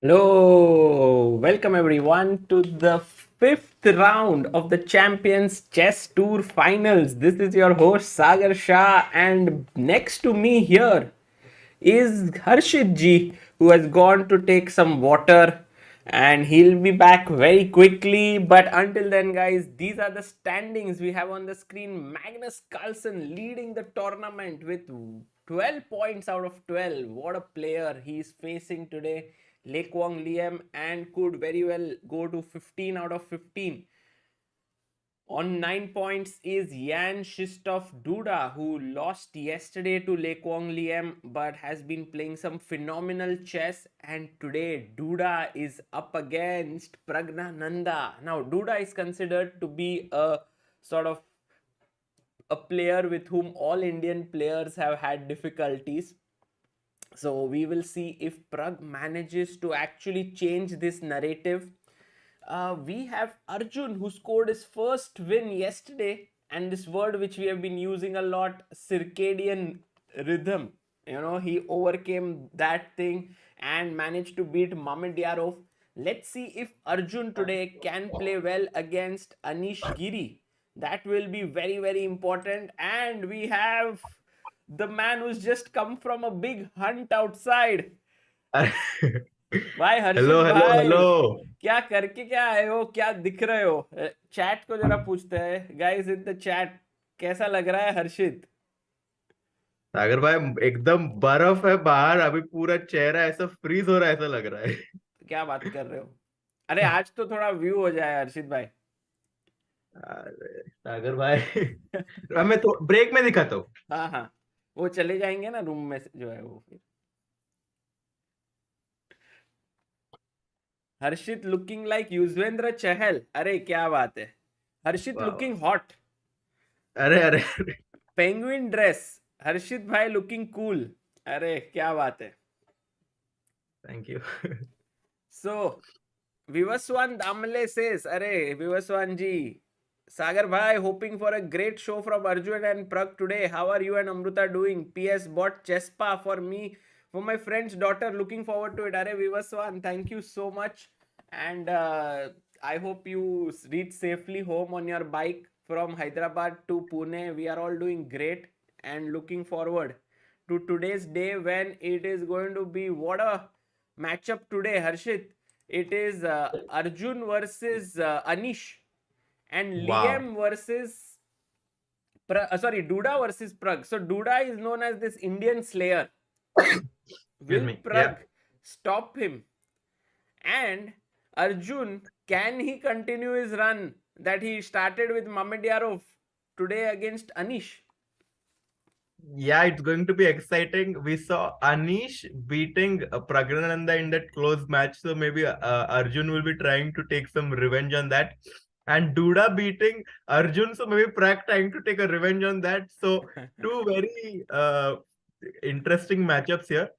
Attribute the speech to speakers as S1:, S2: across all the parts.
S1: Hello, welcome everyone to the fifth round of the Champions Chess Tour Finals. This is your host Sagar Shah, and next to me here is Harshit ji, who has gone to take some water, and he'll be back very quickly. But until then, guys, these are the standings we have on the screen. Magnus Carlsen leading the tournament with 12 points out of 12. What a player he's facing today. Liem Quang and could very well go to 15 out of 15. On 9 points is Jan-Krzysztof Duda, who lost yesterday to Liem Quang but has been playing some phenomenal chess. And today, Duda is up against Praggnanandhaa. Now, Duda is considered to be a sort of a player with whom all Indian players have had difficulties. So we will see if Pragg manages to actually change this narrative. We have Arjun, who scored his first win yesterday, and this word which we have been using a lot, circadian rhythm. He overcame that thing and managed to beat Memedyarov. Let's see if Arjun today can play well against Anish Giri. That will be very, very important. And we have the man who's just come from a big hunt outside. भाई हर्षित
S2: hello hello
S1: भाई,
S2: hello.
S1: क्या करके क्या आए हो, क्या दिख रहे हो? चैट को जरा पूछते हैं, गाइस इन द चैट, कैसा लग रहा है हर्षित?
S2: सागर भाई, एकदम बर्फ है बाहर। अभी पूरा चेहरा ऐसा फ्रीज हो रहा है, ऐसा लग रहा है।
S1: क्या बात कर रहे हो? अरे आज तो थोड़ा व्यू हो जाए हर्षित भाई।
S2: अरे सागर भाई, मैं तो ब्रेक में दिखाता हूँ।
S1: हाँ हाँ, वो चले जाएंगे ना रूम में जो है वो फिर। हर्षित लुकिंग लाइक युजवेंद्र चहल, अरे क्या बात है। हर्षित
S2: वाह वाह।
S1: Looking hot.
S2: अरे अरे।
S1: पेंगुइन ड्रेस, हर्षित भाई लुकिंग कूल। अरे क्या बात है।
S2: Thank you.
S1: So, Vivaswan Damle says, Arey, Vivaswan ji, Sagar bhai, hoping for a great show from Arjun and Pragg today. How are you and Amruta doing? PS bought Chespa for me, for my friend's daughter. Looking forward to it. Arey, Vivaswan, thank you so much. And I hope you reach safely home on your bike from Hyderabad to Pune. We are all doing great and looking forward to today's day when it is going to be what a matchup today, Harshit. It is Arjun versus Anish and
S2: वाह।
S1: Liem versus Duda versus Pragg. So Duda is known as this Indian slayer.
S2: Excuse
S1: Will
S2: मी या।
S1: Pragg stop him? And Arjun, can he continue his run that he started with Memedyarov today against Anish?
S2: Yeah, it's going to be exciting. We saw Anish beating Praggnanandhaa in that close match, so maybe Arjun will be trying to take some revenge on that. And Duda beating Arjun, so maybe Pragg trying to take a revenge on that. So two very interesting matchups here.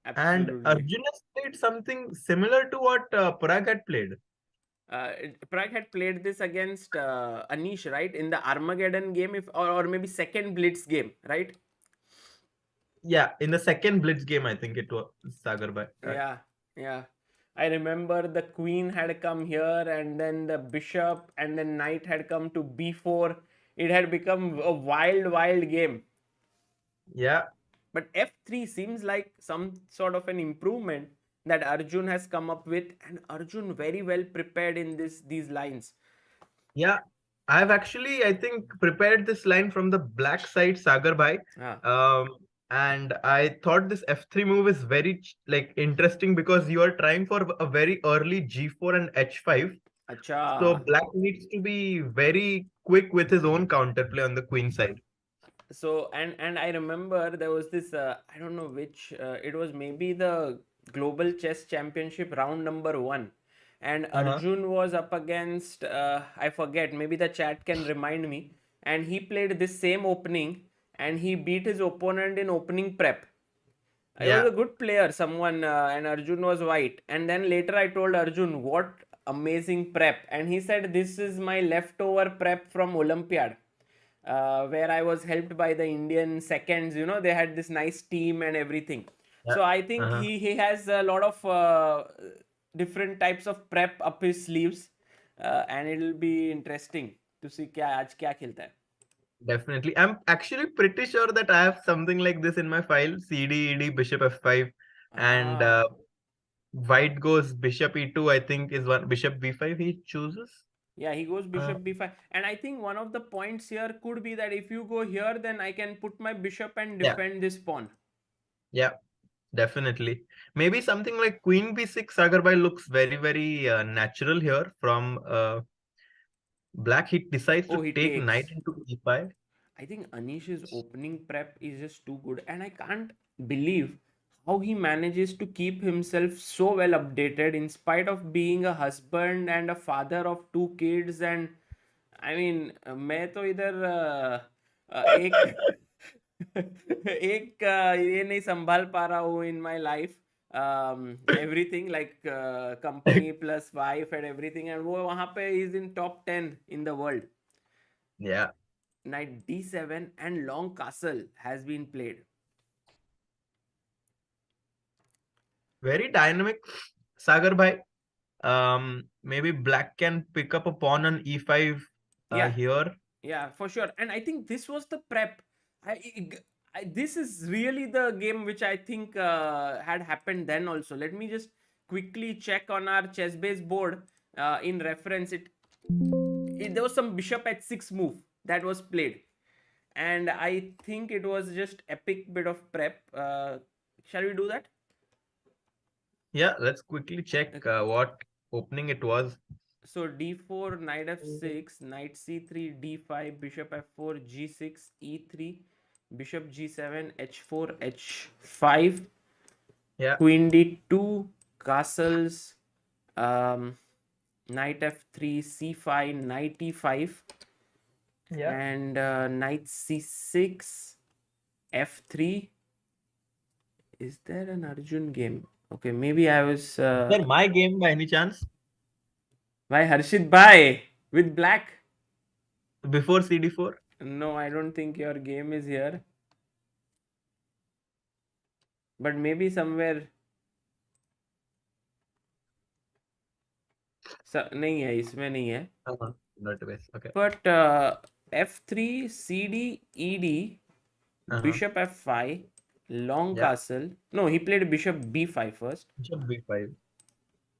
S2: And
S1: Absolutely.
S2: Arjun has played something similar to what Pragg had played.
S1: Pragg had played this against Anish, right, in the Armageddon game, if or maybe second Blitz game, right?
S2: Yeah, in the second Blitz game, I think it was Sagar by.
S1: Yeah, yeah. I remember the queen had come here, and then the bishop, and then knight had come to b4. It had become a wild, wild game.
S2: Yeah.
S1: But f3 seems like some sort of an improvement that Arjun has come up with, and Arjun very well prepared in these lines.
S2: Yeah, I've actually, I think, prepared this line from the black side, Sagar Bhai.
S1: Ah,
S2: And I thought this F3 move is very like interesting because you are trying for a very early G4 and H5.
S1: acha.
S2: So black needs to be very quick with his own counterplay on the queen side.
S1: So and I remember there was this I don't know which it was maybe the global chess championship round number 1, and
S2: Uh-huh.
S1: Arjun was up against I forget, maybe the chat can remind me, and he played this same opening and he beat his opponent in opening prep. He was
S2: Yeah.
S1: a good player, someone, and Arjun was white. And then later I told Arjun, what amazing prep. And he said, this is my leftover prep from Olympiad, where I was helped by the Indian seconds. They had this nice team and everything.
S2: Yeah.
S1: So I think
S2: Uh-huh.
S1: he has a lot of different types of prep up his sleeves, and it'll be interesting to see क्या आज क्या खेलता है.
S2: Definitely. I'm actually pretty sure that I have something like this in my file. CD, ED, bishop f5, and
S1: Ah.
S2: white goes bishop e2, I think is one. Bishop b5 he chooses.
S1: Yeah, he goes
S2: Uh,
S1: bishop b5. And I think one of the points here could be that if you go here, then I can put my bishop and
S2: yeah,
S1: defend this pawn.
S2: yeah, definitely. Maybe something like queen b6 Sagar bhai looks very, very natural here from black. He decides
S1: Oh,
S2: to
S1: he
S2: take knight
S1: takes.
S2: into e5.
S1: I think Anish's opening prep is just too good. And I can't believe how he manages to keep himself so well updated in spite of being a husband and a father of two kids. And I mean, मैं तो इधर एक एक ये नहीं संभाल पा रहा हूँ in my life. Everything like company plus wife and everything, and वो वहाँ पे is in top 10 in the world.
S2: Yeah,
S1: Knight d7 and long castle has been played.
S2: very dynamic. Sagar bhai. Maybe black can pick up a pawn on e5
S1: Yeah,
S2: here.
S1: yeah, for sure. And I think this was the prep. This is really the game which I think had happened then also. Let me just quickly check on our ChessBase board in reference. There was some bishop h6 move that was played. And I think it was just epic bit of prep. Shall we do that?
S2: Yeah, let's quickly check what opening it was.
S1: So d4, knight f6, knight c3, d5, bishop f4, g6, e3, bishop g7, h4, h5,
S2: Yeah,
S1: queen d2, castles, knight f3, c5, knight e5,
S2: yeah.
S1: and knight c6, f3. Is there an Arjun game? Okay, maybe I was.
S2: Sir, my game by any chance?
S1: Why Harshit Bhai with black?
S2: Before CD4?
S1: No, I don't think your game is here. But maybe somewhere. नहीं है, इसमें नहीं है.
S2: Not base. Okay.
S1: But f3, cd, ed, bishop f5, long
S2: Yeah.
S1: castle. No, he played bishop b5 first.
S2: Bishop b5.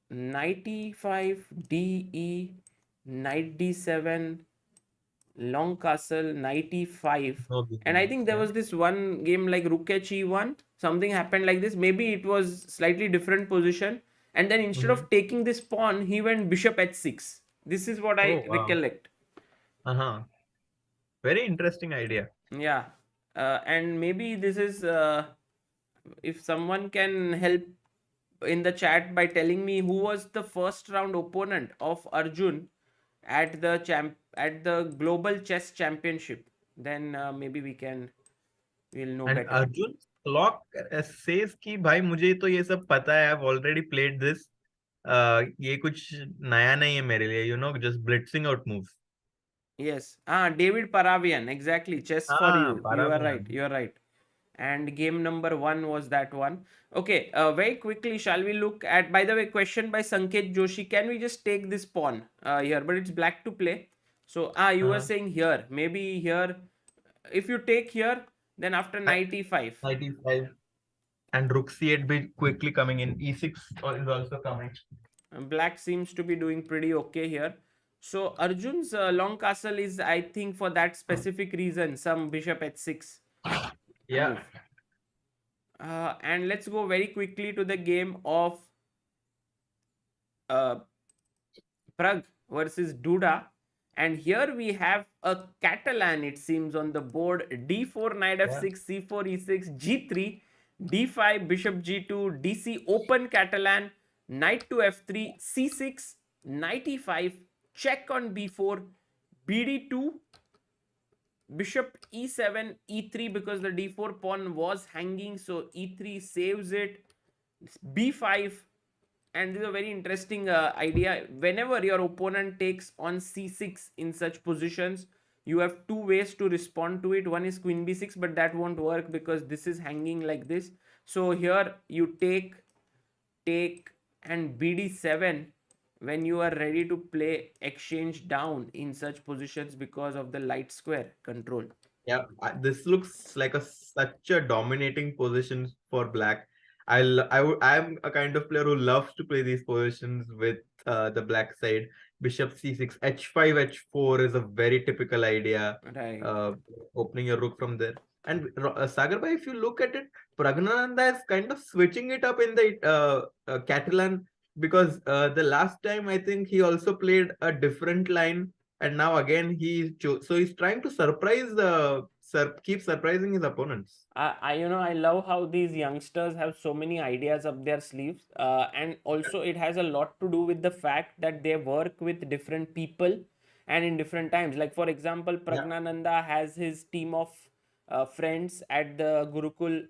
S1: Knight e5, de, knight d7, long castle, knight e5.
S2: No big
S1: And I
S2: moves,
S1: think there
S2: yeah.
S1: was this one game like rook h1. Something happened like this. Maybe it was slightly different position. And then instead of taking this pawn, he went bishop h6. This is what I
S2: Oh, wow.
S1: recollect.
S2: Very interesting idea.
S1: Yeah. And maybe this is if someone can help in the chat by telling me who was the first round opponent of Arjun at the global chess championship, then maybe we'll know
S2: And
S1: better.
S2: Arjun's clock says कि भाई मुझे तो ये सब पता है. I've already played this. ये कुछ नया नहीं है मेरे लिए. You know, just blitzing out moves.
S1: Yes. David Paravian, exactly. Chess for you. You are right.
S2: Paravian.
S1: You are right. And game number 1 was that one. Okay, very quickly, shall we look at, by the way, question by Sanket Joshi. Can we just take this pawn here? But it's black to play. So, you were saying here. Maybe here, if you take here, then after knight e5.
S2: Knight e5. And rook c8 be quickly coming in. E6 is also coming.
S1: Black seems to be doing pretty okay here. So, Arjun's long castle is, I think, for that specific reason, some bishop h6.
S2: Yeah.
S1: Move. And let's go very quickly to the game of Pragg versus Duda. And here we have a Catalan, it seems, on the board. D4, knight f6, c4, e6, g3, d5, bishop g2, dc, open Catalan, knight to f3, c6, knight e5, check on b4, bd2, bishop e7, e3, because the d4 pawn was hanging, so e3 saves it, b5. And this is a very interesting idea. Whenever your opponent takes on c6 in such positions, you have two ways to respond to it. One is queen b6, but that won't work because this is hanging like this. So here you take, and bd7 when you are ready to play exchange down in such positions because of the light square control.
S2: Yeah, this looks like such a dominating position for black. I'm a kind of player who loves to play these positions with the black side. Bishop c6, h5, h4 is a very typical idea.
S1: Right.
S2: Uh, Opening your rook from there. And Sagar bhai, if you look at it, Praggnanandhaa is kind of switching it up in the Catalan, because the last time I think he also played a different line, and now again so he's trying to keep surprising his opponents.
S1: I love how these youngsters have so many ideas up their sleeves, and also it has a lot to do with the fact that they work with different people and in different times. Like for example,
S2: Yeah,
S1: Praggnanandhaa has his team of friends at the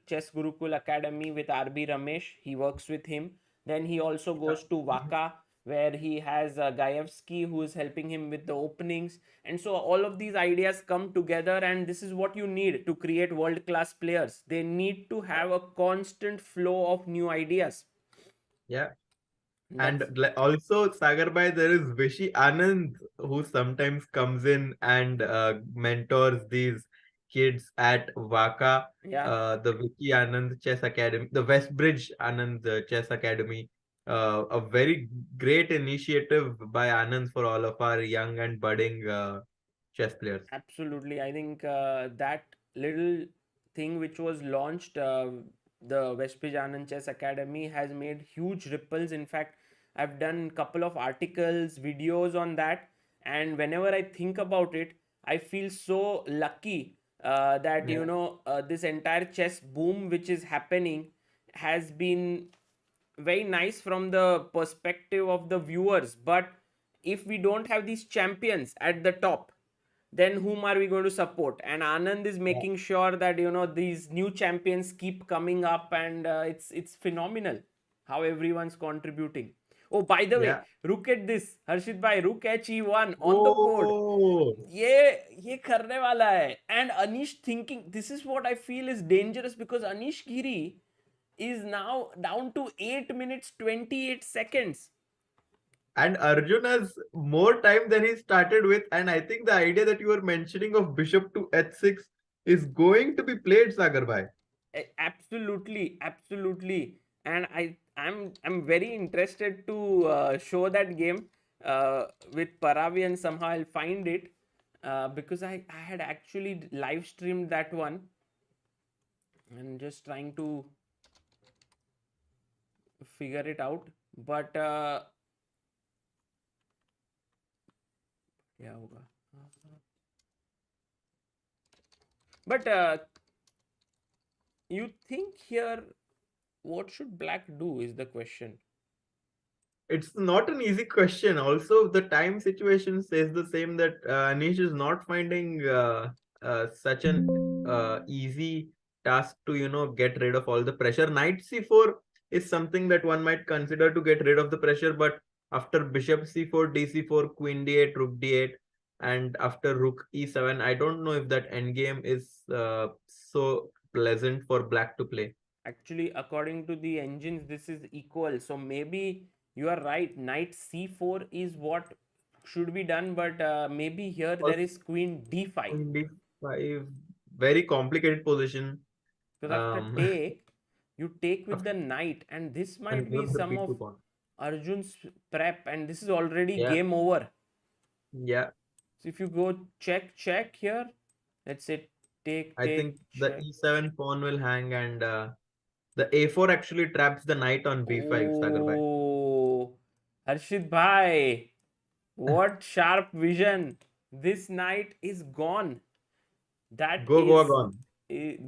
S1: Chess Gurukul Academy with RB Ramesh. He works with him. Then he also
S2: yeah,
S1: goes to Vaka, where he has Gaevsky, who is helping him with the openings. And so all of these ideas come together, and this is what you need to create world class players. They need to have a constant flow of new ideas.
S2: yeah. And
S1: That's
S2: also, Sagar bhai, there is Vishy Anand, who sometimes comes in and mentors these kids at Vaka,
S1: yeah.
S2: the Vicky Anand Chess Academy, the Westbridge Anand Chess Academy. A very great initiative by Anand for all of our young and budding chess players.
S1: Absolutely. I think that little thing which was launched, the Westbridge Anand Chess Academy, has made huge ripples. In fact, I've done a couple of articles, videos on that. And whenever I think about it, I feel so lucky that,
S2: Yeah,
S1: this entire chess boom which is happening has been very nice from the perspective of the viewers. But if we don't have these champions at the top, then whom are we going to support? And Anand is
S2: yeah,
S1: making sure that these new champions keep coming up, and it's phenomenal how everyone's contributing. Oh, by the way,
S2: yeah.
S1: look at this, Harshit bhai, rook h1 on the board.
S2: Oh,
S1: ये करने वाला है. And Anish thinking, this is what I feel is dangerous, because Anish Giri is now down to 8 minutes 28 seconds.
S2: and Arjun has more time than he started with. And I think the idea that you were mentioning of bishop to h6 is going to be played, Sagar bhai.
S1: Absolutely, absolutely. And I'm very interested to show that game with Paravi, and somehow I'll find it, because I had actually live streamed that one, and just trying to figure it out. But क्या होगा? But you think here, what should black do is the question.
S2: It's not an easy question. Also, the time situation says the same, that Anish is not finding such an easy task to, get rid of all the pressure. Knight c4 is something that one might consider to get rid of the pressure, but after bishop c4, d4, queen d8, rook d8, and after rook e7, I don't know if that endgame is so pleasant for black to play.
S1: Actually, according to the engines, this is equal. So maybe you are right. Knight c4 is what should be done, but maybe here there
S2: Also,
S1: is queen d5.
S2: queen d5, very complicated position.
S1: Because after
S2: Um,
S1: take, you take with the knight, and this
S2: and
S1: might
S2: give
S1: be
S2: up the
S1: some of
S2: b2 pawn.
S1: Arjun's prep, and this is already
S2: Yeah,
S1: game over.
S2: yeah.
S1: So if you go check here, let's say
S2: I
S1: take
S2: think the
S1: check.
S2: e7 pawn will hang, and the a4 actually traps the knight on b5, Sagar bhai.
S1: Oh, Harshit bhai, what sharp vision! This knight is gone. That
S2: Go
S1: is
S2: on.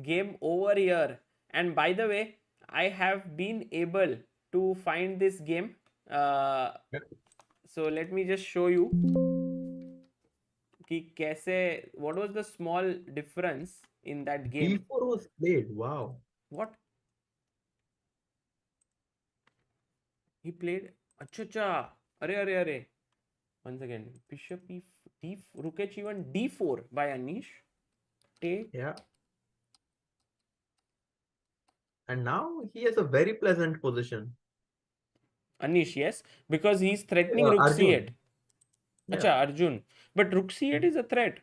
S1: game over here. And by the way, I have been able to find this game. Uh,
S2: Yeah.
S1: so let me just show you कि कैसे, what was the small difference in that game.
S2: d4 was played. Wow.
S1: What he played. अच्छा अच्छा, अरे अरे अरे, once again, bishop e d rook h1 d4 by Anish. Take.
S2: Yeah. And now he has a very pleasant position.
S1: Anish, yes, because he's threatening rook c8.
S2: Arjun.
S1: Acha,
S2: Yeah.
S1: Arjun. But rook c8 is a threat.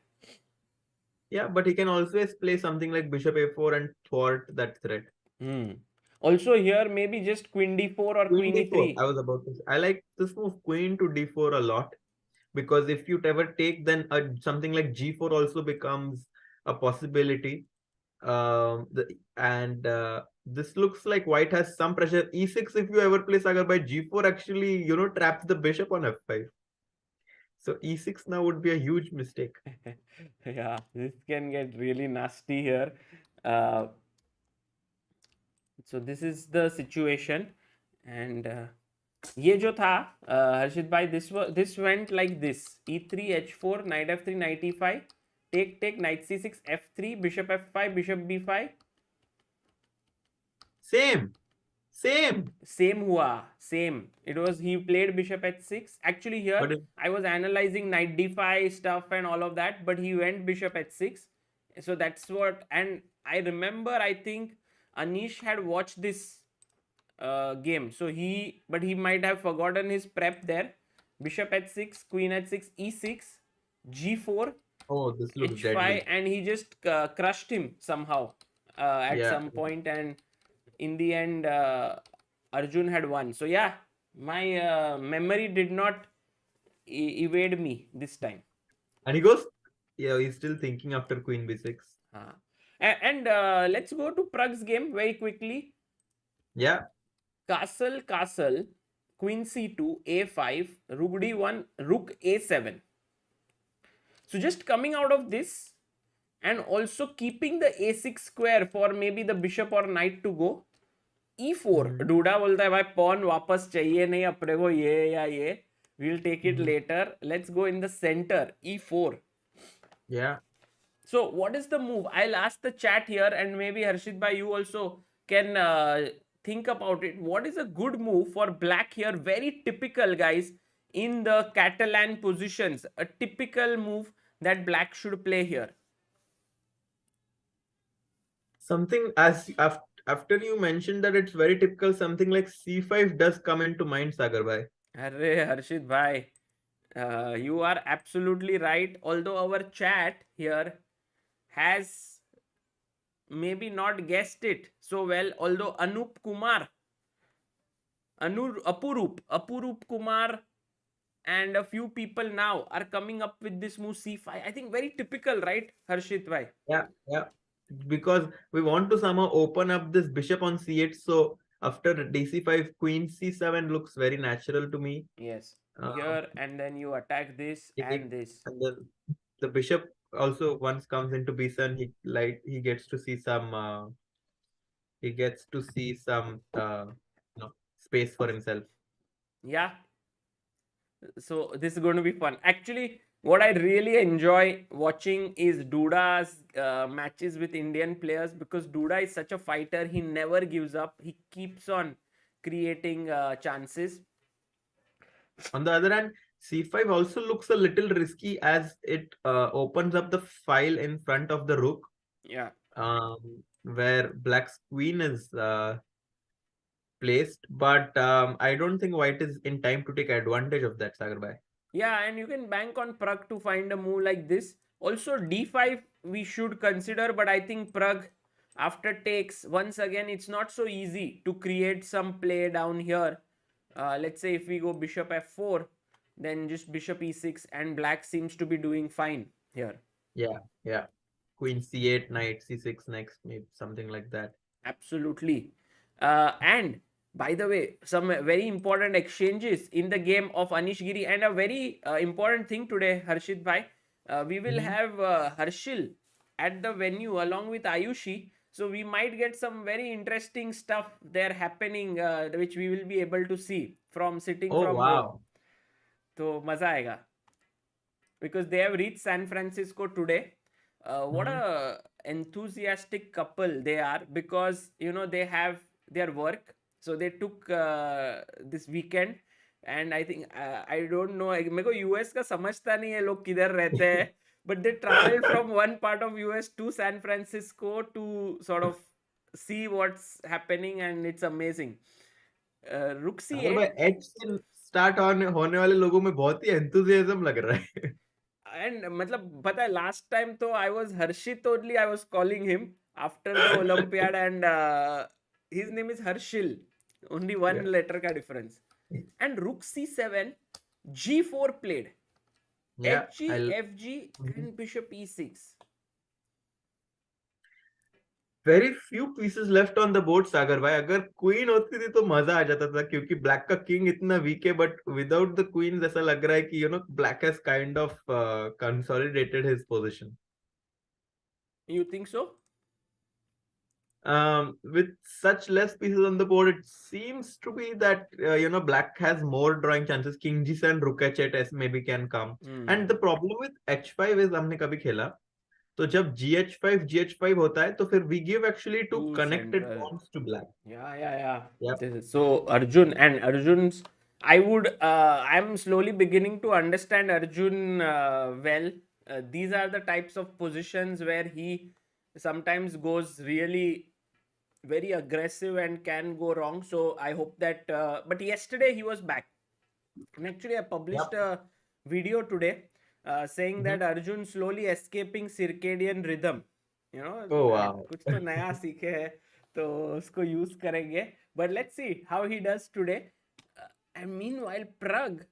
S2: Yeah, but he can always play something like bishop a4 and thwart that threat.
S1: Hmm. Also here, maybe just queen d4 or
S2: Queen
S1: queen
S2: d4.
S1: e3.
S2: I was about to say. I like this move queen to d4 a lot because if you ever take, then something like g4 also becomes a possibility. And this looks like white has some pressure. E6, if you ever play Sagar by g4, actually, traps the bishop on f5. So e6 now would be a huge mistake.
S1: Yeah, this can get really nasty here. Uh, so this is the situation, and ये जो था हर्षित भाई, this went like this: e3 h4 knight f3 knight e5 take knight c6 f3 bishop f5 bishop b5.
S2: Same. Same.
S1: Same hua, same. It was, he played bishop h6. Actually here
S2: But
S1: I was analyzing knight d5 stuff and all of that, but he went bishop h6. So that's what. And I remember, I think Anish had watched this game, so but he might have forgotten his prep there. Bishop h6 queen h6 e6 g4
S2: oh, this looks
S1: h5,
S2: deadly.
S1: and he just crushed him somehow at
S2: Yeah.
S1: some point, and in the end Arjun had won. So yeah, my memory did not evade me this time.
S2: And he goes, yeah, he's still thinking after queen b6.
S1: And let's go to Pragg's game very quickly.
S2: Yeah.
S1: Castle, queen c2 a5 rook d1 rook a7. So just coming out of this and also keeping the a6 square for maybe the bishop or knight to go. e4 DUDA बोलता है भाई pawn वापस चाहिए नहीं अपने को ये या ये, we'll take it later, let's go in the center e4.
S2: Yeah.
S1: So what is the move? I'll ask the chat here, and maybe Harshit bhai, you also can think about it. What is a good move for black here? Very typical, guys, in the Catalan positions, a typical move that black should play here.
S2: Something as after you mentioned that it's very typical, something like c5 does come into mind, Sagar bhai.
S1: Arre Harshit bhai, you are absolutely right. Although our chat here has maybe not guessed it so well. Although Anup Kumar, Apurup Kumar, and a few people now are coming up with this move c5. I think very typical, right, Harshit bhai?
S2: Yeah, yeah. Because we want to somehow open up this bishop on c8. So after dc5, queen c7 looks very natural to me.
S1: Yes.
S2: Uh,
S1: Here, and then you attack this and this.
S2: and then the bishop also once comes into b7, he gets to see some space for himself.
S1: Yeah. So this is going to be fun. Actually, what I really enjoy watching is Duda's matches with Indian players, because Duda is such a fighter. He never gives up. He keeps on creating chances.
S2: On the other hand, c5 also looks a little risky as it opens up the file in front of the rook.
S1: Yeah.
S2: Where black's queen is placed, but I don't think white is in time to take advantage of that, Sagar bhai.
S1: Yeah, and you can bank on Pragg to find a move like this. Also, d5 we should consider, but I think Pragg, after takes, once again, it's not so easy to create some play down here. Let's say if we go bishop f4, then just bishop e6, and black seems to be doing fine here.
S2: Yeah, yeah. Queen c8, knight c6 next, maybe something like that.
S1: Absolutely. And by the way, some very important exchanges in the game of Anish Giri, and a very important thing today, Harshit bhai. We will have Harshil at the venue along with Ayushi. So we might get some very interesting stuff there happening, which we will be able to see from sitting from home. So maza aega, because they have reached San Francisco today. What a enthusiastic couple they are, because they have their work, so they took this weekend. And I think I don't know, मेरे को US का समझता नहीं है लोग किधर रहते हैं, but they traveled from one part of US to San Francisco to sort of see what's happening, and it's amazing. Rook
S2: अगर
S1: c8.
S2: भाई एच से स्टार्ट होने वाले लोगों में बहुत ही एंथुसियाज्म लग रहा है.
S1: And मतलब पता है last time तो I was Harshit only, I was calling him after the Olympiad, and his name is Harshil. Only one
S2: Yeah.
S1: letter का difference. And Rook c7, g4 played,
S2: Yeah,
S1: hg, fg,
S2: Mhm.
S1: and bishop e6.
S2: Very few pieces left on the board, सागर भाई. अगर queen होती थी तो मजा आ जाता था, क्योंकि ब्लैक का किंग इतना वीक है, बट विदाउट द क्वीन ऐसा लग रहा है कि black has kind of consolidated his position.
S1: You think so?
S2: With such less pieces on the board, it seems to be that black has more drawing chances. King g7, rook h8 as maybe can come. And the problem with h5 is, हमने कभी खेला तो जब gh5 gh5 होता है तो फिर we give actually two
S1: Two
S2: connected
S1: central.
S2: pawns to black.
S1: Yeah.
S2: Yep.
S1: So Arjun's. I'm slowly beginning to understand Arjun well. These are the types of positions where he sometimes goes really very aggressive and can go wrong. So I hope that. But yesterday he was back, and actually I published
S2: Yep.
S1: a video today saying
S2: Mhm.
S1: that Arjun slowly escaping circadian rhythm.
S2: Oh
S1: And
S2: wow.
S1: कुछ तो नया सीखे है तो उसको use करेंगे. But let's see how he does today. And meanwhile, Pragg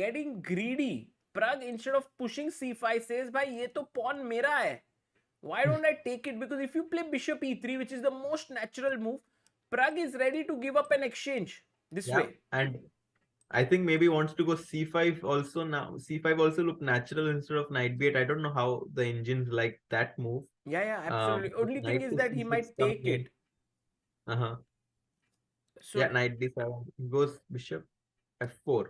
S1: getting greedy. Pragg, instead of pushing c5, says, "भाई ये तो pawn मेरा है. Why don't I take it?" Because if you play bishop e3, which is the most natural move, Pragg is ready to give up an exchange this
S2: Yeah.
S1: way.
S2: And I think maybe wants to go c5 also now. C5 also look natural instead of knight b8. I don't know how the engines like that move.
S1: Yeah, absolutely.
S2: But
S1: Only thing
S2: knight
S1: is
S2: to
S1: that he
S2: c6
S1: might
S2: coming
S1: take
S2: in.
S1: it.
S2: Uh-huh.
S1: So,
S2: Yeah, knight d7. Goes bishop f4.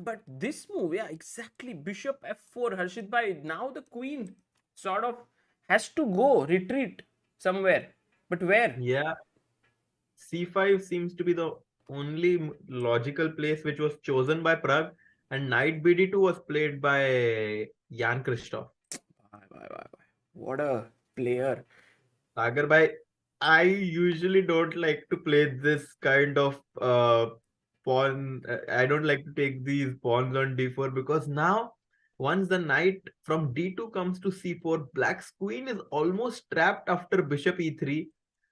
S1: but this move, yeah, exactly. Bishop f4, Harshit bhai. Now the queen sort of has to go, retreat somewhere. But where?
S2: Yeah, c5 seems to be the only logical place which was chosen by Pragg, and knight bd2 was played by Jan-Krzysztof.
S1: Bye. What a player.
S2: Sagar bhai, I usually don't like to play this kind of pawn. I don't like to take these pawns on d4, because now once the knight from d2 comes to c4, black's queen is almost trapped after bishop e3.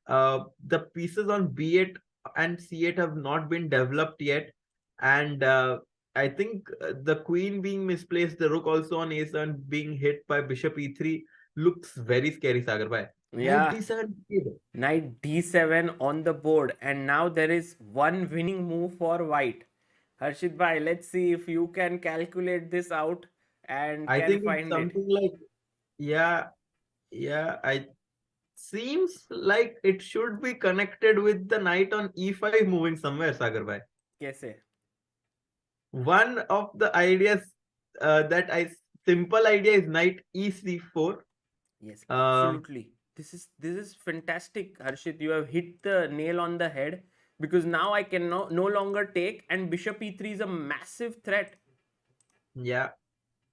S2: The pieces on b8 and c8 have not been developed yet, and I think the queen being misplaced, the rook also on a7 being hit by bishop e3 looks very scary, Sagar bhai. Knight
S1: Yeah,
S2: d7 kid.
S1: knight d7 on the board, and now there is one winning move for white. Harshit bhai, let's see if you can calculate this out and
S2: I
S1: can
S2: think it's
S1: find it.
S2: something like, yeah, I seems like it should be connected with the knight on e5 moving somewhere, Sagar bhai.
S1: Kaise?
S2: One of the ideas that I simple idea is knight ec4.
S1: Yes,
S2: Uh,
S1: absolutely. This is fantastic, Harshit. You have hit the nail on the head, because now I can no longer take, and bishop e3 is a massive threat.
S2: yeah,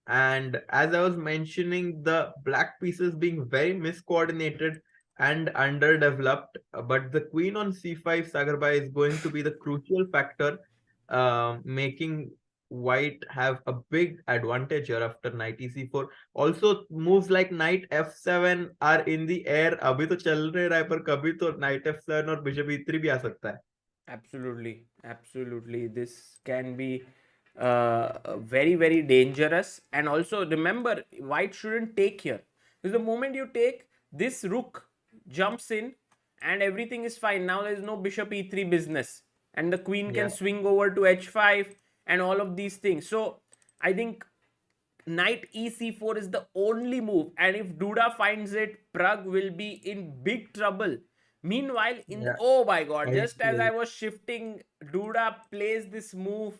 S2: and as I was mentioning, the black pieces being very miscoordinated and underdeveloped, but the queen on c5, Sagarbai, is going to be the crucial factor, making white have a big advantage here after knight ec4. Also, moves like knight f7 are in the air. अभी तो चल नहीं रहा है, पर कभी तो knight f7 और bishop e3 भी आ सकता है.
S1: Absolutely. This can be very dangerous. And also remember, white shouldn't take here, because the moment you take, this rook jumps in, and everything is fine. Now there is no bishop e3 business, and the queen can
S2: Yeah.
S1: swing over to h5 and all of these things. So I think knight ec4 is the only move, and if Duda finds it, Pragg will be in big trouble. Meanwhile,
S2: Yeah.
S1: oh my god,
S2: I
S1: just as I was shifting, Duda plays this move,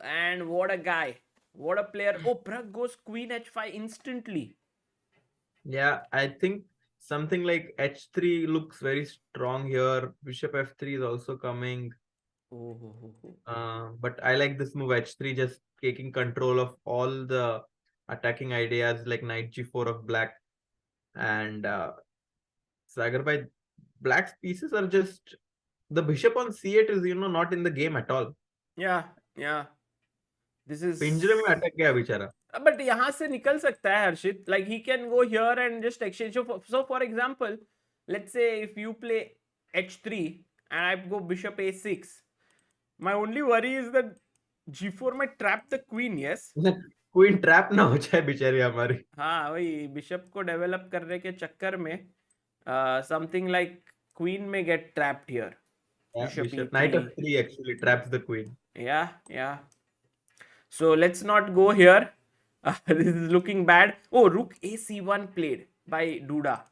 S1: and what a guy, what a player. Oh, Pragg goes queen h5 instantly.
S2: Yeah, I think something like h3 looks very strong here. Bishop f3 is also coming.
S1: Oh.
S2: But I like this move h3, just taking control of all the attacking ideas like knight g4 of black. And Sagar by black's pieces are just the bishop on c8 is not in the game at all.
S1: Yeah. This is.
S2: पिंजरे में अटक गया बेचारा.
S1: But यहाँ से निकल सकता है हर्षित. Like he can go here and just exchange. So for example, let's say if you play h3 and I go bishop a6, my only worry is that g4 might trap the queen. Yes.
S2: Queen trap ना हो जाए बेचारी हमारी.
S1: हाँ वही bishop को develop करने के चक्कर में something like queen may get trapped here.
S2: Bishop knight f3 actually traps the queen.
S1: Yeah. So let's not go here. This is looking bad. Oh, rook ac1 played by Duda.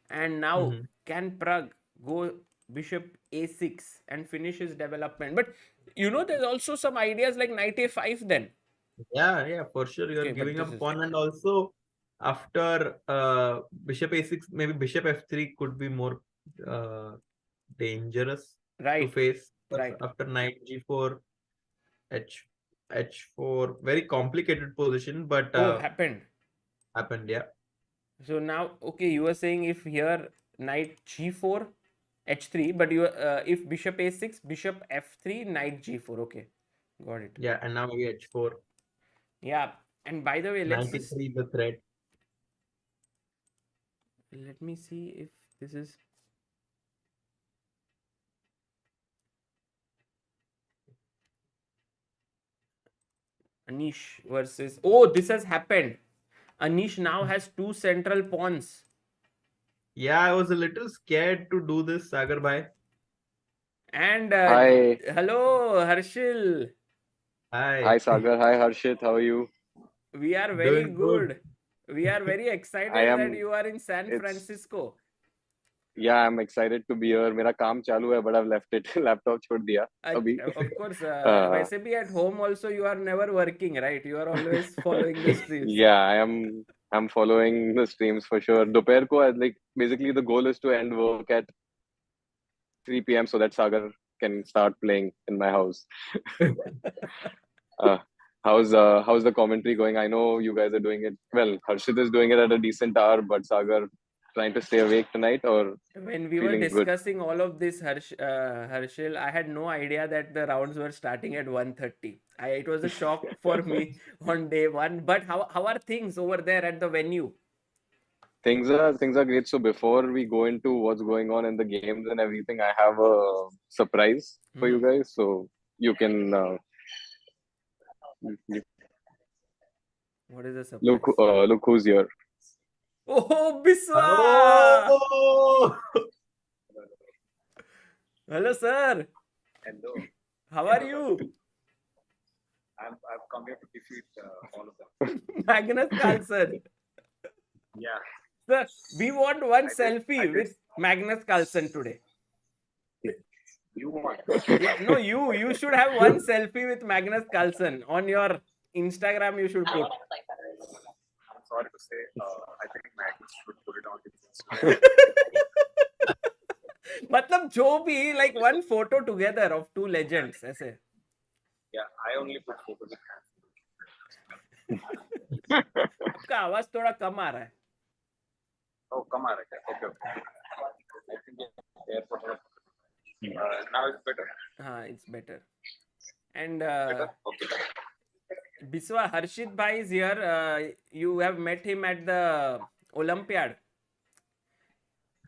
S1: And now can Pragg go bishop a6 and finish his development? But there's also some ideas like knight a5 then.
S2: Yeah, for sure. You're giving up pawn, and also after bishop a6, maybe bishop f3 could be more dangerous to face.
S1: Right.
S2: After knight g4, h4, very complicated position, but
S1: happened,
S2: yeah.
S1: So now, okay, you were saying if here knight g4, h3, but you if bishop a6, bishop f3, knight g4. Okay, got it.
S2: Yeah, and now maybe h4.
S1: Yeah, and by the way, let's
S2: just the threat.
S1: Let me see if this is. Anish versus. Oh, this has happened. Anish now has 2 central pawns.
S2: Yeah, I was a little scared to do this, Sagar bhai.
S1: And
S3: hi.
S1: Hello, Harshil.
S3: Hi, Sagar. Hi, Harshit. How are you?
S1: We are very good. We are very excited that you are in San Francisco.
S3: Yeah, I'm excited to be here. मेरा काम चालू है, but I've left it. Laptop छोड़ दिया अभी.
S1: Of course. वैसे भी at home also you are never working, right? You are always following the streams.
S3: Yeah, I'm following the streams for sure. दोपहर को, like, basically the goal is to end work at 3 p.m. so that Sagar can start playing in my house. How's the commentary going? I know you guys are doing it well. Harshit is doing it at a decent hour, but Sagar trying to stay awake tonight, or
S1: when we were discussing all of this, Harshil, I had no idea that the rounds were starting at 1:30. It was a shock for me on day one. But how are things over there at the venue?
S3: Things are great. So before we go into what's going on in the games and everything, I have a surprise for you guys. So you can
S1: what is the surprise?
S3: Look who's here.
S1: Oh, Biswa!
S2: Oh!
S1: Hello, sir.
S4: Hello.
S1: How are you?
S4: I've come here to defeat all of them.
S1: Magnus Carlsen.
S4: Yeah.
S1: Sir, we want one selfie with Magnus Carlsen today.
S4: You want?
S1: Yeah, no, you should have one selfie with Magnus Carlsen on your Instagram. You should put.
S4: I'm sorry to say, I think Magnus should put it on his Instagram.
S1: मतलब जो भी like one photo together of two legends ऐसे.
S4: Yeah, I only put photos in hand.
S1: आपका आवाज थोड़ा कम आ रहा है.
S4: Oh, come on, okay. I think airport. Now it's better.
S1: It's better. And
S4: Better? Okay.
S1: Biswa, Harshit bhai is here. You have met him at the Olympiad.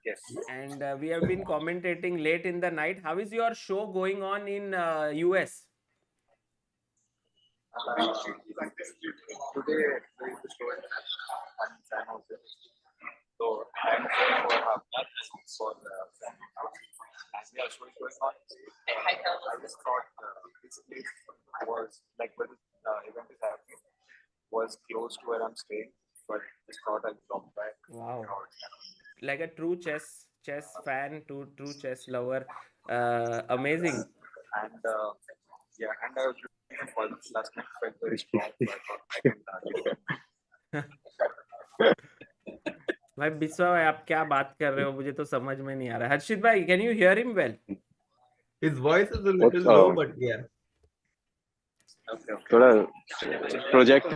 S4: Yes.
S1: And we have been commentating late in the night. How is your show going on in US?
S4: Today there is a show in San Jose. So I'm going for half that for San Jose. As we are showing going on, I just thought this place was like when the event is happening was close to where I'm staying, but just thought I'd drop back.
S1: Wow. Like a true chess fan, true chess lover. Amazing.
S4: And and I was looking for this last night, felt very strong. So I thought I can
S1: भाई बिस्वा भाई आप क्या बात कर रहे हो मुझे तो समझ में नहीं आ रहा. हर्षित भाई, can you hear him well?
S2: His voice is a little low, but yeah.
S3: थोड़ा project.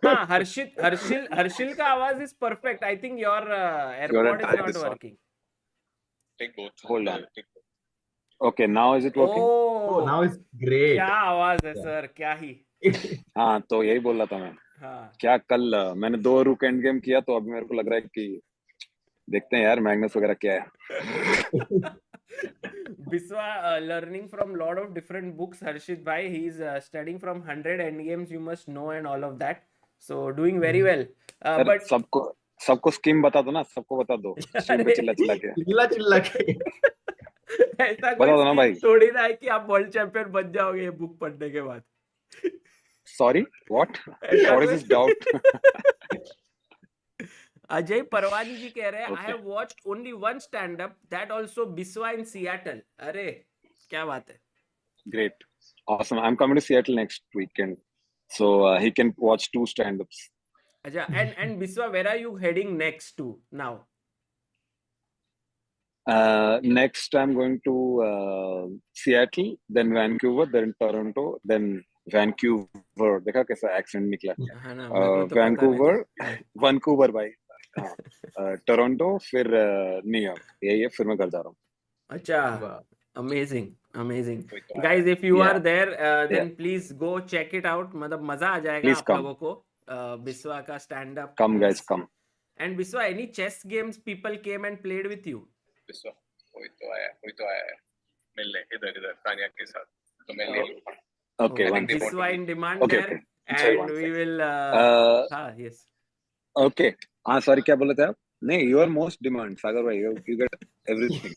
S1: हाँ, हर्षिल का आवाज is perfect. I think your AirPod is not working.
S4: take both.
S3: Hold on.
S5: Okay, now is it working?
S2: Oh, now
S1: Oh,
S2: it's great.
S1: क्या आवाज है
S5: Yeah.
S1: Sir, क्या ही.
S5: हाँ, तो यही बोल रहा था मैं.
S1: हाँ.
S5: क्या कल मैंने 2 रुक एंड गेम किया, तो अभी मेरे को लग रहा है कि देखते हैं यार मैग्नस वगैरह क्या है.
S1: Biswa learning from lot of different books. Harshit bhai, he's studying from 100 end games, you must know, and all of that. So doing very well.
S5: यार
S1: But
S5: सबको स्कीम बता दो ना, सबको बता दो स्ट्रीम पे चिल्ला चिल्ला के.
S2: चिल्ला के.
S1: ऐसा
S5: बता
S1: कोई
S5: दो ना भाई.
S1: scheme थोड़ी ना है कि आप वर्ल्ड चैंपियन बन जाओगे ये बुक पढ़ने के बाद.
S5: Sorry, what?
S1: ऐसा
S5: What is this doubt?
S1: Ajay Parwani जी कह रहे हैं, I
S5: Okay.
S1: have watched only one stand up, that also Biswa in Seattle. अरे क्या बात है.
S5: Great, awesome. I'm coming to Seattle next weekend, so he can watch 2 stand-ups.
S1: अच्छा, and Biswa, where are you heading next to now?
S5: Next I'm going to Seattle, then Vancouver, then Toronto, then Vancouver. देखा कैसा accent निकला.
S1: हाँ ना, मेरे को तो पता
S5: Vancouver,
S1: नहीं.
S5: Vancouver भाई. हाँ. Toronto, फिर न्यूयॉर्क. यही है, फिर मैं घर जा रहा हूँ.
S1: अच्छा,
S2: Wow.
S1: amazing, amazing. Guys, if you
S5: Yeah.
S1: are there, then
S5: Yeah.
S1: please go check it out. मतलब मजा आ जाएगा
S5: Please
S1: आप
S5: come.
S1: लोगों को. बिस्वा का stand up.
S5: Come guys, come.
S1: And Biswa, any chess games people came and played with you?
S4: विश्वा कोई तो आया है मिलने इधर तानिया के साथ, तो मैं ले लूंगा.
S5: Okay,
S1: Oh,
S5: one
S4: they
S5: second.
S1: Biswa
S4: want
S1: in demand
S5: Okay,
S1: there,
S5: okay. Sorry,
S1: and
S5: one
S1: we
S5: second.
S1: will.
S5: Uh,
S1: Yes.
S5: Okay. हाँ, sorry, क्या बोले थे आप? नहीं, you are most demand, सागर भाई. You get everything.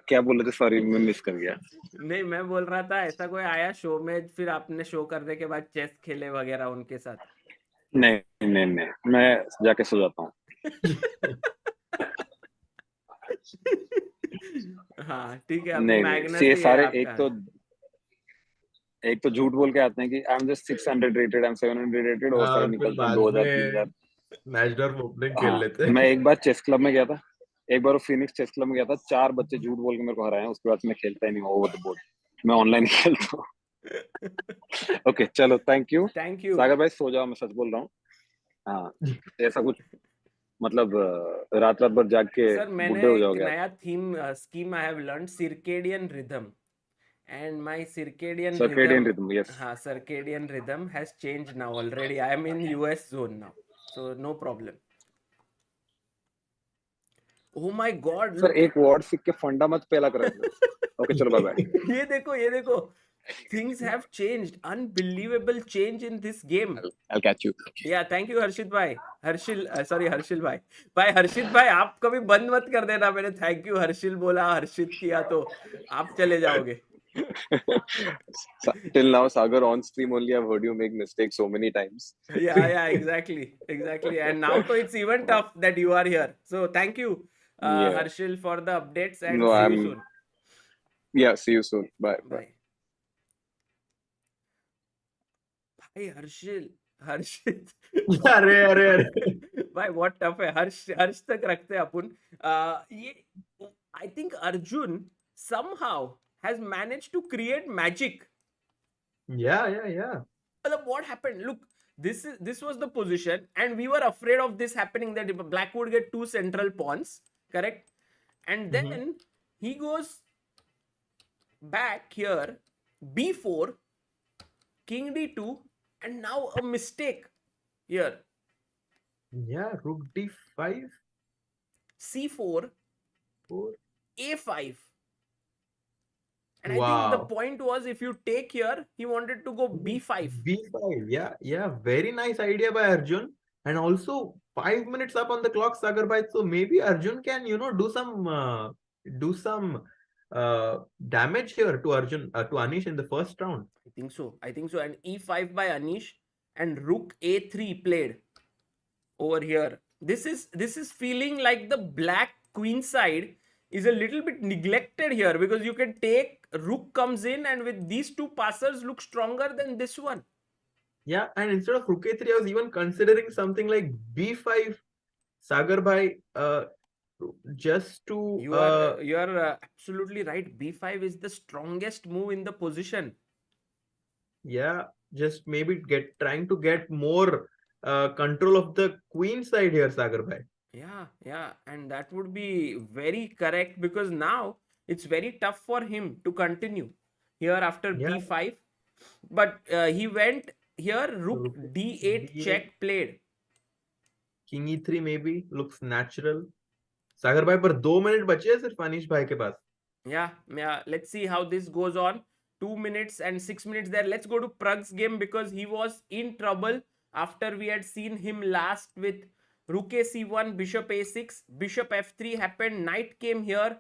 S5: क्या बोले थे? Sorry, मैं मिस कर गया.
S1: नहीं, मैं बोल रहा था ऐसा कोई आया शो में, फिर आपने शो करने के बाद चेस खेले वगैरह उनके साथ.
S5: नहीं, मैं जाके सो जाता हूँ.
S1: हाँ ठीक है, अभी
S5: नहीं,
S1: मैग्नस
S5: ये
S1: ही है
S5: सारे
S1: आपका.
S5: एक तो झूठ बोल के आते हैं कि I am just 600 rated, I am 700 rated, और सारे
S2: फिर
S5: निकलते हैं
S2: बाद
S5: 2000
S2: में
S5: 3000.
S2: मैचडॉर्फ ओपनिंग खेल
S5: हाँ,
S2: लेते.
S5: मैं एक बार चेस क्लब में गया था. एक बार वो फिनिक्स चेस क्लब में गया था. 4 बच्चे झूठ बोल के मेरे को हराए हैं. उसके बाद से मैं खेलता ही नहीं हूँ ओवर द बोर्ड. मैं ऑनलाइन खेलता हूँ. ओके, चलो, thank you.
S1: Thank you.
S5: Sagar भाई सो जाओ, मैं सच बोल रहा हूँ. हाँ, ऐसा कुछ मतलब रात भर जाग के
S1: सर, मैंने
S5: बुड्ढे हो
S1: एक
S5: जाओगे आप.
S1: नया theme scheme I have learn, circadian rhythm, and my circadian
S5: Circadian
S1: rhythm,
S5: rhythm, yes.
S1: circadian rhythm has changed now already. I am in US zone now, so no problem. Oh my God,
S5: sir
S1: look.
S5: एक word सीख के फंडा मत पहला कर. Okay, चलो, bye bye.
S1: ये देखो, things have changed, unbelievable change in this game.
S5: I'll catch you.
S1: Yeah, thank you हर्षित भाई. हर्षिल भाई हर्षित भाई, आप कभी बंद मत कर देना. मैंने थैंक यू हर्षिल बोला, हर्षित किया, तो आप चले जाओगे.
S3: Till now, Sagar on stream only I've heard you make mistakes so many times.
S1: Yeah, exactly. And now so it's even tough that you are here. So thank you,
S3: Yeah.
S1: Harshil, for the updates, and
S3: No,
S1: see you soon.
S3: Yeah, see you soon. Bye.
S1: Bye. भाई हर्षित
S2: अरे
S1: भाई बहुत tough है. हर्ष तक रखते हैं अपन. ये I think Arjun somehow has managed to create magic.
S2: yeah.
S1: What happened? Look, this was the position, and we were afraid of this happening, that if black would get 2 central pawns, correct? And then he goes back here, b4, king d2, and now a mistake here.
S2: Yeah, rook d5,
S1: c4,
S2: 4.
S1: a5. And I
S2: Wow.
S1: think the point was, if you take here, he wanted to go b5.
S2: b5, yeah. Very nice idea by Arjun. And also 5 minutes up on the clock, Sagar bhai. So maybe Arjun can, do some damage here to Arjun, to Anish in the first round.
S1: I think so. And e5 by Anish, and rook a3 played over here. This is feeling like the black queen side is a little bit neglected here, because you can take, rook comes in, and with these 2 passers look stronger than this one.
S2: Yeah, and instead of rook a3, I was even considering something like b5, Sagar bhai, just to...
S1: You are absolutely right. b5 is the strongest move in the position.
S2: Yeah, just maybe trying to get more control of the queen side here, Sagar bhai.
S1: Yeah, and that would be very correct, because now it's very tough for him to continue here after
S2: Yeah.
S1: b5. But he went here, rook
S2: Rook
S1: d8
S2: D8,
S1: check played.
S2: King E3 maybe looks natural. सागर भाई पर 2 minute बचे हैं सिर्फ अनीश भाई के पास.
S1: Yeah, let's see how this goes on. 2 minutes and 6 minutes there. Let's go to Pragg's game because he was in trouble after we had seen him last with rook a c1, bishop a6, bishop f3 happened, knight came here,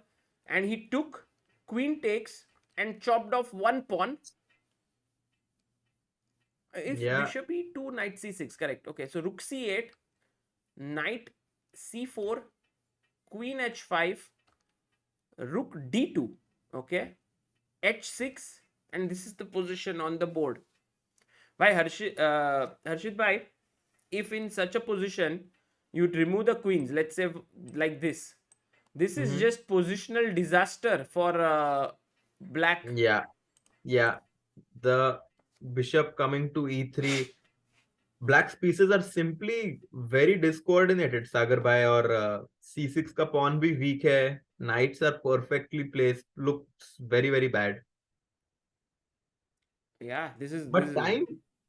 S1: and he took queen takes and chopped off one pawn. If
S2: Yeah.
S1: bishop e2, knight c6, correct. Okay, so rook c8, knight c4, queen h5, rook d2, okay, h6, and this is the position on the board. By Harshit bhai, if in such a position you'd remove the queens, let's say like this is just positional disaster for black.
S2: Yeah. The bishop coming to E3. Black's pieces are simply very discoordinated, Sagar bhai, और C6 का pawn भी weak है. Knights are perfectly placed. Looks very, very bad.
S1: Yeah, this is
S2: But time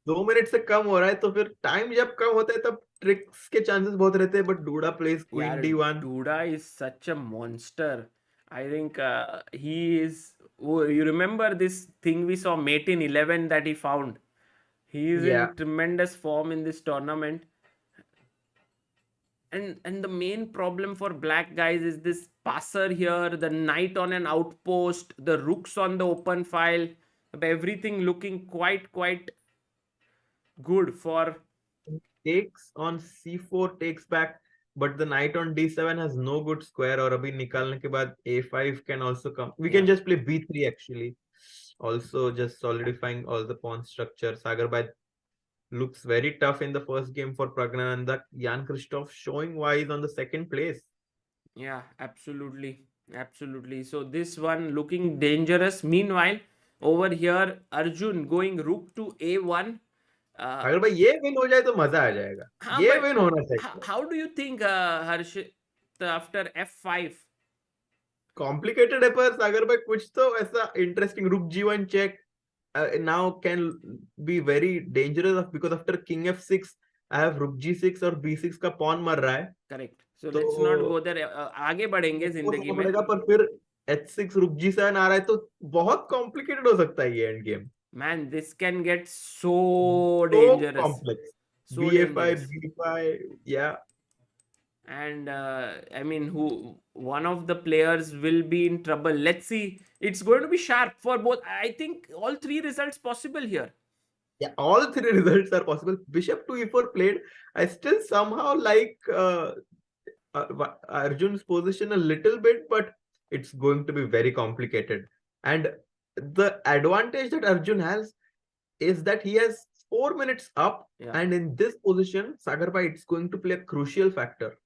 S2: 2 minute से कम हो रहा है, तो फिर टाइम जब कम होता है तब ट्रिक्स के चांसेस बहुत रहते हैं. But DUDA place queen D1.
S1: Duda is such a monster. I think he is. Oh, you remember this thing we saw, mate in 11 that he found? He is
S2: Yeah.
S1: in tremendous form in this tournament. And the main problem for black guys is this passer here, the knight on an outpost, the rooks on the open file, everything looking quite good for.
S2: Takes on C4 takes back, but the knight on D7 has no good square. और अभी निकालने के बाद A5 can also come. We can just play B3 actually. Also just solidifying all the pawn structure. Sagar bhai looks very tough in the first game for Praggnanandhaa. Jan-Krzysztof showing why he's on the second place.
S1: Yeah, absolutely. So this one looking dangerous. Meanwhile, over here, Arjun going rook to a1.
S2: अगर भाई ये win हो जाए तो मजा आ जाएगा.
S1: हाँ,
S2: ये
S1: but
S2: win होना चाहिए.
S1: how do you think, Harshit, after f5?
S2: Complicated है पर सागर भाई कुछ तो ऐसा interesting. Rook G1 check now can be very dangerous because after king f6 I have rook g6 और b6 का pawn मर रहा है.
S1: Correct. So
S2: तो
S1: let's not go there. आगे बढ़ेंगे जिंदगी में.
S2: पड़ेगा, पर फिर h6 rook g7 आ रहा है तो बहुत complicated हो सकता है ये end game.
S1: Man, this can get so dangerous.
S2: Complex.
S1: So
S2: B5,
S1: dangerous.
S2: B5, yeah.
S1: And I mean, one of the players will be in trouble. Let's see. It's going to be sharp for both. I think all three results possible here.
S2: Yeah, all three results are possible. Bishop to e4 played. I still somehow like Arjun's position a little bit, but it's going to be very complicated. And the advantage that Arjun has is that he has 4 minutes up, and in this position, Sagar bhai, it's going to play a crucial factor.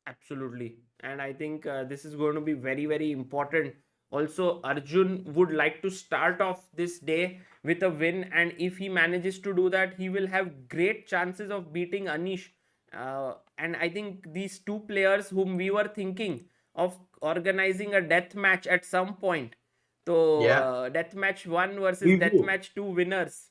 S1: Absolutely. And I think this is going to be very important. Also, Arjun would like to start off this day with a win, and if he manages to do that, he will have great chances of beating Anish. And I think these two players whom we were thinking of organizing a death match at some point. So, death match 1 versus death match 2 winners.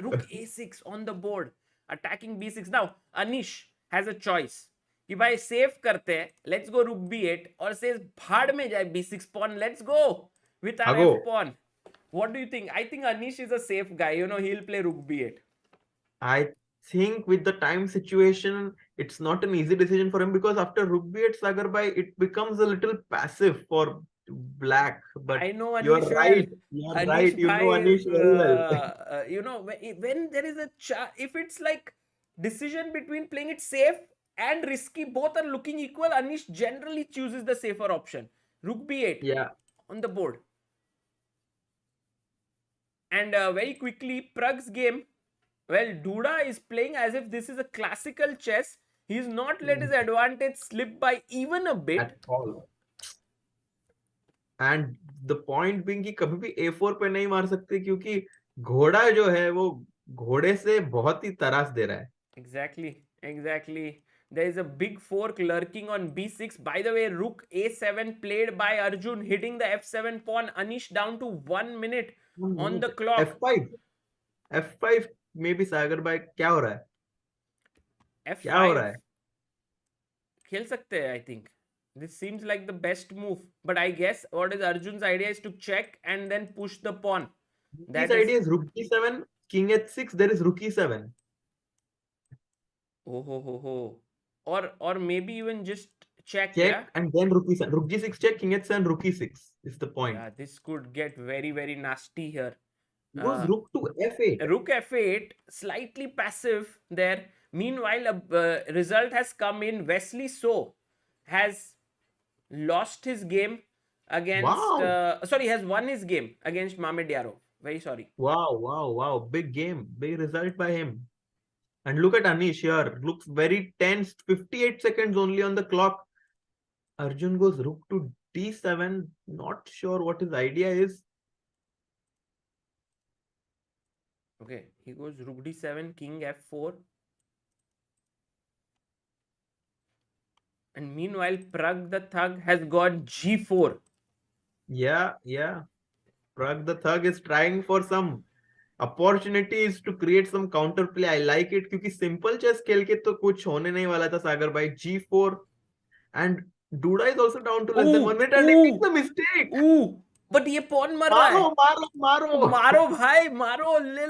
S1: Rook a6 on the board, attacking b6. Now, Anish has a choice. कि भाई save करते हैं, let's go रूक b8, और says भाड़ में जाए b6 pawn, let's go with our f pawn. What do you think? I think Anish is a safe guy. You know, he'll play rook b8.
S2: I think with the time situation, it's not an easy decision for him because after rook b8, Sagar bhai, it becomes a little passive for black. But
S1: I know Anish
S2: you're right. You're
S1: Anish
S2: right. You know Anish very well.
S1: You know, when there is if it's like decision between playing it safe and risky, both are looking equal, Anish generally chooses the safer option. Rook b8 on the board. And very quickly, Pragg's game. Well, Duda is playing as if this is a classical chess. He's not let his advantage slip by even a bit.
S2: At all. And the point being कि कभी भी a4 पे नहीं मार सकते क्योंकि घोड़ा जो है वो घोड़े से बहुत ही तरास दे रहा है.
S1: Exactly. There is a big fork lurking on b6. By the way, rook a7 played by Arjun, hitting the f7 pawn. Anish down to 1 minute on the clock.
S2: F5 maybe सागर भाई क्या हो रहा है? क्या हो रहा
S1: f5
S2: है?
S1: खेल सकते हैं, I think. This seems like the best move. But I guess what is Arjun's idea is to check and then push the pawn.
S2: His idea is rook d7, king h6, there is rook e7.
S1: Oh ho ho ho. Or maybe even just check,
S2: Check
S1: yeah?
S2: and then rook e7. Rook g6 check, king h7, rook e6 is the point.
S1: Yeah, this could get very, very nasty here.
S2: Goes rook to f8.
S1: Rook f8, slightly passive there. Meanwhile, a result has come in. Wesley So has lost his game against...
S2: Wow.
S1: has won his game against Mamedyarov. Very sorry.
S2: Wow. Big game. Big result by him. And look at Anish here. Looks very tense. 58 seconds only on the clock. Arjun goes rook to d7. Not sure what his idea is.
S1: Okay, he goes rook d7, king f4. And meanwhile, Pragg the Thug has got g4.
S2: Yeah. Pragg the Thug is trying for some opportunities to create some counter play. I like it क्योंकि simple chess खेल के तो कुछ होने नहीं वाला था सागर भाई. G4 and Duda is also down to less than 1 minute and he makes the mistake.
S1: But ये pawn मर रहा है.
S2: मारो
S1: भाई, मारो, ले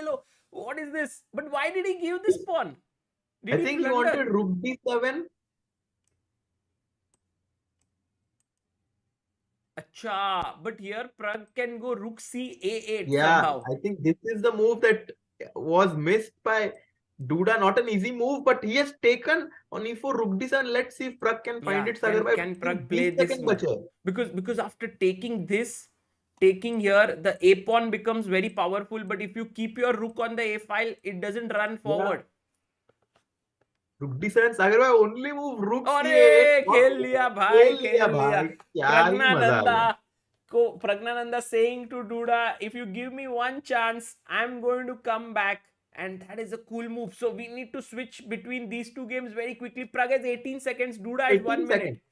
S1: लो. What is this? But why did he give this pawn?
S2: I think he wanted rook d7.
S1: Acha, but here Pragg can go rook c a8
S2: Yeah,
S1: somehow.
S2: I think this is the move that was missed by Duda. Not an easy move, but he has taken on e4 rook d7. Let's see if Pragg can find it. Sagar bhai.
S1: Can Pragg play
S2: 20
S1: this
S2: seconds
S1: move?
S2: बचे.
S1: Because after taking here, the a pawn becomes very powerful. But if you keep your rook on the a file, it doesn't run forward.
S2: Rook d7, Sagar bhai, only move rook
S1: अरे
S2: c8.
S1: खेल लिया भाई, खेल लिया.
S2: क्या ही मजा आ गया.
S1: Praggnanandhaa saying to Duda, if you give me one chance, I'm going to come back. And that is a cool move. So we need to switch between these two games very quickly. Pragg has 18 seconds, Duda is 1 minute.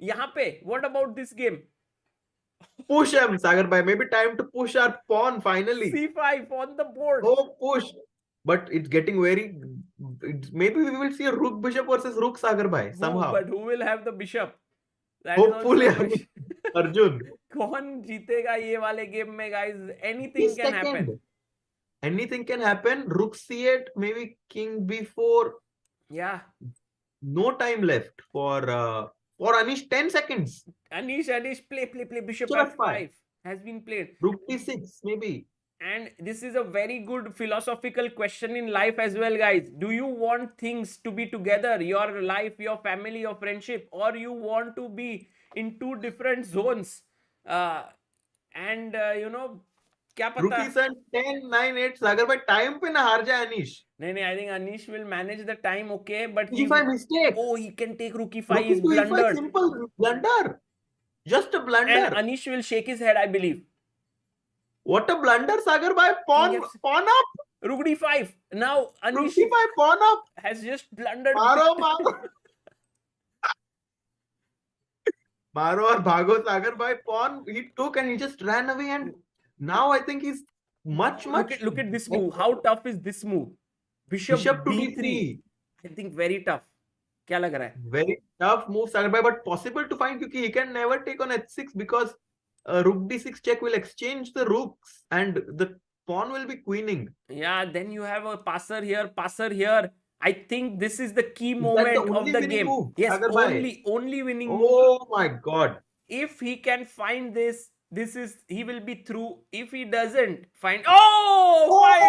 S1: यहाँ पे, what about this game?
S2: Push him, Sagar bhai. Maybe time to push our pawn finally.
S1: C5 on the board.
S2: Oh, push. But it's getting very... maybe we will see a rook bishop versus rook, Sagar bhai, somehow.
S1: But who will have the bishop? That
S2: Hopefully,
S1: is also
S2: Arjun.
S1: कौन जीतेगा ये वाले game में, guys? Anything can happen.
S2: Anything can happen. Rook c8, maybe king b4.
S1: Yeah.
S2: No time left for Anish. 10 seconds.
S1: Anish, play. Bishop
S2: F5
S1: f5 has been played.
S2: Rook d6, maybe.
S1: And this is a very good philosophical question in life as well, guys. Do you want things to be together, your life, your family, your friendship, or you want to be in two different zones? क्या पता.
S2: Rook e7, 10, 9, 8. Sagar bhai, time पे ना हार जाए Anish.
S1: नहीं, I think Anish will manage the time, okay, but
S2: e5 mistake.
S1: Oh, he can take rook e5.
S2: Rook
S1: He's
S2: into e5,
S1: blundered.
S2: simple blunder. Just a blunder.
S1: And Anish will shake his head, I believe.
S2: What a blunder, Sagar bhai. Pawn up.
S1: Rook d5. Now Anish
S2: Rook d5, pawn up.
S1: has just blundered.
S2: Maro और भागो सागर भाई. Pawn he took and he just ran away, and now I think he's much.
S1: Look at this move. How tough is this move? Bishop
S2: to
S1: d3. I think very tough. क्या लग रहा है?
S2: Very tough move, Sagar bhai, but possible to find because he can never take on h6 because rook d6 check will exchange the rooks and the pawn will be queening.
S1: Yeah, then you have a passer here. I think this is the key moment of the game.
S2: Move,
S1: yes, only winning move.
S2: Oh my god.
S1: If he can find this, he will be through. If he doesn't find, finds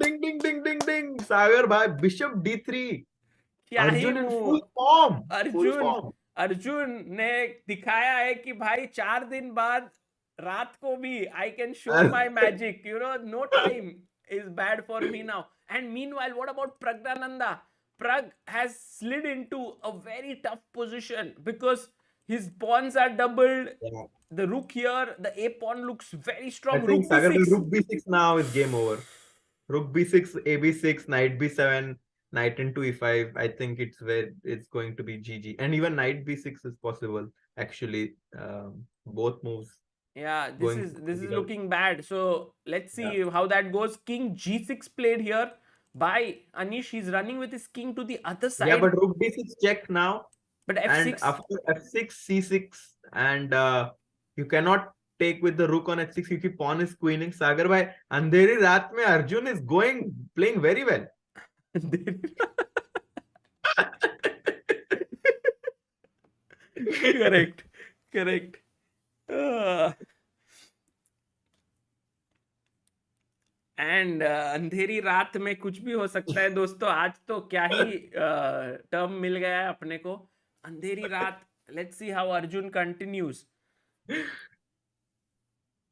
S2: it. Ding. Sagar bhai, bishop d3.
S1: Arjun
S2: in full form.
S1: Arjun ने दिखाया है कि भाई 4 दिन बाद रात को भी I can show my magic. No time is bad for me now. And meanwhile, what about Praggnanandhaa? Pragg has slid into a very tough position because his pawns are doubled. Yeah. The rook here, the a pawn looks very strong.
S2: I think Sagar, rook b6 now is game over. Rook b6, a b6, knight b7. knight into e5. I think it's going to be GG. And even knight b6 is possible. Actually, both moves
S1: Yeah,
S2: going.
S1: this is looking bad. So let's
S2: Yeah.
S1: see how that goes. King g6 played here by Anish. He's running with his king to the other side.
S2: Yeah, but rook d6 check now.
S1: But
S2: And
S1: f6.
S2: after f6, c6, and you cannot take with the rook on h6 क्योंकि pawn is queening. Sagar bhai, अंधेरी रात में Arjun is playing very well.
S1: Correct. Correct. And अंधेरी रात में कुछ भी हो सकता है दोस्तों. आज तो क्या ही टर्म मिल गया है अपने को. अंधेरी रात. Let's see how Arjun continues.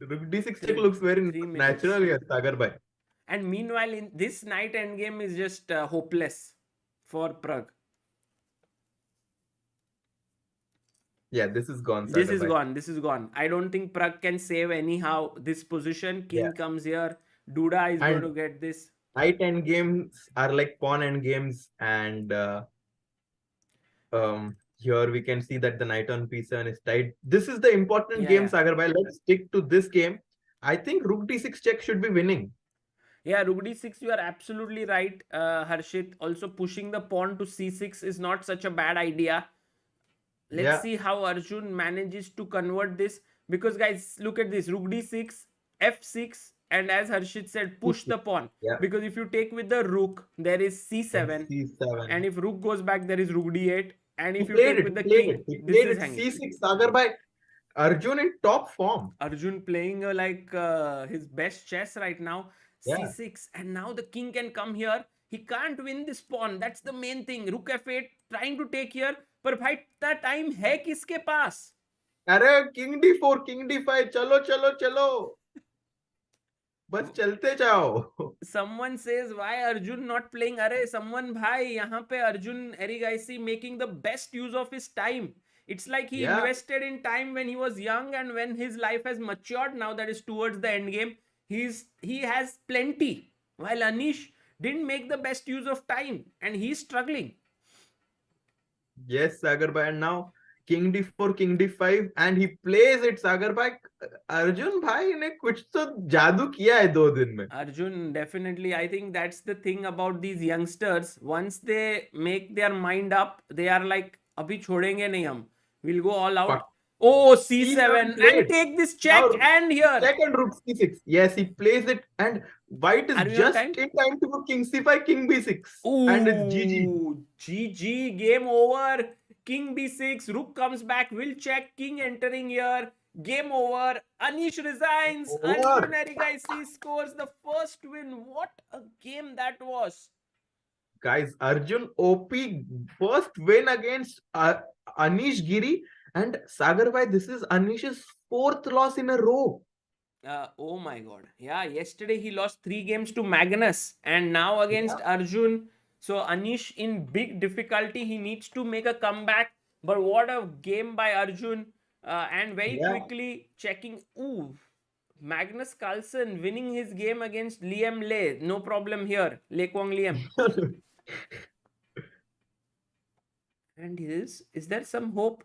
S2: Rook d6 check looks very
S1: 3 minutes.
S2: natural here, Sagar bhai.
S1: And meanwhile, in this knight endgame is just hopeless for Pragg.
S2: Yeah, this is gone.
S1: This
S2: Sagar
S1: is
S2: bhai.
S1: gone. This is gone. I don't think Pragg can save anyhow this position. King
S2: Yeah.
S1: comes here. Duda is going
S2: And
S1: to get this.
S2: Knight end games are like pawn end games, and here we can see that the knight on p7 is tight. This is the important
S1: Yeah,
S2: game,
S1: yeah.
S2: Sagar bhai. Let's stick to this game. I think rook d6 check should be winning.
S1: Yeah, rook d6, you are absolutely right, Harshit. Also, pushing the pawn to c6 is not such a bad idea. Let's
S2: Yeah.
S1: see how Arjun manages to convert this. Because, guys, look at this. Rook d6, f6, and as Harshit said, push the pawn.
S2: Yeah.
S1: Because if you take with the rook, there is c7.
S2: c7.
S1: And if rook goes back, there is rook d8. And
S2: He
S1: if you
S2: played
S1: take
S2: it.
S1: with the
S2: He played
S1: king,
S2: it. He
S1: this
S2: played
S1: is
S2: it.
S1: hanging.
S2: c6, Sagar bhai. Arjun in top form.
S1: Arjun playing like his best chess right now.
S2: Yeah.
S1: c6, and now the king can come here. He can't win this pawn. That's the main thing. Rook f8 trying to take here. पर भाई इतना time है किसके पास?
S2: अरे king d4, king d5, चलो चलो चलो, बस चलते जाओ.
S1: Someone says why Arjun not playing? अरे someone भाई यहाँ पे Arjun Erigaisi making the best use of his time. It's like he
S2: Yeah.
S1: invested in time when he was young, and when his life has matured now, that is towards the end game, he has plenty. While Anish didn't make the best use of time, and he's struggling.
S2: Yes, Sagar bhai, and now king d4, king d5, and he plays it. Sagar bhai, Arjun bhai ने कुछ तो जादू किया है 2 दिन में.
S1: Arjun, definitely. I think that's the thing about these youngsters. Once they make their mind up, they are like, अभी छोड़ेंगे नहीं हम. We'll go all out.
S2: But
S1: Oh, c7 and
S2: played.
S1: take this check,
S2: Now,
S1: and here.
S2: Second rook c6. Yes, he plays it, and white is
S1: Are we on
S2: just
S1: time?
S2: in time to go king c5, king b6, and it's GG.
S1: Ooh, GG, game over. King b6, rook comes back, will check, king entering here. Game over. Anish resigns.
S2: Over.
S1: Arjun Erigaisi scores the first win. What a game that was.
S2: Guys, Arjun OP first win against Anish Giri, and Sagar bhai, this is Anish's 4th loss in a row.
S1: Oh my god. Yeah, yesterday he lost 3 games to Magnus, and now against Arjun. So Anish in big difficulty. He needs to make a comeback. But what a game by Arjun. And very quickly checking. Ooh, Magnus Carlsen winning his game against Liem Le. No problem here. Liem Quang Liem. And is there some hope?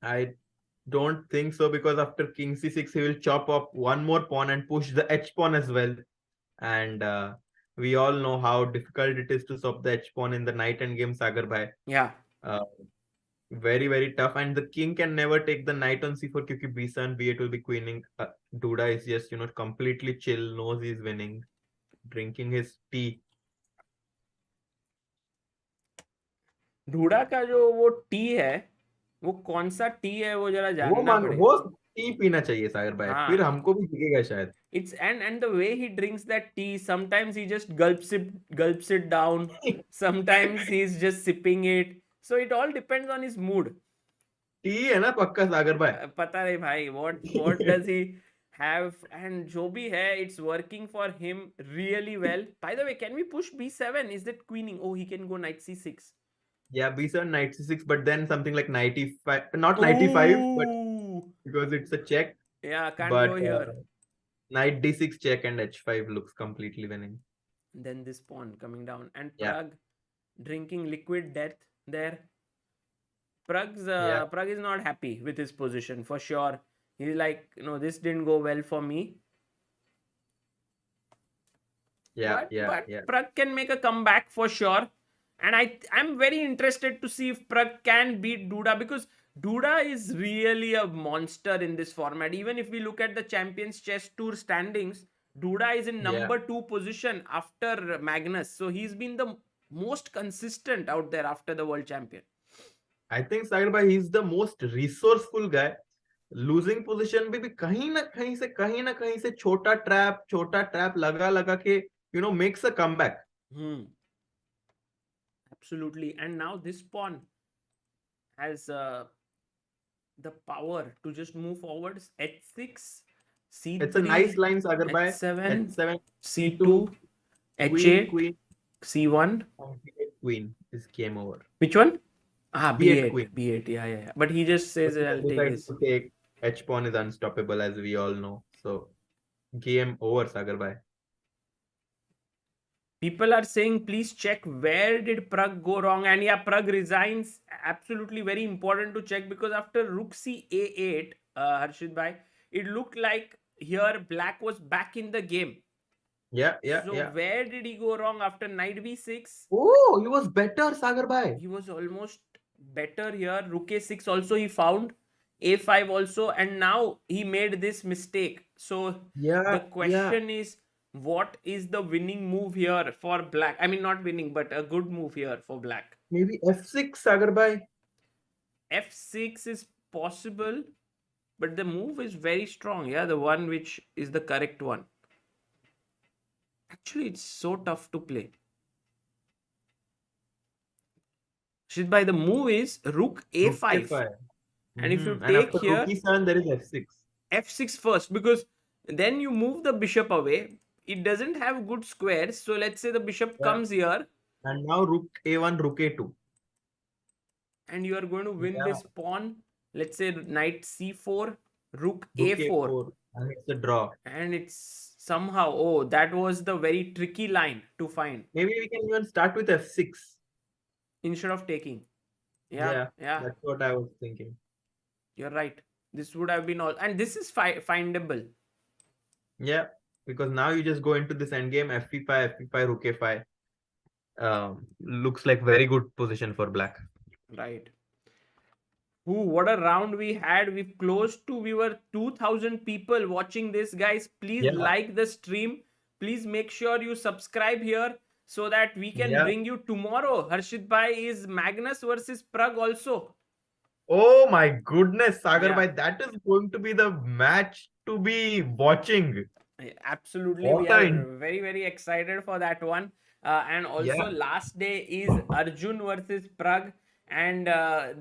S2: I don't think so, because after king c6 he will chop up one more pawn and push the h pawn as well, and we all know how difficult it is to stop the h pawn in the knight endgame, Sagar bhai.
S1: Yeah.
S2: Very very tough, and the king can never take the knight on c4 because b7 b8 will be queening. Duda is just completely chill, knows he's winning, drinking his tea.
S1: Duda का जो वो T है, वो कौन सा T है वो जरा जानना पड़ेगा.
S2: वो टी पीना चाहिए सागर भाई,
S1: हाँ.
S2: फिर हमको भी दिखेगा शायद.
S1: It's and the way he drinks that tea, sometimes he just gulps it down. Sometimes he's just sipping it. So it all depends on his mood.
S2: T है ना पक्का सागर भाई.
S1: पता नहीं भाई, what does he have, and जो भी है, it's working for him really well. By the way, can we push b7? Is that queening? Oh, he can go knight c6.
S2: Yeah, b7, knight c6, but then something like knight e5, not knight e5, but because it's a check.
S1: Yeah, can't
S2: but
S1: go here.
S2: knight d6 check and h5 looks completely winning.
S1: Then this pawn coming down, and
S2: Yeah.
S1: Pragg drinking liquid death there.
S2: Yeah.
S1: Pragg is not happy with his position for sure. He's like, this didn't go well for me.
S2: Yeah.
S1: But Pragg can make a comeback for sure. And I'm very interested to see if Pragg can beat Duda, because Duda is really a monster in this format. Even if we look at the Champions Chess Tour standings, Duda is in number 2 position after Magnus. So he's been the most consistent out there after the world champion.
S2: I think Sagar bhai, he's the most resourceful guy. Losing position में भी कहीं ना कहीं से छोटा trap लगा के makes a comeback.
S1: Absolutely. And now this pawn has the power to just move forwards. H6, C3.
S2: It's a nice line, Sagar bhai.
S1: H7,
S2: C2,
S1: C2, H8,
S2: Queen,
S1: C1.
S2: Queen is game over.
S1: Which one?
S2: B8
S1: B8.
S2: queen.
S1: B8. Yeah. But he just says, I'll take
S2: Decides
S1: this.
S2: to take H pawn is unstoppable, as we all know. So game over, Sagar bhai.
S1: People are saying, please check where did Pragg go wrong. And yeah, Pragg resigns. Absolutely very important to check, because after Rook C A8, Harshit bhai, it looked like here Black was back in the game.
S2: Yeah.
S1: So where did he go wrong after Knight B6?
S2: Oh, he was better, Sagar bhai.
S1: He was almost better here. Rook A6 also he found. A5 also. And now he made this mistake. So the question is, what is the winning move here for Black? I mean, not winning, but a good move here for Black.
S2: Maybe F6, Sagar bhai.
S1: F6 is possible, but the move is very strong. Yeah, the one which is the correct one. Actually, it's so tough to play. Shit, by the move is Rook A5. And if you take
S2: after
S1: here,
S2: Rook E7, there is F6.
S1: F6 first, because then you move the bishop away. It doesn't have good squares. So let's say the bishop comes here.
S2: And now Rook A1, Rook A2.
S1: And you are going to win this pawn. Let's say Knight C4, Rook A4.
S2: And it's a draw.
S1: And it's somehow, that was the very tricky line to find.
S2: Maybe we can even start with F6.
S1: Instead of taking. Yeah.
S2: That's what I was thinking.
S1: You're right. This would have been all. And this is findable.
S2: Yeah. Because now you just go into this endgame, F5, Rook A5. Looks like very good position for Black.
S1: Right. What a round we had. We were 2,000 people watching this, guys. Please like the stream. Please make sure you subscribe here so that we can bring you tomorrow. Harshit bhai, is Magnus versus Pragg also.
S2: Oh my goodness, Sagar bhai, that is going to be the match to be watching.
S1: Absolutely. We are very, very excited for that one. And also last day is Arjun versus Pragg. And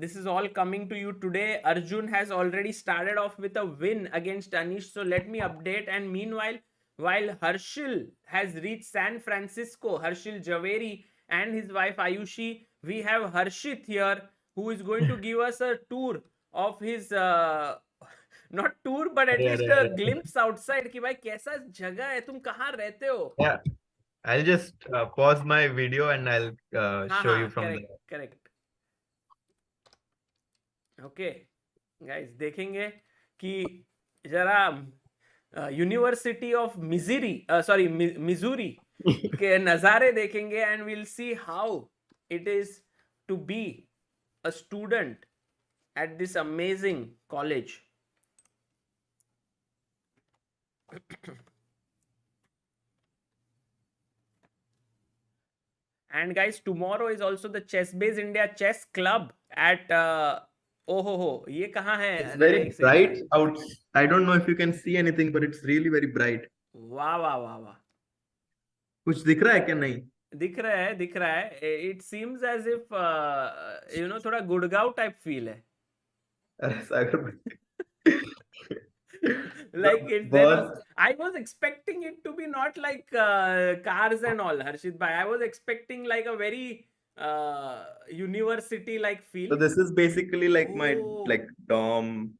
S1: this is all coming to you today. Arjun has already started off with a win against Anish. So let me update. And meanwhile, while Harshil has reached San Francisco, Harshil Javeri and his wife Ayushi, we have Harshit here, who is going to give us a tour of his... not tour, but at least a glimpse outside कि भाई कैसा जगह है, तुम कहाँ रहते हो?
S2: Yeah, I'll just pause my video and I'll show you from there.
S1: Correct. Okay, guys, देखेंगे कि जरा University of Missouri के नज़ारे देखेंगे, and we'll see how it is to be a student at this amazing college. And guys, tomorrow is also the ChessBase India Chess Club at ये कहाँ है?
S2: It's very bright out. I don't know if you can see anything, but it's really very bright.
S1: वाह.
S2: कुछ दिख रहा है क्या? नहीं
S1: दिख रहा है. It seems as if थोड़ा गुड़गांव type feel है. Like I was expecting it to be not like cars and all, Harshit bhai. I was expecting like a very university like feel.
S2: So this is basically like my dorm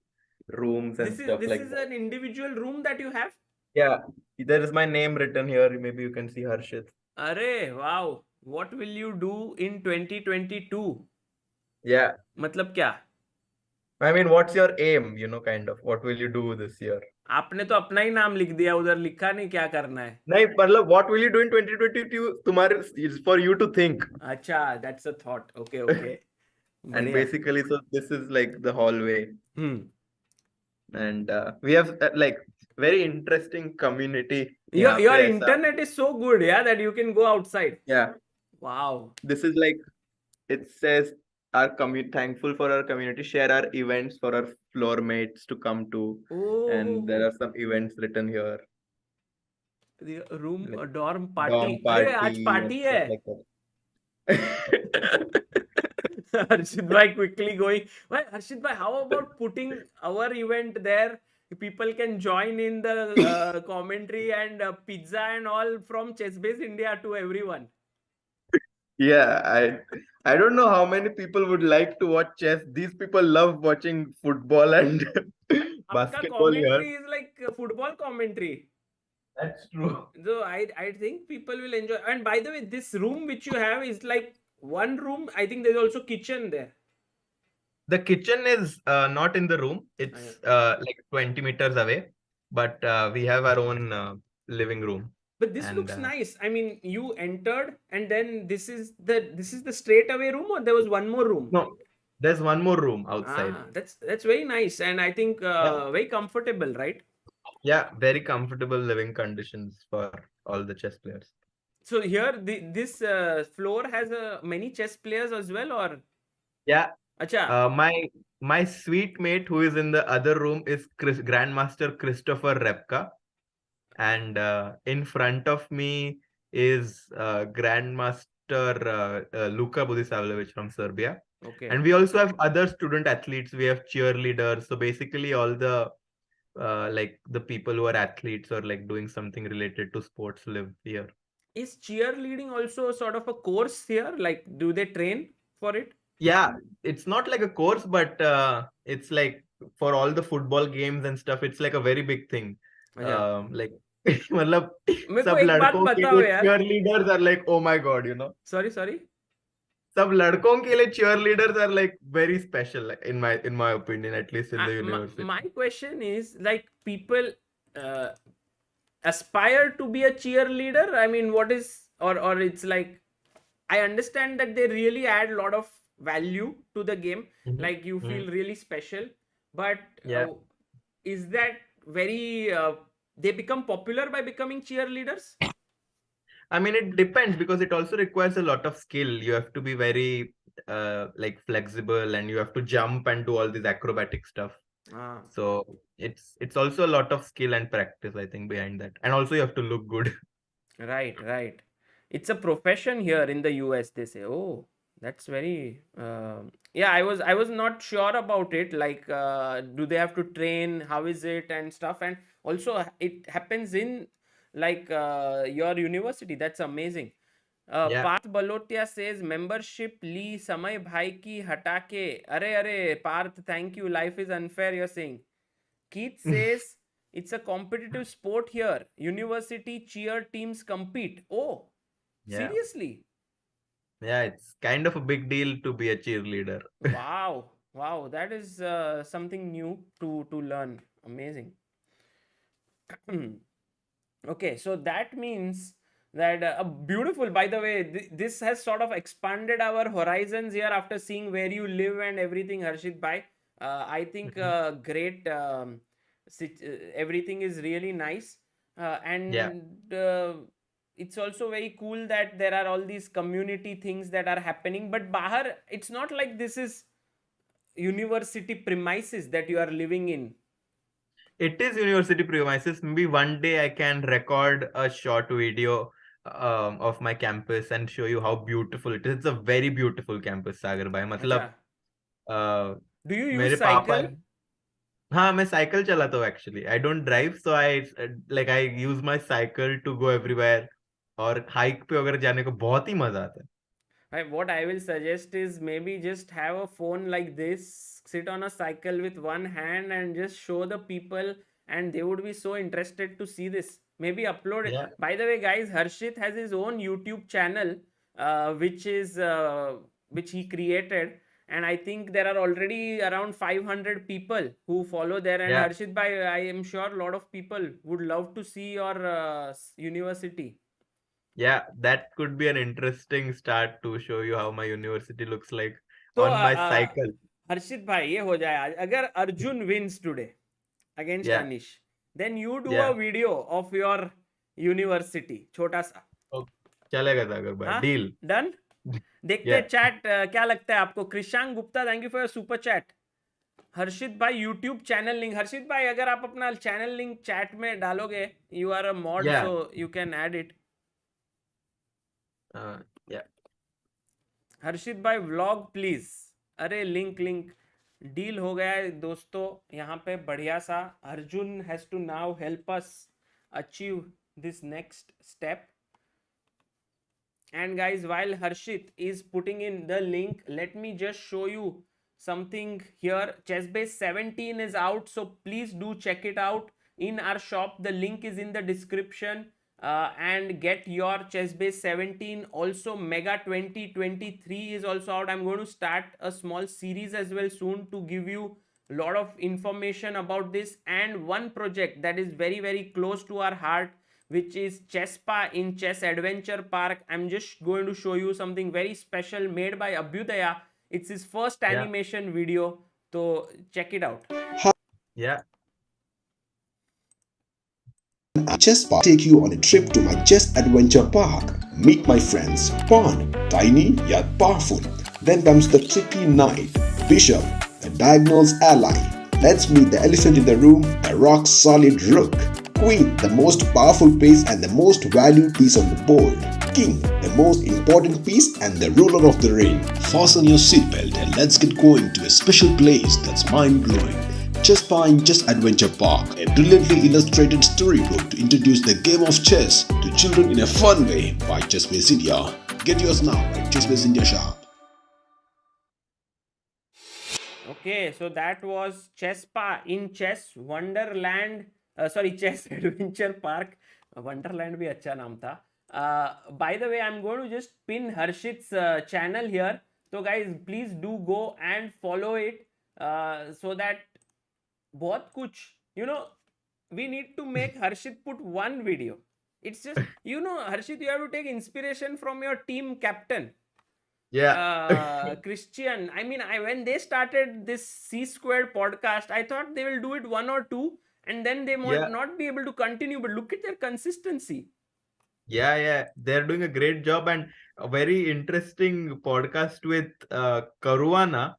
S2: rooms and stuff like that. This
S1: is an individual room that you have?
S2: Yeah, there is my name written here. Maybe you can see Harshit.
S1: अरे wow, what will you do in 2022?
S2: Yeah.
S1: मतलब क्या?
S2: I mean, what's your aim? Kind of. What will you do this year?
S1: आपने तो अपना ही नाम लिख दिया, उधर लिखा नहीं क्या करना है.
S2: नहीं, मतलब what will you do in 2022? तुम्हारे is for you to think.
S1: अच्छा, that's a thought. Okay.
S2: And
S1: बढ़िया.
S2: basically, so this is like the hallway. And we have like very interesting community.
S1: Your
S2: यहाँ पे ऐसा-
S1: internet is so good, yeah, that you can go outside.
S2: Yeah.
S1: Wow.
S2: This is like, it says our thankful for our community, share our events for our floor mates to come to.
S1: Oh.
S2: And there are some events written here.
S1: The room,
S2: Like
S1: dorm party.
S2: Dorm
S1: अरे आज
S2: party
S1: party
S2: and
S1: है.
S2: stuff like that.
S1: Harshit bhai quickly going. Well, Harshit bhai, how about putting our event there? People can join in the commentary and pizza and all from ChessBase India to everyone.
S2: Yeah, I don't know how many people would like to watch chess. These people love watching football and
S1: आपका
S2: basketball
S1: commentary
S2: here.
S1: is like football commentary.
S2: That's true.
S1: So I think people will enjoy. And by the way, this room which you have is like one room. I think there's also kitchen there.
S2: The kitchen is not in the room. It's like 20 meters away, but we have our own living room.
S1: But this looks nice. I mean, you entered and then this is the straight away room, or there was one more room?
S2: No, there's one more room outside.
S1: That's very nice, and I think very comfortable, right?
S2: Yeah, very comfortable living conditions for all the chess players.
S1: So here, this floor has many chess players as well, or?
S2: Yeah.
S1: Acha.
S2: My sweet mate who is in the other room is Grandmaster Christopher Repka. And in front of me is Grandmaster Luka Budisavljevic from Serbia.
S1: Okay.
S2: And we also have other student athletes. We have cheerleaders. So basically all the like the people who are athletes or like doing something related to sports live here.
S1: Is cheerleading also sort of a course here? Like, do they train for it?
S2: Yeah, it's not like a course, but it's like for all the football games and stuff, it's like a very big thing. Like मतलब सब लड़कों के लिए cheerleaders are like, oh my god,
S1: Sorry.
S2: सब लड़कों के लिए cheerleaders are like very special in my opinion, at least in the university.
S1: My question is, like, people aspire to be a cheerleader? I mean, what is, or it's like, I understand that they really add a lot of value to the game. Like, you feel really special, but is that very they become popular by becoming cheerleaders?
S2: I mean, it depends, because it also requires a lot of skill. You have to be very like flexible, and you have to jump and do all this acrobatic stuff. So it's also a lot of skill and practice, I think, behind that. And also you have to look good.
S1: Right. It's a profession here in the US, they say. Oh, that's very yeah, I was not sure about it. Like, do they have to train? How is it and stuff? And also it happens in like your university. That's amazing. Parth Balotia says membership ली समय भाई की हटा के. अरे Parth, thank you. Life is unfair, you're saying. Keith says it's a competitive sport here. University cheer teams compete. Oh, seriously?
S2: Yeah, it's kind of a big deal to be a cheerleader.
S1: Wow, that is something new to learn. Amazing. Okay, so that means that beautiful. By the way, this has sort of expanded our horizons here after seeing where you live and everything, Harshit bhai. I think great. Everything is really nice, and it's also very cool that there are all these community things that are happening. But Bahar, it's not like this is university premises that you are living in.
S2: It is university premises. Maybe one day I can record a short video of my campus and show you how beautiful it is. It's a very beautiful campus, Sagar bhai. मतलब
S1: do you use cycle?
S2: हाँ, मैं cycle चलाता हूँ actually. I don't drive, so I use my cycle to go everywhere. और hike पे अगर जाने को बहुत ही मजा आता है.
S1: What I will suggest is maybe just have a phone like this, sit on a cycle with one hand and just show the people, and they would be so interested to see this. maybe upload it.
S2: Yeah.
S1: By the way, guys, Harshit has his own YouTube channel, which he created, and I think there are already around 500 people who follow there. And
S2: Yeah.
S1: Harshit bhai, I am sure a lot of people would love to see your university.
S2: Yeah, that could be an interesting start to show you how my university looks like
S1: So
S2: on my cycle.
S1: Harshit bhai, ये हो जाए आज. अगर Arjun wins today against
S2: Yeah.
S1: Anish, then you do
S2: Yeah.
S1: a video of your university, छोटा सा.
S2: चलेगा सागर भाई,
S1: हाँ,
S2: डील.
S1: डन. देखते
S2: Yeah.
S1: चैट क्या लगता है आपको. Krishank Gupta, thank you for your super chat. Harshit भाई यूट्यूब चैनल लिंक. हर्षित भाई अगर आप अपना चैनल लिंक चैट में डालोगे, you are a mod,
S2: Yeah.
S1: So you can add it.
S2: Yeah.
S1: Harshit भाई व्लॉग प्लीज. अरे लिंक डील हो गया है दोस्तों यहाँ पे बढ़िया सा. Arjun has to now help us achieve this next step. And guys, while Harshit is putting in the link, let me just show you something here. ChessBase 17 is out, so please do check it out in our shop. The link is in the description, and get your ChessBase 17. Also, Mega 2023 is also out. I'm going to start a small series as well soon to give you a lot of information about this. And one project that is very, very close to our heart, which is ChessPa in Chess Adventure Park. I'm just going to show you something very special made by Abhyudaya. It's his first animation video, so check it out.
S2: Yeah.
S6: ChessBase take you on a trip to my Chess Adventure Park. Meet my friends, Pawn, tiny yet powerful. Then comes the tricky knight, Bishop, the diagonal's ally. Let's meet the elephant in the room, a rock-solid rook. Queen, the most powerful piece and the most valued piece on the board. King, the most important piece and the ruler of the ring. Fasten your seatbelt and let's get going to a special place that's mind-blowing. ChessBase in Chess Adventure Park, a brilliantly illustrated storybook to introduce the game of chess to children in a fun way by ChessBase India. Get yours now at ChessBase India shop.
S1: Okay, so that was ChessPa in Chess Wonderland. Chess Adventure Park. Wonderland भी अच्छा नाम था. By the way, I'm going to just pin Harshit's channel here. So guys, please do go and follow it, so that बहुत कुछ, we need to make Harshit put one video. It's just, Harshit, you have to take inspiration from your team captain.
S2: Yeah.
S1: Christian. I mean, when they started this C Squared podcast, I thought they will do it one or two and then they might not be able to continue, but look at their consistency.
S2: Yeah. They're doing a great job, and a very interesting podcast with Caruana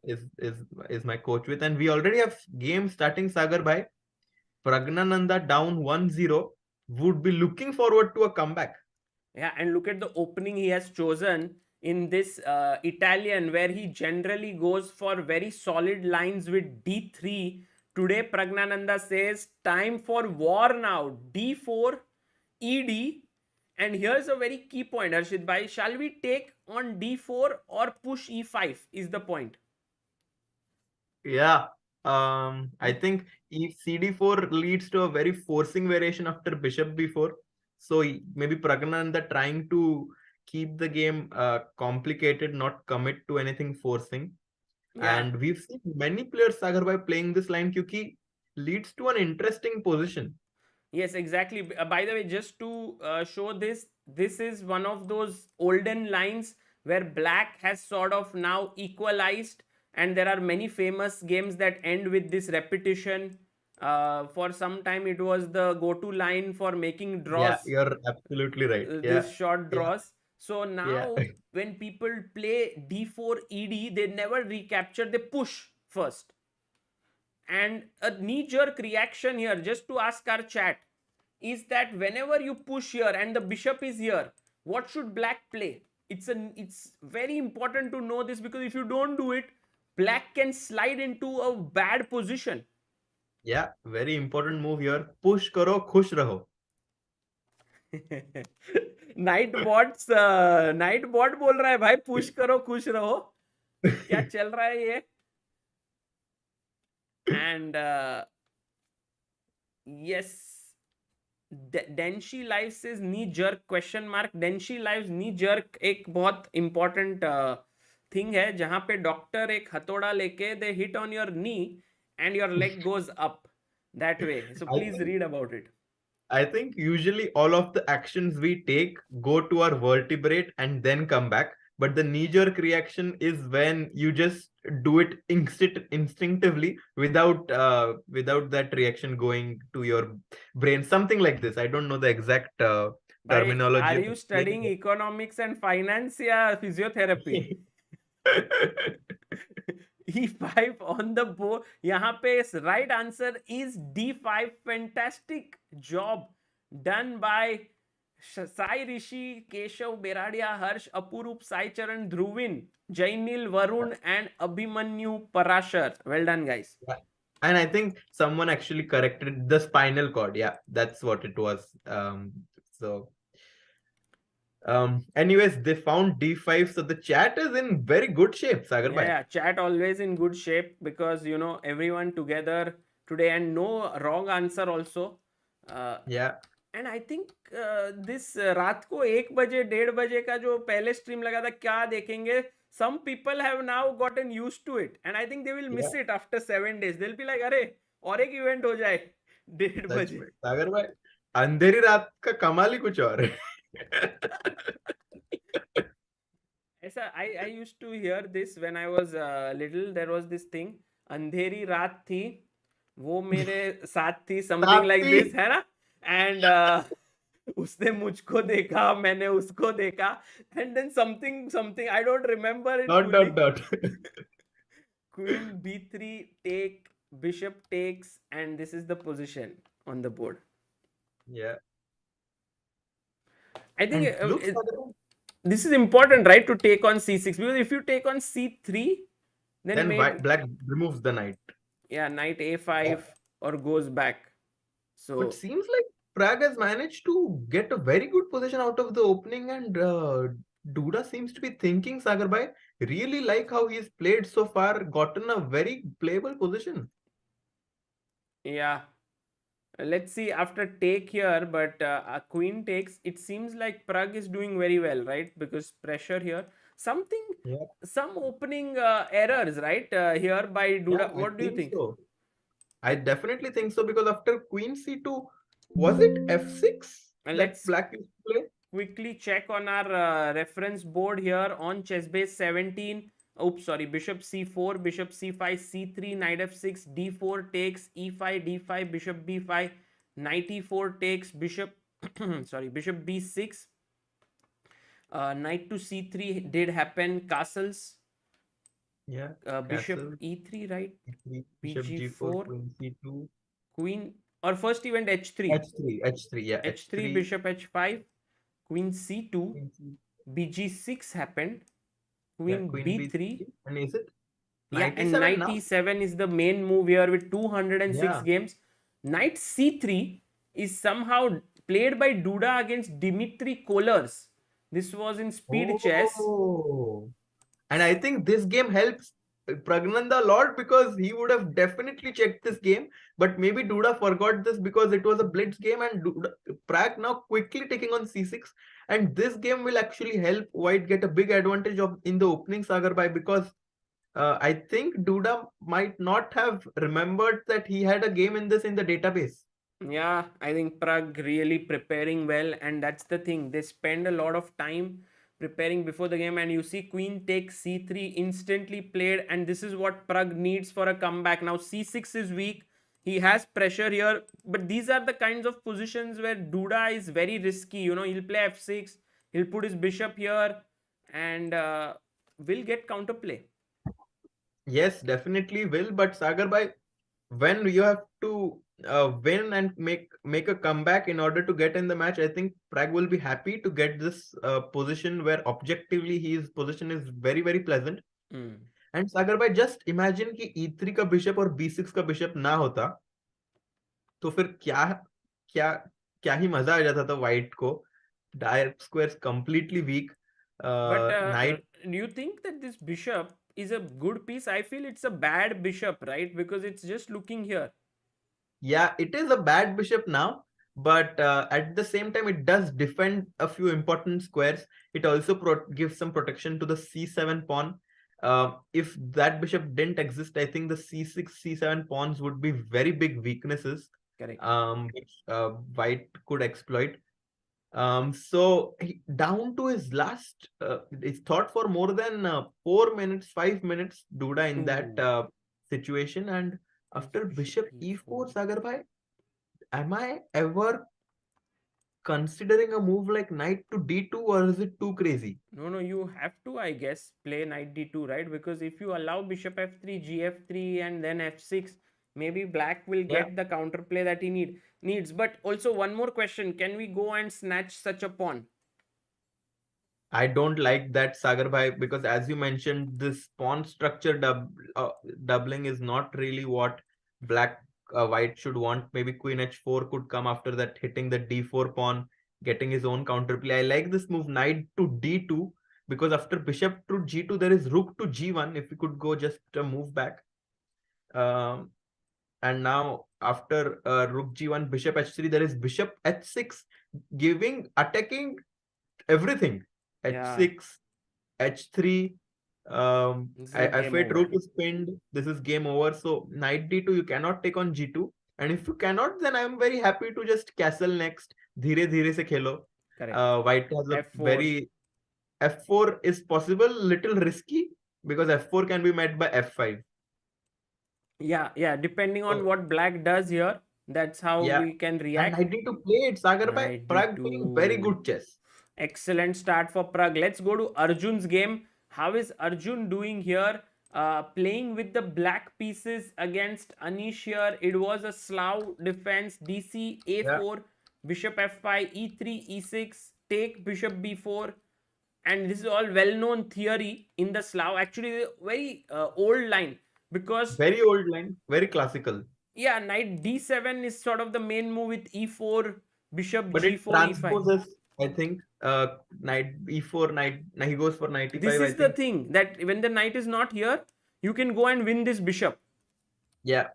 S2: is my coach with, and we already have game starting. Sagar bhai, Praggnanandhaa down 1-0, would be looking forward to a comeback.
S1: Yeah, and look at the opening he has chosen in this Italian, where he generally goes for very solid lines with D3. Today, Praggnanandhaa says, time for war now. D4, ED. And here's a very key point, Harshit bhai. Shall we take on D4 or push E5 is the point.
S2: Yeah. I think if CD4 leads to a very forcing variation after Bishop B4. So maybe Praggnanandhaa trying to keep the game complicated, not commit to anything forcing.
S1: Yeah.
S2: And we've seen many players, Sagar bhai, playing this line kyunki leads to an interesting position.
S1: Yes, exactly. By the way, just to show this is one of those olden lines where black has sort of now equalized, and there are many famous games that end with this repetition. For some time, it was the go-to line for making draws.
S2: Yeah, you're absolutely right.
S1: These short draws. So now, when people play D4 ED, they never recapture, they push first. And a knee-jerk reaction here, just to ask our chat, is that whenever you push here and the bishop is here, what should black play? It's very important to know this, because if you don't do it, black can slide into a bad position.
S2: Yeah, very important move here. Push karo, khush raho.
S1: Nightbot बोल रहा है भाई, push करो खुश रहो. क्या चल रहा है ये? And yes, Denshi Live says knee jerk question mark. Denshi Live's knee jerk एक बहुत important thing है जहाँ पे डॉक्टर एक हथौड़ा लेके they hit on your knee and your leg goes up that way. So
S2: I
S1: please
S2: think-
S1: read about it.
S2: I think usually all of the actions we take go to our vertebrate and then come back. But the knee-jerk reaction is when you just do it instinctively without that reaction going to your brain. Something like this. I don't know the exact terminology.
S1: Are
S2: of
S1: you
S2: explaining
S1: studying
S2: it.
S1: economics and finance या physiotherapy? E5 on the board. यहाँ पे right answer is D5. Fantastic job done by Sai Rishi, Keshav, Beradia, Harsh, Apurup, Sai Charan, Dhruvin, Jainil, Varun, and Abhimanyu Parashar. Well done, guys.
S2: Yeah. And I think someone actually corrected the spinal cord. Yeah, that's what it was. So anyways, they found D5, so the chat is in very good shape, Sagar bhai.
S1: Yeah, chat always in good shape because you know everyone together today and no wrong answer also.
S2: Yeah.
S1: And I think this रात को 1 बजे 1:30 बजे का जो पहले stream लगा था क्या देखेंगे some people have now gotten used to it and I think they will miss it after 7 days. They'll be like अरे और एक इवेंट हो जाए 1:30
S2: सच
S1: बजे.
S2: में, सागर भाई अंधेरी रात का कमाल ही कुछ और है.
S1: ऐसा I used to hear this when I was little. There was this thing अंधेरी रात थी वो मेरे साथ थी something like
S2: साथ थी.
S1: this है ना एंड उसने मुझको देखा मैंने उसको देखा and then something I don't remember it
S2: Dot.
S1: Queen b3 take bishop takes and this is the position on the board.
S2: Yeah.
S1: I think
S2: And look, Sagar bhai,
S1: this is important, right, to take on c6 because if you take on c3 then
S2: black removes the knight.
S1: yeah, knight a5 or goes back. So
S2: But seems like Pragg has managed to get a very good position out of the opening, and Duda seems to be thinking, Sagar bhai, really like how he's played so far, gotten a very playable position.
S1: yeah, let's see after take here, but a queen takes. It seems like Pragg is doing very well, right? Because pressure here, some opening errors, right? Here by Duda.
S2: Yeah,
S1: What do you think?
S2: So. I definitely think so because after Queen C2, was it F6
S1: And
S2: that
S1: let's
S2: Black used to play?
S1: quickly check on our reference board here on ChessBase 17. Oops, sorry. Bishop c4, bishop c5, c3, knight f6, d4 takes, e5, d5, bishop b5, knight e4 takes, bishop sorry, bishop b6, knight to c3 did happen, castles.
S2: Yeah.
S1: Bishop
S2: castle,
S1: e3, right?
S2: Bishop G4, Queen C2.
S1: Queen or first event h3.
S2: H3, yeah.
S1: h3, bishop h5, queen c2,
S2: Queen C-
S1: bg6 happened,
S2: yeah,
S1: queen
S2: Queen
S1: b3.
S2: And is it?
S1: Yeah,
S2: Knight
S1: and
S2: E7
S1: knight
S2: now?
S1: e7 is the main move here with 206
S2: Yeah.
S1: games. Knight c3 is somehow played by Duda against Dmitry Kollars. This was in speed chess.
S2: Oh. And I think this game helps Praggnanandhaa a lot because he would have definitely checked this game, but maybe Duda forgot this because it was a blitz game, and Pragg now quickly taking on c6, and this game will actually help White get a big advantage in the opening, Sagar bhai, because I think Duda might not have remembered that he had a game in this in the database.
S1: Yeah, I think Pragg really preparing well, and that's the thing. They spend a lot of time preparing before the game, and you see queen takes c3 instantly played, and this is what Pragg needs for a comeback. Now c6 is weak. He has pressure here, but these are the kinds of positions where Duda is very risky. You know, he'll play f6, he'll put his bishop here, and will get counterplay.
S2: Yes, definitely will. But Sagar bhai, when you have to win and make a comeback in order to get in the match, I think Pragg will be happy to get this position where objectively his position is very, very pleasant. And Sagar bhai, just imagine कि E3 का bishop और B6 का bishop ना होता तो फिर क्या क्या क्या ही मजा आ जाता था white को. Dark squares completely weak.
S1: But
S2: Knight.
S1: do you think that this bishop is a good piece? I feel it's a bad bishop, right? Because it's just looking here.
S2: Yeah, it is a bad bishop now, but at the same time it does defend a few important squares. It also gives some protection to the c7 pawn. If that bishop didn't exist, I think the c6 c7 pawns would be very big weaknesses,
S1: Correct.
S2: which white could exploit. So down to his last, it's thought for more than 4 minutes, 5 minutes, Duda in that situation. And after bishop e4, Sagar bhai, am I ever considering a move like knight to d2, or is it too crazy?
S1: No, you have to, I guess, play knight d2, right? Because if you allow bishop f3, gf3, and then f6, maybe black will
S2: Yeah.
S1: get the counterplay that he needs. But also one more question: can we go and snatch such a pawn?
S2: I don't like that, Sagar bhai, because as you mentioned, this pawn structure doubling is not really what black white should want. Maybe queen h4 could come after that, hitting the d4 pawn, getting his own counterplay. I like this move knight to d2, because after bishop to g2 there is rook to g1. If we could go just a move back, and now after rook g1, bishop h3, there is bishop h6, attacking everything. h6, h3. If rook is pinned, this is game over. So knight d2, you cannot take on g2, and if you cannot, then I am very happy to just castle next. Dhire dhire se khelo.
S1: Correct.
S2: White has a
S1: F4.
S2: very f4 is possible, little risky, because f4 can be met by f5.
S1: Yeah. Depending on what black does here, that's how we can react.
S2: And I need to play it, Sagar bhai. Pragg playing very good chess.
S1: Excellent start for Pragg. Let's go to Arjun's game. How is Arjun doing here? Playing with the black pieces against Anish here. It was a Slav defense. DC A4, bishop F5, E3, E6, take bishop B4. And this is all well-known theory in the Slav. Actually, very old line, because
S2: very old line, very classical.
S1: Yeah, knight D7 is sort of the main move with E4, bishop
S2: but
S1: G4,
S2: it transposes, I think, knight E4, knight. He goes for knight E5.
S1: This is the thing, that when the knight is not here, you can go and win this bishop.
S2: Yeah.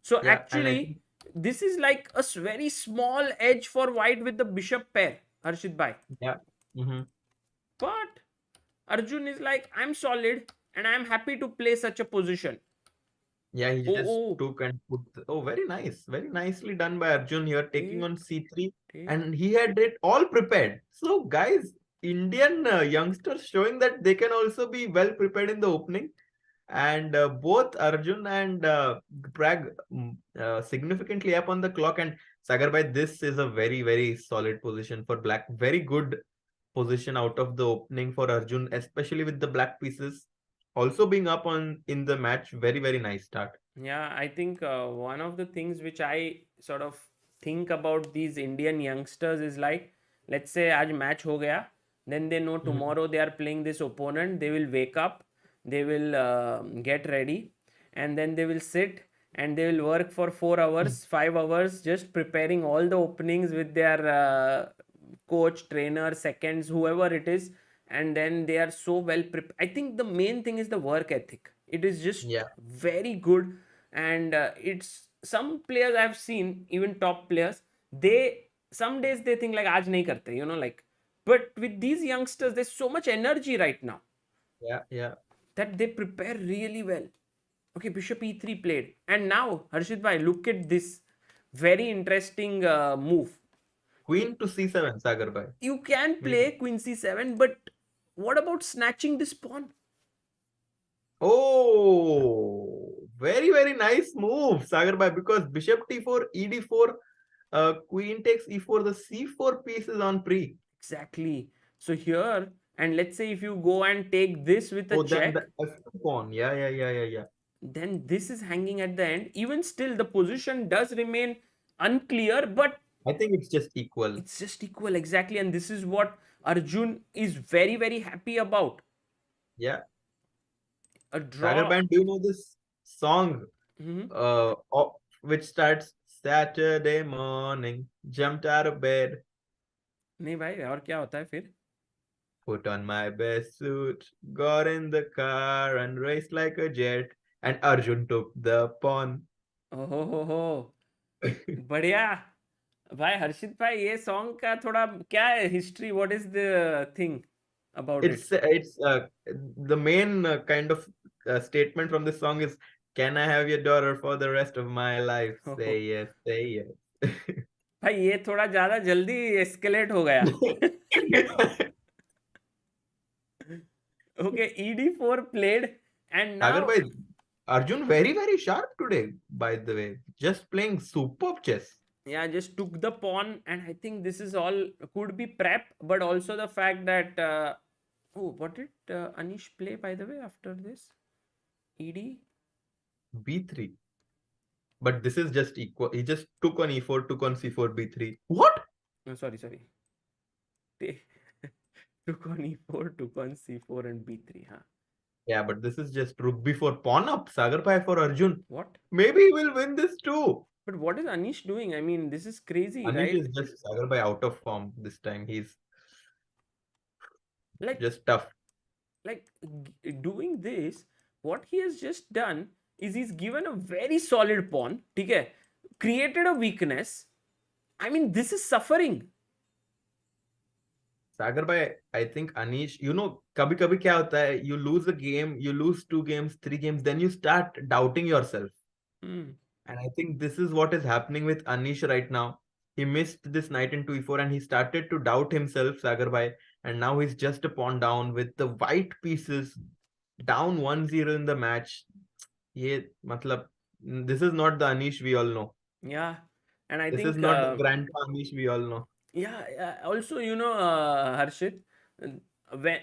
S1: So actually, this is like a very small edge for white with the bishop pair, Harshit bhai.
S2: Yeah.
S1: But Arjun is like, I'm solid and I'm happy to play such a position.
S2: Yeah, he just took and put. Very nice. Very nicely done by Arjun here, taking on c3. And he had it all prepared. So, guys, Indian youngsters showing that they can also be well prepared in the opening. And both Arjun and Pragg significantly up on the clock. And Sagar bhai, this is a very, very solid position for black. Very good position out of the opening for Arjun, especially with the black pieces also being up in the match. Very, very nice start.
S1: Yeah, I think one of the things which I sort of think about these Indian youngsters is like, let's say aaj match ho gaya, then they know tomorrow they are playing this opponent. They will wake up, they will get ready, and then they will sit and they will work for 4 hours, 5 hours, just preparing all the openings with their coach, trainer, seconds, whoever it is. And then they are so well prepared. I think the main thing is the work ethic. It is just very good. And it's some players I've seen, even top players, some days they think like aaj nahi karte, like, but with these youngsters there's so much energy right now.
S2: Yeah.
S1: That they prepare really well. Okay, bishop e3 played. And now, Harshit bhai, look at this very interesting move.
S2: Queen to c7, Sagar bhai.
S1: You can play queen c7, but what about snatching this pawn?
S2: Oh, very, very nice move, Sagar bhai, because bishop t4, ed4, queen takes e4, the c4 piece is on pre.
S1: Exactly. So here, and let's say if you go and take this with a check.
S2: Then the f2 pawn. Yeah.
S1: Then this is hanging at the end. Even still, the position does remain unclear, but
S2: I think it's just equal.
S1: It's just equal, exactly. And this is what Arjun is very, very happy about.
S2: Yeah.
S1: A draw.
S2: Sagar bhai, do you know this song which starts Saturday morning, jumped out of bed.
S1: नहीं भाई, और क्या होता है फिर?
S2: Put on my best suit, got in the car and raced like a jet, and Arjun took the pawn.
S1: Oh, बढ़िया. भाई हर्षित भाई ये सॉन्ग का थोड़ा क्या है history, what is the thing about it?
S2: It's the main kind of statement from this song is, "Can I have your daughter for the rest of my life? Say yes, say yes."
S1: भाई ये थोड़ा ज्यादा जल्दी escalate हो गया. Okay, ED4 played, and
S2: Sagar
S1: now
S2: bhai, Arjun very sharp today, by the way. Just playing superb chess.
S1: yeah, just took the pawn, and I think this is all could be prep, but also the fact that oh, what did Anish play by the way after this? ED?
S2: B3. But this is just equal. He just took on E4, took on C4, B3. What?
S1: No, sorry. Took on E4, took on C4 and B3, huh?
S2: Yeah, but this is just rook B4 pawn up. Sagar bhai for Arjun.
S1: What?
S2: Maybe he will win this too.
S1: But what is Anish doing? I mean, this is crazy,
S2: Anish
S1: right?
S2: is just Sagar bhai out of form this time. He's
S1: Like,
S2: just tough.
S1: like doing this, what he has just done is he's given a very solid pawn, okay, created a weakness. I mean, this is suffering.
S2: Sagar bhai, I think Anish, kabhi kabhi kya hota hai, you lose a game, you lose 2 games, 3 games, then you start doubting yourself. And I think this is what is happening with Anish right now. He missed this knight into E4 and he started to doubt himself, Sagar bhai, and now he's just a pawn down with the white pieces down 1-0 in the match. This is not the Anish we all know.
S1: Yeah, and I
S2: This
S1: think
S2: is not the grandpa Anish we all know.
S1: yeah, also, Harshit,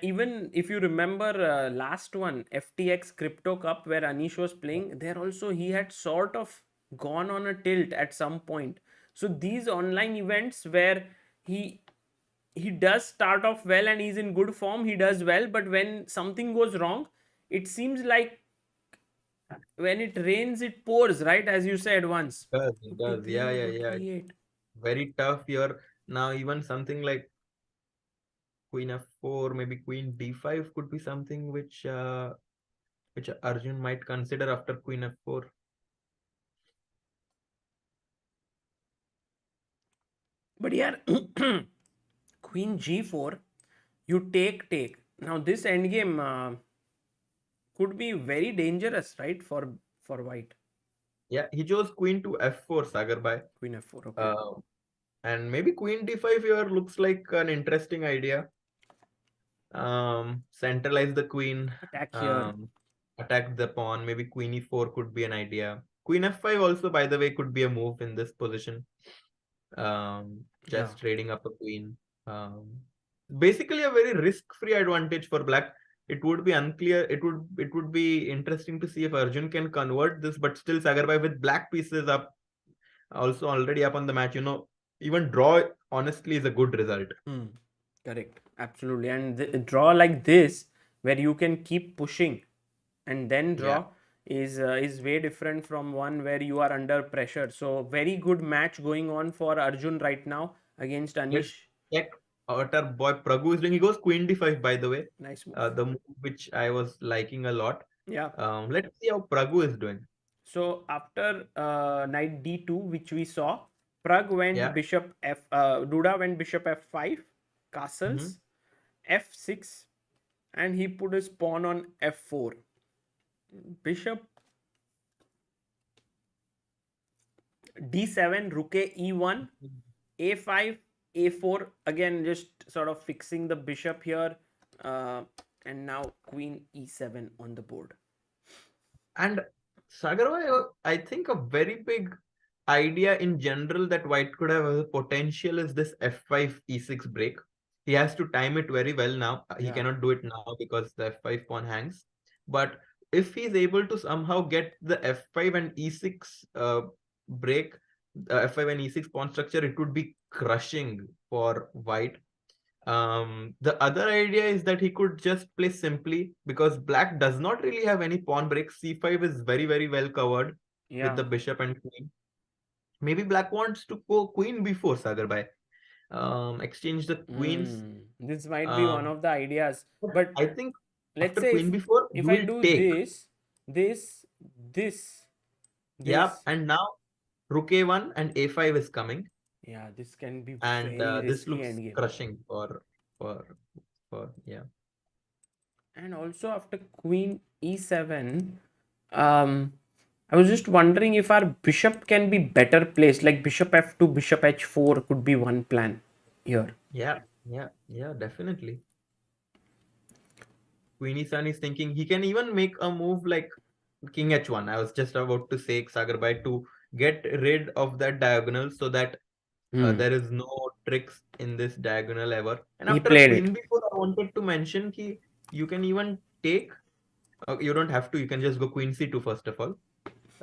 S1: even if you remember last one, FTX Crypto Cup, where Anish was playing, there also he had sort of gone on a tilt at some point. So these online events where he does start off well and he's in good form, he does well, but when something goes wrong, it seems like when it rains, it pours, right? As you said once.
S2: It does. Yeah.
S1: 58.
S2: Very tough here. Now even something like Queen F4, maybe Queen D5 could be something which Arjun might consider after Queen F4.
S1: But yeah, Queen G4, you take. Now this endgame could be very dangerous, right? For white.
S2: Yeah, he chose Queen to F4, Sagar bhai.
S1: Queen F4, okay.
S2: And maybe Queen D5 here looks like an interesting idea. Centralize the queen.
S1: Attack here.
S2: Attack the pawn. Maybe Queen E4 could be an idea. Queen F5 also, by the way, could be a move in this position. Just trading up a queen. Basically a very risk-free advantage for black. It would be unclear. It would be interesting to see if Arjun can convert this, but still Sagar bhai with black pieces up, also already up on the match, even draw honestly is a good result.
S1: Correct, absolutely. And the draw like this, where you can keep pushing and then draw, is way different from one where you are under pressure. So very good match going on for Arjun right now against Anish.
S2: Let's check what our boy Pragg is doing. He goes Queen D5, by the way.
S1: Nice move.
S2: The move which I was liking a lot.
S1: Yeah.
S2: Let's see how Pragg is doing.
S1: So after knight D2, which we saw, Pragg went bishop F. Duda went bishop F5, castles, F6, and he put his pawn on F4. Bishop D7, rook E1, A5, A4. Again, just sort of fixing the bishop here. And now Queen E7 on the board.
S2: And Sagar bhai, I think a very big idea in general that white could have as a potential is this F5 E6 break. He has to time it very well now. He cannot do it now because the F5 pawn hangs. But if he's able to somehow get the F5 and E6 break, F5 and E6 pawn structure, it would be crushing for white. The other idea is that he could just play simply because black does not really have any pawn breaks. C5 is very well covered with the bishop and queen. Maybe black wants to go Queen B4, Sagar bhai. Exchange the queens.
S1: This might be one of the ideas. But
S2: I think
S1: let's say
S2: Queen B4,
S1: if I do this.
S2: Yeah, and now Rook A1 and A5 is coming.
S1: Yeah, this can be
S2: and
S1: very
S2: this
S1: risky
S2: looks
S1: endgame.
S2: crushing for yeah.
S1: And also after Queen E7, um, I was just wondering if our bishop can be better placed, like bishop F2, bishop H4 could be one plan here.
S2: Yeah, definitely. Queen E7 is thinking he can even make a move like King H1. I was just about to say, Sagar Bhai, to get rid of that diagonal so that
S1: Hmm.
S2: there is no tricks in this diagonal ever. And
S1: He
S2: after
S1: played it.
S2: Queen B4, I wanted to mention ki you can even take. You don't have to. You can just go Queen C2 first of all.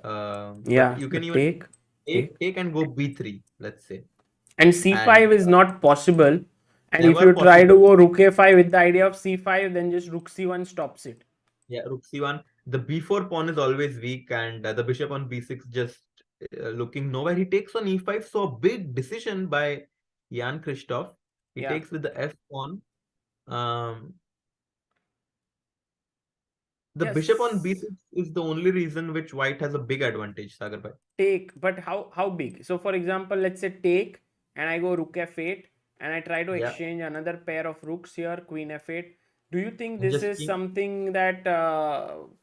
S2: But
S1: Yeah,
S2: you can
S1: but
S2: even
S1: take.
S2: take and go B3, let's say,
S1: And
S2: and
S1: C5 is not possible. And if
S2: never
S1: you try to
S2: possible.
S1: go rook A5 with the idea of C5, then just rook C1 stops it.
S2: Yeah, rook C1. The B4 pawn is always weak, and the bishop on B6 just looking nowhere. He takes on E5, so a big decision by Jan-Krzysztof. He
S1: Yeah.
S2: takes with the F pawn. Um, the bishop on
S1: Yes.
S2: B6 is the only reason which white has a big advantage, Sagar bhai.
S1: Take, but how big? So for example, let's say take, and I go rook F8, and I try to
S2: Yeah,
S1: exchange another pair of rooks here, queen F8. Do you think
S2: and
S1: this
S2: just
S1: is
S2: king.
S1: something that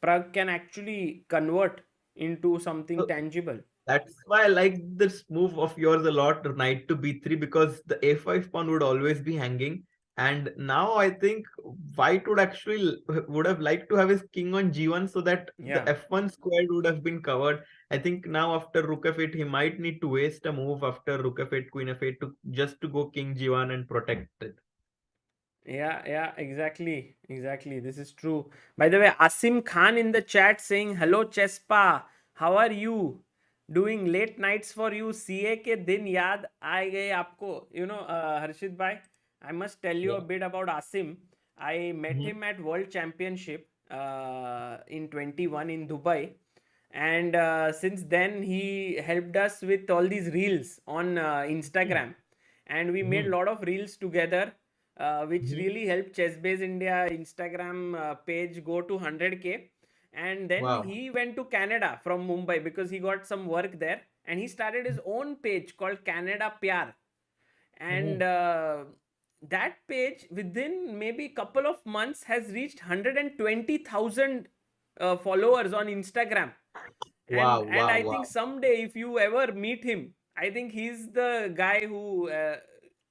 S1: Pragg can actually convert into something
S2: So
S1: tangible?
S2: that's why I like this move of yours a lot, knight to b3, because the a5 pawn would always be hanging. And now I think white would actually would have liked to have his king on g1 so that the
S1: Yeah.
S2: f1 squared would have been covered. I think now after rook f8, he might need to waste a move after rook f8, queen f8 to just to go king g1 and protect it.
S1: Yeah, exactly. This is true. By the way, Asim Khan in the chat saying, "Hello, Chespa. How are you? Doing late nights for you. CA के दिन याद आए गए आपको." Harshit bhai, I must tell you
S2: Yeah.
S1: a bit about Asim. I met
S2: Mhm.
S1: him at World Championship in 21 in Dubai. And since then, he helped us with all these reels on Instagram. And we made a
S2: Mhm.
S1: lot of reels together, which
S2: Mhm.
S1: really helped ChessBase India Instagram page go to 100K. And then
S2: Wow.
S1: he went to Canada from Mumbai because he got some work there. And he started his own page called Canada Pyar. And
S2: Mhm.
S1: that page within maybe a couple of months has reached 120,000 followers on Instagram. and
S2: Wow,
S1: and
S2: wow,
S1: I think
S2: wow.
S1: someday if you ever meet him, I think he's the guy who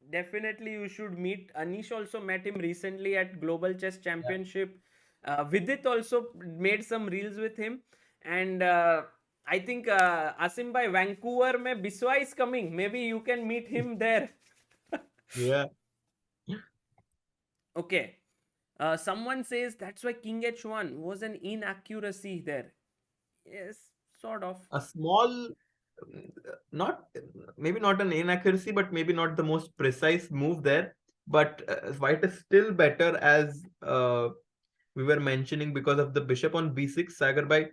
S1: definitely you should meet. Anish also met him recently at Global Chess
S2: Yeah.
S1: Championship. Vidit also made some reels with him. And I think Asim by Vancouver mein Biswa is coming. Maybe you can meet him there.
S2: Yeah.
S1: Okay. Someone says that's why King H1 was an inaccuracy there. Yes, sort of.
S2: A small, not maybe not an inaccuracy, but maybe not the most precise move there. But white is still better, as we were mentioning, because of the bishop on b6. Sagar by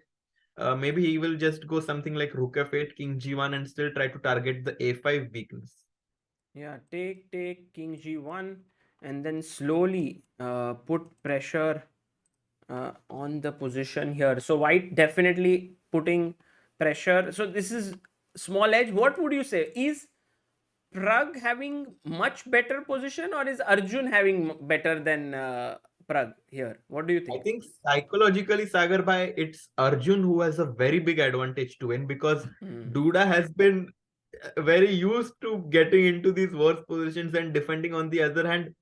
S2: maybe he will just go something like rook f8, king g1, and still try to target the a5 weakness.
S1: Yeah, take, king g1, and then slowly put pressure on the position here. So white definitely putting pressure. So this is small edge. What would you say? Is Pragg having much better position, or is Arjun having better than Pragg here? What do you
S2: I
S1: think?
S2: think psychologically, Sagar Bhai, it's Arjun who has a very big advantage to win, because
S1: Hmm.
S2: Duda has been very used to getting into these worse positions and defending. On the other hand,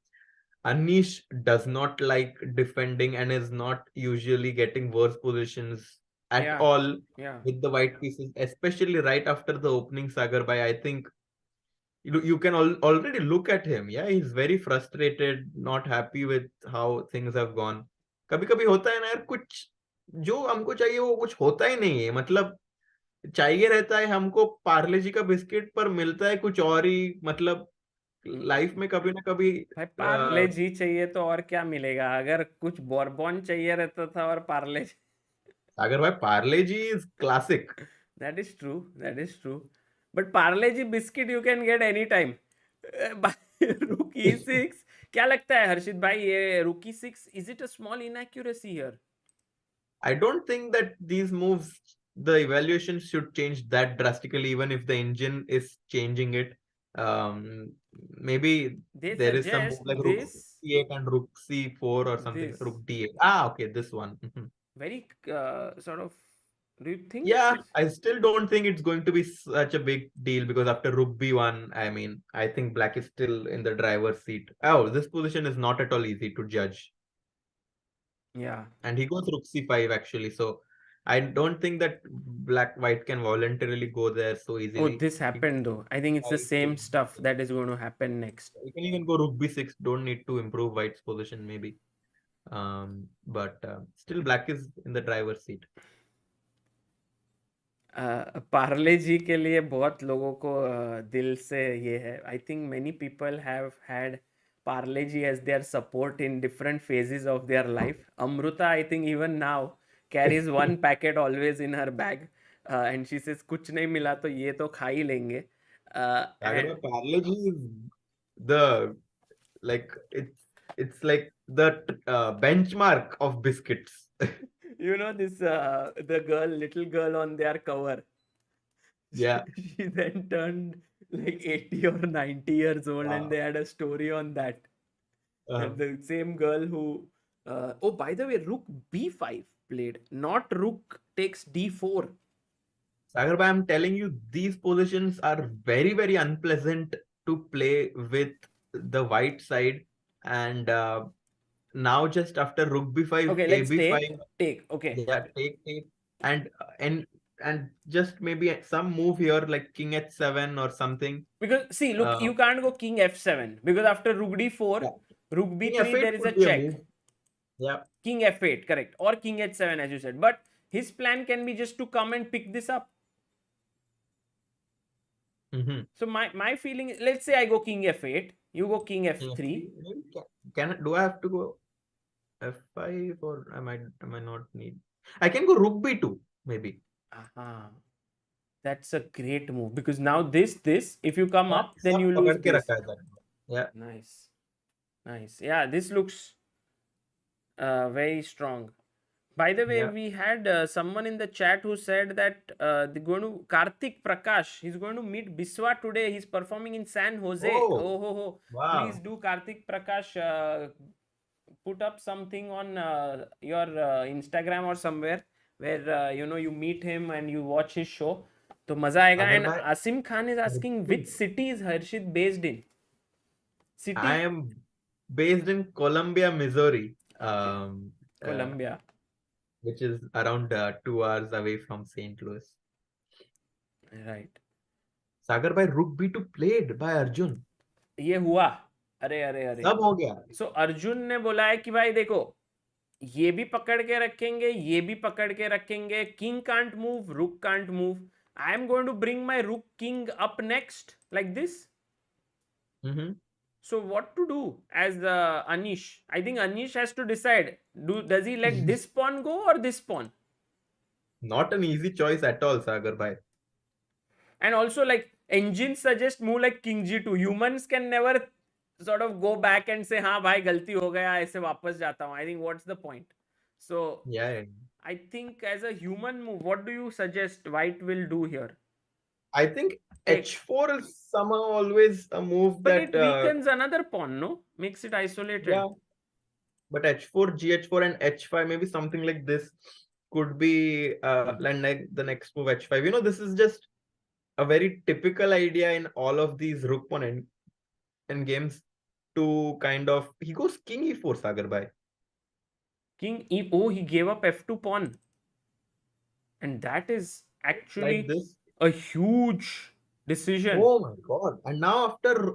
S2: Anish does not like defending and is not usually getting worse positions at
S1: Yeah,
S2: all
S1: yeah.
S2: with the white pieces, especially right after the opening. Sagar Bhai, I think you can already look at him. Yeah, he's very frustrated, not happy with how things have gone. कभी कभी होता है ना यार, कुछ जो हमको चाहिए वो कुछ होता ही नहीं है, मतलब चाहिए रहता है हमको पार्ले जी का बिस्किट, पर मिलता है कुछ और ही, मतलब लाइफ में कभी ना कभी
S1: भाई पार्ले जी चाहिए तो और क्या मिलेगा? अगर कुछ बोरबॉन चाहिए रहता था और पार्ले
S2: अगर भाई Parle G is classic.
S1: That is true. That is true. But Parle Ji biscuit you can get anytime. Rook E6. क्या लगता है हर्षित भाई ये Rook E6 is it a small inaccuracy here?
S2: I don't think that these moves, the evaluation should change that drastically, even if the engine is changing it. Maybe
S1: They
S2: there is some move
S1: suggest
S2: like rook
S1: this,
S2: c8 and rook c4 or something.
S1: this
S2: Rook d8. Ah, okay, this one.
S1: very sort of. Do you think
S2: Yeah,
S1: this?
S2: I still don't think it's going to be such a big deal because after rook b1, I mean, I think black is still in the driver's seat. Oh, this position is not at all easy to judge.
S1: Yeah.
S2: And he goes rook c5 actually. So I don't think that white can voluntarily go there so
S1: Oh,
S2: easily.
S1: this happened though. I think it's the same stuff that is going to happen next.
S2: You can even go rook b6. Don't need to improve white's position maybe. But still black is in the driver's seat.
S1: Parle जी के लिए बहुत लोगों को दिल से ये है. I think many people have had Parle ji as their support in different phases of their life. Amruta, I think even now carries one packet always in her bag, and she says कुछ नहीं मिला तो ये तो खा ही लेंगे.
S2: Sagar, Parle-ji is the it's like the benchmark of biscuits.
S1: You know this the little girl on their cover.
S2: Yeah.
S1: She then turned like 80 or 90 years old, and they had a story on that. And the same girl who oh, by the way, rook b5 played, not rook takes d4.
S2: Sagar, I'm telling you, these positions are very, very unpleasant to play with the white side. And now just after rook b5,
S1: Okay, let's
S2: ab5,
S1: take. Okay.
S2: yeah, take, and just maybe some move here like king h7 or something.
S1: Because see, look, you can't go king f7 because after rook d4, rook b3,
S2: King f8
S1: there is a
S2: could be a
S1: check.
S2: move. Yeah.
S1: King f8, correct, or king h7 as you said. But his plan can be just to come and pick this up. So my feeling is, let's say I go king f8, you go king f3.
S2: Do I have to go f5 or am I not need? I can go rook b2 maybe.
S1: That's a great move because now this if you come up, then you lose this.
S2: Yeah.
S1: Nice. Yeah, this looks very strong. By the way, we had someone in the chat who said that they're going to Karthik Prakash. He's going to meet Biswa today. He's performing in San Jose. Oh.
S2: Wow.
S1: Please do, Karthik Prakash, put up something on your Instagram or somewhere where you meet him and you watch his show. So maza aega. And Asim Khan is asking, which city is Harshit based in? City?
S2: I am based in Columbia, Missouri.
S1: Columbia.
S2: Which is around 2 hours away from St. Louis.
S1: Right.
S2: Sagar, by rook b2 played by Arjun.
S1: ये हुआ. अरे
S2: सब हो गया.
S1: So Arjun ने बोला है कि भाई देखो, ये भी पकड़ के रखेंगे, ये भी पकड़ के रखेंगे. King can't move, rook can't move. I am going to bring my rook king up next like this. So what to do as Anish? I think Anish has to decide. Does he let this pawn go or this pawn?
S2: Not an easy choice at all, Sagar bhai.
S1: And also, like, engines suggest move like king g2. Humans can never sort of go back and say, हाँ भाई गलती हो गया, ऐसे वापस जाता हूँ. I think what's the point? So
S2: yeah.
S1: I think as a human move, what do you suggest white will do here?
S2: I think h4 is somehow always a move
S1: but it weakens another pawn, no? Makes it isolated.
S2: Yeah. But h4, gh4 and h5, maybe something like this could be like the next move h5. This is just a very typical idea in all of these rook pawn and games to kind of... He goes king e4, Sagar bhai.
S1: King e... Oh, he gave up f2 pawn. And that is actually...
S2: Like this.
S1: A huge decision.
S2: Oh my god. And now after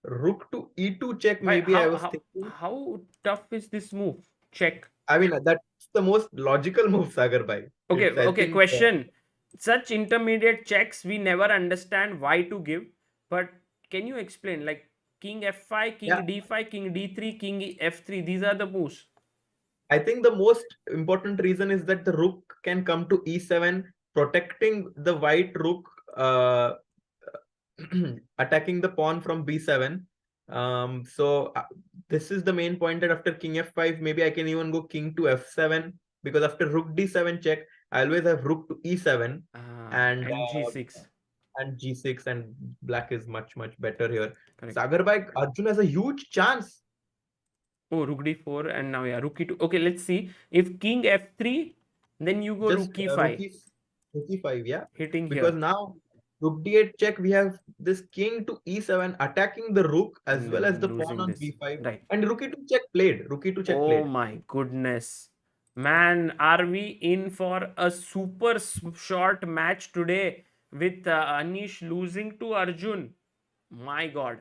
S2: rook to e2 check, maybe I was thinking...
S1: How tough is this move? Check.
S2: I mean, that's the most logical move, Sagar bhai.
S1: Okay, question. Such intermediate checks, we never understand why to give. But can you explain? Like king f5, king d5, king d3, king f3. These are the moves.
S2: I think the most important reason is that the rook can come to e7, protecting the white rook, attacking the pawn from b7. So this is the main point, that after king f5, maybe I can even go king to f7, because after rook d7 check, I always have rook to e7 and
S1: g6.
S2: and G6, and black is much better here.
S1: Correct.
S2: Sagar bhai, Arjun has a huge chance.
S1: Oh, rook d4 and now yeah, rook e2. Okay, let's see. If king f3, then you go
S2: Just
S1: rook e5,
S2: rook e5, yeah.
S1: hitting
S2: Because
S1: here.
S2: now rook d8 check, we have this king to e7 attacking the rook as
S1: And
S2: well
S1: then
S2: as the pawn
S1: losing
S2: on
S1: this.
S2: b5.
S1: Right.
S2: And rook e2 check played. Rook e2 check
S1: Oh
S2: played.
S1: my goodness. Man, are we in for a super short match today with Anish losing to Arjun? My God.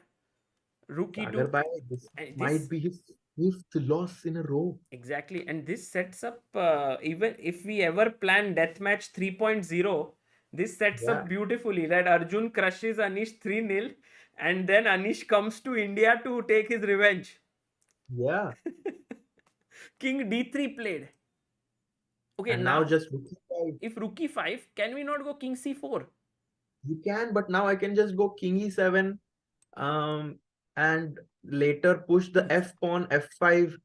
S1: Rook
S2: Sagar
S1: e2.
S2: bhai, this
S1: And
S2: might
S1: this
S2: be his fifth loss in a row.
S1: exactly, and this sets up even if we ever plan deathmatch 3.0, this sets
S2: Yeah.
S1: up beautifully that Arjun crushes Anish 3-0 and then Anish comes to India to take his revenge.
S2: Yeah.
S1: King d3 played. Okay,
S2: And
S1: now
S2: now just rook e5.
S1: if rook e5, can we not go king c4?
S2: You can, but now I can just go king e7, and later push the f pawn f5,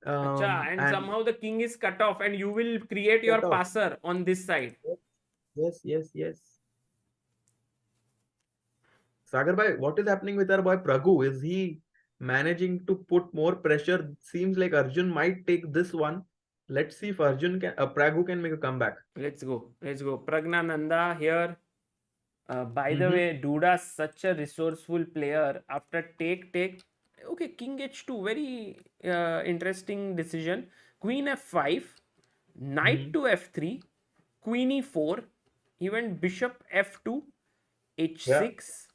S1: Acha, and
S2: and
S1: somehow the king is cut off and you will create your
S2: cut off.
S1: passer on this side.
S2: Yes. Sagar bhai, what is happening with our boy Praggu? Is he managing to put more pressure? Seems like Arjun might take this one. Let's see if Praggu can make a comeback.
S1: Let's go. Praggnanandhaa here. By the
S2: Mhm.
S1: way, Duda such a resourceful player. After take, okay, king h2, very interesting decision. Queen f5, knight
S2: Mhm.
S1: to f3, queen e4, even bishop f2,
S2: Yeah.
S1: h6,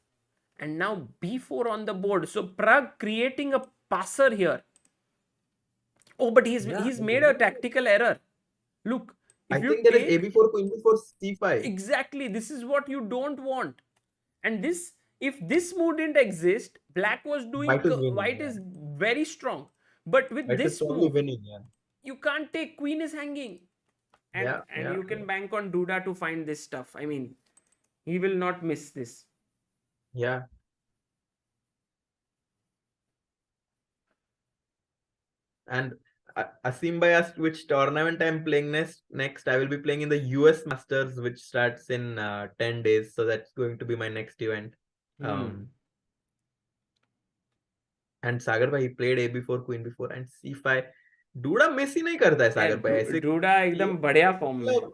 S1: and now b4 on the board. So Pragg creating a passer here. Oh, but he's made a tactical error. Look,
S2: I
S1: if you
S2: think there is
S1: take
S2: AB4, Queen B4, C5.
S1: exactly, this is what you don't want. And this, if this move didn't exist, black was doing
S2: White is winning.
S1: white
S2: Yeah.
S1: is very strong. But with
S2: White is
S1: this
S2: probably
S1: move,
S2: winning. Yeah.
S1: you can't take, queen is hanging. And
S2: Yeah.
S1: you can bank on Duda to find this stuff. I mean, he will not miss this.
S2: Yeah. And Asim bhai asked which tournament I'm playing next. I will be playing in the US Masters, which starts in 10 days. So that's going to be my next event. And Sagar bhai, he played AB4, Queen B4 and C5. Duda miss ही नहीं करता है सागर भाई ऐसे.
S1: Duda एकदम बढ़िया form में.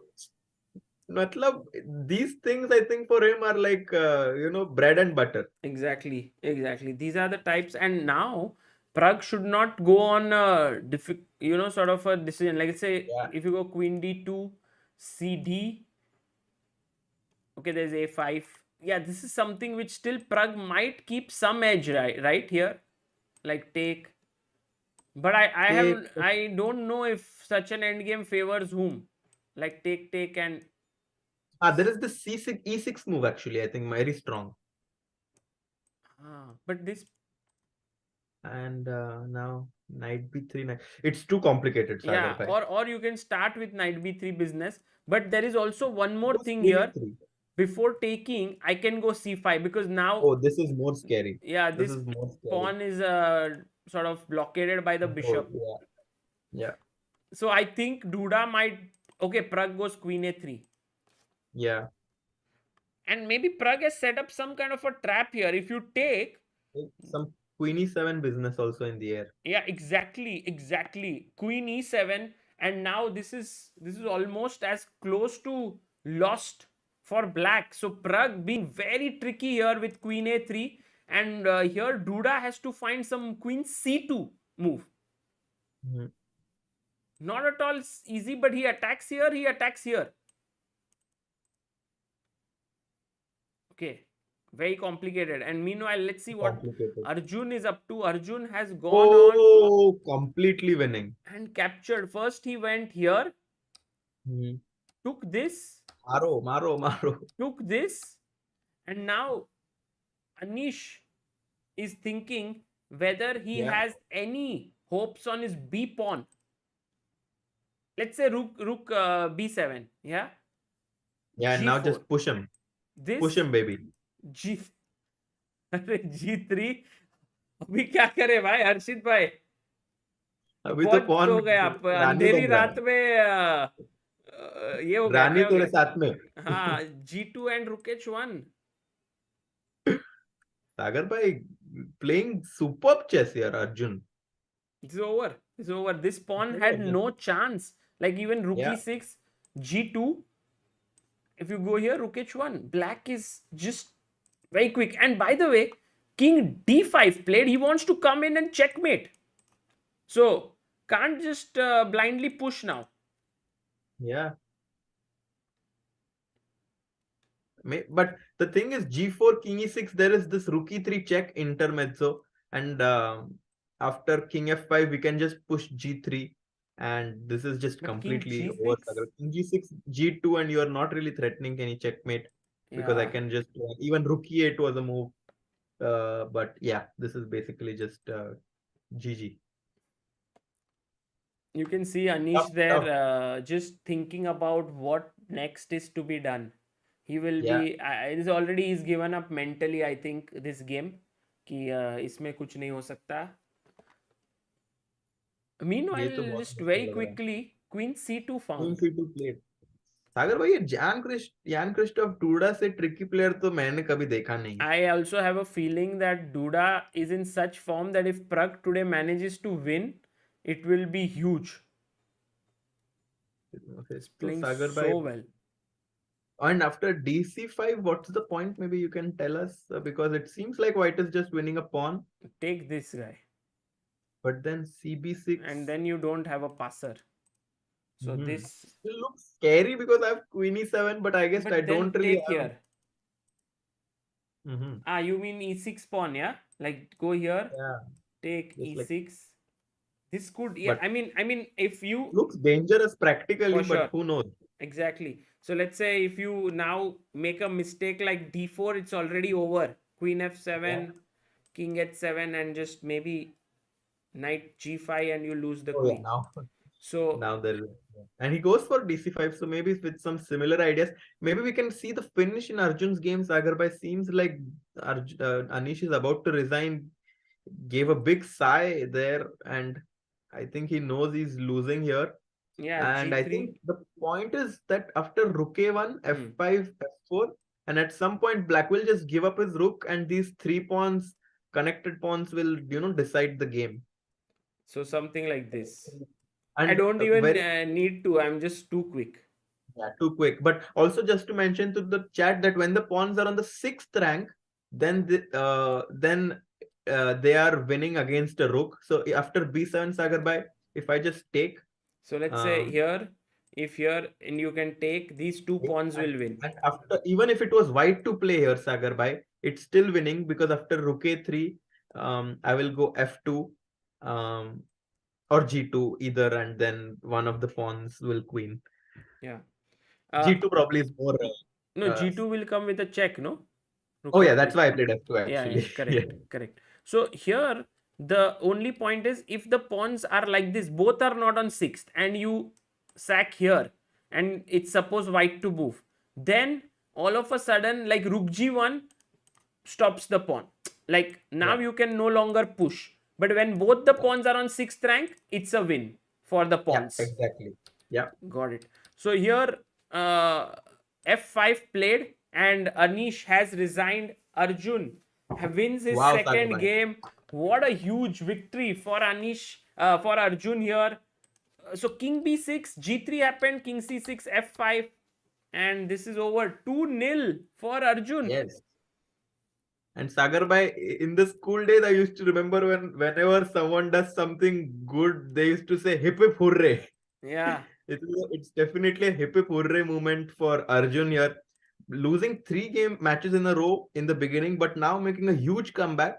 S2: मतलब these things I think for him are like bread and butter.
S1: Exactly. These are the types, and now Pragg should not go on a sort of a decision. Like let's say if you go queen d2, cd. Okay, there's a5. Yeah, this is something which still Pragg might keep some edge right here, like take. But I don't know if such an endgame favors whom, like take and.
S2: There is this C6 E6 move actually. I think very strong.
S1: But this.
S2: And now knight b3. It's too complicated, Sagar bhai.
S1: Or you can start with knight b3 business. But there is also one more thing here. Before taking, I can go c5 because now.
S2: Oh, this is more scary.
S1: Yeah, this pawn is sort of blockaded by the bishop.
S2: Yeah.
S1: So I think Duda might. Okay, Pragg goes queen a3.
S2: Yeah.
S1: And maybe Pragg has set up some kind of a trap here. If you take
S2: some queen e7 business also in the air.
S1: Yeah, exactly. Queen e7, and now this is almost as close to lost for black. So Pragg being very tricky here with queen a3, and here Duda has to find some queen c2 move. Not at all easy, but he attacks here. Okay, very complicated. And meanwhile, let's see what Arjun is up to. Arjun has gone on.
S2: Completely winning.
S1: And captured. First he went here. Took this.
S2: Maro.
S1: Took this. And now Anish is thinking whether he has any hopes on his B pawn. Let's say rook B7. Yeah.
S2: Yeah,
S1: G4.
S2: now just push him. Push him, baby.
S1: G3. अभी क्या करे भाई हर्षित भाई?
S2: अभी तो
S1: बहुत हो गया. अंधेरी रात में ये हो गया
S2: रानी
S1: क्या हो
S2: तेरे
S1: गया
S2: साथ में.
S1: हाँ G2 and Rook H1
S2: Sagar bhai playing superb chess here, Arjun.
S1: it's over this pawn
S2: Yeah,
S1: had
S2: just-
S1: no chance like even Rook
S2: Yeah.
S1: E6 G2 if you go here Rook H1 black is just very quick and by the way King D5 played he wants to come in and checkmate so can't just blindly push now
S2: Yeah. But the thing is, G4, King E6, there is this Rook E3 check intermezzo, and after King F5, we can just push G3, and this is just
S1: But
S2: completely
S1: King
S2: over.
S1: G6?
S2: King G6, G2, and you are not really threatening any checkmate because I
S1: Yeah.
S2: can just even Rook E8 was a move. But yeah, this is basically just GG.
S1: You can see Anish
S2: Tough,
S1: there
S2: tough.
S1: just thinking about what next is to be done. He will
S2: Yeah.
S1: be is already he's given up mentally I think this game कि इसमें कुछ नहीं हो सकता. Meanwhile,
S2: ये तो बहुत
S1: just
S2: मुश्किल
S1: very
S2: लग रहा है.
S1: quickly Queen C2
S2: Queen
S1: found.
S2: C2 played. सागर भाई ये Jan-Krzysztof Duda से ट्रिकी प्लेयर तो मैंने कभी देखा नहीं.
S1: I also have a feeling that Duda is in such form that if Pragg today manages to win, it will be huge.
S2: Okay,
S1: He's
S2: so
S1: playing
S2: Sagar
S1: so
S2: bhai,
S1: well.
S2: and after DC5, what's the point? Maybe you can tell us because it seems like White is just winning a pawn,
S1: Take this guy.
S2: but then CB6
S1: And then you don't have a passer. So
S2: Mhm.
S1: this.
S2: still looks scary because I have Queen E7, but I guess
S1: But
S2: I
S1: then
S2: don't really
S1: take
S2: have.
S1: here.
S2: Mhm.
S1: Ah, you mean E6 pawn, yeah? Like go here,
S2: Yeah,
S1: take
S2: just like
S1: E6. This could, yeah.
S2: But-
S1: I mean, if you
S2: looks dangerous practically,
S1: For
S2: but
S1: sure.
S2: who knows?
S1: exactly. So let's say if you now make a mistake like D4, it's already over. Queen F7, King H7, and just maybe Knight G5, and you lose the
S2: Oh yeah,
S1: queen.
S2: now
S1: So
S2: now there is, and he goes for DC5. So maybe with some similar ideas, maybe we can see the finish in Arjun's game. Sagar bhai seems like Anish is about to resign. Gave a big sigh there, and I think he knows he's losing here.
S1: yeah,
S2: And I
S1: G3.
S2: think the point is that after Rook A1, F5, F4, and at some point Black will just give up his Rook, and these three pawns, connected pawns, will decide the game.
S1: So something like this.
S2: And
S1: I don't even
S2: very
S1: need to. I'm just too quick.
S2: Yeah, too quick. But also just to mention to the chat that when the pawns are on the 6th rank, then they are winning against a rook. So after B7 Sagar bhai, if I just take,
S1: So let's say
S2: Um,
S1: here, if here and you can take these two pawns will win.
S2: and after even if it was white to play here Sagar bhai, it's still winning because after rook A3, I will go F2, or G2 either, and then one of the pawns will queen.
S1: Yeah.
S2: G2 probably is more.
S1: No, G2 will come with a check, no? Rook
S2: Oh yeah,
S1: F2.
S2: that's why I played F2
S1: Yeah,
S2: actually.
S1: yeah, correct, correct. So here the only point is if the pawns are like this, both are not on 6th, and you sack here, and it's suppose white to move, then all of a sudden like Rook G1 stops the pawn. Like now
S2: Yeah.
S1: you can no longer push. But when both the pawns are on 6th rank, it's a win for the
S2: Yeah,
S1: pawns.
S2: exactly. Yeah.
S1: Got it. So here F5 played and Anish has resigned. Arjun wins his
S2: Wow,
S1: second
S2: Sagar bhai.
S1: game. What a huge victory for Anish, for Arjun here. So King B6, G3 happened, King C6, F5, and this is over 2-0 for Arjun.
S2: Yes. And Sagar bhai, in the school days, I used to remember whenever someone does something good, they used to say hip hip hooray.
S1: Yeah.
S2: It's definitely a hip hip hooray moment for Arjun here. Losing 3 matches in a row in the beginning, but now making a huge comeback,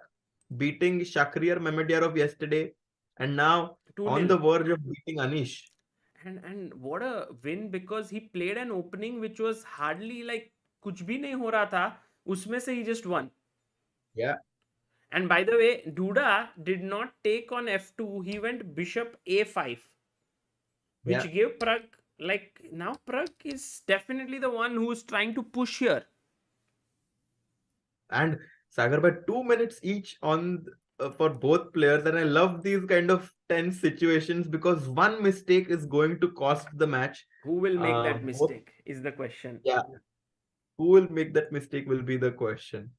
S2: beating Shakhriyar Mamedyarov yesterday, and now
S1: 2-0.
S2: on the verge of beating Anish.
S1: And what a win because he played an opening which was hardly like कुछ भी नहीं हो रहा था उसमें से he just won.
S2: Yeah.
S1: And by the way, Duda did not take on F2. He went bishop A5, which
S2: Yeah.
S1: gave Pragg, like now Pragg is definitely the one who's trying to push here.
S2: And Sagar by 2 minutes each on for both players, and I love these kind of tense situations because one mistake is going to cost the match.
S1: Who will make that
S2: Both,
S1: mistake is the question.
S2: yeah, who will make that mistake will be the question.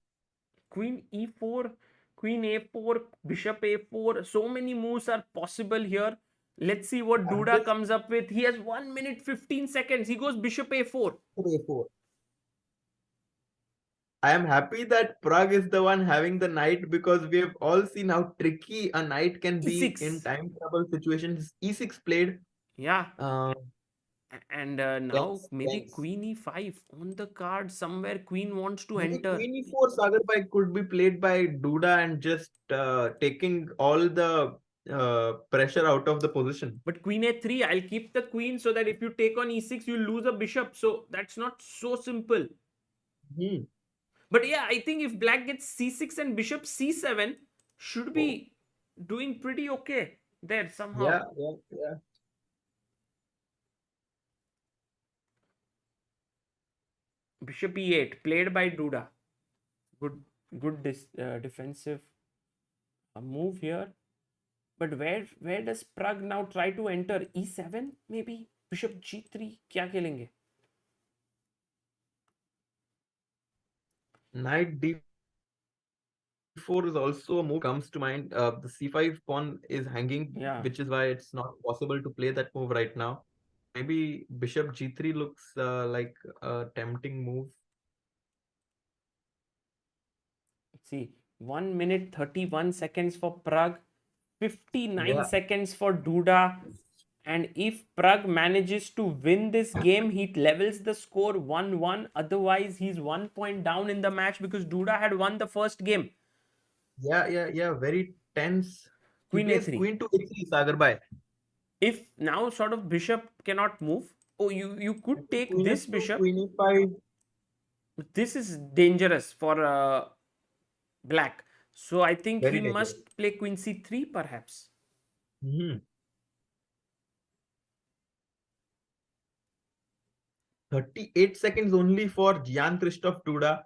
S1: Queen e4, queen a4, bishop a4. So many moves are possible here. Let's see what
S2: I'm
S1: Duda
S2: just
S1: comes up with. He has 1 minute 15 seconds. He goes bishop a4.
S2: a4. I am happy that Pragg is the one having the knight because we have all seen how tricky a knight can be in
S1: e6.
S2: time trouble situations. E6 played.
S1: Yeah.
S2: Uh,
S1: And now
S2: tense,
S1: maybe
S2: tense.
S1: queen e5 on the card somewhere. Queen wants to
S2: Maybe
S1: enter.
S2: Queen e4 Sagar could be played by Duda and just taking all the pressure out of the position.
S1: But queen a3, I'll keep the queen so that if you take on e6, you lose a bishop. So that's not so simple.
S2: Hmm.
S1: But yeah, I think if black gets c6 and bishop c7, should be doing pretty okay there somehow.
S2: Yeah.
S1: Bishop e8 played by Duda. Good defensive move here. But where does Pragg now try to enter? E7 maybe? Bishop g3 क्या खेलेंगे?
S2: Knight d4 is also a move comes to mind. The c5 pawn is hanging,
S1: Yeah.
S2: which is why it's not possible to play that move right now. Maybe bishop g3 looks like a tempting move.
S1: See, 1 minute 31 seconds for Pragg, 59
S2: Yeah.
S1: seconds for Duda. And if Pragg manages to win this game, he levels the score 1-1. Otherwise, he's 1 point down in the match because Duda had won the first game.
S2: Yeah. Very tense.
S1: Queen
S2: He plays
S1: a3.
S2: queen to a3, Sagar.
S1: If now sort of bishop cannot move, you could take
S2: Queen
S1: this
S2: f2,
S1: bishop.
S2: Queen e5.
S1: This is dangerous for black. So I think
S2: Very
S1: he
S2: dangerous.
S1: must play queen c3 perhaps.
S2: 38 seconds only for Jan-Krzysztof Duda.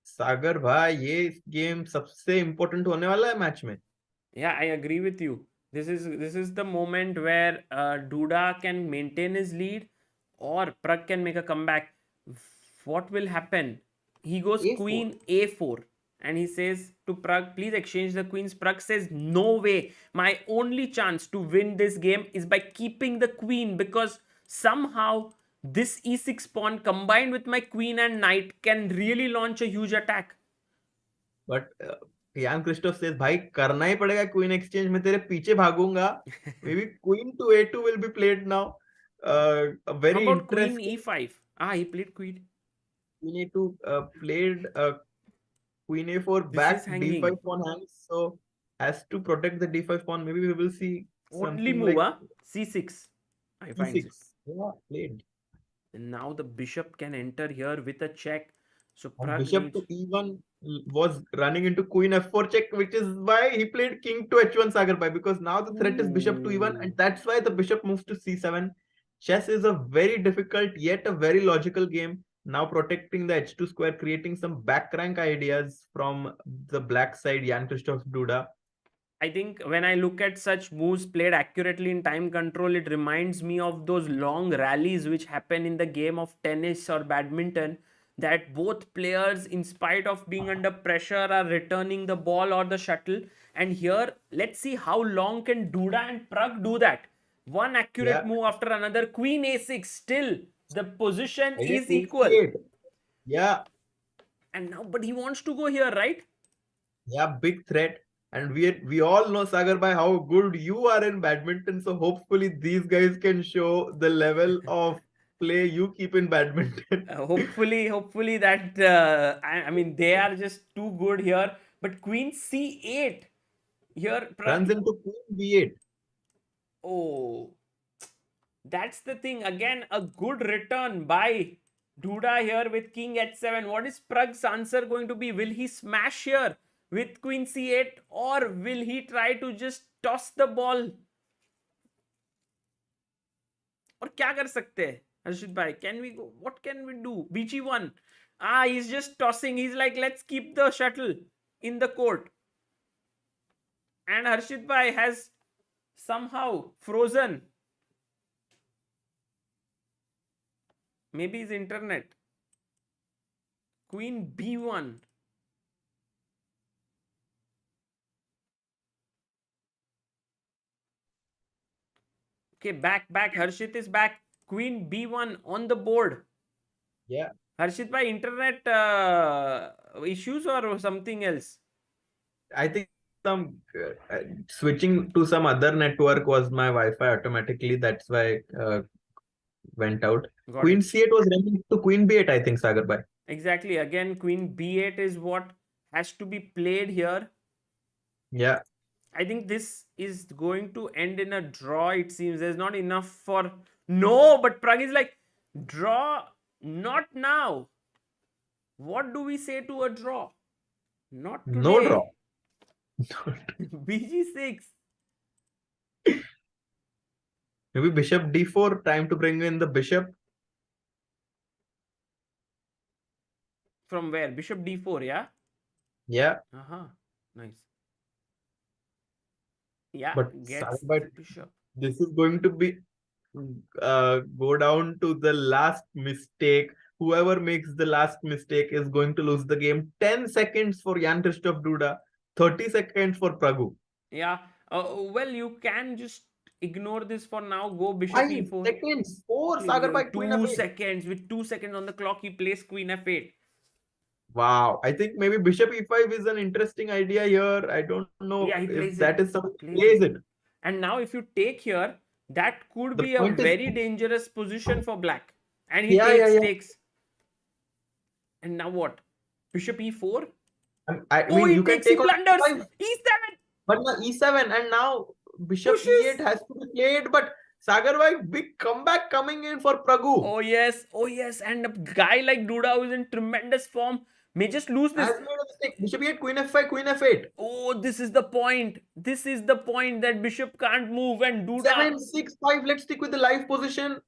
S2: सागर भाई ये game सबसे important होने वाला है match में.
S1: Yeah, I agree with you. This is the moment where Duda can maintain his lead or Pragg can make a comeback. What will happen? He goes
S2: A4.
S1: queen a4 and he says to Pragg, please exchange the queens. Pragg says, no way. My only chance to win this game is by keeping the queen because somehow this e6 pawn combined with my queen and knight can really launch a huge attack.
S2: But Jan-Krzysztof says भाई करना ही पड़ेगा queen exchange में तेरे पीछे भागूंगा. Maybe queen to a2 will be played now. Very
S1: How about queen
S2: interesting.
S1: e5? He played queen.
S2: Queen a2 played queen a4
S1: This
S2: back,
S1: is hanging.
S2: d5 pawn hangs, so has to protect the d5 pawn. Maybe we will see
S1: Only
S2: something
S1: move,
S2: like
S1: c6. I find
S2: e6.
S1: it.
S2: Yeah, played.
S1: And now the bishop can enter here with a check. So
S2: And
S1: Pragg
S2: bishop
S1: needs...
S2: to e1 was running into queen f4 check, which is why he played king to h1 Sagar Bhai, because now the threat is bishop to e1, and that's why the bishop moves to c7. Chess is a very difficult yet a very logical game. Now protecting the h2 square, creating some back rank ideas from the black side, Jan-Krzysztof Duda.
S1: I think when I look at such moves played accurately in time control, it reminds me of those long rallies which happen in the game of tennis or badminton, that both players, in spite of being under pressure, are returning the ball or the shuttle. And here, let's see how long can Duda and Pragg do that. One accurate move after another. Queen a6, still the position is equal.
S2: Yeah.
S1: And now, but he wants to go here, right?
S2: Yeah, big threat. And we all know, Sagar Bhai, how good you are in badminton. So hopefully these guys can show the level of play you keep in badminton.
S1: Hopefully that I mean they are just too good here. But queen c8 here
S2: Runs into queen b8.
S1: Oh, that's the thing. Again, a good return by Duda here with king h7. What is Pragg's answer going to be? Will he smash here with queen c8 or will he try to just toss the ball? और क्या कर सकते हैं Harshit bhai? Can we go? What can we do? bg1. He's just tossing. He's like, let's keep the shuttle in the court. And Harshit bhai has somehow frozen. Maybe his internet. Queen B1. Okay, back. Harshit is back. Queen B1 on the board.
S2: Yeah.
S1: Harshit bhai, internet issues or something else?
S2: I think some switching to some other network was my Wi-Fi automatically. That's why went out.
S1: Got
S2: Queen
S1: it.
S2: C8 was running to Queen B8, I think, Sagar bhai.
S1: Exactly. Again, Queen B8 is what has to be played here.
S2: Yeah.
S1: I think this is going to end in a draw. It seems there's not enough for no, but Pragg is like draw, not now. What do we say to a draw? Not today.
S2: No draw.
S1: BG6.
S2: Maybe Bishop D4. Time to bring in the bishop.
S1: From where? Bishop D4, yeah?
S2: Yeah.
S1: Nice. Yeah,
S2: But
S1: gets
S2: Sagar bhai,
S1: the bishop.
S2: this is going to be go down to the last mistake. Whoever makes the last mistake is going to lose the game. 10 seconds for Jan-Krzysztof Duda, 30 seconds for Pragg.
S1: Yeah. Well, you can just ignore this for now. Go bishop
S2: 5
S1: E4.
S2: seconds. 4 Sagar bhai, Queen
S1: 2
S2: F8.
S1: seconds. With 2 seconds on the clock, he plays Queen F8.
S2: Wow. I think maybe Bishop E5 is an interesting idea here. I don't know
S1: Yeah, he
S2: if
S1: plays
S2: that
S1: it.
S2: is something.
S1: Plays
S2: Plays
S1: it.
S2: it.
S1: And now if you take here, that could
S2: The
S1: be a
S2: point is-
S1: very dangerous position for black. And he
S2: Yeah.
S1: takes. And now what? Bishop E4?
S2: I
S1: Oh,
S2: mean,
S1: he
S2: you can
S1: takes, he
S2: take on
S1: blunders.
S2: E5,
S1: E7.
S2: but now E7 and now Bishop
S1: Pushes.
S2: E8 has to be played. But Sagar bhai, big comeback coming in for Pragg.
S1: Oh yes. And a guy like Duda who is in tremendous form may just lose this.
S2: Has made a mistake. Bishop E8, Queen F5, Queen F8.
S1: Oh, this is the point. This is the point that bishop can't move and Duda.
S2: 7, 6, 5. Let's stick with the live position.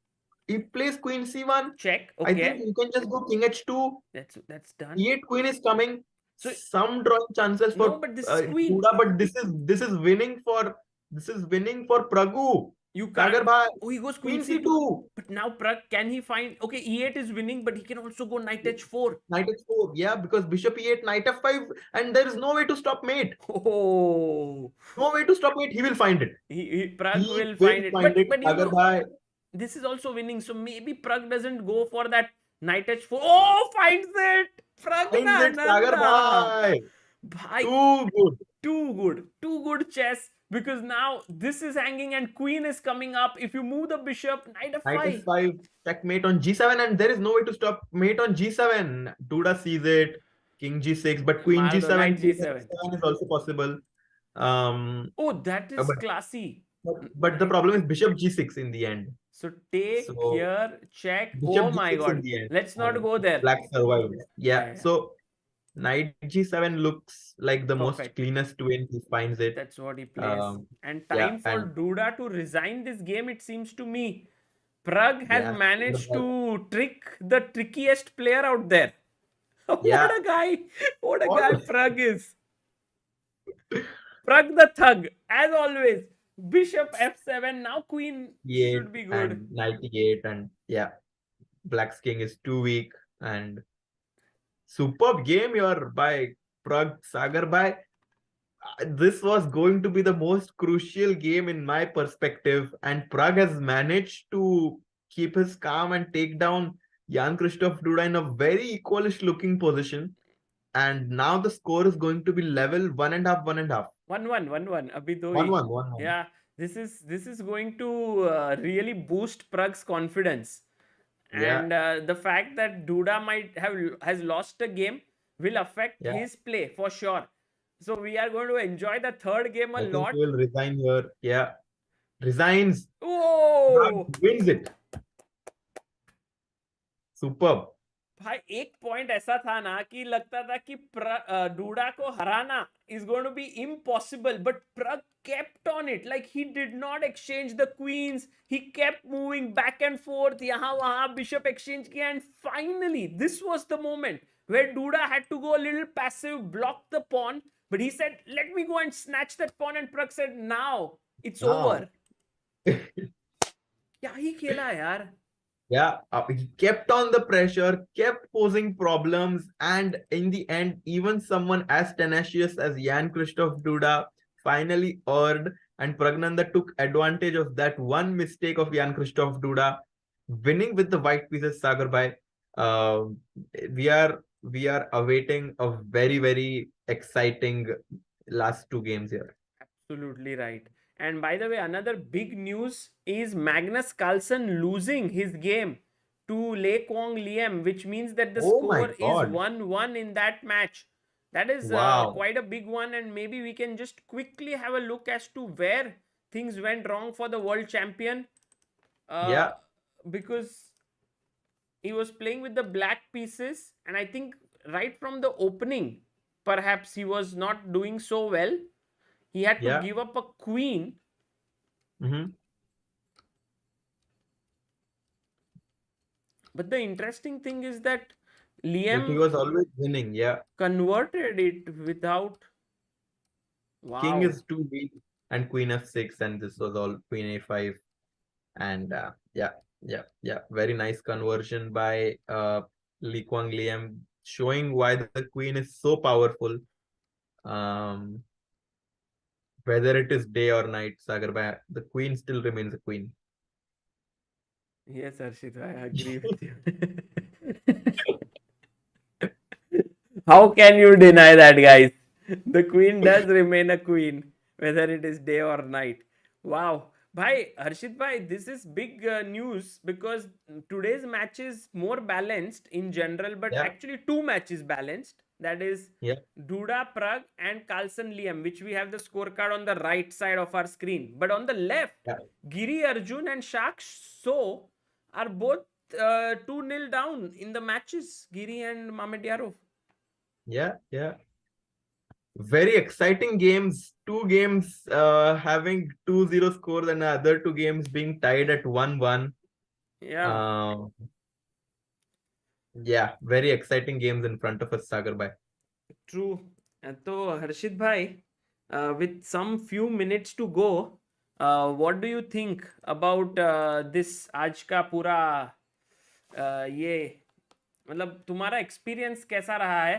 S2: He plays Queen C1.
S1: Check.
S2: I
S1: Okay.
S2: think you can just go King H2.
S1: That's done.
S2: E8 Queen is coming.
S1: So-
S2: Some drawing chances for
S1: No, but this is queen.
S2: Duda, but this is winning for Pragg.
S1: You
S2: Sagar
S1: can't.
S2: bhai,
S1: Oh, he goes
S2: Queen
S1: queen C2.
S2: C2.
S1: But now Pragg, can he find? Okay, E8 is winning, but he can also go knight H4.
S2: Knight H4. Yeah, because Bishop E8, Knight F5, and there is no way to stop mate.
S1: Oh,
S2: No way to stop mate. He will find it.
S1: Pragg
S2: He
S1: will find it. But you
S2: Sagar
S1: know,
S2: bhai.
S1: this is also winning. So maybe Pragg doesn't go for that knight H4. Oh, finds it.
S2: Finds it, Sagar
S1: Praggnanandhaa.
S2: bhai.
S1: Bhai,
S2: Too good.
S1: Too good chess. Because now this is hanging and queen is coming up. If you move the bishop, knight
S2: Knight
S1: F5.
S2: F5, checkmate on G7, and there is no way to stop mate on G7. Duda sees it. King G6, but Queen
S1: Mardo,
S2: G7,
S1: knight
S2: Queen
S1: G7.
S2: F7 is also possible.
S1: Oh, that is
S2: but-
S1: classy.
S2: But the problem is Bishop G6 in the end.
S1: So take
S2: So,
S1: here, check.
S2: Bishop
S1: Oh my
S2: G6 in
S1: god.
S2: the end.
S1: Let's not
S2: And
S1: go there.
S2: Black survived.
S1: Yeah.
S2: So Knight G7 looks like the most
S1: Perfect.
S2: cleanest win. He finds it.
S1: That's what he plays. And
S2: yeah,
S1: time for
S2: and-
S1: Duda to resign this game, it seems to me. Pragg has
S2: Yeah,
S1: managed
S2: the-
S1: to trick the trickiest player out there.
S2: Yeah.
S1: What a guy. What a
S2: What-
S1: guy Pragg is. Pragg the thug, as always. Bishop F7. Now queen
S2: E8
S1: should be good.
S2: and Knight E8, and yeah, Black's king is too weak. And superb game here by Pragg. Sagar bhai. This was going to be the most crucial game in my perspective, and Pragg has managed to keep his calm and take down Jan-Krzysztof Duda in a very equalish looking position. And now the score is going to be level 1.5, 1.5.
S1: 1-1. Abhi do hi.
S2: 1-1, 1-1.
S1: Yeah, this is going to really boost Pragg's confidence.
S2: Yeah.
S1: And the fact that Duda has lost a game will affect
S2: Yeah.
S1: his play for sure. So we are going to enjoy the third game a
S2: I think
S1: lot.
S2: he will resign here. Yeah. Resigns.
S1: Oh,
S2: Pragg wins it. Superb.
S1: भाई एक point ऐसा था ना कि लगता था कि DUDA को हराना is going to be impossible, but Pragg kept on it. Like he did not exchange the queens. He kept moving back and forth. यहाँ वहाँ bishop exchange किया, and finally this was the moment where Duda had to go a little passive, block the pawn, But he said, let me go and snatch that pawn, and Pragg said, now it's
S2: Now.
S1: over. क्या ही खेला यार.
S2: Yeah, he kept on the pressure, kept posing problems, and in the end, even someone as tenacious as Jan-Krzysztof Duda finally erred, and Praggnanandhaa took advantage of that one mistake of Jan-Krzysztof Duda, winning with the white pieces. Sagar bhai, uh, we are awaiting a very, very exciting last two games here.
S1: Absolutely right. And by the way, another big news is Magnus Carlsen losing his game to Liem Quang, which means that the
S2: Oh my
S1: score is
S2: God.
S1: 1-1 in that match. That is
S2: Wow.
S1: quite a big one, and maybe we can just quickly have a look as to where things went wrong for the world champion.
S2: Yeah.
S1: Because he was playing with the black pieces, and I think right from the opening, perhaps he was not doing so well. He had to
S2: Yeah.
S1: give up a queen.
S2: Mm-hmm.
S1: But the interesting thing is that
S2: But
S1: Liem
S2: he was always winning. Yeah.
S1: converted it without. Wow.
S2: King is too weak, and Queen F6, and this was all Queen A5. And yeah. Very nice conversion by Liem Quang, showing why the Queen is so powerful. Whether it is day or night, Sagar bhai, the Queen still remains a queen.
S1: Yes, Harshit, I agree with you. How can you deny that, guys? The queen does remain a queen, whether it is day or night. Wow. Bhai, Harshit bhai, this is big news because today's match is more balanced in general, but
S2: Yeah.
S1: actually two matches balanced. That is
S2: Yeah.
S1: Duda, Pragg, and Carlsen Liem, which we have the scorecard on the right side of our screen. But on the left,
S2: Yeah.
S1: Giri, Arjun, and Shakhriyar So are both 2-0 down in the matches. Giri and Mamedyarov.
S2: Yeah. Very exciting games. Two games having 2-0 scores, and the other two games being tied at 1-1.
S1: Yeah.
S2: Yeah, very exciting games in front of us, Sagar bhai.
S1: True. So, Harshit bhai, with some few minutes to go, what do you think about this आज का पूरा ये मतलब तुम्हारा experience कैसा रहा है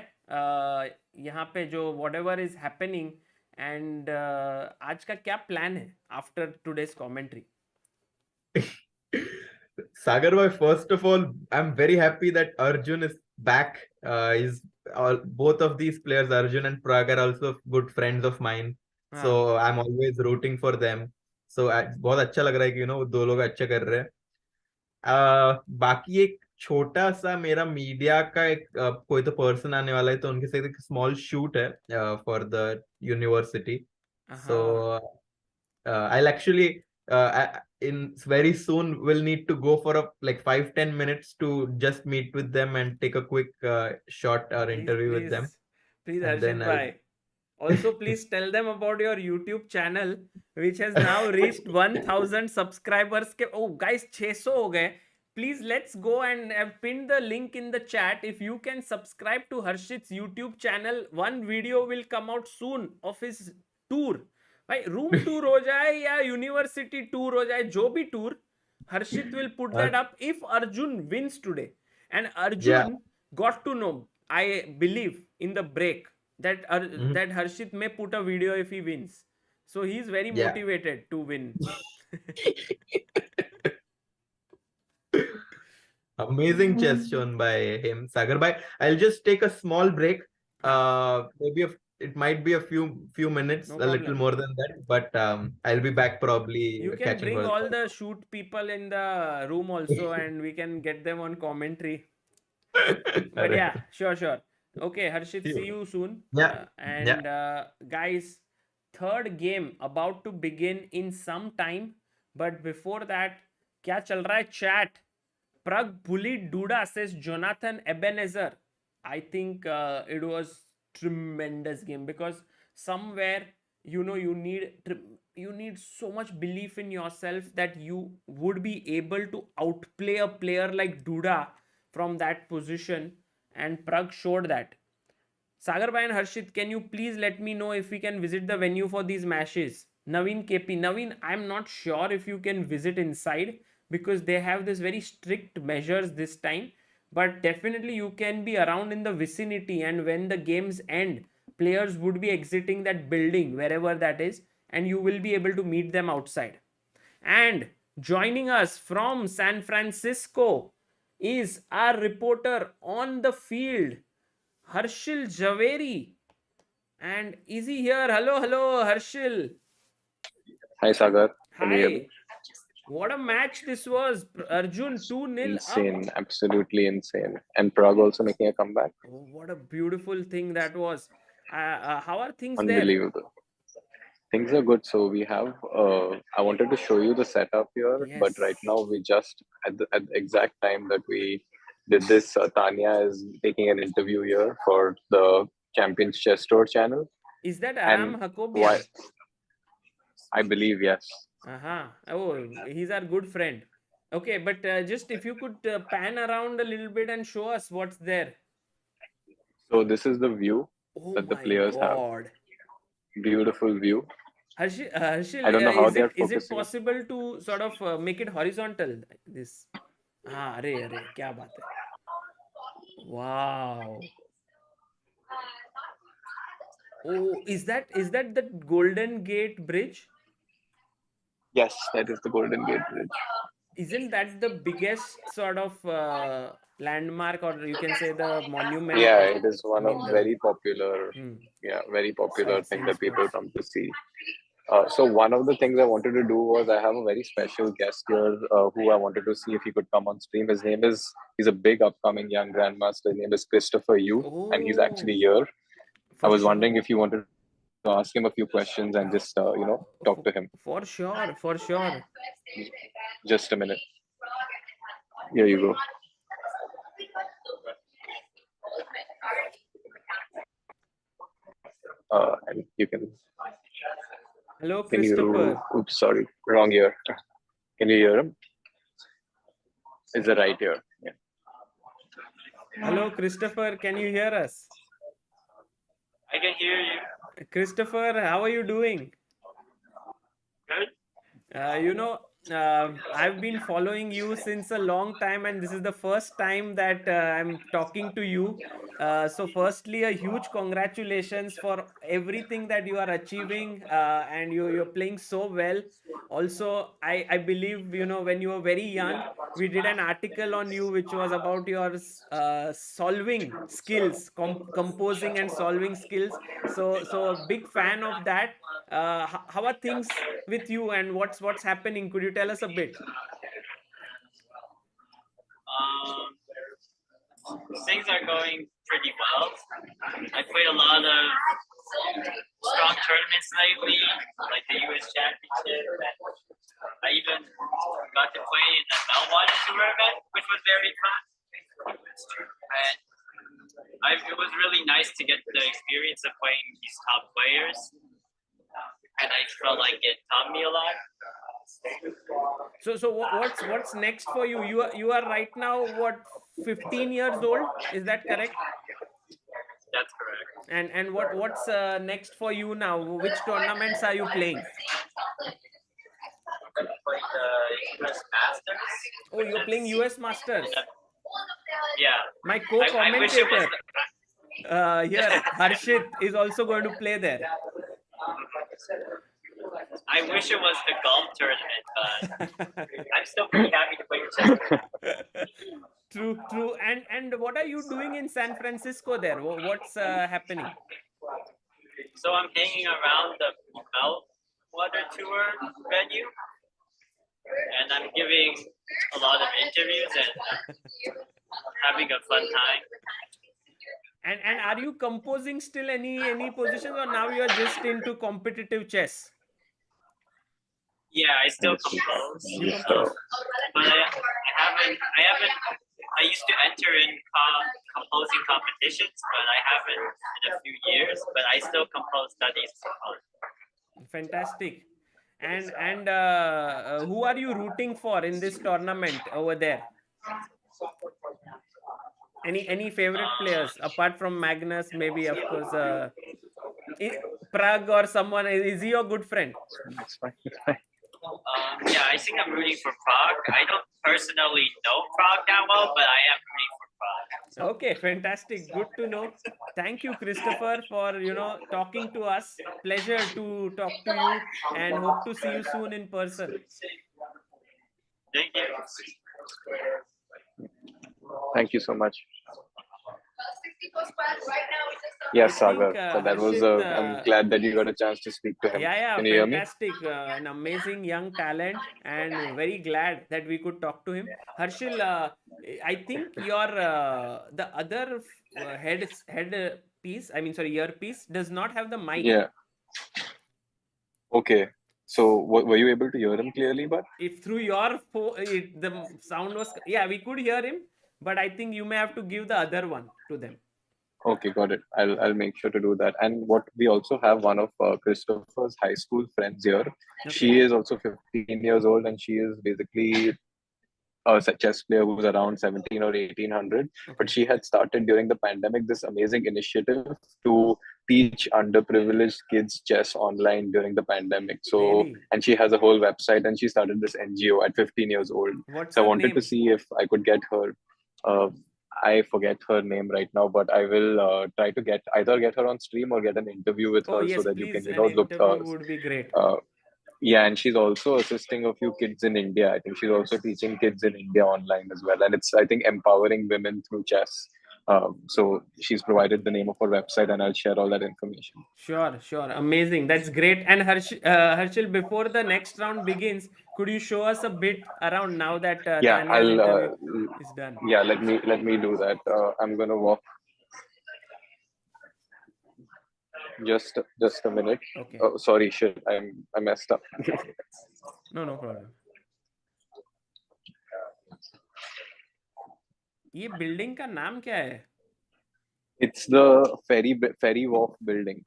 S1: यहाँ पे जो whatever is happening and आज का क्या प्लान है after today's commentary?
S2: Sagar bhai, first of all, I'm very happy that Arjun is back. Both of these players, Arjun and Pragg, are also good friends of mine. So I'm always rooting for them. So बहुत अच्छा लग रहा है कि वो दो लोग अच्छा कर रहे हैं. बाकी एक छोटा सा मेरा मीडिया का एक कोई तो पर्सन आने वाला है, तो उनके साथ एक स्मॉल शूट है for the university. So I'll actually in very soon will need to go for like 5-10 minutes to just meet with them and take a quick short or interview with them.
S1: Please,
S2: And then
S1: Harshit bhai. Also, please tell them about your YouTube channel, which has now reached 1,000 subscribers. Oh, guys, 600 ho gaye. Please, let's go and pin the link in the chat. If you can subscribe to Harshit's YouTube channel, one video will come out soon of his tour. भाई room tour हो जाए या university tour हो जाए, जो भी tour, Harshit will put that up if Arjun wins today. And Arjun got to know, I believe, in the break that that Harshit may put a video if he wins. So he's very motivated to win.
S2: Amazing chess shown by him, Sagar bhai. I'll just take a small break. Maybe it might be a few minutes,
S1: No
S2: a little
S1: problem.
S2: more than that, but I'll be back probably.
S1: You can bring all the shoot people in the room also, and we can get them on commentary. But yeah, sure. Okay, Harshit, see you soon. And guys, third game about to begin in some time. But before that, क्या चल रहा है chat? Pragg bullied Duda, says Jonathan Ebenezer. I think it was tremendous game because somewhere you need so much belief in yourself that you would be able to outplay a player like Duda from that position, and Pragg showed that. Sagar Bhai and Harshit, can you please let me know if we can visit the venue for these matches? Naveen KP. Naveen, I'm not sure if you can visit inside because they have this very strict measures this time. But definitely you can be around in the vicinity, and when the games end, players would be exiting that building, wherever that is, and you will be able to meet them outside. And joining us from San Francisco is our reporter on the field, Harshil Javeri. And is he here? Hello, hello, Harshil.
S3: Hi, Sagar. Can you hear me?
S1: Hi. What a match this was. Arjun 2-0 up.
S3: Insane, absolutely insane. And Pragg also making a comeback.
S1: Oh, what a beautiful thing that was. How are things there?
S3: Unbelievable. Things are good. So we have. I wanted to show you the setup here, but
S1: Yes.
S3: right now we just at the exact time that we did this, Tanya is taking an interview here for the Champions Chess Tour channel.
S1: Is that
S3: And
S1: Aram Hakobian?
S3: I believe yes.
S1: Oh, he's our good friend. Okay, but just if you could pan around a little bit and show us what's there.
S3: So this is the view
S1: Oh
S3: that the
S1: my
S3: players have.
S1: God.
S3: Beautiful view.
S1: Harshil,
S3: I don't know how they are
S1: is it
S3: focusing.
S1: possible to sort of make it horizontal like this? Arey, kya baat hai. Wow. Oh, is that the Golden Gate Bridge?
S3: Yes, that is the Golden Gate Bridge.
S1: Isn't that the biggest sort of landmark, or you can say the monument?
S3: Yeah, it is one of
S1: the-
S3: very popular, very popular thing
S1: Sightseeing
S3: that people
S1: spots.
S3: come to see. So one of the things I wanted to do was I have a very special guest here who I wanted to see if he could come on stream. He's a big upcoming young grandmaster. His name is Christopher Yu, and he's actually here. I was wondering if you wanted to ask him a few questions and just talk to him.
S1: For sure.
S3: Just a minute. Here you go. And you can.
S1: Hello,
S3: Can
S1: Christopher.
S3: Oops, sorry, wrong ear. Can you hear him? Is it right ear? Yeah.
S1: Hello, Christopher. Can you hear us?
S4: I can hear you.
S1: Christopher, how are you doing?
S4: Good.
S1: I've been following you since a long time, and this is the first time that I'm talking to you. So, firstly, a huge congratulations for everything that you are achieving, and you're playing so well. Also, I believe when you were very young, we did an article on you which was about your solving skills, composing and solving skills. So a big fan of that. How are things with you, and what's happening? Could you tell us a bit?
S4: Things are going pretty well. I played a lot of strong tournaments lately, like the US Championship. I even got to play in the Meltwater tournament, which was very fun. And it was really nice to get the experience of playing these top players. And I felt like it taught me a lot.
S1: So what's next for you? You are right now 15 years old? Is that correct?
S4: That's correct.
S1: And what's next for you now? Which tournaments are you playing?
S4: I'm gonna play the US Masters.
S1: Oh, you're playing US Masters.
S4: Yeah.
S1: My
S4: I wish it
S1: co-commentator
S4: was
S1: here, Harshit, is also going to play there.
S4: I wish it was the golf tournament, but I'm still pretty happy to play the chess.
S1: True. And what are you doing in San Francisco there? What's happening?
S4: So I'm hanging around the Meltwater tour venue, and I'm giving a lot of interviews and having a fun time.
S1: And are you composing still any positions, or now you are just into competitive chess?
S4: Yeah, I still compose.
S1: You compose.
S4: But I used to enter in composing competitions, but I haven't in a few years. But I still compose studies.
S1: Fantastic. And who are you rooting for in this tournament over there? Any favorite players apart from Magnus? Maybe of course, Pragg or someone. Is he your good friend?
S3: It's fine. It's fine.
S4: Yeah, I think I'm rooting for Prague. I don't personally know Prague that well, but I am rooting for Prague.
S1: Okay, fantastic. Good to know. Thank you, Christopher, for talking to us. Pleasure to talk to you, and hope to see you soon in person.
S4: Thank you.
S3: Thank you so much. Yes,
S1: I think,
S3: Sagar. So that was.
S1: Harshit,
S3: I'm glad that you got a chance to speak to him.
S1: Yeah,
S3: Can you hear me?
S1: fantastic. An amazing young talent, and very glad that we could talk to him. Harshil, I think your the other head piece, I mean, sorry, earpiece does not have the mic.
S3: Yeah. Okay. So were you able to hear him clearly, but?
S1: If through your the sound was, yeah, we could hear him, but I think you may have to give the other one to them.
S3: Okay, got it. I'll make sure to do that. And what we also have one of Christopher's high school friends here.
S1: Okay.
S3: She is also 15 years old, and she is basically a chess player who's around 17 or 1800. But
S1: Okay.
S3: she had started during the pandemic this amazing initiative to teach underprivileged kids chess online during the pandemic. So,
S1: Really?
S3: and she has a whole website, and she started this NGO at 15 years old.
S1: What's
S3: So I
S1: her
S3: wanted
S1: name?
S3: to see if I could get her. I forget her name right now, but I will try to either get her on stream or get an interview with
S1: Oh
S3: her
S1: yes,
S3: so that you can,
S1: please. An
S3: look.
S1: interview would be great.
S3: Yeah, and she's also assisting a few kids in India. I think she's also teaching kids in India online as well, and it's, I think, empowering women through chess. So she's provided the name of her website, and I'll share all that information.
S1: Sure. Amazing. That's great. And Harshil, before the next round begins, could you show us a bit around now that
S3: Yeah,
S1: Tanya's
S3: I'll.
S1: interview is done?
S3: Yeah, let me do that. I'm gonna walk. Just a minute.
S1: Okay.
S3: Oh, sorry, shit. I messed up.
S1: No problem. ये building का नाम क्या है?
S3: It's the ferry wharf building.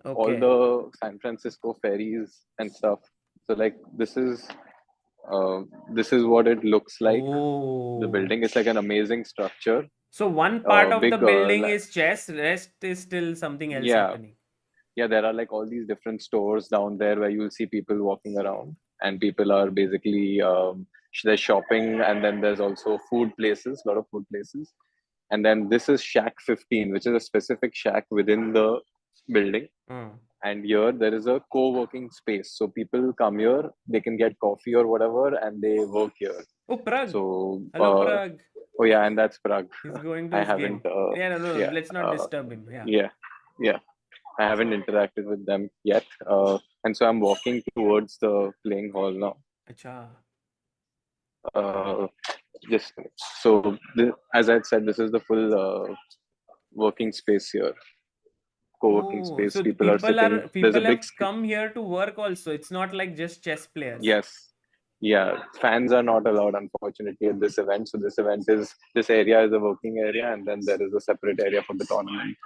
S3: All
S1: Okay.
S3: the San Francisco ferries and stuff. So like this is what it looks like.
S1: Oh.
S3: The building is like an amazing structure.
S1: So one part of
S3: big,
S1: the building is chess, rest is still something else
S3: Yeah.
S1: happening.
S3: Yeah, there are like all these different stores down there where you'll see people walking around, and people are basically there's shopping, and then there's also food places, a lot of food places. And then this is Shack 15, which is a specific shack within the building. And here there is a co-working space. So people come here, they can get coffee or whatever, and they work here.
S1: Oh, Pragg.
S3: So,
S1: Hello, Pragg.
S3: Oh yeah, and that's Pragg.
S1: He's going to
S3: I
S1: his
S3: haven't.
S1: game. No, let's not disturb him.
S3: Yeah. I haven't interacted with them yet. And so I'm walking towards the playing hall now.
S1: Acha.
S3: As I said, this is the full working space here. Co-working space.
S1: So
S3: people are sitting. There's a big
S1: have come here to work also. It's not like just chess players.
S3: Yes. Yeah. Fans are not allowed, unfortunately, at this event. So this area is a working area, and then there is a separate area for the tournament.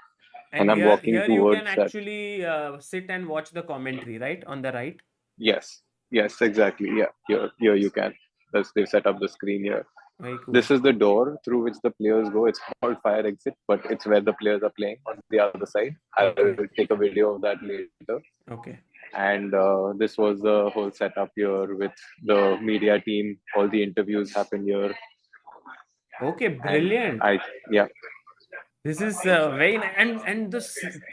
S3: And I'm walking
S1: here
S3: towards
S1: you can actually sit and watch the commentary, right? On the right?
S3: Yes, exactly. Yeah, here you can. They've set up the screen here.
S1: Very cool.
S3: This is the door through which the players go. It's called fire exit, but it's where the players are playing on the other side.
S1: Okay.
S3: I will take a video of that later.
S1: Okay.
S3: And this was the whole setup here with the media team. All the interviews happen here.
S1: Okay, brilliant. This is very nice. And the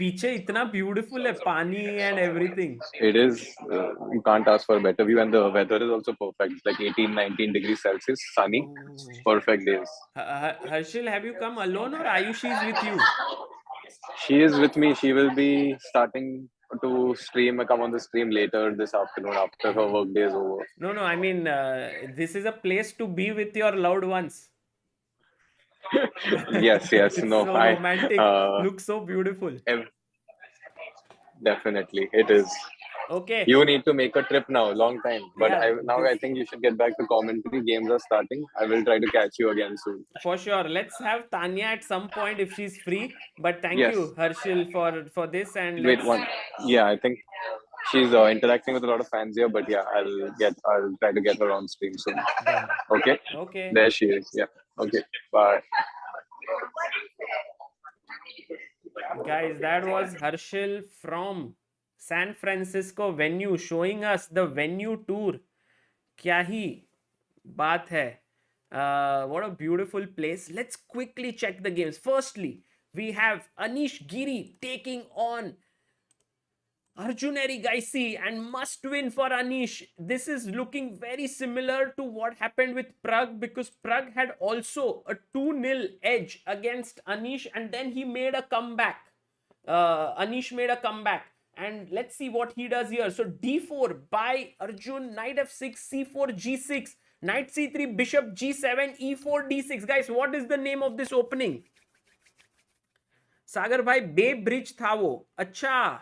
S1: पीछे इतना beautiful है, pani and everything.
S3: It is. You can't ask for a better view, and the weather is also perfect. It's like 18-19 degrees Celsius, sunny, perfect days.
S1: Harshil, have you come alone or she's with you?
S3: She is with me. She will be starting to come on the stream later this afternoon after her work day is over.
S1: No, I mean, this is a place to be with your loved ones.
S3: Yes. No,
S1: so romantic. Looks so beautiful.
S3: Definitely, it is.
S1: Okay.
S3: You need to make a trip now, long time. But I think you should get back to commentary. Games are starting. I will try to catch you again soon.
S1: For sure. Let's have Tanya at some point if she's free. But thank you, Harshil, for this. And
S3: I think she's interacting with a lot of fans here. But yeah, I'll try to get her on stream soon. Okay.
S1: Okay.
S3: There she is. Yeah. Okay. Bye.
S1: Guys, that was Harshil from San Francisco venue showing us the venue tour. Kya hi baat hai. What a beautiful place. Let's quickly check the games. Firstly, we have Anish Giri taking on Arjun Erigaisi, and must win for Anish. This is looking very similar to what happened with Pragg, because Pragg had also a 2-0 edge against Anish and then he made a comeback. Anish made a comeback. And let's see what he does here. So d4 by Arjun, knight f6, c4, g6, knight c3, bishop g7, e4, d6. Guys, what is the name of this opening? सागर भाई बे bridge था वो. अच्छा,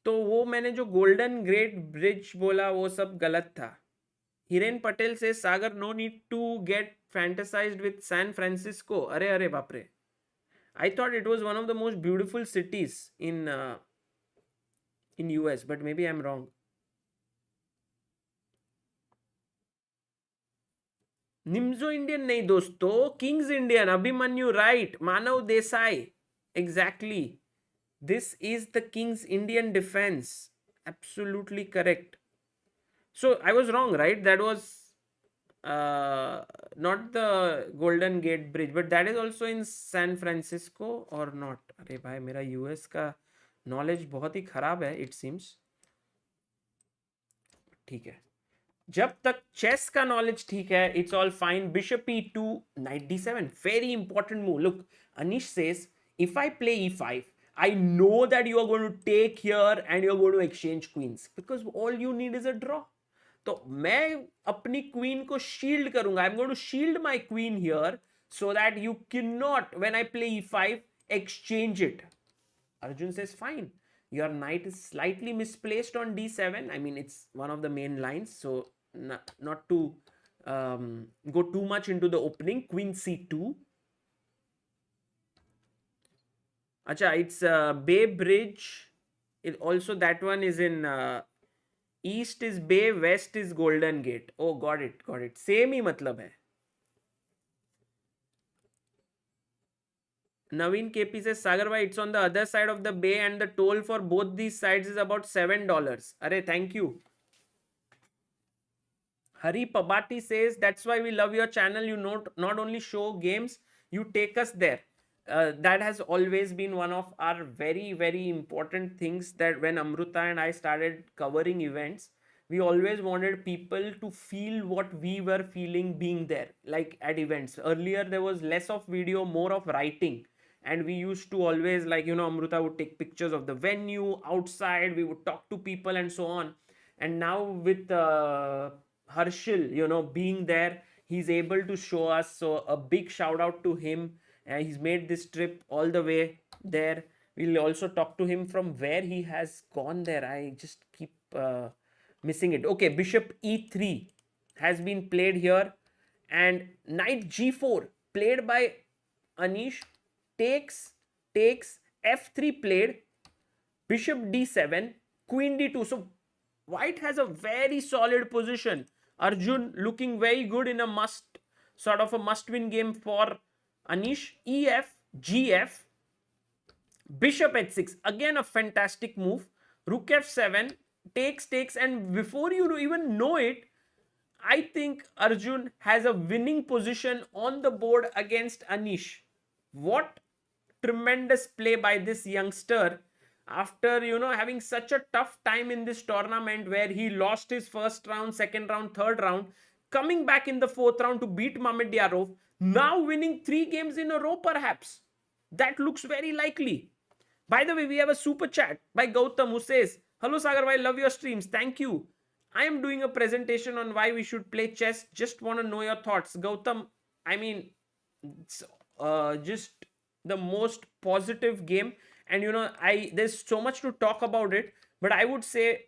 S1: तो वो मैंने जो golden great bridge बोला वो सब गलत था. हिरेन पटेल से Sagar no need to get fantasized with San Francisco. अरे अरे बाप रे, I thought it was one of the most beautiful cities in US, but maybe I'm wrong. Nimzo Indian नहीं दोस्तों, King's Indian. Abhimanyu right, Manav Desai exactly. This is the King's Indian defense. Absolutely correct. So I was wrong, right? That was not the Golden Gate Bridge, but that is also in San Francisco or not? अरे भाई, मेरा US का knowledge बहुत ही खराब है, it seems. ठीक है, जब तक चेस का नॉलेज ठीक है, it's all fine. Bishop e2, knight d7. Very important move. Look, Anish says, if I play e5, I know that you are going to take here and you are going to exchange queens, because all you need is a draw. तो मैं अपनी queen को shield करूंगा. I am going to shield my queen here so that you cannot, when I play e5, exchange it. Arjun says, fine. Your knight is slightly misplaced on d7. I mean, it's one of the main lines, so not to go too much into the opening. Queen c2. Acha, it's Bay Bridge. It also, that one is in east is Bay, west is Golden Gate. Oh, got it, got it. Same ही मतलब है. Naveen KP says, Sagar bhai, it's on the other side of the bay and the toll for both these sides is about $7. Arey, thank you. Hari Pabati says, that's why we love your channel. You not only show games, you take us there. That has always been one of our very, very important things, that when Amruta and I started covering events, we always wanted people to feel what we were feeling being there, like at events. Earlier, there was less of video, more of writing. And we used to always, like, you know, Amruta would take pictures of the venue, outside, we would talk to people and so on. And now with Harshil, you know, being there, he's able to show us. So a big shout out to him. He's made this trip all the way there. We'll also talk to him from where he has gone there. I just keep missing it. Okay, bishop e3 has been played here. And knight g4 played by Anish. Takes, f3 played. Bishop d7, queen d2. So white has a very solid position. Arjun looking very good in a must-win game for Anish. ef, gf, bishop h6. Again a fantastic move. Rook f7, takes, and before you even know it, I think Arjun has a winning position on the board against Anish. What tremendous play by this youngster after, you know, having such a tough time in this tournament where he lost his first round, second round, third round, coming back in the fourth round to beat Mamedyarov, now winning 3 games in a row perhaps. That looks very likely. By the way, we have a super chat by Gautam who says, hello Sagar, I love your streams. Thank you. I am doing a presentation on why we should play chess. Just want to know your thoughts. Gautam, I mean, it's just the most positive game, and you know, there's so much to talk about it, but I would say,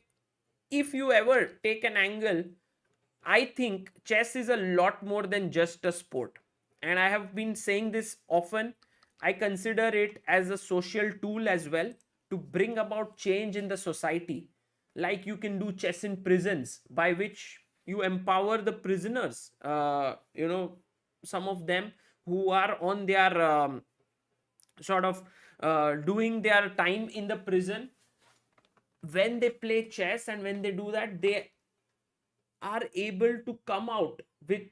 S1: if you ever take an angle, I think chess is a lot more than just a sport. And I have been saying this often. I consider it as a social tool as well, to bring about change in the society. Like you can do chess in prisons, by which you empower the prisoners, you know, some of them who are on their sort of doing their time in the prison, when they play chess and when they do that, they are able to come out with,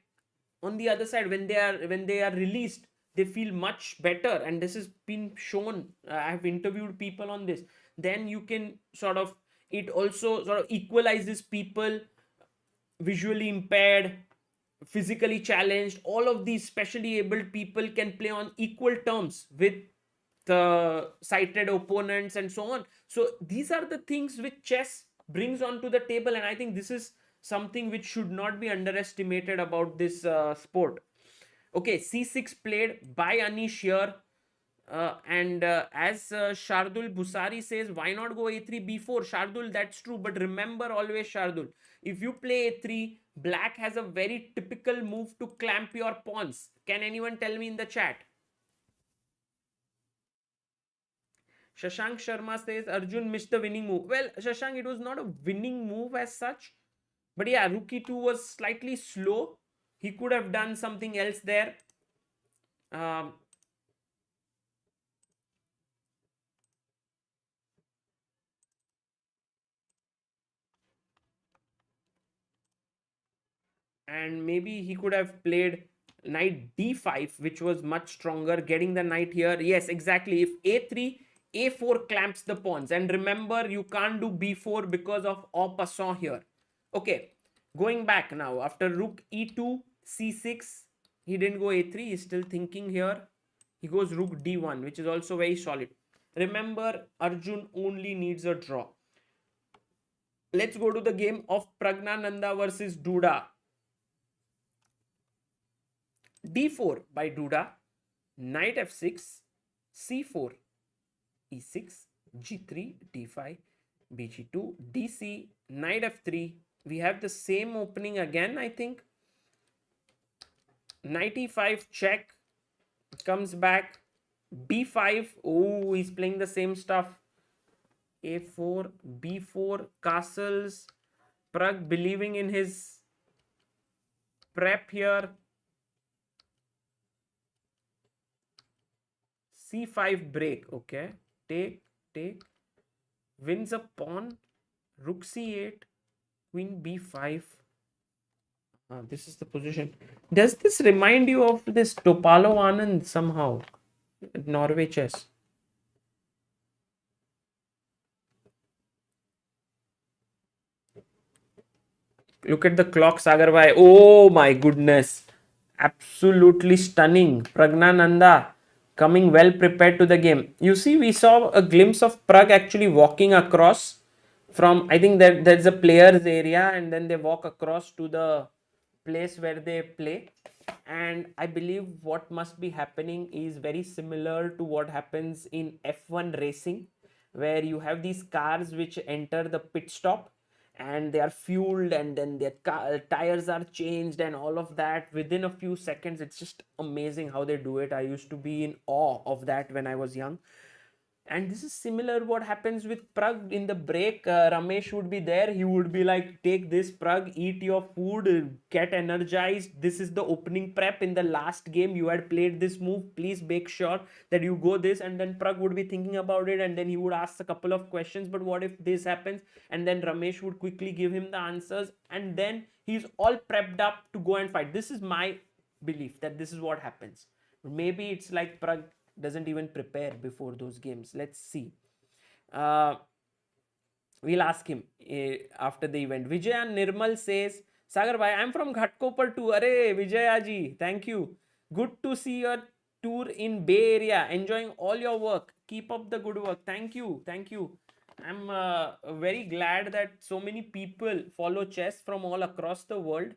S1: on the other side, when they are released, they feel much better. And this has been shown. I have interviewed people on this. Then you can sort of, it also sort of equalizes people, visually impaired, physically challenged, all of these specially abled people can play on equal terms with the sighted opponents and so on. So these are the things which chess brings onto the table, and I think this is something which should not be underestimated about this sport. Okay, c6 played by Anish here. And as Shardul Busari says, why not go a3 b4? Shardul, that's true, but remember always, Shardul, if you play a3, black has a very typical move to clamp your pawns. Can anyone tell me in the chat? Shashank Sharma says Arjun missed the winning move. Well, Shashank, it was not a winning move as such, but yeah, rook e2 was slightly slow. He could have done something else there. And maybe he could have played knight d5, which was much stronger, getting the knight here. Yes, exactly. If a3, a4 clamps the pawns. And remember, you can't do b4 because of en passant here. Okay, going back now, after rook e2, c6, he didn't go a3, he's still thinking here. He goes rook d1, which is also very solid. Remember, Arjun only needs a draw. Let's go to the game of Praggnanandhaa versus Duda. d4 by Duda, knight f6, c4, e6, g3, d5, bg2, dc, knight f3. We have the same opening again, I think. Knight e5 check, comes back, b5. Oh, he's playing the same stuff. a4, b4, castles. Pragg believing in his prep here. c5 break. Okay, take, wins a pawn, rook c8, queen b5. This is the position. Does this remind you of this Topalov Anand somehow? Norway chess. Look at the clock, Sagar bhai. Oh my goodness. Absolutely stunning. Praggnanandhaa coming well prepared to the game. You see, we saw a glimpse of Pragg actually walking across from, I think that there's a players area, and then they walk across to the place where they play. And I believe what must be happening is very similar to what happens in F1 racing, where you have these cars which enter the pit stop and they are fueled, and then their tires are changed and all of that within a few seconds. It's just amazing how they do it. I used to be in awe of that when I was young. And this is similar what happens with Pragg in the break. Ramesh would be there. He would be like, take this, Pragg, eat your food, get energized. This is the opening prep. In the last game, you had played this move. Please make sure that you go this. And then Pragg would be thinking about it. And then he would ask a couple of questions. But what if this happens? And then Ramesh would quickly give him the answers. And then he's all prepped up to go and fight. This is my belief that this is what happens. Maybe it's like Pragg doesn't even prepare before those games. Let's see. We'll ask him after the event. Vijaya Nirmal says, Sagar bhai, I'm from Ghatkopar too. Arey Vijaya ji, thank you. Good to see your tour in Bay Area. Enjoying all your work. Keep up the good work. Thank you. I'm very glad that so many people follow chess from all across the world.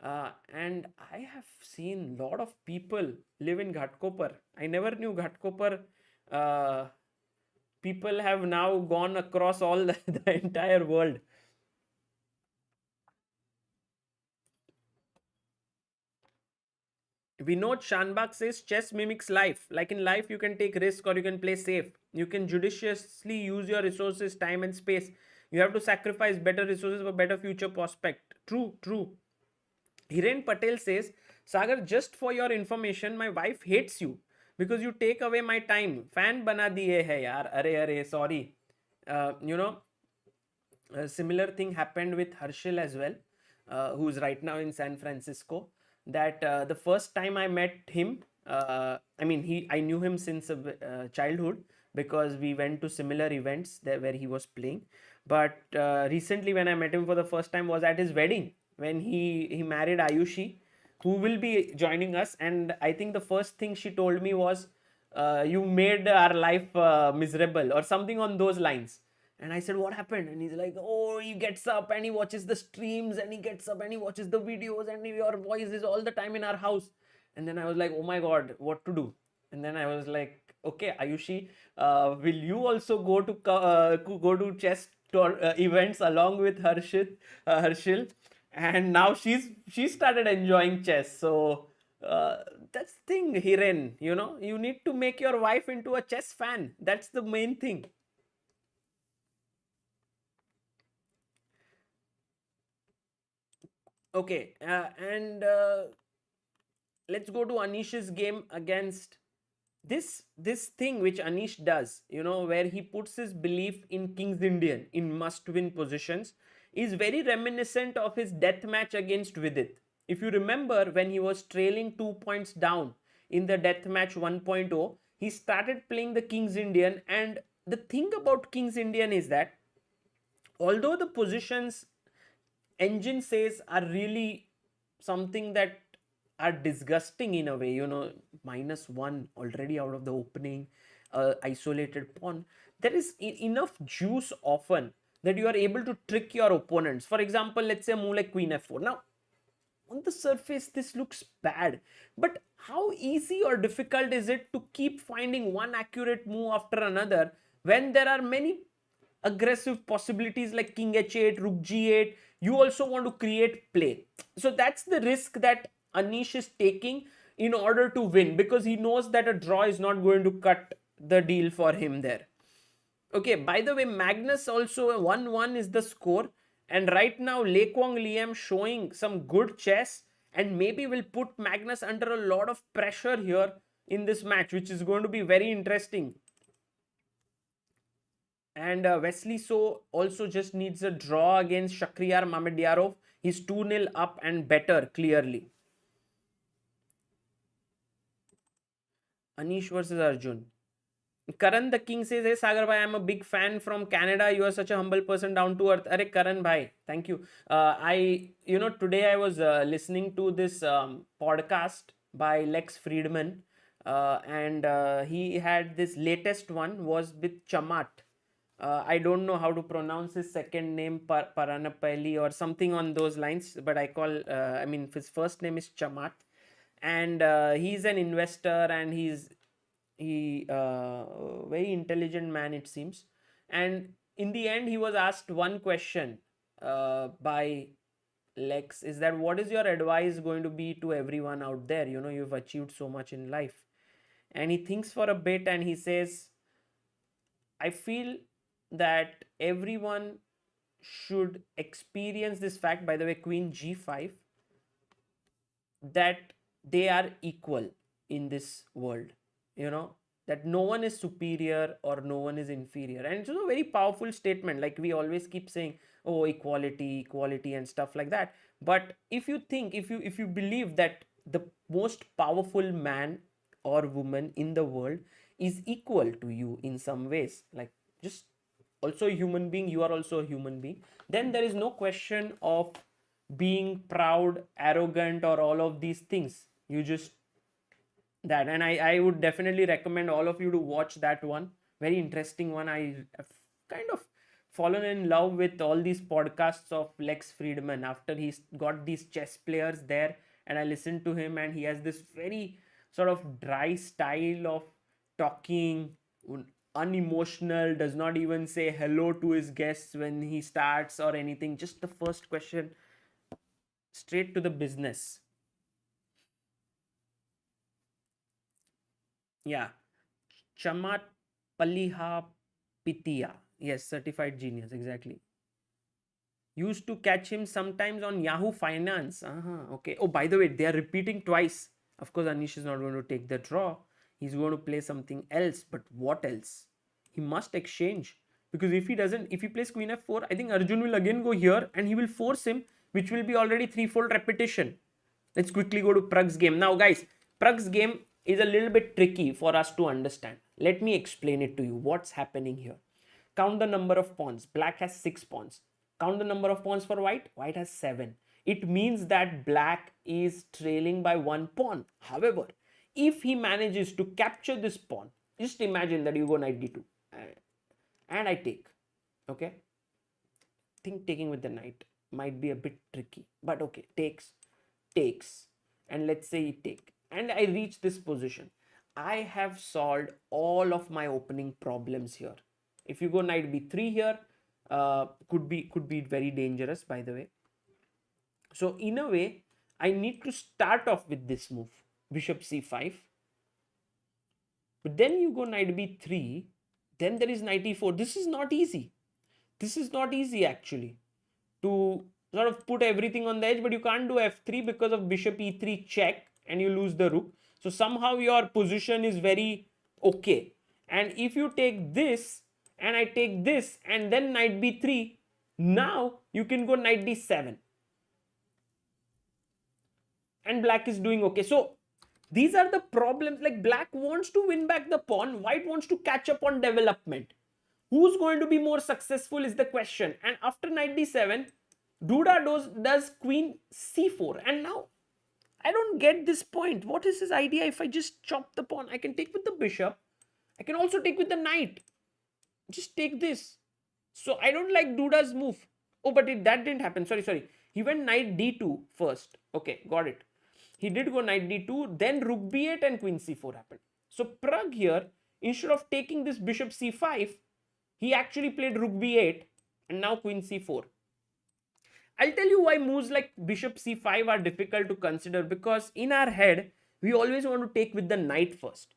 S1: And I have seen a lot of people live in Ghatkopar. I never knew Ghatkopar. People have now gone across all the entire world. Vinod Shanbag says chess mimics life. Like in life, you can take risk or you can play safe. You can judiciously use your resources, time and space. You have to sacrifice better resources for better future prospect. True. Hiren Patel says, Sagar, just for your information, my wife hates you because you take away my time. Fan bana diye hai yaar. Arey, sorry. You know, a similar thing happened with Harshit as well, who's right now in San Francisco. That the first time I met him, I knew him since childhood because we went to similar events there where he was playing. But recently, when I met him for the first time, was at his wedding when he married Ayushi, who will be joining us. And I think the first thing she told me was, "You made our life miserable," or something on those lines. And I said, "What happened?" And he's like, "Oh, he gets up and he watches the streams and he gets up and he watches the videos and your voice is all the time in our house." And then I was like, "Oh my God, what to do?" And then I was like, "Okay, Ayushi, will you also go to chess events along with Harshil?" And now she started enjoying chess. So that's the thing, Hiren. You need to make your wife into a chess fan. That's the main thing. Okay, and let's go to Anish's game against this thing which Anish does, where he puts his belief in King's Indian in must-win positions, is very reminiscent of his death match against Vidit. If you remember, when he was trailing 2 points down in the death match 1.0, he started playing the King's Indian, and the thing about King's Indian is that although the positions engine says are really something that are disgusting in a way, -1 already out of the opening, isolated pawn, there is enough juice often that you are able to trick your opponents. For example, let's say a move like queen f4. Now, on the surface, this looks bad, but how easy or difficult is it to keep finding one accurate move after another when there are many aggressive possibilities like king h8, rook g8? You also want to create play. So that's the risk that Anish is taking in order to win, because he knows that a draw is not going to cut the deal for him there. Okay, by the way, Magnus also 1-1 is the score. And right now, Liem Quang showing some good chess and maybe will put Magnus under a lot of pressure here in this match, which is going to be very interesting. And Wesley So also just needs a draw against Shakhriyar Mamedyarov. He's 2-0 up and better, clearly. Anish versus Arjun. Karan the King says, "Hey Sagar bhai, I'm a big fan from Canada. You are such a humble person, down to earth." Arey Karan bhai, thank you. Today I was listening to this podcast by Lex Friedman, and he had this latest one was with Chamat. I don't know how to pronounce his second name, Paranapalli or something on those lines, but his first name is Chamat, and he's an investor and he very intelligent man, it seems. And in the end, he was asked one question by Lex, is that what is your advice going to be to everyone out there? You've achieved so much in life. And he thinks for a bit and he says, "I feel that everyone should experience this fact," by the way, queen g5, that they are equal in this world, that no one is superior or no one is inferior. And it's a very powerful statement. Like we always keep saying, oh, equality and stuff like that. But if you believe that the most powerful man or woman in the world is equal to you in some ways, like just also a human being, you are also a human being, then there is no question of being proud, arrogant, or all of these things. You just that. And I would definitely recommend all of you to watch that one. Very interesting one. I have kind of fallen in love with all these podcasts of Lex Friedman after he's got these chess players there, and I listened to him, and he has this very sort of dry style of talking, unemotional, does not even say hello to his guests when he starts or anything. Just the first question, straight to the business. Yeah. Chamat Paliha Pitya. Yes, certified genius, exactly. Used to catch him sometimes on Yahoo Finance. Okay. Oh, by the way, they are repeating twice. Of course, Anish is not going to take the draw. He's going to play something else. But what else? He must exchange. Because if he doesn't, if he plays Queen F4, I think Arjun will again go here and he will force him, which will be already threefold repetition. Let's quickly go to Pragg's game. Now, guys, Pragg's game is a little bit tricky for us to understand. Let me explain it to you. What's happening here? Count the number of pawns. Black has 6 pawns. Count the number of pawns for white. White has 7. It means that black is trailing by 1 pawn. However, if he manages to capture this pawn, just imagine that you go knight d2 and I take. Okay. I think taking with the knight might be a bit tricky. But okay, takes. And let's say he take. And I reach this position. I have solved all of my opening problems here. If you go knight b3 here, could be very dangerous, by the way. So in a way, I need to start off with this move, bishop c5. But then you go knight b3, then there is knight e4. This is not easy. This is not easy actually to sort of put everything on the edge, but you can't do f3 because of bishop e3 check and you lose the rook. So somehow your position is very okay. And if you take this and I take this and then knight b3, now you can go knight d7. And black is doing okay. So these are the problems. Like black wants to win back the pawn. White wants to catch up on development. Who's going to be more successful is the question. And after knight d7, Duda does queen c4. And now I don't get this point. What is his idea? If I just chop the pawn, I can take with the bishop. I can also take with the knight. Just take this. So I don't like Duda's move. Oh, but that didn't happen. Sorry. He went knight d2 first. Okay, got it. He did go knight d2, then rook b8 and queen c4 happened. So Pragg here, instead of taking this bishop c5, he actually played rook b8 and now queen c4. I'll tell you why moves like bishop c5 are difficult to consider, because in our head, we always want to take with the knight first.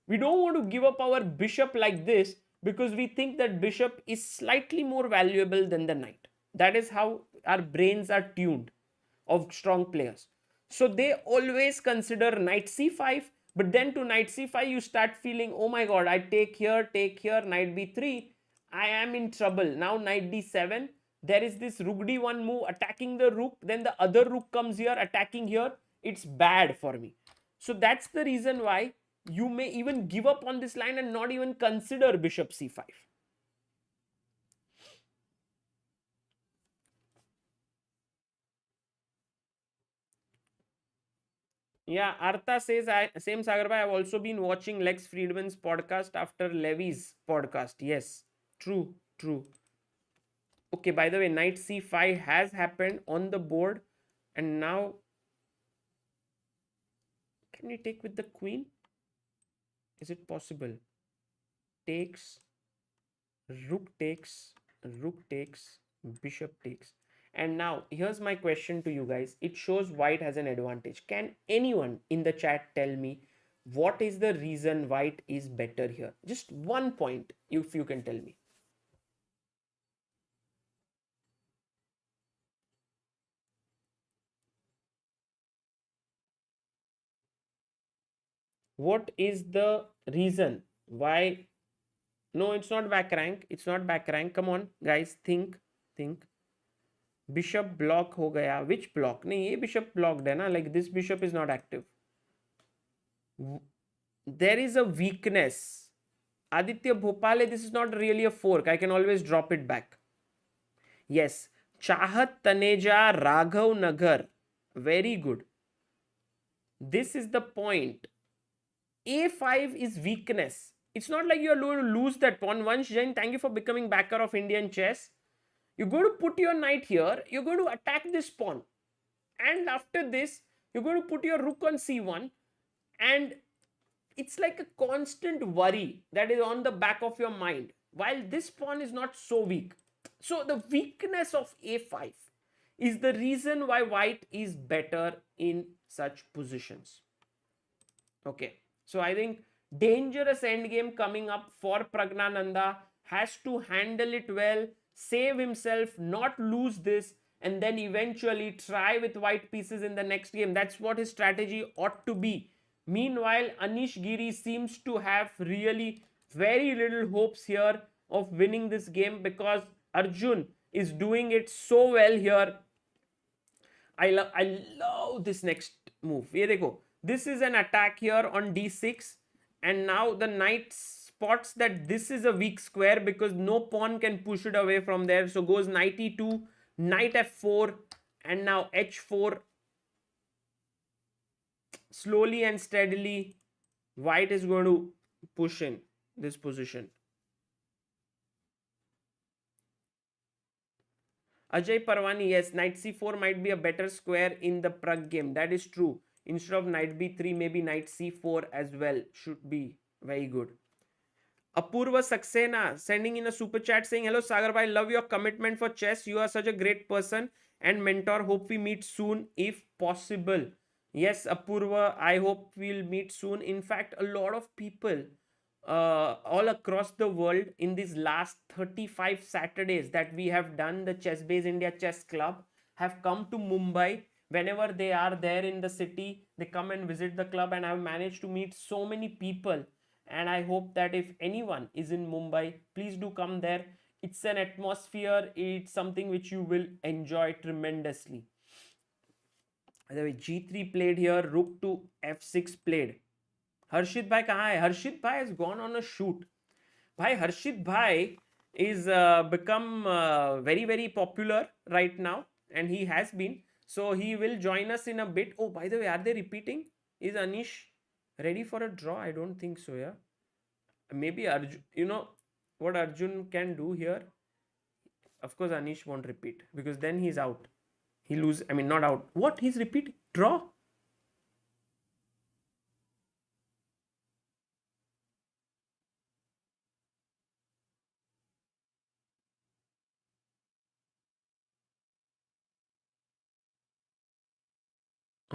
S1: We don't want to give up our bishop like this because we think that bishop is slightly more valuable than the knight. That is how our brains are tuned of strong players. So they always consider knight c5, but then to knight c5 you start feeling, oh my god, I take here, knight b3, I am in trouble. Now knight d7, there is this rook d1 move attacking the rook, then the other rook comes here attacking here. It's bad for me. So that's the reason why you may even give up on this line and not even consider bishop c5. Yeah, Artha says, same Sagar bhai, I've also been watching Lex Friedman's podcast after Levy's podcast. Yes, true. Okay, by the way, knight c5 has happened on the board. And now, can we take with the queen? Is it possible? Takes, rook takes, bishop takes. And now, here's my question to you guys. It shows white has an advantage. Can anyone in the chat tell me what is the reason white is better here? Just one point, if you can tell me. What is the reason why? No, it's not back rank. Come on, guys, think. Bishop block ho gaya. Which block? नहीं, ये bishop blocked है ना. Like this bishop is not active. There is a weakness. Aditya Bhopale, this is not really a fork. I can always drop it back. Yes. Chahat Taneja Raghav Nagar. Very good. This is the point. A5 is weakness. It's not like you're going to lose that pawn. Vansh Jain, thank you for becoming backer of Indian chess. You're going to put your knight here. You're going to attack this pawn. And after this, you're going to put your rook on c1. And it's like a constant worry that is on the back of your mind. While this pawn is not so weak. So the weakness of a5 is the reason why white is better in such positions. Okay. So I think dangerous endgame coming up for Praggnanandhaa. Has to handle it well. save himself, not lose this, and then eventually try with white pieces in the next game. That's what his strategy ought to be. Meanwhile, Anish Giri seems to have really very little hopes here of winning this game because Arjun is doing it so well here. I love this next move. Here they go. This is an attack here on d6, and now the knight spots that this is a weak square because no pawn can push it away from there. So goes knight e2, knight f4, and now h4. Slowly and steadily, white is going to push in this position. Ajay Parwani, yes, knight c4 might be a better square in the Pragg game. That is true. Instead of knight b3, maybe knight c4 as well should be very good. Apurva Saxena sending in a super chat saying, hello Sagar bhai, love your commitment for chess. You are such a great person and mentor. Hope we meet soon if possible. Yes, Apurva, I hope we'll meet soon. In fact, a lot of people all across the world in these last 35 Saturdays that we have done the ChessBase India Chess Club have come to Mumbai. Whenever they are there in the city, they come and visit the club, and I've managed to meet so many people. And I hope that if anyone is in Mumbai, please do come there. It's an atmosphere, it's something which you will enjoy tremendously. By the way, g3 played here, rook to f6 played. Harshit bhai kahan hai? Harshit bhai has gone on a shoot. Bhai, Harshit bhai is become very, very popular right now, and he has been. So he will join us in a bit. Oh, by the way, are they repeating? Is Anish ready for a draw? I don't think so, yeah. Maybe Arjun, you know what Arjun can do here? Of course, Anish won't repeat because then he's out. He lose, I mean, not out. What? He's repeating? Draw?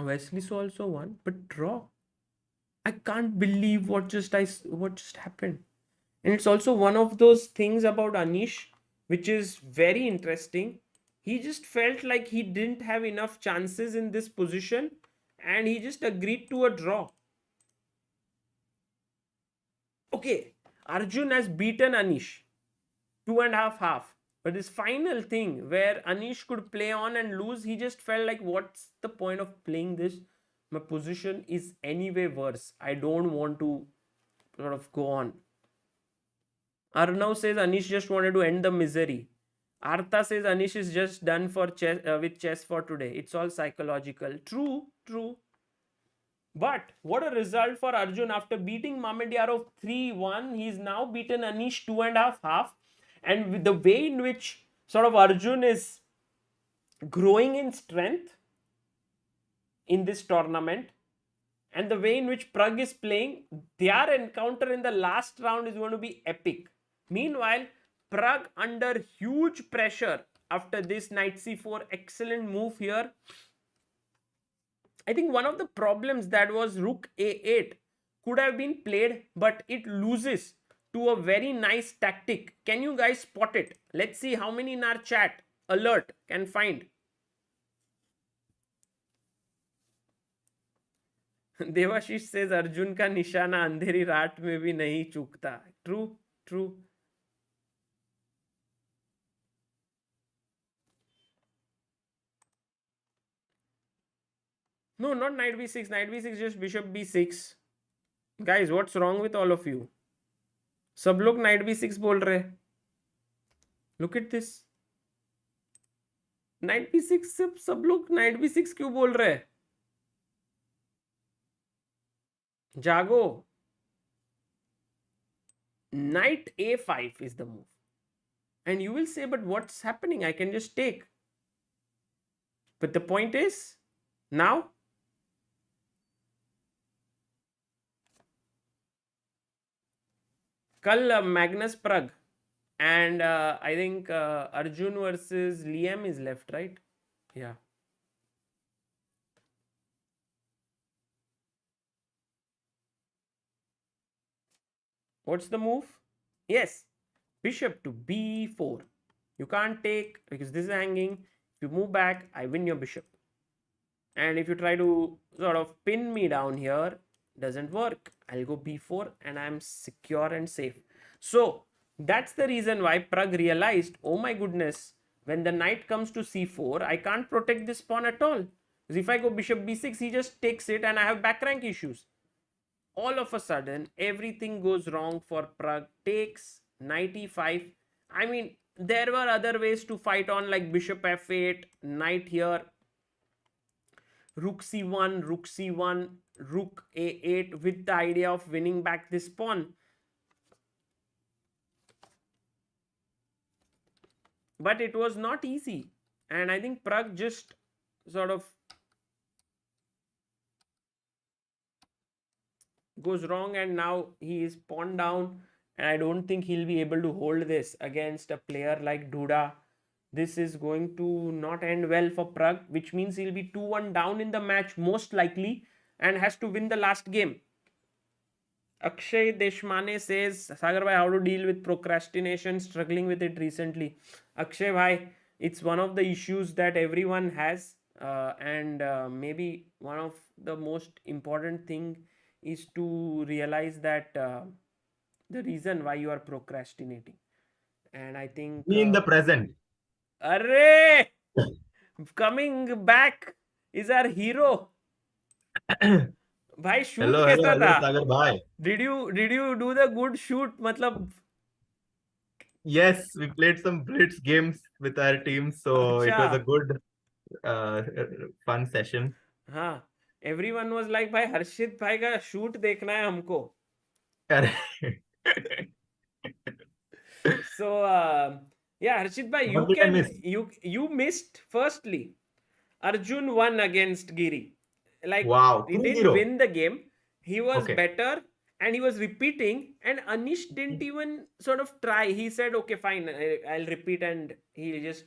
S1: Wesley So also won, but draw. I can't believe what just happened. And it's also one of those things about Anish which is very interesting. He just felt like he didn't have enough chances in this position and he just agreed to a draw. Okay, Arjun has beaten Anish 2.5. But this final thing where Anish could play on and lose, he just felt like, what's the point of playing this? My position is anyway worse. I don't want to sort of go on. Arnav says Anish just wanted to end the misery. Artha says Anish is just done for chess with chess for today. It's all psychological. True, true. But what a result for Arjun after beating Mamedyarov 3-1. He's now beaten Anish 2.5. And with the way in which sort of Arjun is growing in strength in this tournament and the way in which Pragg is playing, their encounter in the last round is going to be epic. Meanwhile, Pragg under huge pressure after this knight c4 excellent move here. I think one of the problems that was rook a8 could have been played, but it loses to a very nice tactic. Can you guys spot it? Let's see how many in our chat alert can find. Devashish says Arjun ka nishana andheri raat mein bhi nahi chukta. True, true. No, not knight b6. Knight b6 just bishop b6. Guys, what's wrong with all of you? सब लोग knight b6 बोल रहे. Look at this. Knight b6 सब लोग knight b6 क्यों बोल रहे? जागो. Knight a5 is the move. And you will say, but what's happening? I can just take. But the point is, now kal Magnus Pragg and I think Arjun versus Liem is left, right? Yeah. What's the move? Yes, bishop to b4. You can't take, because this is hanging. If you move back, I win your bishop. And if you try to sort of pin me down here, doesn't work. I'll go b4 and I'm secure and safe. So that's the reason why Pragg realized, oh my goodness, when the knight comes to c4, I can't protect this pawn at all. Because if I go bishop b6, he just takes it and I have back rank issues. All of a sudden, everything goes wrong for Pragg. Takes, knight e5. I mean, there were other ways to fight on, like bishop f8, knight here, rook c1, rook c1, rook a8, with the idea of winning back this pawn. But it was not easy. And I think Pragg just sort of goes wrong, and now he is pawn down, and I don't think he'll be able to hold this against a player like Duda. This is going to not end well for Pragg, which means he'll be 2-1 down in the match most likely and has to win the last game. Akshay Deshmane says, Sagar bhai, how to deal with procrastination, struggling with it recently. Akshay bhai, it's one of the issues that everyone has, and maybe one of the most important thing is to realize that the reason why you are procrastinating. And I think
S2: Be in the present.
S1: Arre! Coming back is our hero. भाई shoot
S2: Hello,
S1: कैसा
S2: hello,
S1: था?
S2: Sagar bhai.
S1: Did you do the good shoot? मतलब
S2: Yes, we played some blitz games with our team, so it was a
S1: अच्छा,
S2: good, fun session.
S1: हाँ. Everyone was like, भाई हर्षित भाई का shoot देखना है हमको. So yeah, Harshit bhai,
S2: What did I miss?
S1: you missed firstly. Arjun won against Giri. Like,
S2: Wow,
S1: he didn't
S2: 2-0.
S1: win the game. He was
S2: Okay.
S1: better and he was repeating, and Anish didn't even sort of try. He said, okay, fine, I'll repeat, and he just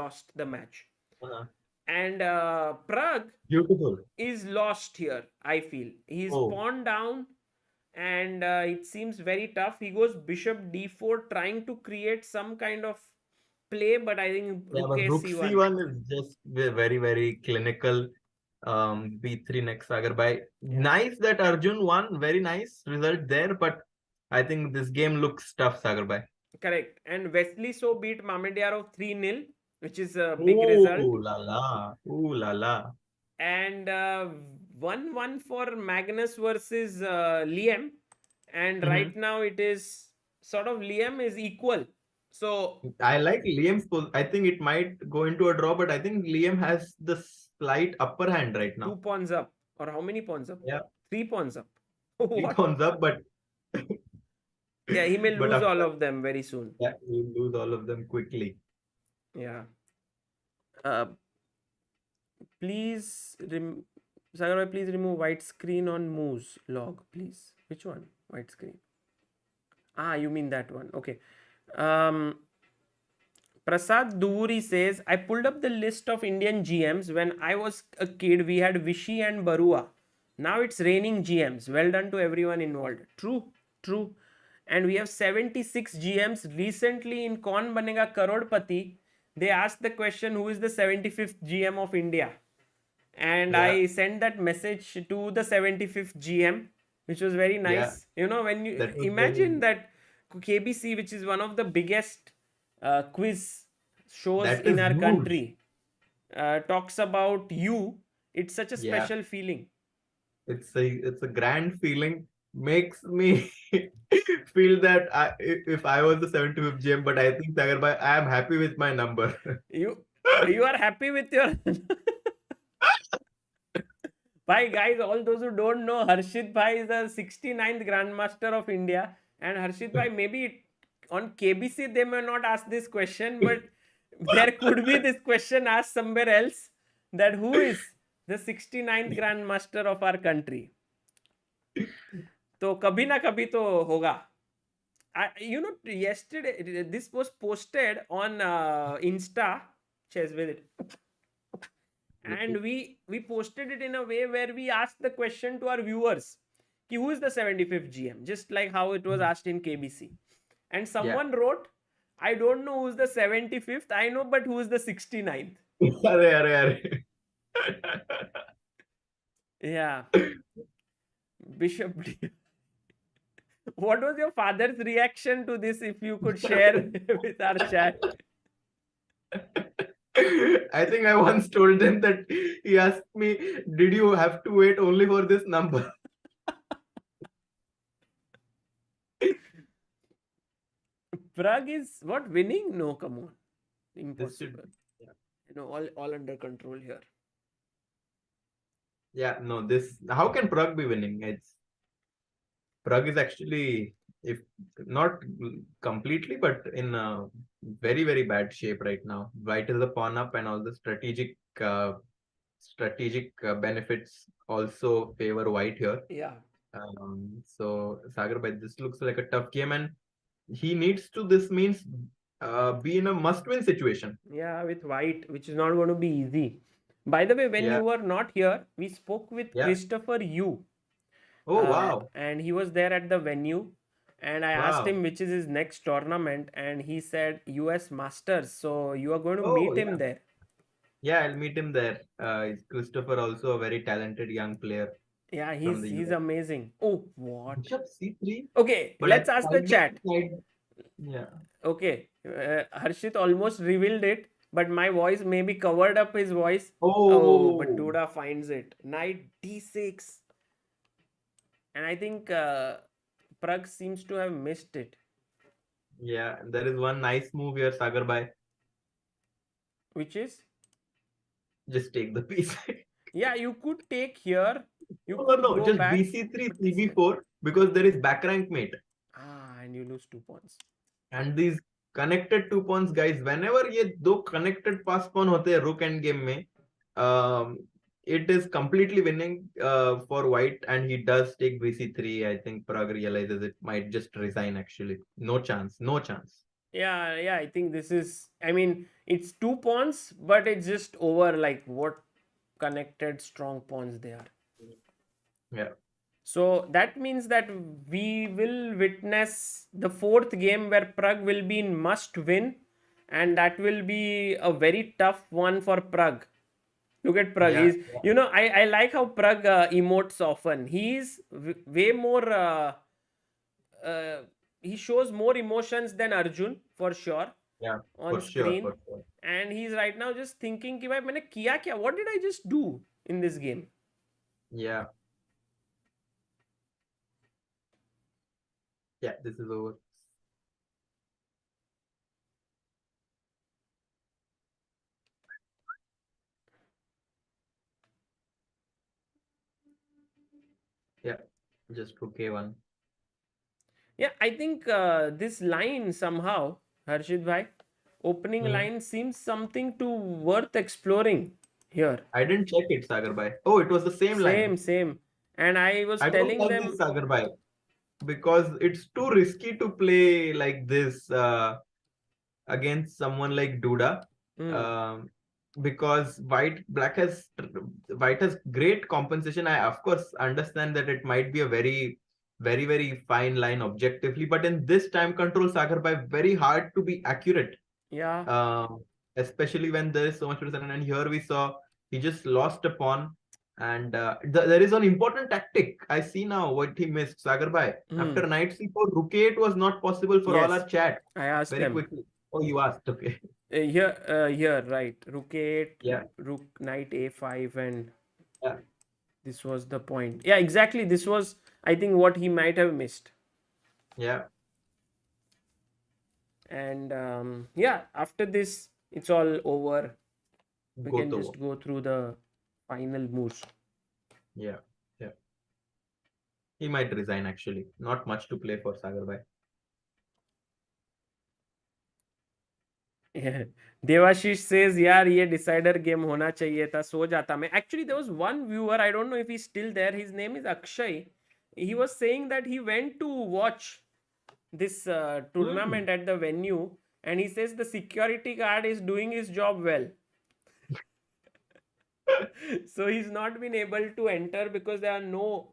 S1: lost the match.
S2: Uh-huh.
S1: And Pragg
S2: Beautiful.
S1: is lost here, I feel. He's
S2: Oh.
S1: pawn down, and it seems very tough. He goes bishop d4, trying to create some kind of play, but I think
S2: Yeah,
S1: rook
S2: but
S1: a
S2: rook
S1: c1.
S2: c1 is just very, very clinical. b3 next, Sagar bhai. Nice that Arjun won. Very nice result there, but I think this game looks tough, Sagar bhai.
S1: Correct. And Wesley So beat Mamedyarov 3-0, which is a big result.
S2: Ooh la la. Ooh la la.
S1: And 1-1 for Magnus versus Liem. And right now it is sort of Liem is equal. So
S2: I like Liam's I think it might go into a draw, but I think Liam has the slight upper hand right
S1: 2
S2: now.
S1: pawns up. Or how many pawns up?
S2: Yeah.
S1: 3 pawns up.
S2: 3
S1: What?
S2: pawns up, but
S1: Yeah, he may
S2: But
S1: lose
S2: of
S1: all
S2: course-
S1: of them very soon.
S2: yeah, he'll lose all of them quickly.
S1: Yeah. Please, Sagar bhai, please remove white screen on moves log, please. Which one? White screen. Ah, you mean that one. Okay. Prasad Duri says, I pulled up the list of Indian GMs. When I was a kid, we had Vishy and Barua. Now it's raining GMs. Well done to everyone involved. True, true. And we have 76 GMs. Recently in Kaun Banega Karodpati, they asked the question, who is the 75th GM of India? And
S2: Yeah.
S1: I sent that message to the 75th GM, which was very nice. You know, when you
S2: That was
S1: imagine that KBC, which is one of the biggest quiz shows
S2: That
S1: in
S2: is
S1: our
S2: huge.
S1: country, talks about you, it's such a
S2: Yeah.
S1: special feeling.
S2: It's a grand feeling. Makes me feel that if I was the 75th GM, but I think Sagar bhai, I am happy with my number.
S1: You are happy with your Bye guys, all those who don't know, Harshit bhai is the 69th Grandmaster of India, and Harshit bhai, maybe on KBC they may not ask this question, but there could be this question asked somewhere else, that who is the 69th Grandmaster of our country. तो कभी ना कभी तो होगा. You know, yesterday this was posted on Insta, ChessBase, and we posted it in a way where we asked the question to our viewers, who is the 75th GM, just like how it was asked in KBC. And someone wrote I don't know who's the 75th. I know, but who's the 69th?
S2: अरे अरे अरे.
S1: Yeah. Bishop D. What was your father's reaction to this? If you could share with our chat.
S2: I think I once told them that he asked me, "Did you have to wait only for this number?"
S1: Pragg is what, winning? No, come on.
S2: This should,
S1: Impossible. You know, all under control here.
S2: yeah, no, this, how can Pragg be winning? Pragg is actually, if not completely, but in a very, very bad shape right now. White is the pawn up, and all the strategic benefits also favor white here.
S1: Yeah.
S2: So Sagar, but this looks like a tough game, and he needs to, this means be in a must-win situation.
S1: Yeah, with white, which is not going to be easy. By the way, when
S2: Yeah.
S1: you were not here, we spoke with
S2: Yeah.
S1: Christopher Yu.
S2: Oh, wow.
S1: And he was there at the venue. And I asked
S2: Wow.
S1: him which is his next tournament, and he said US Masters. So you are going to
S2: Oh,
S1: meet him
S2: yeah.
S1: there.
S2: Yeah, I'll meet him there. Christopher, also a very talented young player.
S1: Yeah,
S2: From the
S1: he's
S2: US.
S1: amazing. Oh, what?
S2: Bishop C3.
S1: Okay,
S2: But
S1: let's
S2: I
S1: ask the
S2: tried
S1: chat.
S2: Yeah.
S1: Okay, Harshit almost revealed it, but my voice maybe covered up his voice.
S2: Oh,
S1: But Duda finds it. Knight D6. And I think Pragg seems to have missed it.
S2: Yeah, there is one nice move here, Sagar bhai.
S1: Which is?
S2: Just take the piece.
S1: Yeah, you could take here. You
S2: No,
S1: could
S2: no,
S1: go
S2: just
S1: back.
S2: BC3, CB4, because there is back rank mate.
S1: And you lose 2 points.
S2: And these connected 2 pawns, guys, whenever ये दो connected pass pawn होते हैं rook end game में, it is completely winning for white, and he does take BC3. I think Pragg realizes it might just resign actually. No chance, no chance.
S1: Yeah, I think this is, I mean, it's 2 pawns, but it's just over like what connected strong pawns they are.
S2: Yeah.
S1: So that means that we will witness the 4th game where Pragg will be in must win, and that will be a very tough one for Pragg. Look at Pragg.
S2: Yeah,
S1: You know, I like how Pragg emotes often. He's way more, he shows more emotions than Arjun for sure.
S2: Yeah,
S1: on
S2: for
S1: screen.
S2: sure, for sure.
S1: And he's right now just thinking कि भाई मैंने किया क्या? What did I just do in this game?
S2: Yeah. Yeah, this is over. Yeah, just rook A1.
S1: Yeah, I think this line somehow, Harshit bhai, opening line seems something to worth exploring here.
S2: I didn't check it, Sagar bhai. Oh, it was the same line.
S1: Same. And I was
S2: I don't
S1: telling
S2: like
S1: them,
S2: this, Sagar bhai, because it's too risky to play like this against someone like Duda. Because white has great compensation. I of course understand that it might be a very, very, very fine line objectively, but in this time control, Sagar bhai, very hard to be accurate.
S1: yeah,
S2: Especially when there is so much precision. And here we saw he just lost a pawn. And there is an important tactic. I see now what he missed, Sagar bhai. After knight c4, rook 8 was not possible for all
S1: Yes.
S2: our chat.
S1: I asked
S2: Very
S1: them.
S2: quickly. Oh, you asked, okay.
S1: Here, right. Rook 8,
S2: Yeah.
S1: rook knight a5, and
S2: Yeah.
S1: this was the point. Yeah, exactly. This was, I think, what he might have missed.
S2: Yeah.
S1: And yeah, after this, it's all over. We
S2: Go
S1: can
S2: to
S1: just go through the final moves.
S2: Yeah. Yeah. He might resign actually. Not much to play for Sagar bhai.
S1: Devashish says, यार ये decider game होना चाहिए था, सो जाता मैं. Actually, there was one viewer, I don't know if he's still there. His name is Akshay. He was saying that he went to watch this tournament at the venue, and he says the security guard is doing his job well. So he's not been able to enter because there are no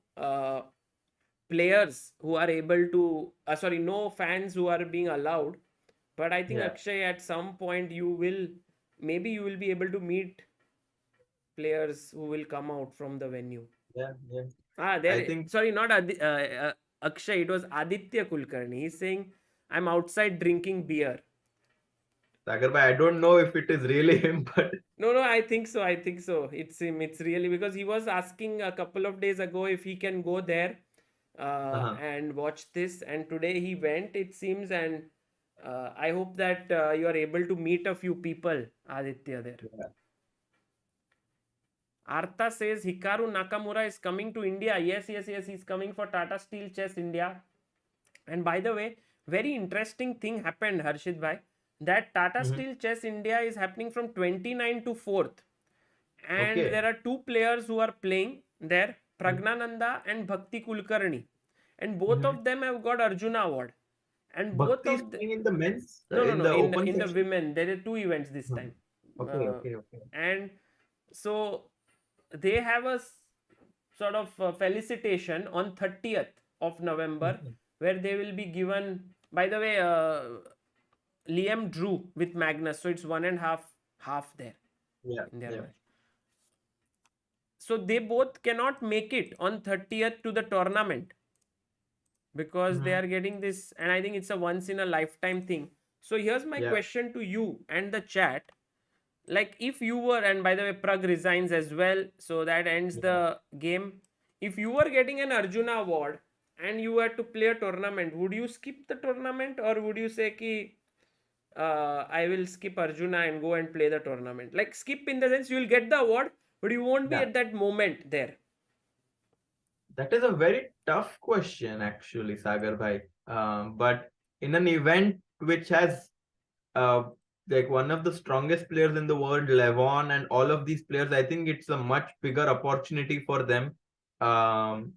S1: players who are able to, no fans who are being allowed But I think
S2: Yeah.
S1: Akshay, at some point maybe you will be able to meet players who will come out from the venue.
S2: Yeah. Yeah.
S1: There.
S2: I think
S1: Sorry, not Akshay. It was Aditya Kulkarni. He's saying, "I'm outside drinking beer."
S2: Sagar bhai, I don't know if it is really him, but
S1: No, I think so. I think so. It's him. It's really because he was asking a couple of days ago if he can go there and watch this, and today he went. It seems, and I hope that you are able to meet a few people, Aditya, there.
S2: yeah.
S1: Artha says Hikaru Nakamura is coming to India. Yes. He's coming for Tata Steel Chess India. And by the way, very interesting thing happened, Harshit bhai, that Tata Steel Chess India is happening from 29 to 4th. And
S2: Okay.
S1: there are two players who are playing there, Praggnanandhaa and Bhakti Kulkarni. And both of them have got Arjuna Award. And both
S2: Bhakti is
S1: of them...
S2: playing in the men's,
S1: No,
S2: in the open
S1: in the
S2: section.
S1: women. There are two events this time.
S2: Okay.
S1: And so they have a sort of felicitation on 30th of November where they will be given, by the way, Liem drew with Magnus, so it's 1.5 there
S2: Yeah.
S1: in their
S2: Yeah.
S1: match. So they both cannot make it on 30th to the tournament because they are getting this, and I think it's a once in a lifetime thing. So here's my
S2: Yeah.
S1: question to you and the chat. Like, if you were, and by the way, Pragg resigns as well, so that ends the game. If you were getting an Arjuna award and you had to play a tournament, would you skip the tournament, or would you say ki I will skip Arjuna and go and play the tournament? Like, skip in the sense you will get the award, but you won't be
S2: Yeah.
S1: at that moment there.
S2: That is a very tough question, actually, Sagar bhai. But in an event which has like one of the strongest players in the world, Levon, and all of these players, I think it's a much bigger opportunity for them. Um,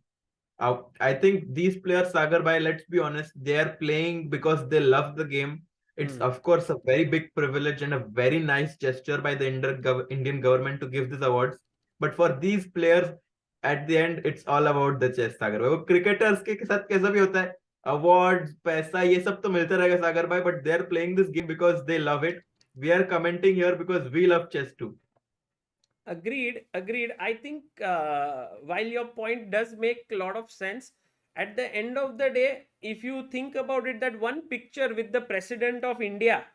S2: I think these players, Sagar bhai, let's be honest, they are playing because they love the game. It's of course a very big privilege and a very nice gesture by the Indian government to give these awards. But for these players, at the end, it's all about the chess, Sagar bhai. वो cricketers के साथ कैसा भी होता है, awards, पैसा, ये सब तो मिलता रहेगा, Sagar bhai. But they're playing this game because they love it. We are commenting here because we love chess too.
S1: Agreed. I think while your point does make a lot of sense, at the end of the day, if you think about it, that one picture with the president of India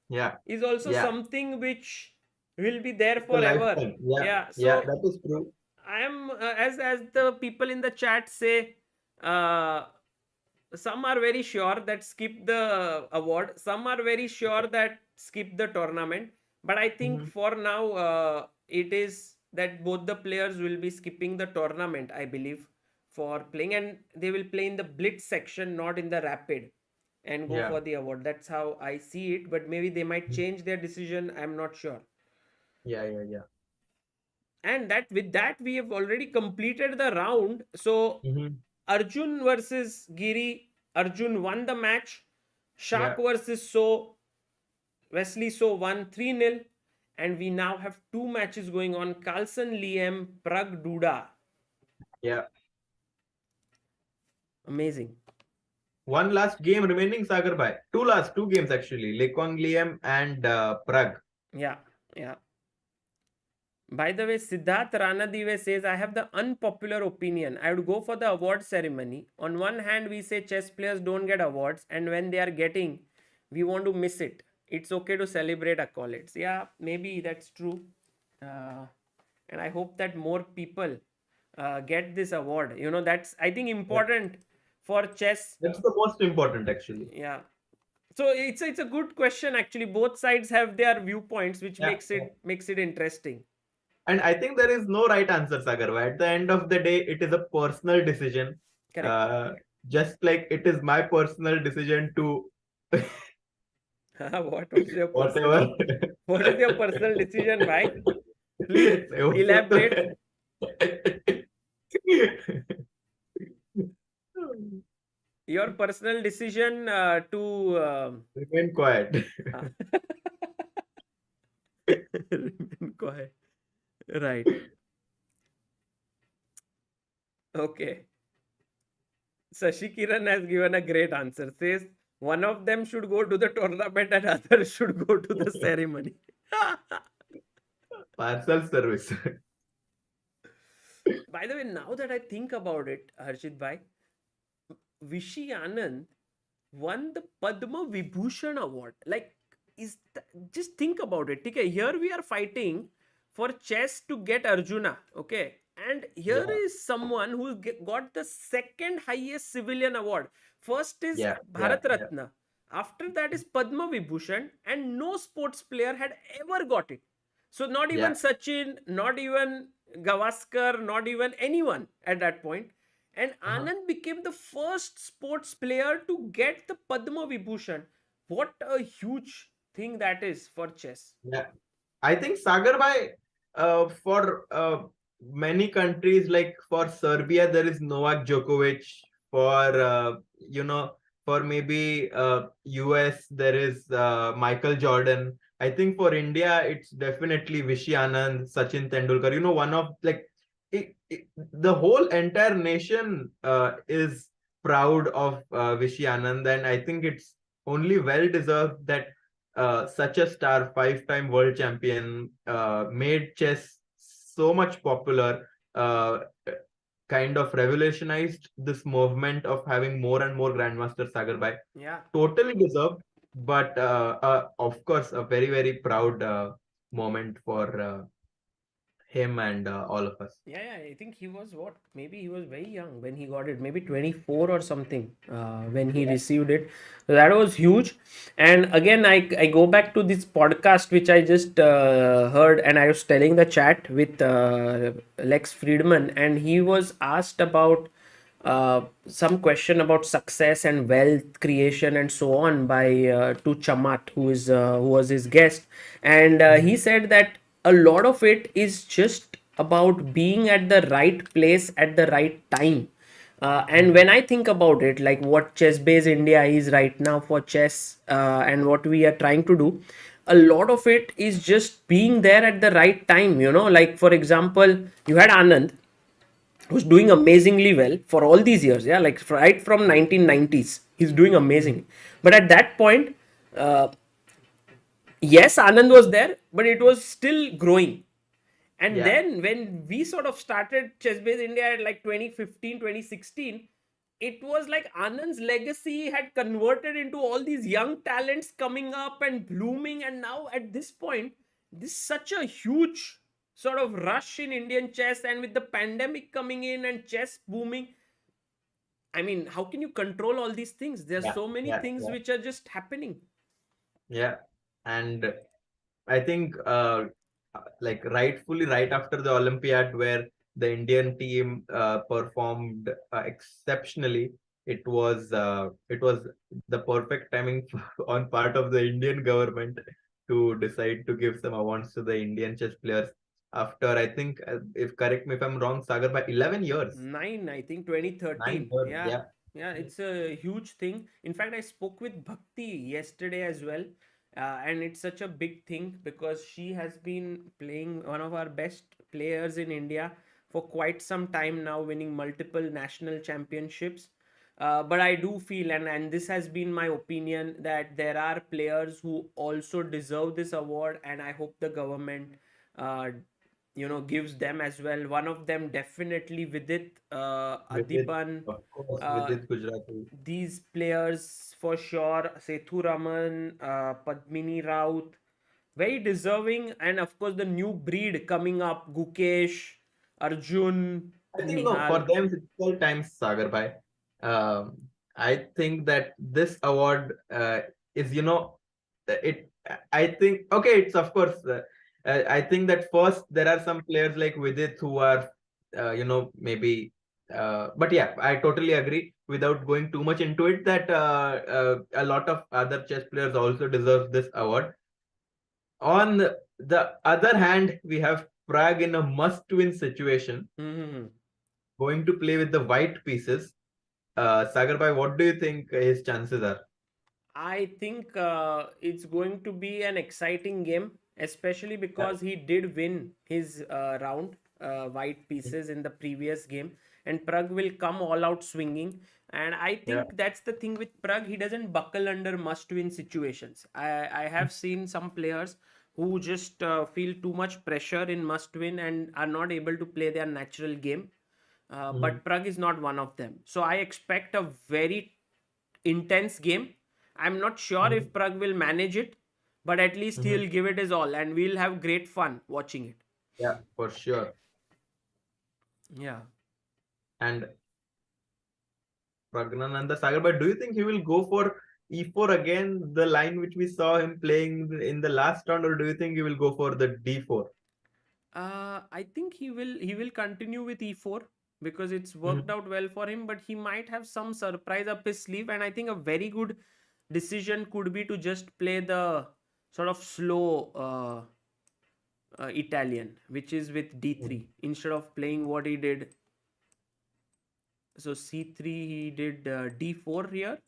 S2: Yeah.
S1: is also
S2: Yeah.
S1: something which will be there
S2: It's a
S1: forever.
S2: lifetime. Yeah.
S1: So
S2: Yeah, that is true.
S1: I am as the people in the chat say, some are very sure that skip the award, some are very sure that skip the tournament, but I think for now it is that both the players will be skipping the tournament, I believe, for playing, and they will play in the blitz section, not in the rapid, and go
S2: Yeah.
S1: for the award. That's how I see it, but maybe they might change their decision, I'm not sure.
S2: Yeah.
S1: And that with that we have already completed the round. So Arjun versus Giri, Arjun won the match. Shak versus So, Wesley So won 3-0. And we now have two matches going on: Carlsen, Liem, Pragg, Duda.
S2: Yeah.
S1: Amazing.
S2: One last game remaining, Sagar bhai. Two games actually. Liem Quang and Pragg.
S1: Yeah. By the way, Siddharth Ranadive says, I have the unpopular opinion. I would go for the award ceremony. On one hand, we say chess players don't get awards, and when they are getting, we want to miss it. It's okay to celebrate accolades. Yeah, maybe that's true. And I hope that more people get this award. You know, that's, I think, important for chess.
S2: That's the most important, actually.
S1: Yeah. So it's a good question, actually. Both sides have their viewpoints, which makes it interesting.
S2: And I think there is no right answer, Sagar. At the end of the day, it is a personal decision.
S1: Correct.
S2: Just like it is my personal decision to
S1: What was your
S2: whatever.
S1: What is your personal decision, bhai? Please elaborate. Your personal decision to
S2: remain quiet.
S1: Remain quiet. Right. Okay. Sashi Kiran has given a great answer. Says, One of them should go to the tournament and others should go to the ceremony.
S2: Parcel service.
S1: By the way, now that I think about it, Harshit bhai, Vishy Anand won the Padma Vibhushan award. Like, just think about it. Okay, here we are fighting for chess to get Arjuna. Okay, and here
S2: Yeah.
S1: is someone who got the second highest civilian award. First is
S2: Yeah.
S1: Bharat Ratna. After that is Padma Vibhushan, and no sports player had ever got it. So not even
S2: Yeah.
S1: Sachin, not even Gavaskar, not even anyone at that point. And Anand became the first sports player to get the Padma Vibhushan. What a huge thing that is for chess.
S2: Yeah. I think Sagar bhai, for many countries, like for Serbia, there is Novak Djokovic. For for maybe US, there is Michael Jordan. I think for India, it's definitely Vishy Anand, Sachin Tendulkar. One of like the whole entire nation is proud of Vishy Anand, and I think it's only well deserved that such a star, five-time world champion, made chess so much popular, kind of revolutionized this movement of having more and more grandmasters. Sagar bhai,
S1: Yeah.
S2: totally deserved, but of course, a very, very proud moment for him and all of us.
S1: Yeah, I think he was what? Maybe he was very young when he got it. Maybe 24 or something when he received it. So that was huge. And again, I go back to this podcast which I just heard, and I was telling the chat with Lex Friedman, and he was asked about some question about success and wealth creation and so on by to Chamat, who was his guest, and he said that a lot of it is just about being at the right place at the right time. And when I think about it, like what ChessBase India is right now for chess, and what we are trying to do, a lot of it is just being there at the right time. Like for example, you had Anand, who's doing amazingly well for all these years. Yeah, like right from 1990s, he's doing amazing. But at that point, uh, yes, Anand was there, but it was still growing. And
S2: Yeah.
S1: then when we sort of started ChessBase India at like 2015, 2016, it was like Anand's legacy had converted into all these young talents coming up and blooming. And now at this point, this is such a huge sort of rush in Indian chess. And with the pandemic coming in and chess booming, I mean, how can you control all these things? There's
S2: Yeah.
S1: so many
S2: Yeah.
S1: things
S2: Yeah.
S1: which are just happening.
S2: Yeah. And I think like rightfully right after the Olympiad where the Indian team performed exceptionally, it was the perfect timing on part of the Indian government to decide to give some awards to the Indian chess players after, I think, if correct me if I'm wrong, Sagar, by 11 years.
S1: Nine, I think
S2: 9
S1: 2013.
S2: years.
S1: Yeah.
S2: Yeah.
S1: Yeah, it's a huge thing. In fact, I spoke with Bhakti yesterday as well. And it's such a big thing because she has been playing one of our best players in India for quite some time now, winning multiple national championships. But I do feel, and this has been my opinion, that there are players who also deserve this award, and I hope the government uh, gives them as well. One of them definitely Vidit,
S2: Vidit,
S1: Adipan,
S2: of course,
S1: uh,
S2: Vidit Gujarati.
S1: these players for sure. Sethu Raman, Padmini Raut, very deserving. And of course the new breed coming up, Gukesh, Arjun,
S2: I think no, for
S1: Nihal.
S2: them it's all times, Sagar bhai. Um, I think that this award is, it. I think okay, it's of course. I think that first there are some players like Vidit who are, maybe. But yeah, I totally agree. Without going too much into it, that a lot of other chess players also deserve this award. On the other hand, we have Pragg in a must-win situation
S1: Mhm.
S2: going to play with the white pieces. Sagar bhai, what do you think his chances are?
S1: I think it's going to be an exciting game, especially
S2: Yeah.
S1: because he did win his round, white pieces, in the previous game. and Pragg will come all out swinging. And I think that's the thing with Pragg. He doesn't buckle under must-win situations. I have seen some players who just feel too much pressure in must-win and are not able to play their natural game. But Pragg is not one of them. So I expect a very intense game. I'm not sure if Pragg will manage it, but at least he'll give it his all, and we'll have great fun watching it.
S2: Yeah, for sure.
S1: Yeah.
S2: And Praggnanandhaa Sagar, but do you think he will go for e4 again, the line which we saw him playing in the last round, or do you think he will go for the d4?
S1: I think he will continue with e4 because it's worked out well for him, but he might have some surprise up his sleeve. And I think a very good decision could be to just play the sort of slow Italian, which is with d3 instead of playing what he did. So c3 he did d4 here.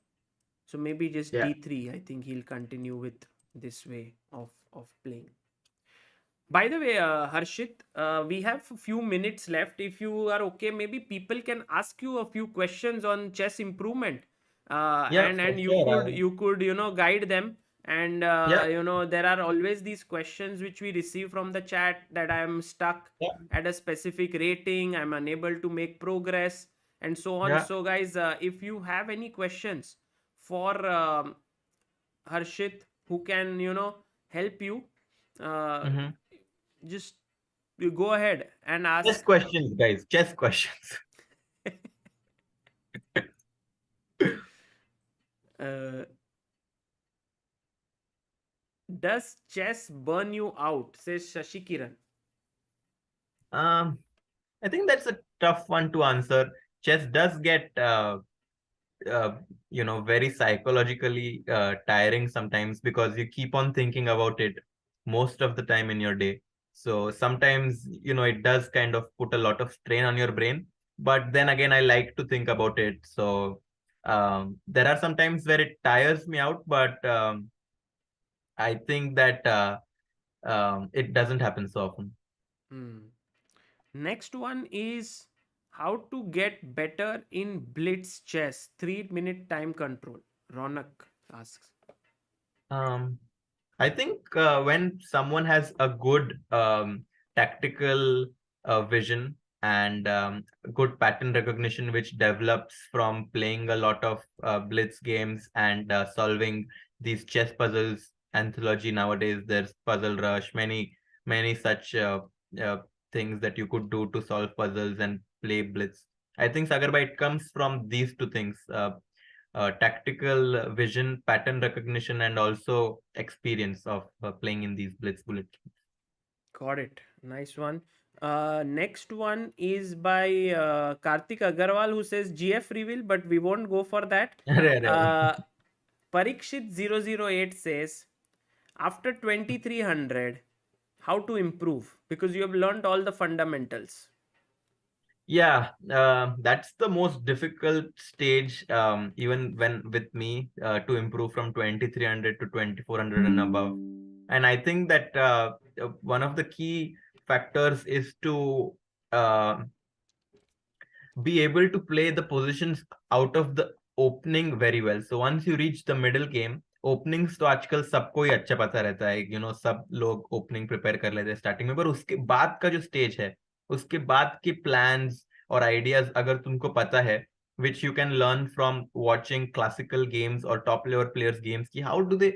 S1: So maybe just d3. I think he'll continue with this way of playing. By the way, Harshit, we have a few minutes left. If you are okay, maybe people can ask you a few questions on chess improvement, and you could guide them. And there are always these questions which we receive from the chat that I am stuck at a specific rating, I'm unable to make progress, and so on. So guys, if you have any questions for Harshit, who can help you, just you go ahead and ask.
S2: Chess questions, guys. Chess questions.
S1: Does chess burn you out? Says Shashi Kiran.
S2: I think that's a tough one to answer. Chess does get very psychologically tiring sometimes because you keep on thinking about it most of the time in your day. So sometimes it does kind of put a lot of strain on your brain, but then again I like to think about it. So there are some times where it tires me out, but I think that it doesn't happen so often.
S1: Next one is how to get better in blitz chess. 3-minute time control. Ronak asks.
S2: I think when someone has a good tactical vision and good pattern recognition, which develops from playing a lot of blitz games and solving these chess puzzles. Anthology nowadays, there's Puzzle Rush, many such things that you could do to solve puzzles and play blitz. I think, Sagar, it comes from these two things. Tactical vision, pattern recognition, and also experience of playing in these blitz bullet games.
S1: Got it. Nice one. Next one is by Karthik Agarwal, who says GF reveal, but we won't go for that. Parikshit 008 says, after 2300, how to improve? Because you have learned all the fundamentals.
S2: Yeah, that's the most difficult stage, even when with me, to improve from 2300 to 2400 and above. And I think that one of the key factors is to be able to play the positions out of the opening very well. So once you reach the middle game, openings तो आजकल सबको ही अच्छा पता रहता है, सब लोग opening prepare कर लेते हैं स्टार्टिंग में, पर उसके बाद का जो स्टेज है, उसके बाद के प्लान्स और आइडियाज अगर तुमको पता है, which you can learn from watching classical games or top level players games, ki how do they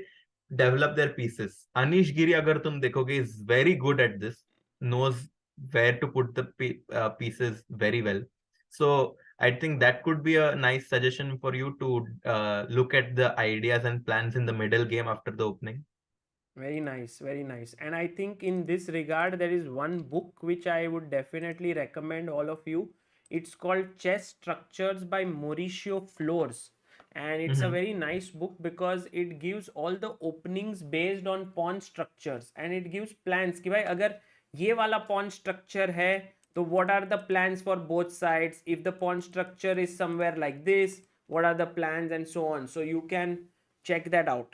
S2: develop their pieces. Anish Giri अगर तुम देखोगे is very good at this, knows where to put the pieces very well. So I think that could be a nice suggestion for you to look at the ideas and plans in the middle game after the opening.
S1: Very nice, very nice. And I think in this regard, there is one book which I would definitely recommend all of you. It's called Chess Structures by Mauricio Flores. And it's a very nice book because it gives all the openings based on pawn structures. And it gives plans कि भाई अगर ये वाला pawn structure है, so what are the plans for both sides? If the pawn structure is somewhere like this, what are the plans and so on? So you can check that out.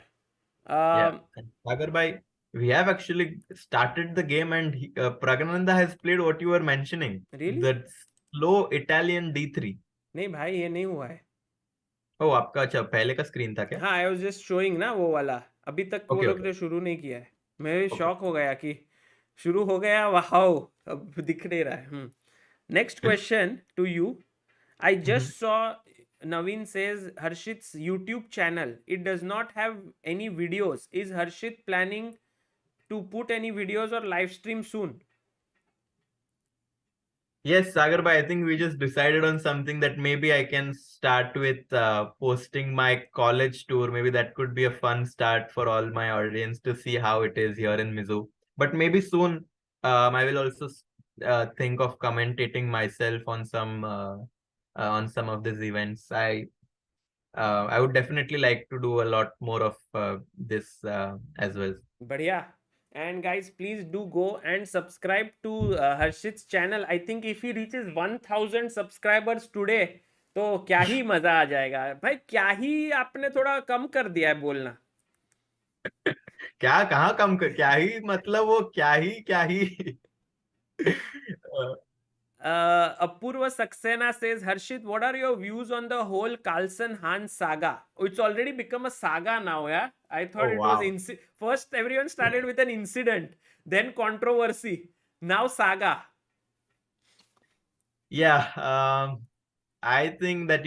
S2: Sagar bhai, we have actually started the game and Praggnanandhaa has played what you were mentioning.
S1: Really?
S2: The slow Italian d3.
S1: नहीं भाई, ये नहीं हुआ है.
S2: ओ आपका अच्छा पहले का स्क्रीन था क्या?
S1: हाँ, आई वाज जस्ट शोइंग ना वो वाला. अभी तक वो
S2: ओके
S1: लोग
S2: ओके
S1: ने शुरू नहीं किया है. मैं भी
S2: ओके
S1: शॉक हो गया कि शुरू हो गया. वाओ, अब दिख नहीं रहा है. Next question to you. I just saw Naveen says Harshit's YouTube channel. It does not have any videos. Is Harshit planning to put any videos or live stream soon?
S2: Yes, Sagar bhai, I think we just decided on something that maybe I can start with posting my college tour. Maybe that could be a fun start for all my audience to see how it is here in Mizzou. But maybe soon I will also think of commentating myself on some of these events. I would definitely like to do a lot more of this as well.
S1: Badhiya. And guys, please do go and subscribe to Harshit's channel. I think if he reaches 1000 subscribers today, तो क्या ही मजा आ जाएगा भाई. क्या ही आपने थोड़ा कम कर दिया है बोलना.
S2: क्या कहाँ कम कर क्या ही मतलब वो क्या ही
S1: Apurva Saxena says, Harshit, what are your views on the whole Carlsen Han saga? It's already become a saga now, yeah? I thought
S2: Oh,
S1: it
S2: wow.
S1: was first everyone started with an incident, then controversy, now saga.
S2: Yeah, I think that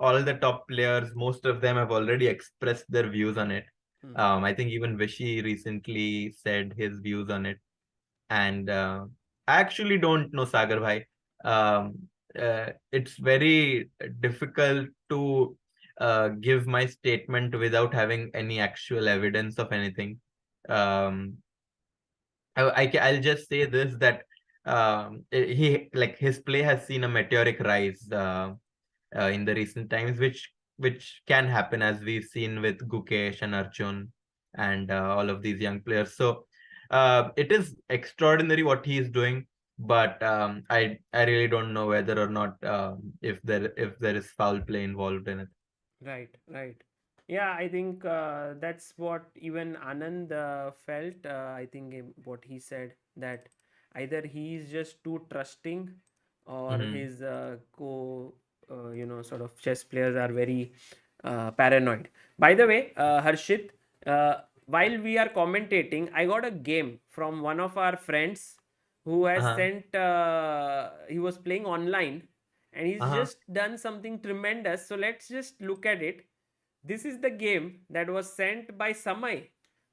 S2: all the top players, most of them have already expressed their views on it. I think even Vishy recently said his views on it, and I actually don't know Sagar bhai. It's very difficult to give my statement without having any actual evidence of anything. I'll just say this, that his play has seen a meteoric rise in the recent times, which can happen, as we've seen with Gukesh and Arjun and all of these young players. So it is extraordinary what he is doing, but I really don't know whether or not if there is foul play involved in it.
S1: Right. Yeah, I think that's what even Anand felt. I think what he said, that either he is just too trusting, or his sort of chess players are very paranoid. By the way, Harshit, while we are commentating, I got a game from one of our friends who has sent. He was playing online, and he's just done something tremendous. So let's just look at it. This is the game that was sent by Samay,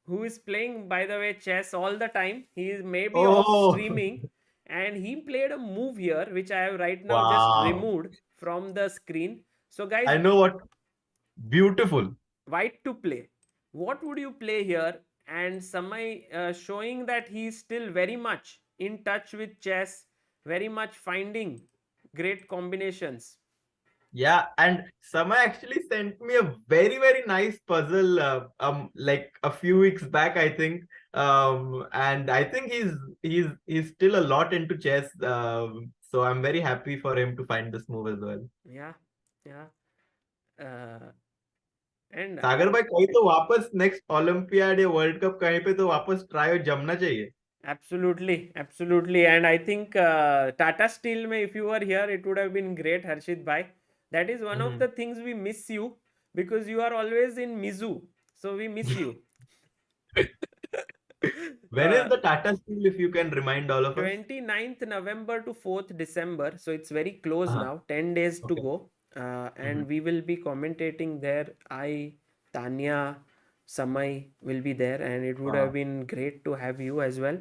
S1: who is playing, by the way, chess all the time. He is maybe off streaming, and he played a move here, which I have right now just
S2: Wow.
S1: removed from the screen. So guys,
S2: I know what. Beautiful.
S1: white to play. What would you play here? And Samay showing that he is still very much in touch with chess, very much finding great combinations.
S2: Yeah, and Sama actually sent me a very, very nice puzzle like a few weeks back, I think. And I think he's still a lot into chess. So I'm very happy for him to find this move as well.
S1: Yeah. And
S2: सागर भाई कहीं तो वापस next olympiad या world cup कहीं पे तो वापस try जमना चाहिए.
S1: Absolutely. And I think Tata Steel, if you were here, it would have been great, Harshit bhai. That is one of the things we miss you, because you are always in Mizzou. So we miss you.
S2: When is the Tata Steel, if you can remind all of us?
S1: 29th November to 4th December. So it's very close now. 10 days to go. And we will be commentating there. I, Tanya, Samay will be there, and it would have been great to have you as well.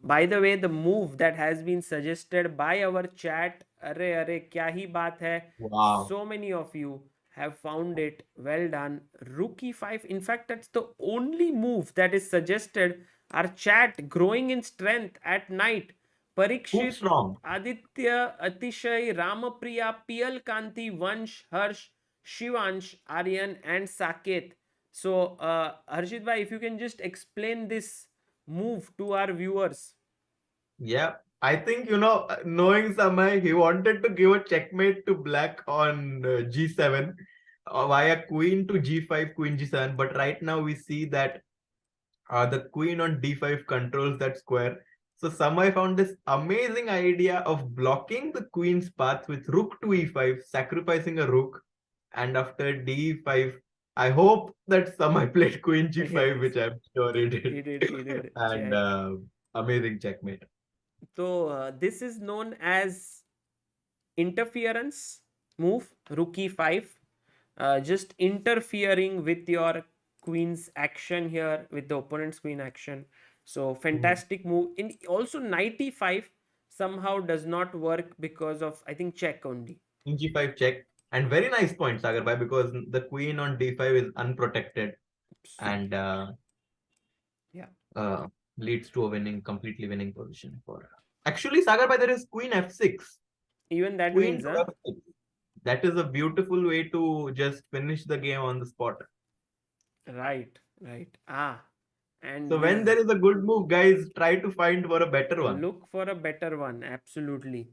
S1: By the way, the move that has been suggested by our chat, arre kya hi baat hai.
S2: Wow.
S1: So many of you have found it. Well done. Rook e5. In fact, that's the only move that is suggested. Our chat growing in strength at night. Parikshit, Aditya, Atishay, Ramapriya, PL Kanti, Vansh, Harsh, Shivansh, Aryan, and Saket. So, Harshit bhai, if you can just explain this move to our viewers.
S2: Yeah, I think, knowing Samay, he wanted to give a checkmate to black on g7 via queen to g5, queen g7. But right now we see that the queen on d5 controls that square. So Samay found this amazing idea of blocking the queen's path with rook to e5, sacrificing a rook, and after d5, I hope that Samay played queen g5,
S1: Yes.
S2: which I'm sure he did.
S1: He did.
S2: And
S1: Check.
S2: amazing checkmate.
S1: So this is known as interference move, rook e5. Just interfering with your queen's action here, with the opponent's queen action. So fantastic move. In also knight e5 somehow does not work because of, I think, check only.
S2: King g5 check. And very nice point, Sagar bhai, because the queen on d5 is unprotected and
S1: Yeah.
S2: leads to a completely winning position for. Actually, Sagar bhai, there is queen f6.
S1: Even that
S2: Queen
S1: wins,
S2: to
S1: huh?
S2: f6. That is a beautiful way to just finish the game on the spot.
S1: Right. And
S2: So when there is a good move, guys, try to find for a better one.
S1: look for a better one. Absolutely.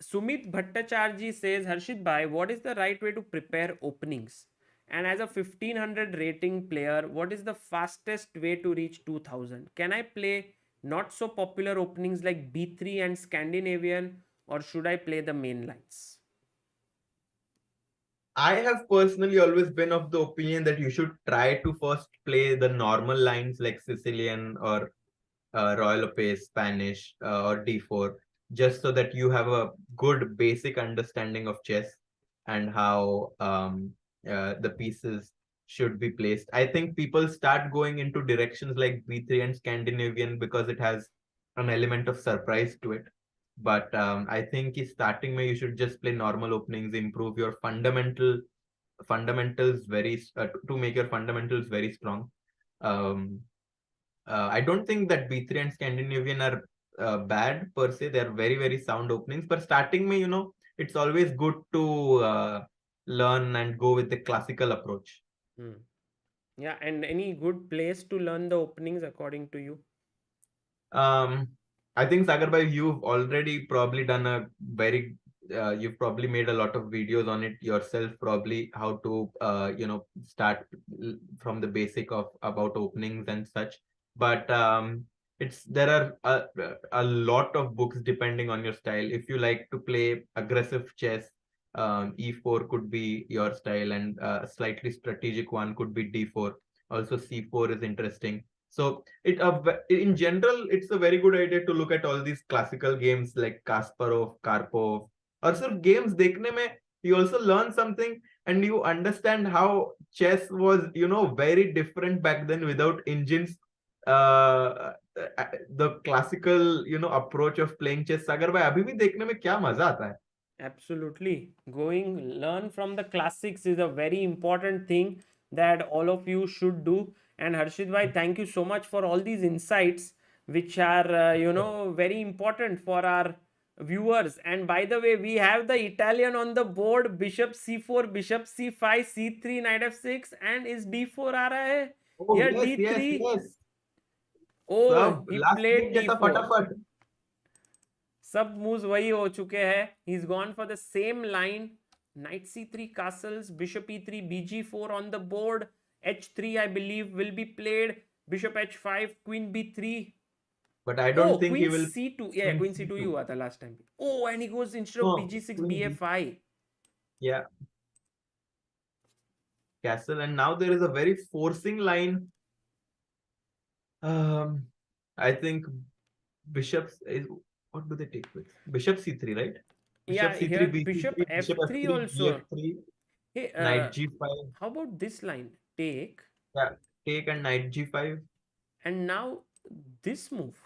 S1: Sumit Bhattacharji says, Harshit bhai, what is the right way to prepare openings? And as a 1500 rating player, what is the fastest way to reach 2000? Can I play not so popular openings like B3 and Scandinavian, or should I play the main lines?
S2: I have personally always been of the opinion that you should try to first play the normal lines like Sicilian or Royal Pace, Spanish, or D4, just so that you have a good basic understanding of chess and how the pieces should be placed. I think people start going into directions like B3 and Scandinavian because it has an element of surprise to it. But I think starting में you should just play normal openings, improve your fundamentals to make your fundamentals very strong. I don't think that B3 and Scandinavian are bad per se. They are very, very sound openings. But starting me, it's always good to learn and go with the classical approach.
S1: Yeah, and any good place to learn the openings according to you?
S2: I think Sagar bhai, you've already probably done you've probably made a lot of videos on it yourself, probably how to, start from the basic of about openings and such. But there are a lot of books depending on your style. If you like to play aggressive chess, E4 could be your style, and a slightly strategic one could be D4. Also, C4 is interesting. So in general, it's a very good idea to look at all these classical games like Kasparov, Karpov, or sort games देखने में you also learn something and you understand how chess was, very different back then without engines. The classical, approach of playing chess. Sagar भाई अभी भी देखने में क्या मजा आता है.
S1: Absolutely. Learn from the classics is a very important thing that all of you should do. And Harshit bhai, thank you so much for all these insights, which are, very important for our viewers. And by the way, we have the Italian on the board, bishop c4, bishop c5, c3, knight f6, and is d4 aa raha hai?
S2: Oh,
S1: Here
S2: yes.
S1: d3. Oh,
S2: सब
S1: he
S2: last
S1: played
S2: week जैसा
S1: d4.
S2: फटाफट.
S1: सब moves वही हो चुके हैं. He's gone for the same line. Knight c3 castles, bishop e3, bg4 on the board. h3 I believe will be played. Bishop h5, queen b3.
S2: But I don't think
S1: queen
S2: he will.
S1: c2. Yeah, queen c2 ही हुआ था last time. Oh, and he goes instead of bg6, bf5.
S2: Yeah. Castle, and now there is a very forcing line. I think bishops is what do they take with? Bishop c3, right? Bishop
S1: Yeah,
S2: c3,
S1: here
S2: b3,
S1: bishop
S2: bishop
S1: f3
S2: f3,
S1: also.
S2: bf3,
S1: Hey,
S2: knight g5.
S1: how about this line? Take.
S2: Yeah, take and knight g5.
S1: And now this move.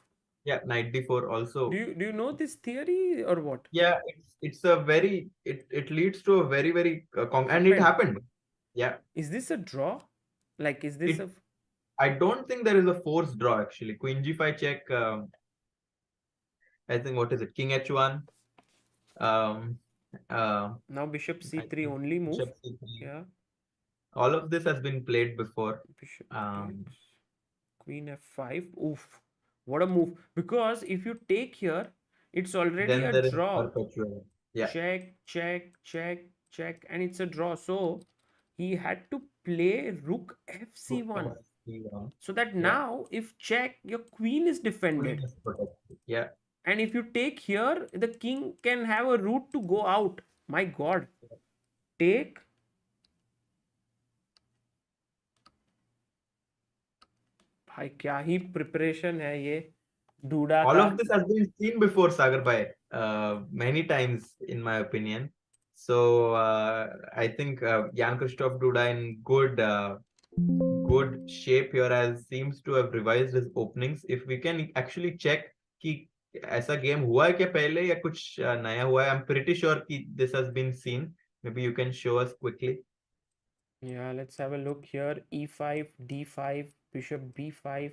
S2: Yeah, knight d4 also.
S1: Do you know this theory or what?
S2: Yeah, it's a very it leads to a very very and it happened. Yeah.
S1: Is this a draw? Like, is this
S2: I don't think there is a forced draw actually. Queen g5 check. I think what is it? King h1.
S1: Now bishop c3 only move.
S2: Bishop c3.
S1: Yeah.
S2: All of this has been played before.
S1: Bishop takes. Queen f5. Oof. What a move. Because if you take here, it's already
S2: then
S1: a draw.
S2: Yeah.
S1: Check. And it's a draw. So he had to play rook fc1.
S2: E1.
S1: So that
S2: Yeah.
S1: now, if check, your queen is
S2: Queen
S1: defended.
S2: is protected. Yeah.
S1: And if you take here, the king can have a route to go out. My God. Take. भाई क्या ही preparation है ये DUDA
S2: All
S1: का.
S2: of this has been seen before, Sagar bhai, many times, in my opinion. So I think Jan-Krzysztof Duda in good shape here, as seems to have revised his openings. If we can actually check कि ऐसा game हुआ है क्या पहले या कुछ नया हुआ है. I'm pretty sure कि this has been seen. Maybe you can show us quickly.
S1: Yeah, let's have a look here. E5, D5, bishop B5,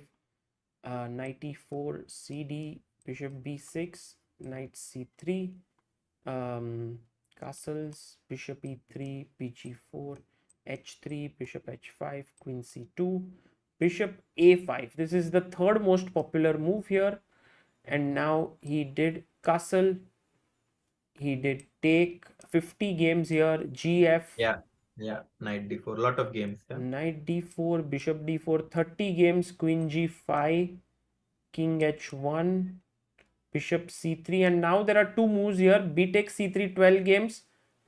S1: knight E4, CD, bishop B6, knight C3, castles, bishop E3, BG4, H3, bishop H5, queen C2, bishop A5. This is the third most popular move here. And now he did castle. He did take 50 games here. GF.
S2: Yeah, knight d4, lot of games. Yeah.
S1: Knight d4, bishop d4, 30 games, queen g5, king h1, bishop c3, and now there are two moves here. B takes c3, 12 games,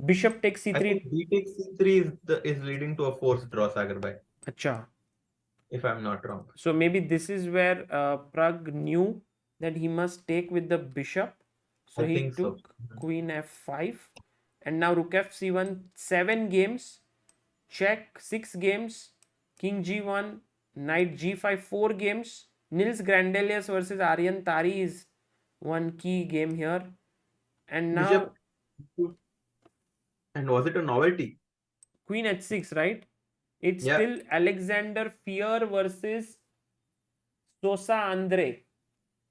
S1: bishop takes
S2: I think
S1: c3.
S2: b takes c3 is leading to a forced draw, Sagar bhai,
S1: Acha.
S2: if I'm not wrong.
S1: So maybe this is where Pragg knew that he must take with the bishop. So
S2: I
S1: he
S2: think so.
S1: took queen f5, and now rook f c1, 7 games, check, 6 games, king g1, knight g5, 4 games. Nils Grandelius versus Aryan Tari is one key game here. And now
S2: Bishop, and was it a novelty?
S1: queen h6, right? It's
S2: Yeah.
S1: still Alexander Fier versus Sosa Andre.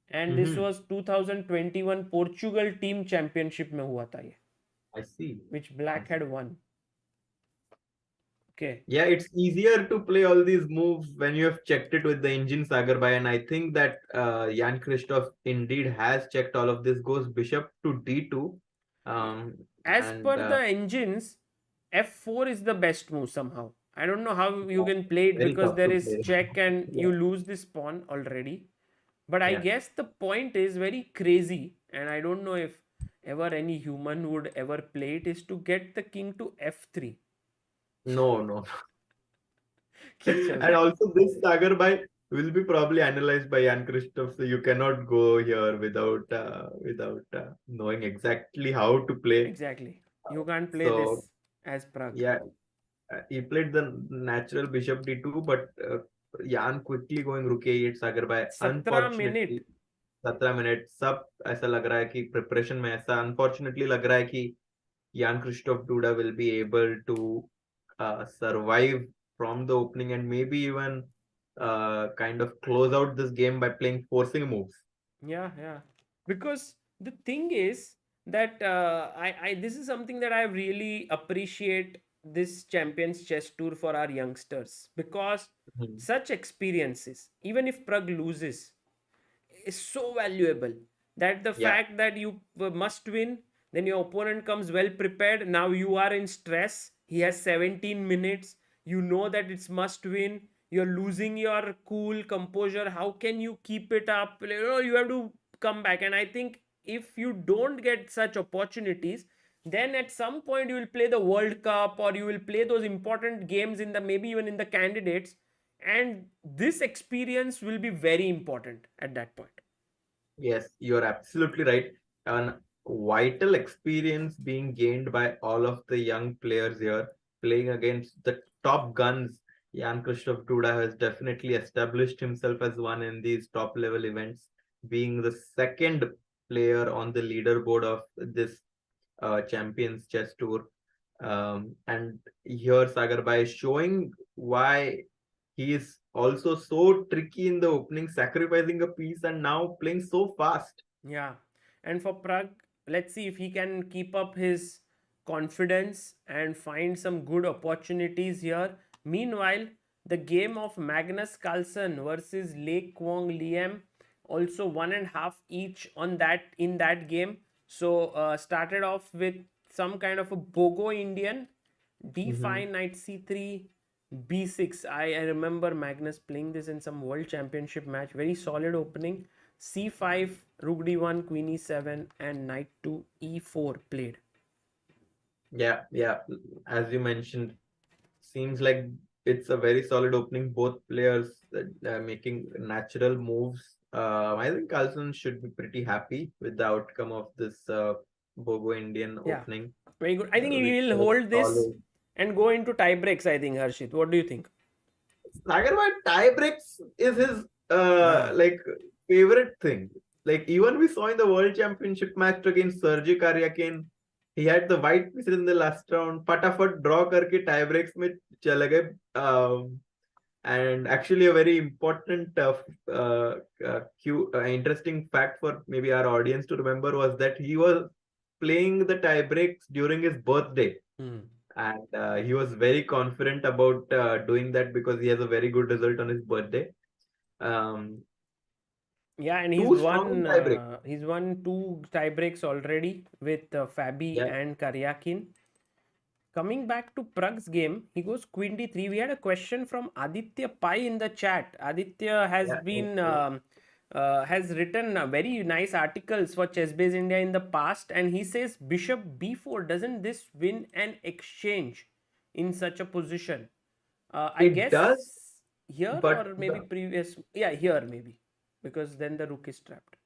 S1: And this was 2021 Portugal team championship में हुआ था ये,
S2: I see.
S1: which black had won. Okay.
S2: Yeah, it's easier to play all these moves when you have checked it with the engine, Sagar bhai, and I think that Jan-Krzysztof indeed has checked all of this. Goes bishop to d2.
S1: As per the engines, f4 is the best move somehow. I don't know how you can play it
S2: Very
S1: because
S2: tough
S1: there
S2: to
S1: is
S2: play.
S1: check and
S2: Yeah.
S1: you lose this pawn already. But I
S2: Yeah.
S1: guess the point is very crazy, and I don't know if ever any human would ever play it, is to get the king to f3.
S2: No.
S1: क्या चल रहा
S2: And
S1: है?
S2: also this Sagar bhai will be probably analyzed by Jan-Krzysztof, so you cannot go here without knowing exactly how to play.
S1: Exactly. You can't play
S2: So
S1: this as Pragg.
S2: yeah, he played the natural bishop d2, but Jan quickly going rook a8, Sagar bhai.
S1: 17 minute.
S2: Unfortunately, 17 minute सब ऐसा लग रहा है कि preparation में ऐसा unfortunately लग रहा है कि Jan-Krzysztof Duda will be able to survive from the opening and maybe even kind of close out this game by playing forcing moves.
S1: Yeah. Because the thing is that I this is something that I really appreciate this Champions Chess Tour for our youngsters, because such experiences, even if Pragg loses, is so valuable, that the
S2: Yeah.
S1: fact that you must win, then your opponent comes well prepared, now you are in stress, he has 17 minutes, you know that it's must win, you're losing your cool composure, how can you keep it up? You have to come back. And I think if you don't get such opportunities, then at some point you will play the World Cup, or you will play those important games in the, maybe even in the candidates, and this experience will be very important at that point.
S2: Yes, you're absolutely right. An vital experience being gained by all of the young players here, playing against the top guns. Jan-Krzysztof Duda has definitely established himself as one in these top level events, being the second player on the leaderboard of this Champions Chess Tour. And here Sagar Bhai is showing why he is also so tricky in the opening, sacrificing a piece and now playing so fast.
S1: Yeah. And for Pragg, let's see if he can keep up his confidence and find some good opportunities here. Meanwhile, the game of Magnus Carlsen versus Liem Quang Liem, also 1.5 each on that in that game. So started off with some kind of a Bogo Indian, d5, knight c3, b6. I remember Magnus playing this in some world championship match. Very solid opening. c5, rook d1, queen e7, and knight to e4 played.
S2: Yeah, yeah. As you mentioned, seems like it's a very solid opening. Both players making natural moves. I think Carlsen should be pretty happy with the outcome of this Bogo Indian
S1: Yeah,
S2: opening.
S1: very good. I think
S2: Which
S1: he will
S2: was
S1: hold this
S2: solid.
S1: and go into tie breaks, I think, Harshit. What do you think?
S2: Sagar, tie breaks is his
S1: Yeah.
S2: like favorite thing. Like even we saw in the World Championship match against Sergey Karyakin, he had the white pieces in the last round. Patafat draw करके tie breaks में चले गए. And actually a very important interesting fact for maybe our audience to remember was that he was playing the tie breaks during his birthday. And he was very confident about doing that because he has a very good result on his birthday.
S1: Yeah, and
S2: Two strong tie breaks.
S1: he's won 2 tie breaks already with Fabi
S2: Yeah.
S1: and Karyakin. Coming back to Pragg's game, he goes queen d3. We had a question from Aditya Pai in the chat. Aditya has
S2: Yeah,
S1: been
S2: yeah.
S1: has written very nice articles for ChessBase India in the past, and he says bishop b4. Doesn't this win an exchange in such a position? I
S2: It
S1: guess
S2: does,
S1: here
S2: but
S1: or maybe previous. Yeah, here maybe, because then the rook is trapped.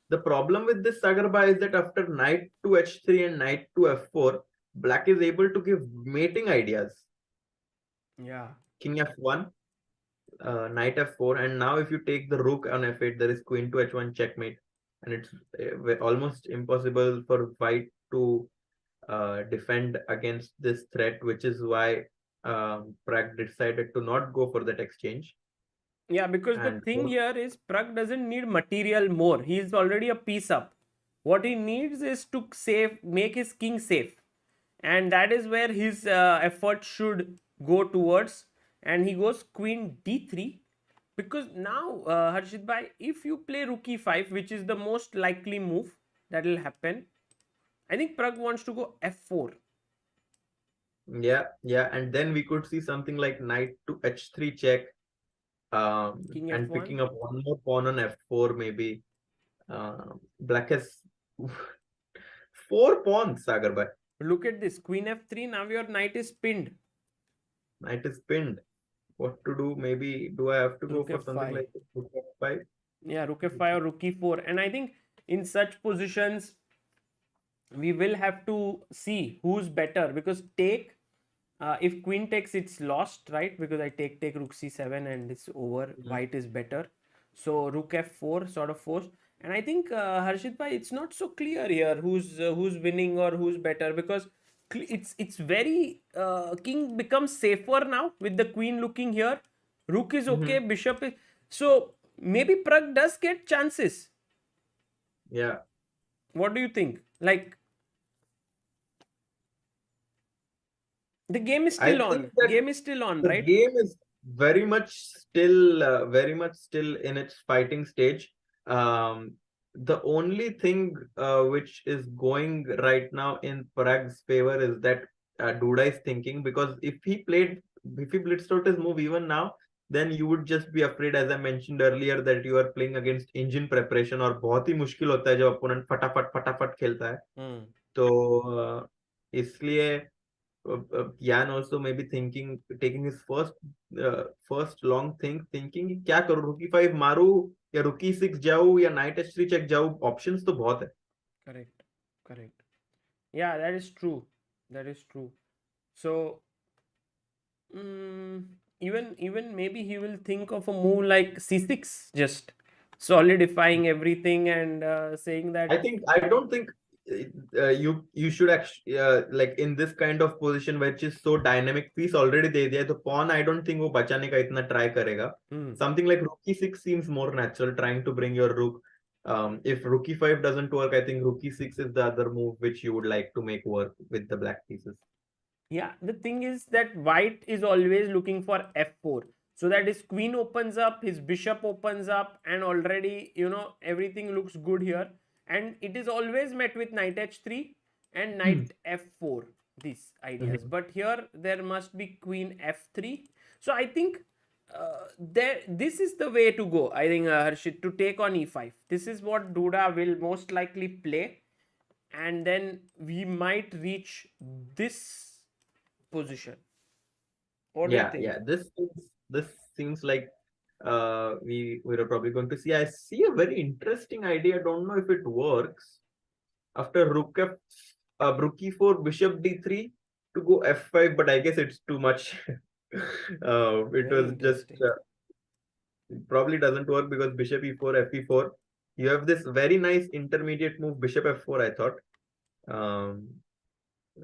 S2: the problem with this Sagarba is that after knight to h3 and knight to f4, black is able to give mating ideas.
S1: Yeah.
S2: King f1, knight f4, and now if you take the rook on f8, there is queen to h1 checkmate, and it's almost impossible for white to defend against this threat, which is why Pragg decided to not go for that exchange.
S1: Yeah, because the
S2: And
S1: thing here is Pragg doesn't need material more. He's already a piece up. What he needs is to make his king safe. And that is where his effort should go towards. And he goes queen d3. Because now, Harshit bhai, if you play rook e5, which is the most likely move that will happen, I think Pragg wants to go f4.
S2: yeah, and then we could see something like knight to h3 check,
S1: King
S2: and
S1: f1.
S2: picking up one more pawn on f4 maybe. Black has 4 pawns, Sagar bhai.
S1: Look at this, queen f3. Now your knight is pinned.
S2: Knight is pinned. What to do? Maybe do I have to go
S1: Rook
S2: for something
S1: f5.
S2: like rook f5?
S1: Yeah, rook f5 or rook e4. And I think in such positions, we will have to see who's better, because take, if queen takes, it's lost, right? Because I take rook c7 and it's over. White is better. So rook f4 sort of forced. And I think Harshit bhai, it's not so clear here who's winning or who's better, because it's very king becomes safer now with the queen looking here. Rook is okay, bishop is, so maybe Pragg does get chances.
S2: Yeah.
S1: What do you think? Like, the game is still
S2: I think
S1: on.
S2: that
S1: Game is still on,
S2: the
S1: right?
S2: game is very much still in its fighting stage. The only thing which is going right now in Pragg's favor is that Duda is thinking, because if he blitzed out his move even now, then you would just be afraid, as I mentioned earlier, that you are playing against engine preparation, और बहुत ही मुश्किल होता है जब opponent फटाफट खेलता है. तो इसलिए Jan also maybe taking his first long thinking कि क्या करूँ, rook e5 मारू या rook e6 जाऊँ या knight h3 check जाऊँ, options तो बहुत है.
S1: Correct. Yeah, that is true. So even maybe he will think of a move like c6, just solidifying everything and saying that.
S2: I don't think you should actually like in this kind of position which is so dynamic, piece already दे दिया है, तो pawn I don't think वो बचाने का इतना try करेगा. Something like rook e6 seems more natural, trying to bring your rook. If rook e5 doesn't work, I think rook e6 is the other move which you would like to make work with the black pieces.
S1: Yeah, the thing is that white is always looking for f4, so that his queen opens up, his bishop opens up, and already, everything looks good here. And it is always met with knight h3 and knight f4. these ideas. But here there must be queen f3. So I think this is the way to go. I think Harshit, to take on e5. This is what Duda will most likely play, and then we might reach this position. What do you think?
S2: Yeah. This seems like we're probably going to see. I see a very interesting idea. Don't know if it works. After rook e4, bishop d3 to go f5, but I guess it's too much. It
S1: Very
S2: was just
S1: interesting.
S2: probably doesn't work because bishop e4, fe4. You have this very nice intermediate move, bishop f4, I thought.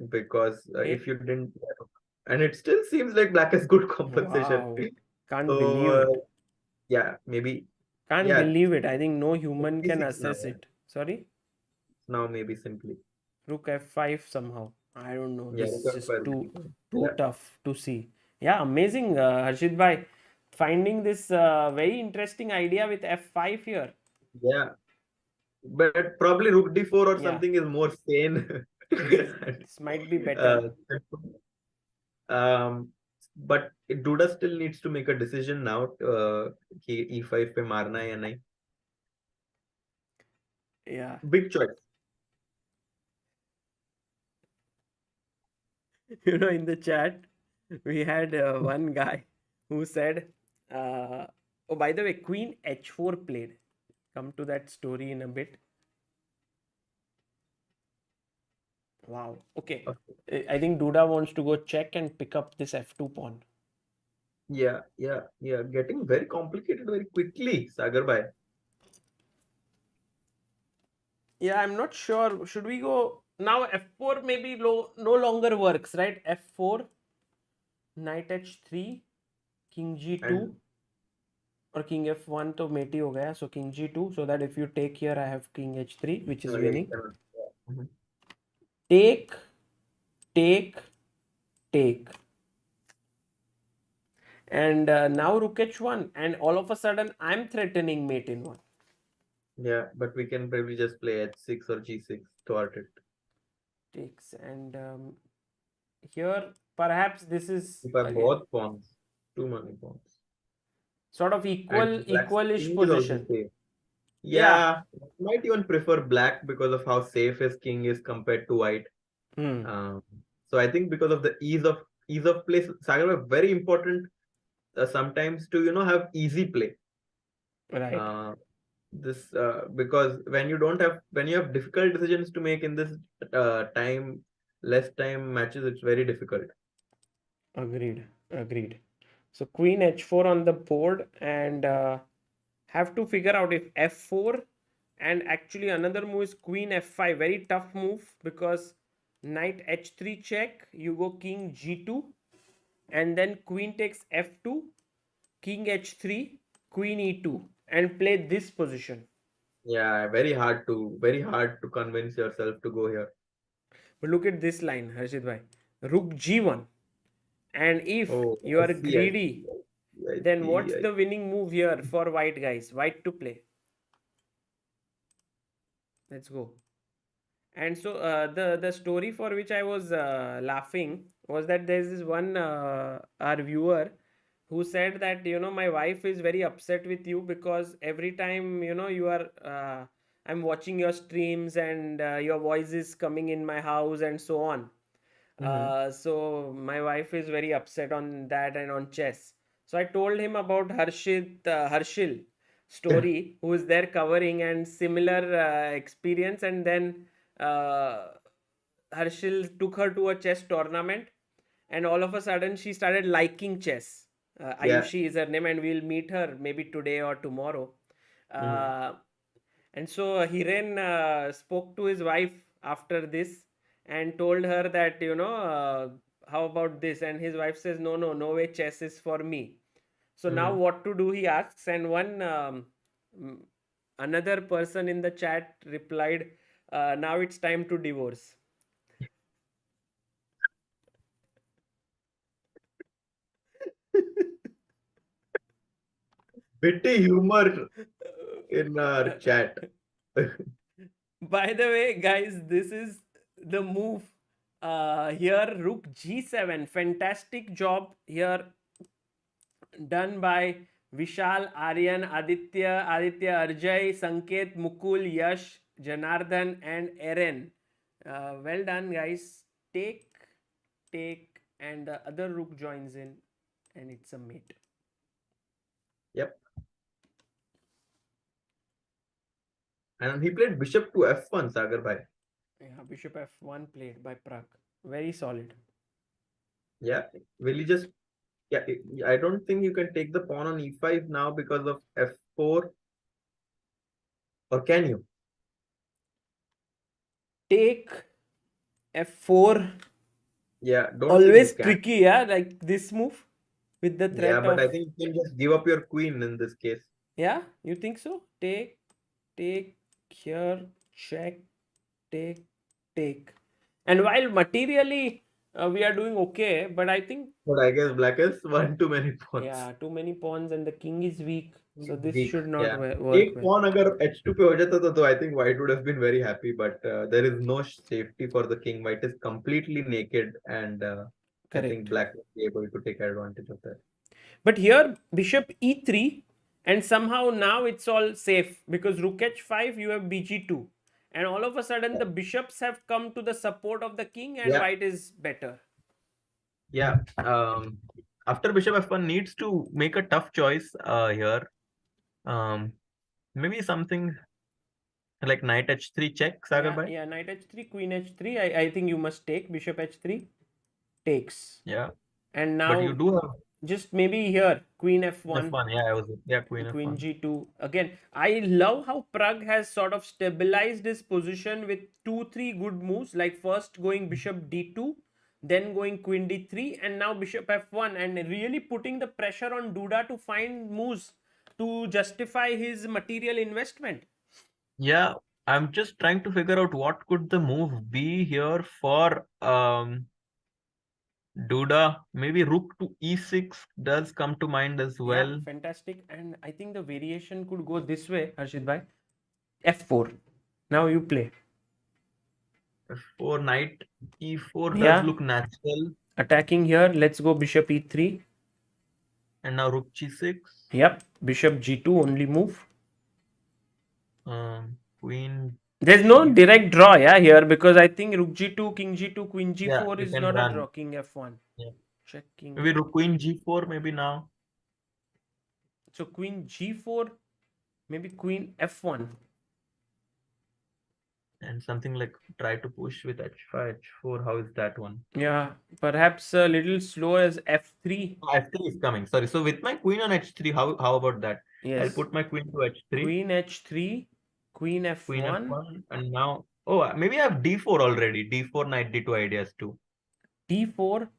S2: Because if you didn't, and it still seems like black has good compensation.
S1: Wow. Can't
S2: So
S1: believe it.
S2: yeah, maybe
S1: Can't believe it. I think no
S2: rook
S1: human can
S2: d6
S1: assess
S2: now.
S1: it. Sorry?
S2: Now maybe simply.
S1: Rook f5 somehow. I don't know.
S2: Yeah,
S1: This is
S2: rook
S1: just
S2: f5.
S1: too
S2: Yeah.
S1: tough to see. Yeah, amazing, Harshit bhai. Finding this very interesting idea with f5 here.
S2: Yeah. But probably rook d4 or
S1: Yeah.
S2: something is more sane.
S1: This might be better.
S2: But Duda still needs to make a decision now. कि e5 पे मारना है या नहीं.
S1: Yeah.
S2: Big choice.
S1: You know, in the chat, we had one guy who said, oh, by the way, queen h4 played. Come to that story in a bit. Wow. Okay. I think Duda wants to go check and pick up this f2 pawn.
S2: Yeah. Getting very complicated very quickly, Sagar bhai.
S1: Yeah, I'm not sure. Should we go now? F4 maybe no longer works, right? F4, knight h3, king g2,
S2: And
S1: or king f1 to meti ho gaya. So king g2, so that if you take here, I have king h3, which is winning.
S2: Mhm.
S1: Take, take, take. And now rook h1, and all of a sudden I'm threatening mate in one.
S2: Yeah, but we can probably just play h6 or g6 thwart it.
S1: Takes, and here perhaps this is
S2: If I
S1: again
S2: both pawns, too many pawns.
S1: sort of
S2: And black's
S1: equalish
S2: king is also
S1: position.
S2: safe.
S1: Yeah.
S2: Might even prefer black because of how safe his king is compared to white. So I think because of the ease of play, Sagar, very important sometimes to have easy play.
S1: Right.
S2: This because when you have difficult decisions to make in this less time matches, it's very difficult.
S1: Agreed. So queen h4 on the board, and have to figure out if f4, and actually another move is queen f5. Very tough move because knight h3 check, you go king g2, and then queen takes f2, king h3, queen e2, and play this position.
S2: Yeah, very hard to convince yourself to go here.
S1: But look at this line, Harshit bhai. Rook g1. And if you are greedy, then what's the winning move here for white guys? White to play. Let's go. And so the story for which I was laughing was that there's this one our viewer who said that my wife is very upset with you because every time you are I'm watching your streams and your voice is coming in my house and so on. So my wife is very upset on that and on chess. So I told him about Harshil story, who is there covering and similar experience, and then Harshil took her to a chess tournament, and all of a sudden she started liking chess. Ayushi is her name, and we'll meet her maybe today or tomorrow. And so Hiren spoke to his wife after this and told her that, how about this? And his wife says, no way, chess is for me. So now what to do, he asks. And one another person in the chat replied, now it's time to divorce.
S2: Witty humor in our chat.
S1: By the way, guys, this is the move Here, rook g7. Fantastic job here done by Vishal, Aryan, Aditya, Arjay, Sanket, Mukul, Yash, Janardhan, and Eren. Well done, guys. Take, and the other rook joins in, and it's a mate.
S2: Yep. And he played bishop to f1, Sagar bhai.
S1: Yeah, bishop f1 played by Pragg. Very solid.
S2: Yeah. Will he just? Yeah. I don't think you can take the pawn on e5 now because of f4. Or can you?
S1: Take f4.
S2: Yeah. Don't
S1: Always
S2: think you can.
S1: tricky, yeah, like this move with the threat
S2: Yeah, but
S1: of.
S2: I think you can just give up your queen in this case.
S1: Yeah, you think so? Take here, check, take. And while materially we are doing okay, but I think
S2: But I guess black has one too many pawns.
S1: yeah, too many pawns and the king is weak, so this
S2: Weak,
S1: should not
S2: yeah.
S1: work
S2: एक
S1: well.
S2: pawn अगर h2 पे हो जाता तो I think white would have been very happy, but there is no safety for the king. White is completely naked, and I
S1: Correct.
S2: think black will be able to take advantage of that.
S1: But here bishop e3, and somehow now it's all safe because rook h5, you have bg2, and all of a sudden the bishops have come to the support of the king, and
S2: Yeah.
S1: white is better.
S2: Yeah. After bishop f1 needs to make a tough choice here. Maybe something like knight h3 check, Sagar bhai.
S1: Yeah, knight h3, queen h3. I think you must take bishop h3. Takes.
S2: Yeah.
S1: And now
S2: But you do have
S1: just maybe here queen f1.
S2: f1. Yeah, queen
S1: Queen
S2: f1.
S1: g2. Again, I love how Pragg has sort of stabilized his position with 2-3 good moves, like first going bishop d2, then going queen d3, and now bishop f1, and really putting the pressure on Duda to find moves to justify his material investment.
S2: Yeah, I'm just trying to figure out what could the move be here for Duda. Maybe rook to e6 does come to mind as well.
S1: Yeah, fantastic. And I think the variation could go this way, Harshit bhai. f4. Now you play.
S2: f4, knight e4 does
S1: Yeah.
S2: look natural.
S1: Attacking here, let's go bishop e3.
S2: And now rook g6.
S1: Yep, bishop g2 only move.
S2: Queen.
S1: There's no direct draw, yeah, here, because I think rook g2, king g2, queen
S2: Yeah,
S1: g4
S2: you
S1: is
S2: can
S1: not
S2: run.
S1: a draw. King f1.
S2: Yeah.
S1: Check king.
S2: Maybe rook queen g4 maybe now.
S1: So queen g4, maybe queen f1.
S2: And something like try to push with h5, h4. How is that one?
S1: Yeah, perhaps a little slow as f3.
S2: f3 is coming. Sorry. So with my queen on h3, how about that?
S1: Yes.
S2: I'll put my queen to h3.
S1: Queen h3, queen f1.
S2: Queen f1, and now maybe I have d4 already. D4, knight d2 ideas too.
S1: d4,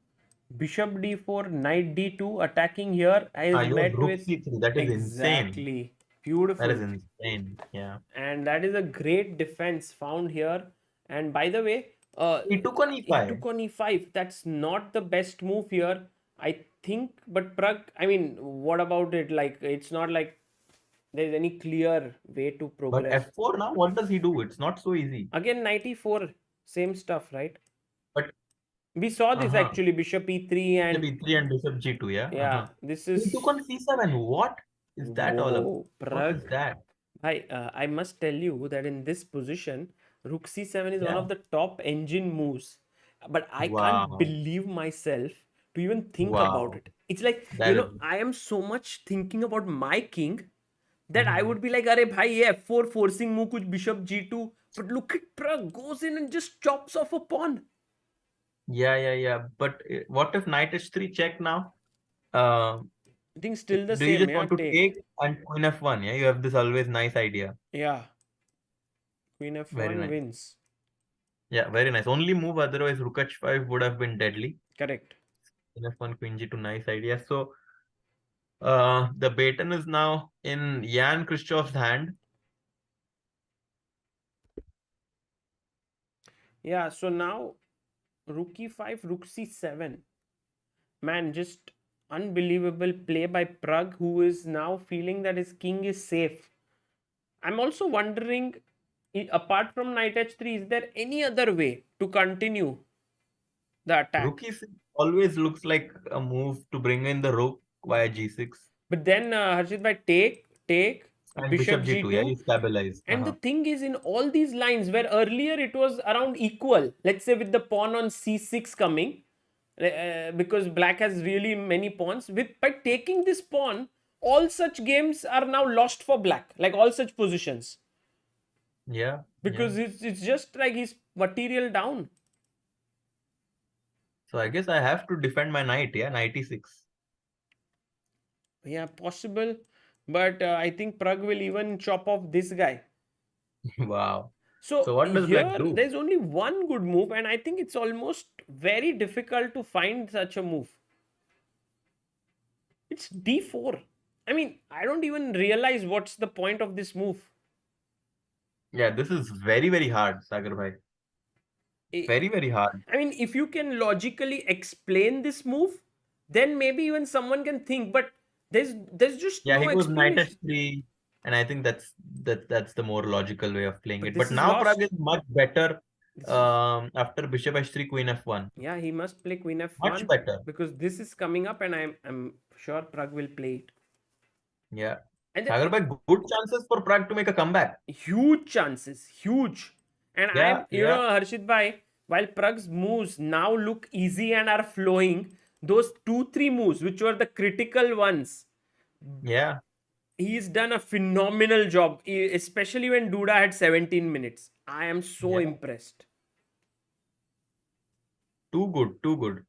S1: bishop d4, knight d2, attacking here. I
S2: You have
S1: met
S2: rook
S1: with
S2: c3. That is insane.
S1: exactly beautiful.
S2: That is insane. Yeah.
S1: And that is a great defense found here. And by the way,
S2: He took on
S1: he
S2: e5.
S1: took on e5. That's not the best move here, I think. But Pragg, I mean, what about it? Like, it's not like there's any clear way to
S2: But
S1: progress.
S2: f4 now, what does he do? It's not so easy.
S1: Again, knight e4, same stuff, right?
S2: But
S1: we saw this actually, bishop e3 and
S2: bishop e3 and bishop g2. Yeah.
S1: This
S2: He
S1: is
S2: took on c7. What is that all about?
S1: Whoa,
S2: What is
S1: Pragg.
S2: that?
S1: I must tell you that in this position, rook c7 is one
S2: Yeah.
S1: of the top engine moves. But I
S2: Wow.
S1: can't believe myself to even think about
S2: Wow.
S1: it. It's like,
S2: That is-
S1: I am so much thinking about my king that I would be like, "Arey bhai, ye f4 forcing move, kuch bishop g2." But look at Pragg goes in and just chops off a pawn.
S2: Yeah. But what if knight h3 check now?
S1: I think still the
S2: Do you
S1: same,
S2: just want to take and queen f1? Yeah, you have this always nice idea.
S1: Yeah. Queen f1
S2: Very nice.
S1: wins.
S2: Yeah, very nice. Only move, otherwise rook h5 would have been deadly.
S1: Correct.
S2: Queen f1, queen g2, nice idea. So the baton is now in Jan-Krzysztof's hand.
S1: Yeah, so now rook e5, rook c7. Man, just unbelievable play by Pragg, who is now feeling that his king is safe. I'm also wondering, apart from knight h3, is there any other way to continue the attack.
S2: Rook e6 always looks like a move to bring in the rook via g6
S1: But then Harshit bhai, take,
S2: and
S1: bishop
S2: bishop g2. Yeah,
S1: g2.
S2: you stabilize.
S1: And the thing is, in all these lines where earlier it was around equal, let's say with the pawn on c6 coming, because black has really many pawns, by taking this pawn, all such games are now lost for black, like all such positions,
S2: Yeah.
S1: because it's just like his material down.
S2: So I guess I have to defend my knight. Yeah, knight e6.
S1: Yeah, possible, but I think Pragg will even chop off this guy.
S2: Wow.
S1: So,
S2: So what does black
S1: here
S2: do?
S1: there's only one good move, and I think it's almost very difficult to find such a move. It's d4. I mean, I don't even realize what's the point of this move.
S2: Yeah, this is very, very hard, Sagar bhai.
S1: I-
S2: Very, very hard.
S1: I mean, if you can logically explain this move, then maybe even someone can think. But there's just
S2: Yeah,
S1: no
S2: he goes knight
S1: explanation.
S2: h3, and I think that's the more logical way of playing
S1: But
S2: it.
S1: this
S2: But
S1: is
S2: now Pragg
S1: lost.
S2: is much better
S1: This is-
S2: after bishop h3, queen f1.
S1: yeah, he must play queen f1
S2: Much better.
S1: because this is coming up, and I'm sure Pragg will play it.
S2: Yeah.
S1: And
S2: Sagar bhai, good chances for Pragg to make a comeback.
S1: huge chances, huge. And
S2: Yeah,
S1: you
S2: yeah.
S1: know, Harshit bhai, while Pragg's moves now look easy and are flowing, those 2-3 moves, which were the critical ones,
S2: Yeah.
S1: he's done a phenomenal job, especially when Duda had 17 minutes. I am so
S2: Yeah.
S1: impressed.
S2: Too good, too good.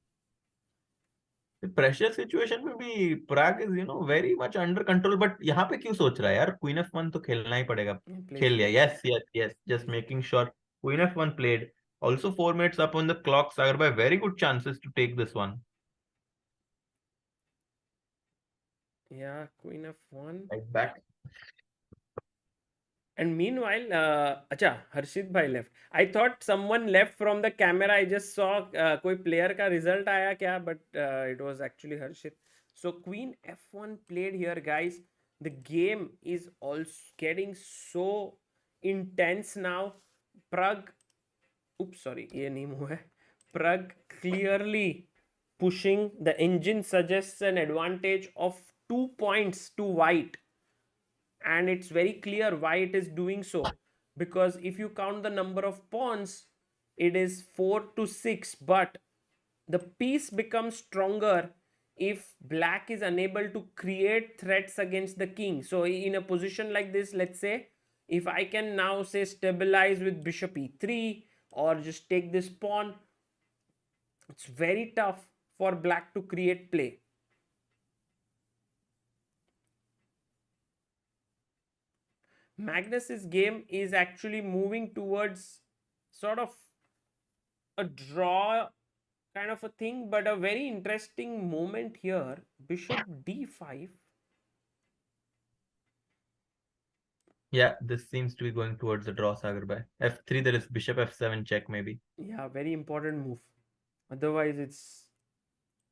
S2: The pressure situation में भी Pragg is, very much under control. But यहाँ पे क्यों सोच रहा है यार? Queen f1 तो खेलना ही पड़ेगा.
S1: Plays
S2: खेल लिया. Yes, yes, yes. Just making sure. Queen f1 played. Also 4 minutes up on the clock. Sagar bhai, very good chances to take this one.
S1: Yeah, queen f1.
S2: Right back.
S1: And meanwhile, acha, Harshit bhai left. I thought someone left from the camera. I just saw कोई player का result आया क्या, but it was actually Harshit. So queen f1 played here, guys. The game is also getting so intense now. Pragg, oops, sorry, ये नहीं move है. Pragg clearly pushing. The engine suggests an advantage of 2 points to white. And it's very clear why it is doing so, because if you count the number of pawns, it is 4 to 6, but the piece becomes stronger if black is unable to create threats against the king. So in a position like this, let's say if I can now say stabilize with bishop e3 or just take this pawn, it's very tough for black to create play. Magnus's game is actually moving towards sort of a draw kind of a thing, but a very interesting moment here. Bishop d5.
S2: Yeah, this seems to be going towards the draw, Sagar bhai. f3, there is bishop f7 check maybe.
S1: Yeah, very important move. Otherwise,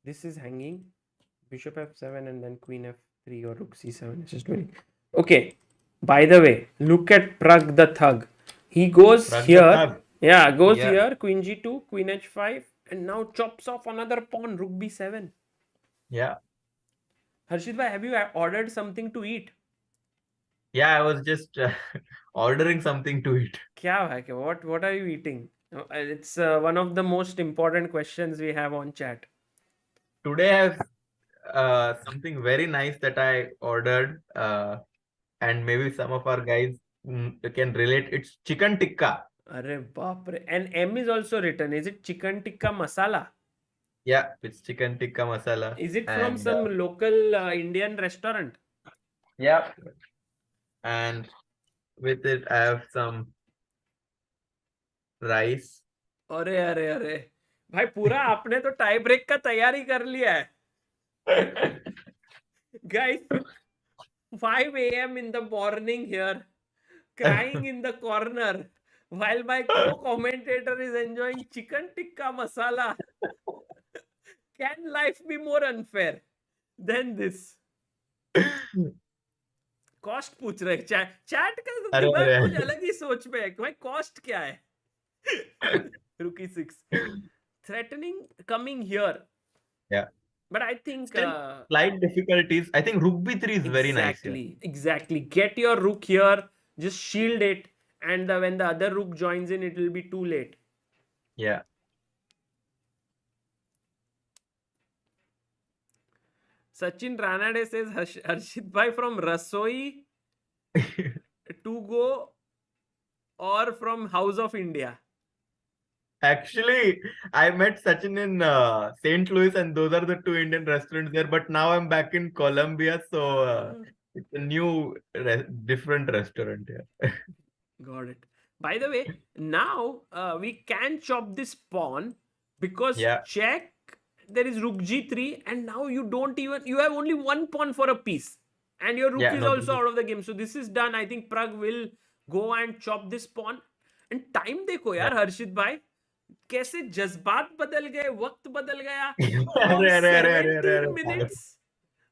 S1: this is hanging. Bishop f7 and then queen f3 or rook c7. It's just winning. Okay. By the way, look at Pragg the thug. He goes
S2: Pragg the
S1: here.
S2: thug.
S1: Yeah, goes
S2: Yeah.
S1: here. Queen g2, queen h5, and now chops off another pawn. Rook b7.
S2: Yeah.
S1: Harshit bhai, have you ordered something to eat?
S2: Yeah, I was just ordering something to eat.
S1: Kya hai? What are you eating? It's one of the most important questions we have on chat.
S2: Today I have something very nice that I ordered, and maybe some of our guys can relate. It's chicken tikka.
S1: Arre baap re. And M is also written. Is it chicken tikka masala?
S2: Yeah, it's chicken tikka masala.
S1: Is it from
S2: And,
S1: some local Indian restaurant?
S2: Yeah. And with it, I have some rice.
S1: अरे भाई पूरा आपने तो tie break का तैयारी कर लिया है. Guys, 5 a.m. in the morning here, crying in the corner while my co-commentator is enjoying chicken tikka masala. Can life be more unfair than this? Cost पूछ रहे चैट का तो
S2: अरे,
S1: दिमाग
S2: अरे।
S1: कुछ अलग ही सोच में है कि भाई कॉस्ट क्या है. रुकी 6. threatening coming here.
S2: Yeah.
S1: But I think
S2: Still, slight difficulties. I think Rook B3 is very nice here.
S1: Exactly. Get your rook here, just shield it, and when the other rook joins in, it will be too late.
S2: Yeah.
S1: Sachin Ranade says Harshit bhai from Rasoi to go or from House of India.
S2: Actually, I met Sachin in St. Louis, and those are the two Indian restaurants there. But now I'm back in Colombia, so it's a new, different restaurant here.
S1: Got it. By the way, now we can chop this pawn because
S2: Yeah.
S1: check, there is rook g3, and now you have only one pawn for a piece, and your rook
S2: Yeah,
S1: is
S2: no,
S1: also out of the game. So this is done. I think Pragg will go and chop this pawn. And time देखो यार हर्षित भाई, कैसे जज्बात बदल गए, वक्त बदल गया. From
S2: अरे
S1: 17 minutes,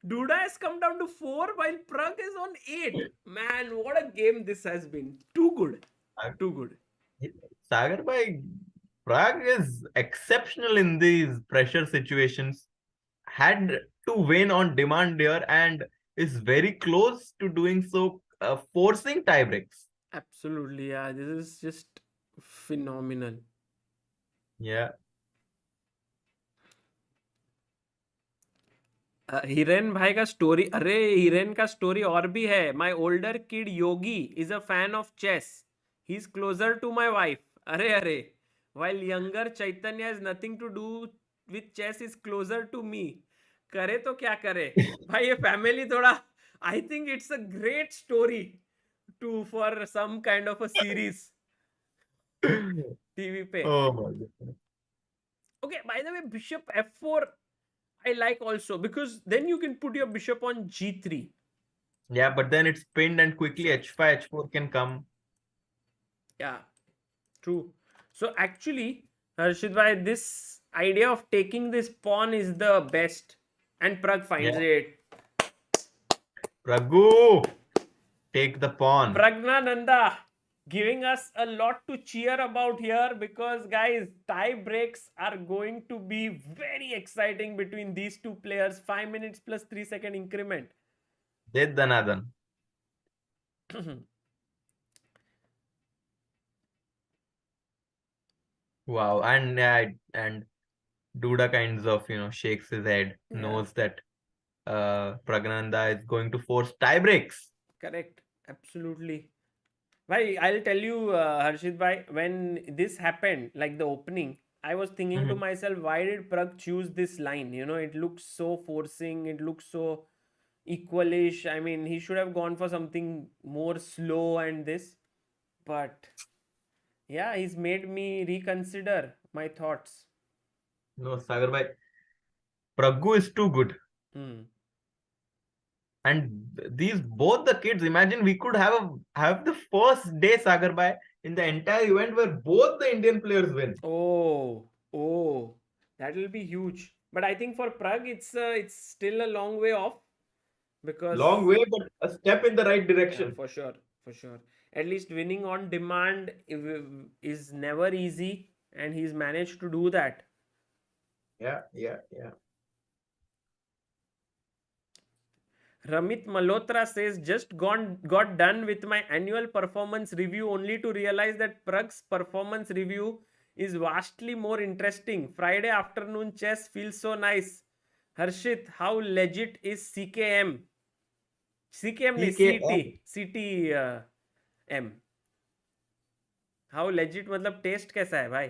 S1: Duda has come down to 4 while Pragg is on 8. Man, what a game this has been. Too good. Too good.
S2: Sagar bhai, Pragg is exceptional in these pressure situations. Had to win on demand here and is very close to doing so, forcing tie breaks.
S1: Absolutely, yeah. This is just phenomenal.
S2: Yeah.
S1: Hiren भाई का story, अरे हिरेन का story और भी है. My older kid Yogi is a fan of chess. He is closer to my wife. अरे while younger Chaitanya has nothing to do with chess, is closer to me. करे तो क्या करे भाई, ये फैमिली थोड़ा, I think it's a great story for some kind of a series TV पे.
S2: Oh my God.
S1: Okay, by the way, bishop f4 I like also, because then you can put your bishop on g3.
S2: Yeah, but then it's pinned and quickly h5, h4 can come.
S1: Yeah, true. So actually, Harshit bhai, this idea of taking this pawn is the best, and Pragg finds it.
S2: Praggu, take the pawn.
S1: Praggnanandhaa giving us a lot to cheer about here, because guys, tie breaks are going to be very exciting between these two players. 5 minutes plus 3 second increment.
S2: De Danadan. Wow, and Duda kinds of shakes his head, knows that Praggnanandhaa is going to force tie breaks.
S1: Correct, absolutely. Bhai, I'll tell you, Harshit bhai, when this happened, like the opening, I was thinking to myself, why did Pragg choose this line? It looks so forcing, it looks so equalish. I mean, he should have gone for something more slow and this. But yeah, he's made me reconsider my thoughts.
S2: No, Sagar bhai, Praggu is too good. And both the kids, imagine we could have the first day, Sagar bhai, in the entire event where both the Indian players win.
S1: Oh, that will be huge. But I think for Pragg, it's still a long way off, because
S2: long way, but a step in the right direction.
S1: Yeah, for sure. At least winning on demand is never easy, and he's managed to do that.
S2: Yeah.
S1: Ramit Malhotra says, just got done with my annual performance review, only to realize that Pragg's performance review is vastly more interesting. Friday afternoon chess feels so nice. Harshit, how legit is CKM? CKM नहीं, CTM. How legit मतलब test कैसा है भाई?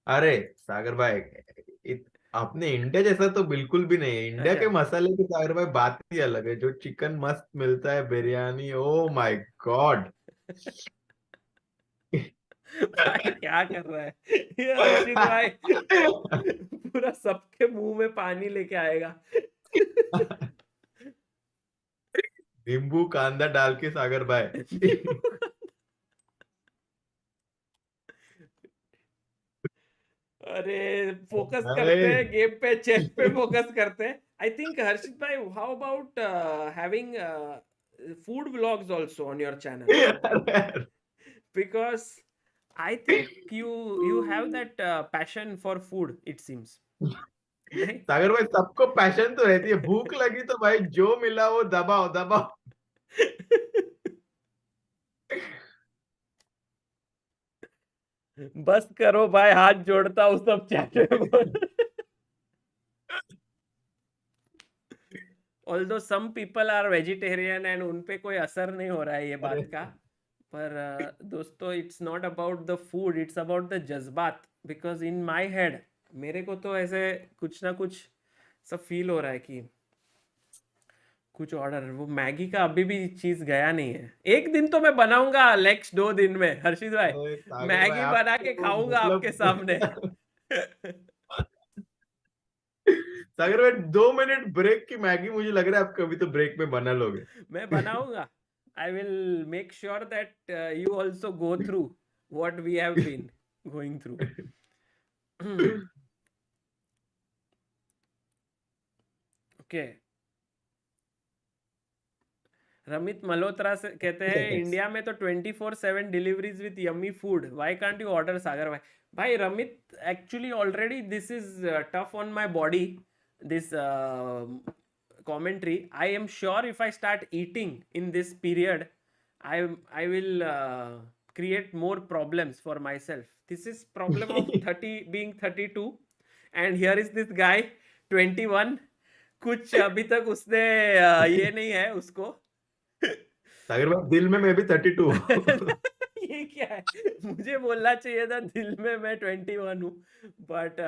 S2: अरे सागर भाई, अपने India जैसा तो बिल्कुल भी नहीं है. इंडिया के मसाले की सागर भाई बात ही अलग है. जो चिकन मस्त मिलता है, बिरयानी, ओ माय गॉड.
S1: भाई क्या कर रहा है ये हर्षित भाई? पूरा सबके मुंह में पानी लेके आएगा.
S2: नींबू कांदा डाल के सागर भाई.
S1: अरे फोकस करते हैं गेम पे, चेस पे फोकस करते हैं. I think Harshit bhai, how about having food vlogs also on your channel? Because I think you have that passion for food, it seems. नहीं?
S2: सागर भाई सबको पैशन तो रहती है, भूख लगी तो भाई जो मिला वो दबाओ दबाओ.
S1: बस करो भाई, हाथ जोड़ता हूँ सब चैट में. Although some people are vegetarian and उन पे कोई असर नहीं हो रहा है ये बात का, पर दोस्तों it's not about the food, it's about the जज्बात. Because in my head मेरे को तो ऐसे कुछ ना कुछ सब फील हो रहा है कि कुछ ऑर्डर, वो मैगी का अभी भी चीज गया नहीं है. एक दिन तो मैं बनाऊंगा नेक्स्ट 2 दिन में हर्षित भाई,
S2: अरे सागर
S1: मैगी
S2: भाई,
S1: बना
S2: आपको
S1: के
S2: तो
S1: खाऊंगा
S2: मतलब
S1: आपके सामने.
S2: सागर भाई 2 मिनट ब्रेक की मैगी, मुझे लग रहा है आप कभी तो ब्रेक में बना लोगे.
S1: मैं बनाऊंगा. I will make sure that you also go through what we have been going through. Okay. Ramit Malhotra से कहते हैं इंडिया में तो 24/7 deliveries with yummy food, why can't you order Sagar भाई. भाई Ramit, actually already this is tough on my body, this commentary. I am sure if I start eating in this period, I will create more problems for myself. This is problem of 30 being 32, and here is this guy 21. कुछ अभी तक उसने ये नहीं है उसको.
S2: सागर भाई दिल में मैं भी 32.
S1: ये क्या है, मुझे बोलना चाहिए था दिल में मैं 21 हूँ. But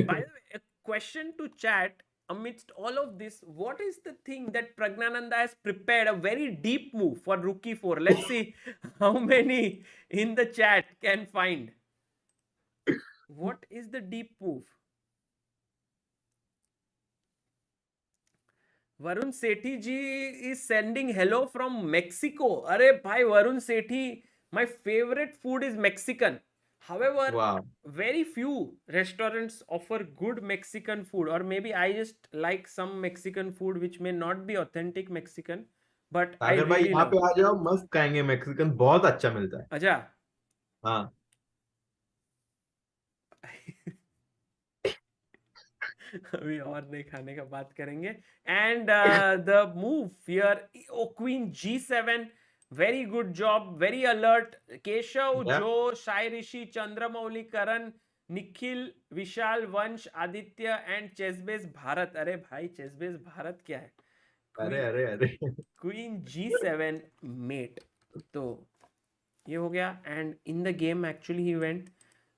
S1: by the way, a question to chat. Amidst all of this, what is the thing that Praggnanandhaa has prepared a very deep move for Rook E4? Let's see how many in the chat can find. What is the deep move? Varun Sethi ji is sending hello from Mexico. अरे भाई वरुण सेठी, my favorite food is Mexican. However,
S2: Wow.
S1: very few restaurants offer good Mexican food, or maybe I just like some Mexican food which may not be authentic Mexican, but I
S2: सागर भाई
S1: really
S2: यहाँ
S1: love.
S2: पे आ जाओ, मस्त खाएंगे, Mexican बहुत अच्छा मिलता है.
S1: अच्छा.
S2: हाँ.
S1: अभी और नहीं खाने का बात करेंगे. And the move here, oh queen G7, very good job, very alert. Keshav,
S2: Yeah.
S1: Joe, Shai Rishi, Chandramouli, Karan, Nikhil, Vishal, Vansh, Aditya and ChessBase Bharat. अरे भाई ChessBase भारत क्या है?
S2: अरे अरे अरे.
S1: Queen G7 mate. तो ये हो गया. And in the game actually he went,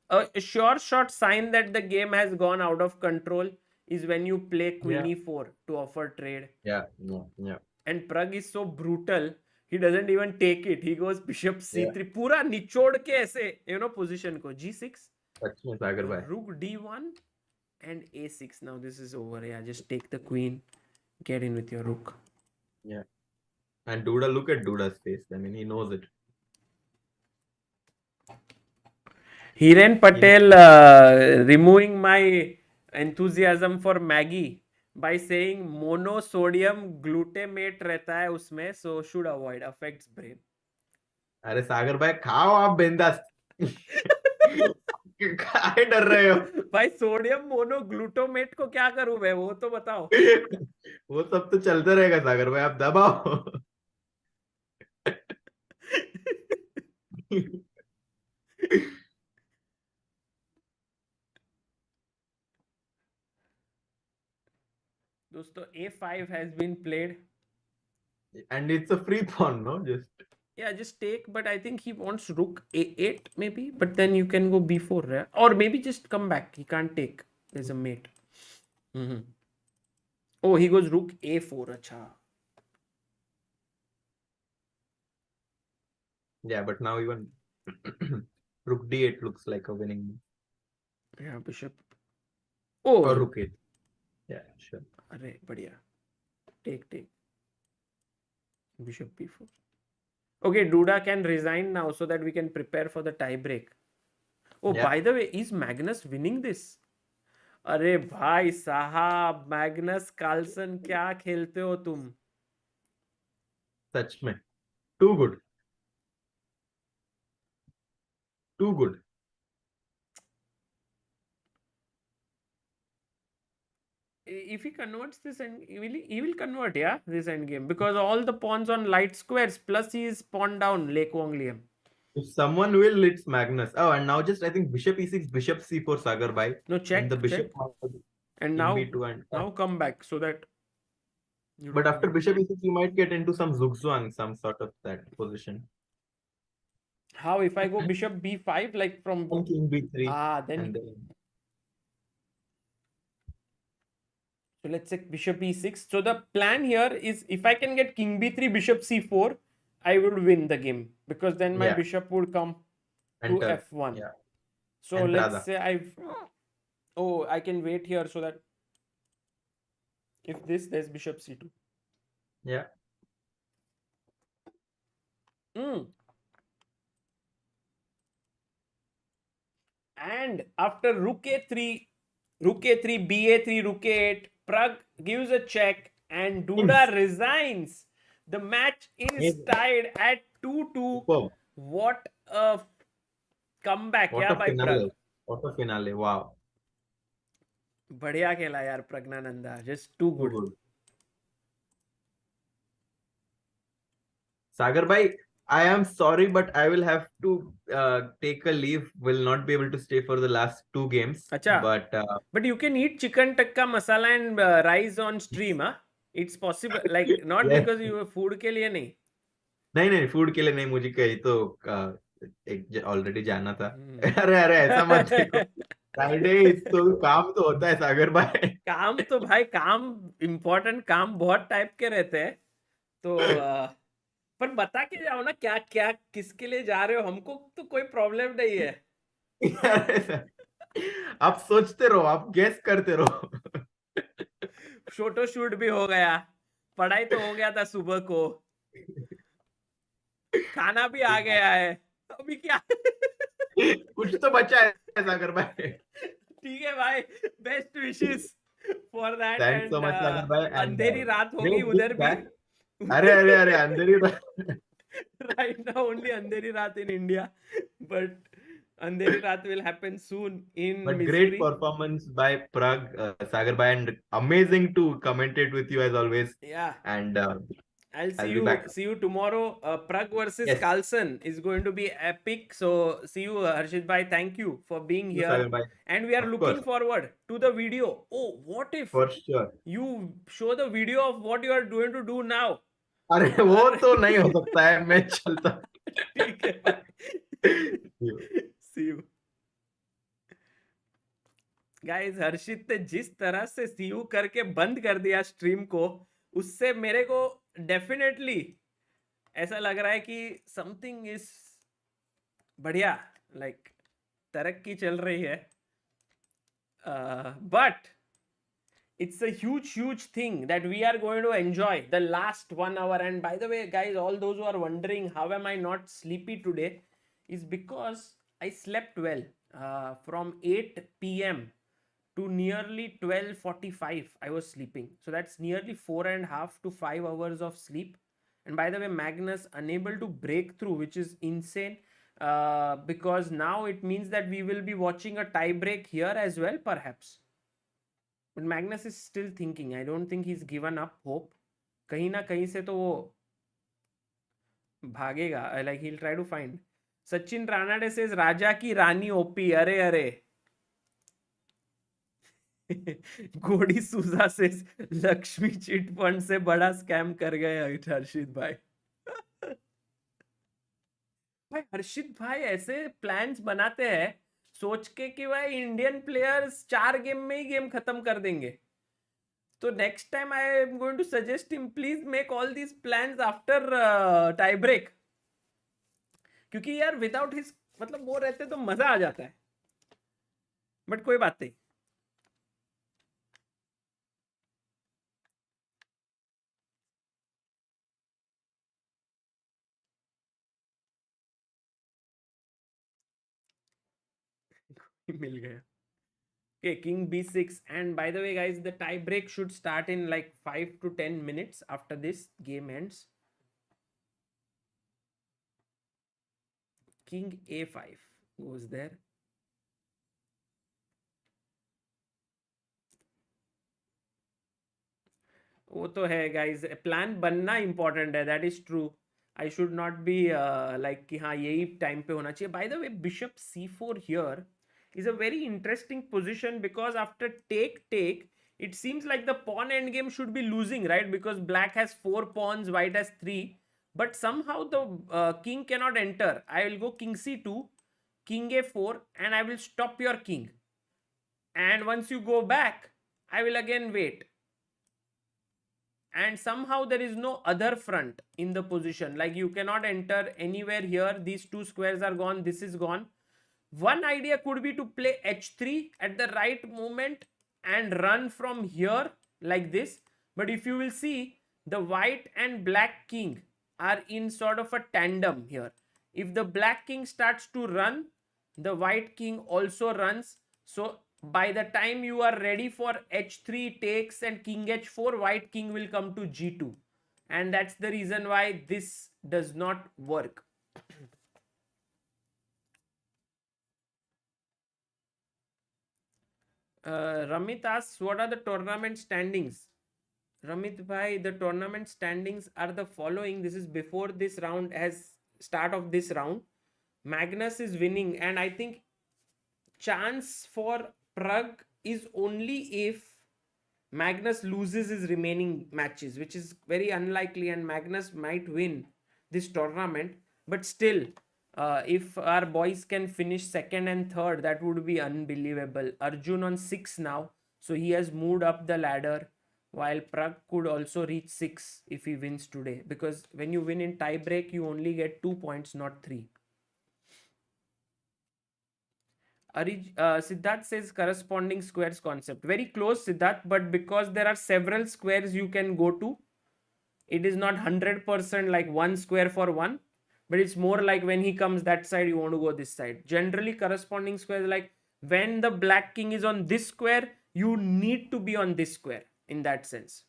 S1: a sure shot sign that the game has gone out of control is when you play Queen E4 to offer trade.
S2: Yeah, yeah, yeah.
S1: And Pragg is so brutal, he doesn't even take it. He goes Bishop C3, पूरा निचोड़ के ऐसे, you know, position को. G6,
S2: सच में सागर भाई.
S1: Rook D1 and A6. Now this is over. Yeah, just take the queen, get in with your rook.
S2: Yeah. And Duda, look at Duda's face. I mean, he knows it.
S1: Hiren Patel removing my enthusiasm for Maggie by saying monosodium glutamate रहता है उसमें, so should avoid, affects brain.
S2: अरे सागर भाई खाओ आप बिंदास. काहे डर रहे हो?
S1: भाई सोडियम मोनोग्लूटामेट को क्या करूं मैं, वो तो बताओ.
S2: वो सब तो चलता रहेगा सागर भाई, आप दबाओ.
S1: दोस्तों A5 has been played.
S2: And it's a free pawn, no?
S1: Just take, but I think he wants rook A8 maybe, but then you can go B4, right? Or maybe just come back. He can't take. There's a mate. Oh, he goes rook A4. Acha.
S2: Yeah, but now even rook D8 looks like a winning move.
S1: Yeah, bishop. Oh,
S2: Or rook 8. Yeah, sure.
S1: Arre, badhiya. Take. Bishop B4. Okay, Duda can resign now so that we can prepare for the tie break. Oh,
S2: Yeah.
S1: by the way, is Magnus winning this? अरे भाई साहब, Magnus Carlsen क्या खेलते हो तुम?
S2: सच में. Too good. Too good.
S1: If he converts this, and he will convert, yeah, this endgame, because all the pawns on light squares, plus he is pawn down Liem Quang.
S2: If someone will, it's Magnus. Oh, and now just I think bishop e6, bishop c4, Sagar bhai.
S1: No, check,
S2: And the bishop
S1: check. And
S2: in
S1: now
S2: b2 and
S1: now come back so that you
S2: but
S1: don't
S2: after
S1: get-
S2: bishop e6, you might get into some zugzwang, some sort of that position.
S1: how if I go bishop b5 like from
S2: And king b3.
S1: then
S2: And then
S1: so let's say bishop e6. So the plan here is if I can get king b3, bishop c4, I would win the game, because then my
S2: Yeah.
S1: bishop would come to
S2: enter.
S1: f1.
S2: Yeah.
S1: So
S2: Entrada.
S1: let's say I can wait here so that if there's bishop c2.
S2: Yeah.
S1: And after rook a3, ba3, rook a8, Pragg gives a check and Duda resigns. The match is
S2: Amazing.
S1: tied at 2-2.
S2: Superb.
S1: What a comeback,
S2: What
S1: yeah,
S2: a
S1: by
S2: finale.
S1: Pragg.
S2: What a finale. Wow.
S1: बढ़िया खेला यार Praggnanandhaa, just too
S2: So
S1: good.
S2: good. Sagar bhai, I am sorry, but I will have to take a leave. Will not be able to stay for the last 2 games.
S1: Acha.
S2: But
S1: you can eat chicken tikka masala and rice on stream, huh? It's possible, like not
S2: Yes.
S1: because you food के लिए नहीं.
S2: नहीं food के लिए नहीं, मुझे कहीं तो एक ऑलरेडी जाना था. अरे ऐसा मत देखो. फ्राइडे तो काम तो होता है सागर भाई.
S1: काम तो भाई काम इम्पोर्टेंट काम बहुत टाइप के रहते हैं, तो पर बता के जाओ ना क्या क्या किसके लिए जा रहे हो, हमको तो कोई प्रॉब्लम नहीं है.
S2: आप सोचते रहो, आप गेस करते रहो.
S1: फोटो शूट भी हो गया, पढ़ाई तो हो गया था सुबह को, खाना भी आ गया है, अभी क्या.
S2: कुछ तो बचा है सागर भाई.
S1: ठीक है भाई, best wishes for that.
S2: Thanks so much, Sagar bhai. And,
S1: अंधेरी रात होगी
S2: we'll
S1: उधर
S2: be
S1: भी.
S2: back. अरे अंधेरी रात.
S1: Right now only अंधेरी रात in India, but अंधेरी रात will happen soon in
S2: But
S1: Missouri.
S2: great performance by Pragg, Sagar bhai, and amazing to commentate with you as always.
S1: Yeah.
S2: And
S1: I'll
S2: I'll be back.
S1: see you tomorrow. Pragg versus
S2: Yes.
S1: Carlsen is going to be epic. So see you, Harshit bhai. Thank you for being here.
S2: Sagar bhai.
S1: And we are
S2: Of
S1: looking
S2: course.
S1: forward to the video. Oh, what if
S2: For sure.
S1: you show the video of what you are going to do now?
S2: अरे वो तो नहीं हो सकता है, मैं चलता.
S1: ठीक है भाई. See you. Guys, हर्षित ने जिस तरह से see you करके बंद कर दिया स्ट्रीम को, उससे मेरे को डेफिनेटली ऐसा लग रहा है कि समथिंग इज बढ़िया, लाइक तरक्की चल रही है. But it's a huge thing that we are going to enjoy the last 1 hour. And by the way, guys, all those who are wondering how am I not sleepy today, is because I slept well from 8 p.m. to nearly 12:45 I was sleeping. So that's nearly 4.5 to 5 hours of sleep. And by the way, Magnus unable to break through, which is insane, because now it means that we will be watching a tie break here as well, perhaps. But Magnus is still thinking. I don't think he's given up hope. कहीं ना कहीं से तो वो भागेगा. Like he'll try to find. Sachin Ranade says राजा की रानी OP. अरे गोडी सूजा से लक्ष्मी चिट फंड से बड़ा स्कैम कर गए हर्षित भाई. भाई हर्षित भाई ऐसे प्लान्स बनाते हैं सोच के कि भाई इंडियन प्लेयर्स 4 गेम में ही गेम खत्म कर देंगे. तो next time I am going to suggest him, please make all these plans after tie break, क्योंकि यार विदाउट हिज मतलब वो रहते तो मजा आ जाता है. बट कोई बात नहीं. मिल गया. Okay, king b6. And by the way, guys, the tie break should start in like 5 to 10 minutes after this game ends. King a5. goes there. वो तो है guys, प्लान बनना important है, that is true. I should not be like कि हाँ यही time पे होना चाहिए. By the way, bishop c4 here is a very interesting position because after take it seems like the pawn endgame should be losing, right? Because black has 4 pawns, white has 3, but somehow the king cannot enter. I will go king c2, king a4, and I will stop your king, and once you go back I will again wait, and somehow there is no other front in the position, like you cannot enter anywhere here. These two squares are gone, this is gone. One idea could be to play h3 at the right moment and run from here like this, but if you will see, the white and black king are in sort of a tandem here. If the black king starts to run, the white king also runs. So by the time you are ready for h3 takes and king h4, white king will come to g2, and that's the reason why this does not work. Ramit asks, what are the tournament standings? Ramit bhai, the tournament standings are the following. This is before this round, as start of this round. Magnus is winning, and I think chance for Pragg is only if Magnus loses his remaining matches, which is very unlikely, and Magnus might win this tournament. But still, if our boys can finish second and third, that would be unbelievable. Arjun on 6 now, so he has moved up the ladder, while Pragg could also reach 6 if he wins today, because when you win in tie break, you only get 2 points, not 3. Siddharth says corresponding squares concept. Very close, Siddharth, but because there are several squares you can go to, it is not 100% like one square for one, but it's more like when he comes that side, you want to go this side. Generally, corresponding squares, like when the black king is on this square, you need to be on this square in that sense.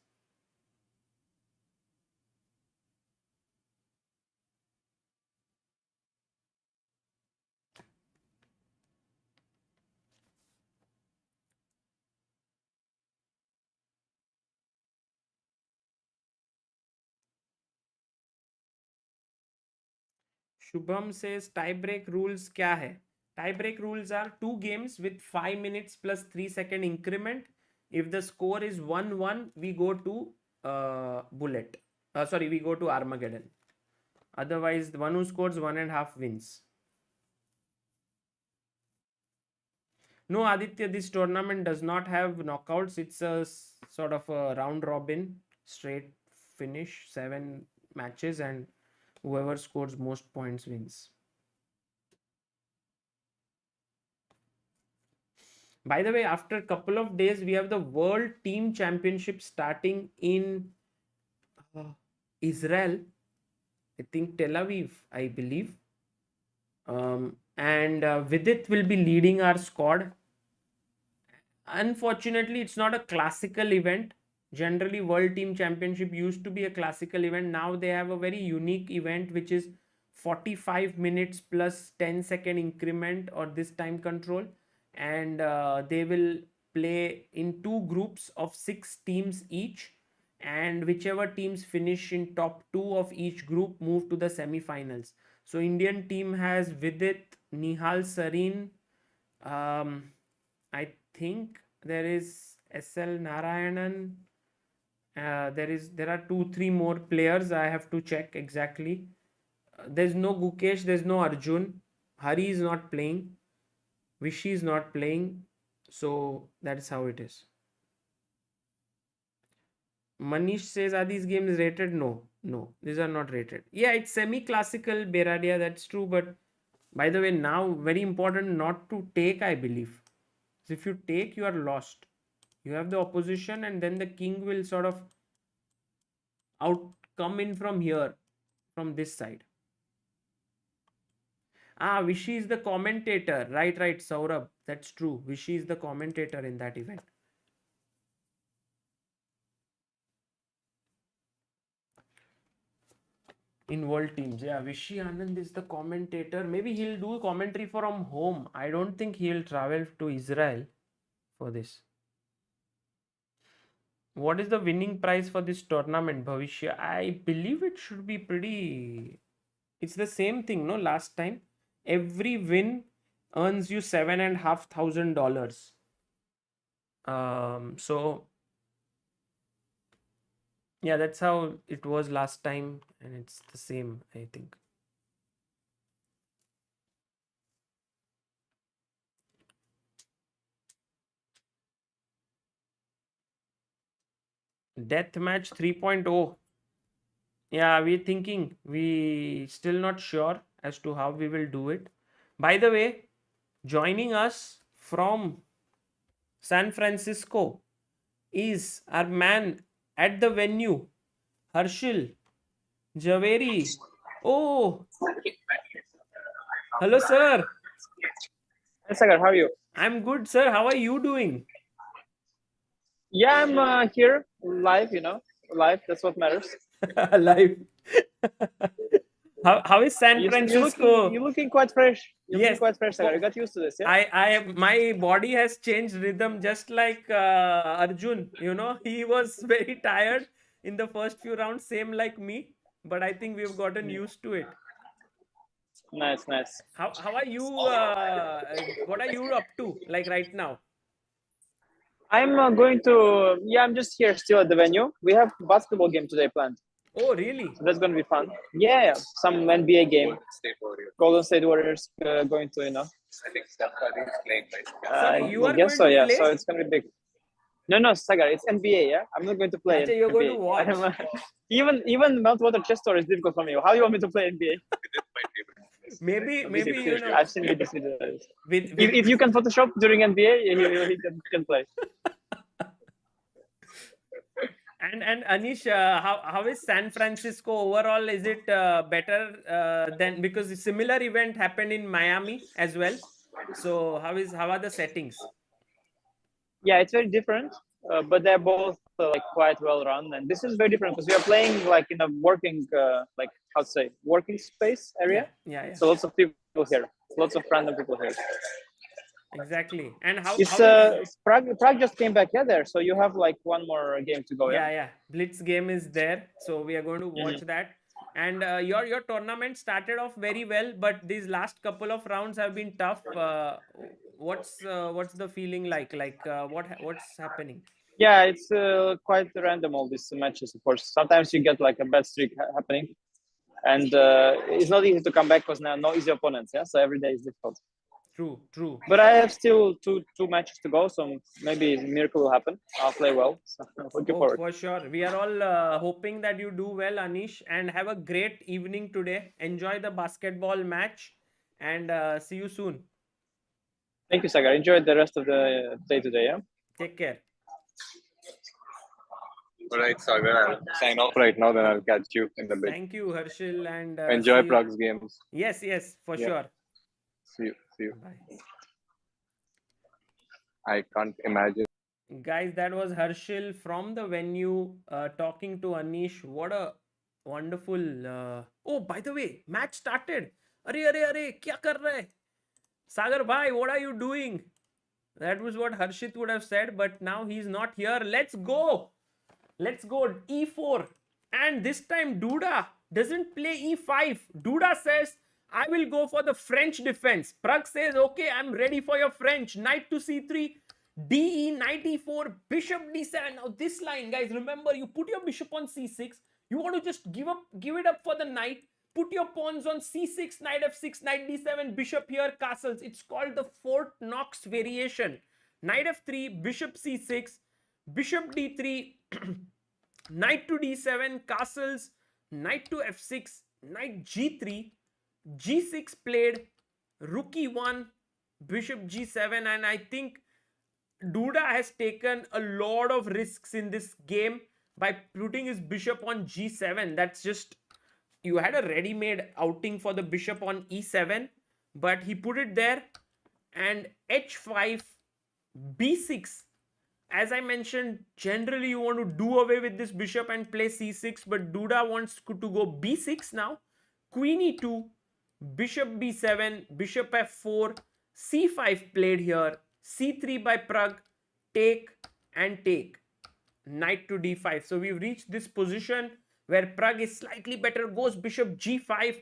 S1: Shubham says tie-break rules kya hai? Tie-break rules are 2 games with 5 minutes plus 3 second increment. If the score is 1-1, we go to bullet. We go to Armageddon. Otherwise, the one who scores 1.5 wins. No, Aditya, this tournament does not have knockouts. It's a sort of a round robin, straight finish, 7 matches, and whoever scores most points wins. By the way, after a couple of days, we have the World Team Championship starting in Israel. I think Tel Aviv, I believe. And Vidit will be leading our squad. Unfortunately, it's not a classical event. Generally, World Team Championship used to be a classical event. Now they have a very unique event, which is 45 minutes plus 10-second increment or this time control. And they will play in 2 groups of 6 teams each. And whichever teams finish in top 2 of each group move to the semi-finals. So Indian team has Vidit, Nihal Sarin, I think there is SL Narayanan. There are 2-3 more players. I have to check exactly. There's no Gukesh, there's no Arjun. Hari is not playing. Vishy is not playing. So that's how it is. Manish says, are these games rated? No, these are not rated. Yeah, it's semi-classical, Beradia, that's true. But by the way, now very important not to take, I believe. So if you take, you are lost. You have the opposition, and then the king will sort of come in from here, from this side. Vishy is the commentator. Right, Saurabh. That's true. Vishy is the commentator in that event. in world teams. Yeah, Vishy Anand is the commentator. Maybe he'll do commentary from home. I don't think he'll travel to Israel for this. What is the winning prize for this tournament, Bhavishya? I believe it should be pretty. It's the same thing, no? Last time, every win earns you $7,500. So yeah, that's how it was last time, and it's the same, I think. Deathmatch 3.0. Yeah, we're thinking. We still not sure as to how we will do it. By the way, joining us from San Francisco is our man at the venue, Harshil Javeri. Oh, hello, sir.
S7: Hi, Sagar, how are you?
S1: I'm good, sir. How are you doing?
S7: Yeah, I'm here live, live. That's what matters.
S1: Live. How is San
S7: You're
S1: Francisco?
S7: looking quite fresh. You're
S1: Yes.
S7: looking quite fresh, Sagar. You got used to this, yeah?
S1: My body has changed rhythm just like Arjun. He was very tired in the first few rounds, same like me. But I think we've gotten used to it.
S7: Nice, nice.
S1: How are you? What are you up to like right now?
S7: I'm just here still at the venue. We have basketball game today planned.
S1: Oh, really?
S7: So that's going to be fun. Yeah, some NBA game.
S3: State Warriors.
S7: Golden State Warriors going to,
S3: I think Steph Curry is playing right now.
S1: Sorry, you
S7: I
S1: are
S7: guess
S1: going
S7: so,
S1: to
S7: yeah.
S1: play?
S7: So it's going to be big. No, Sagar, it's NBA, yeah? I'm not going to play
S1: Achha, you're going to
S7: NBA.
S1: watch.
S7: Even Meltwater chess tour is difficult for me. How do you want me to play NBA?
S1: Maybe
S7: I've seen this video.
S1: with
S7: If you can Photoshop during NBA, he can play.
S1: And Anish, how is San Francisco overall? Is it better than, because a similar event happened in Miami as well? So how are the settings?
S7: Yeah, it's very different, but they're both like quite well run. And this is very different because we are playing like in a working working space area.
S1: Yeah.
S7: So lots of people here, lots of random people here.
S1: Exactly. And how
S7: It's Pragg just came back there, so you have like one more game to go.
S1: Yeah. Blitz game is there, so we are going to watch that. And your tournament started off very well, but these last couple of rounds have been tough. What's the feeling like? Like what's happening?
S7: Yeah, it's quite random, all these matches. Of course, sometimes you get like a bad streak happening, and it's not easy to come back because now no easy opponents. Yeah, so every day is difficult.
S1: True.
S7: But I have still two matches to go, so maybe a miracle will happen. I'll play well. So looking forward.
S1: For sure. We are all hoping that you do well, Anish, and have a great evening today. Enjoy the basketball match, and see you soon.
S7: Thank you, Sagar. Enjoy the rest of the day today. Yeah.
S1: Take care.
S3: All right, Sagar, I'll sign off right now, then I'll catch you in the bit.
S1: Thank you, Harshil, and
S3: Enjoy
S1: see you.
S3: Pragg's games.
S1: Yes, for sure.
S3: See you.
S1: Bye.
S3: I can't imagine.
S1: Guys, that was Harshil from the venue talking to Anish. What a wonderful. Oh, by the way, match started. Arey, kya kar raha hai? Sagar bhai, what are you doing? That was what Harshit would have said, but now he's not here. Let's go. E4. And this time Duda doesn't play E5. Duda says, I will go for the French defense. Pragg says, okay, I'm ready for your French. Knight to C3, DE, knight E4, bishop D7. Now this line, guys, remember, you put your bishop on C6. You want to just give it up for the knight. Put your pawns on C6, knight F6, knight D7, bishop here, castles. It's called the Fort Knox variation. Knight F3, bishop C6, bishop D3, knight to D7, castles, knight to F6, knight G3, G6 played, rook E1, bishop G7, and I think Duda has taken a lot of risks in this game by putting his bishop on G7. That's just, you had a ready-made outing for the bishop on E7, but he put it there, and H5, B6. as I mentioned, generally you want to do away with this bishop and play c6, but Duda wants to go b6 now. Queen e2, bishop b7, bishop f4, c5 played here, c3 by Pragg, take and take, knight to d5. So we've reached this position where Pragg is slightly better, goes bishop g5.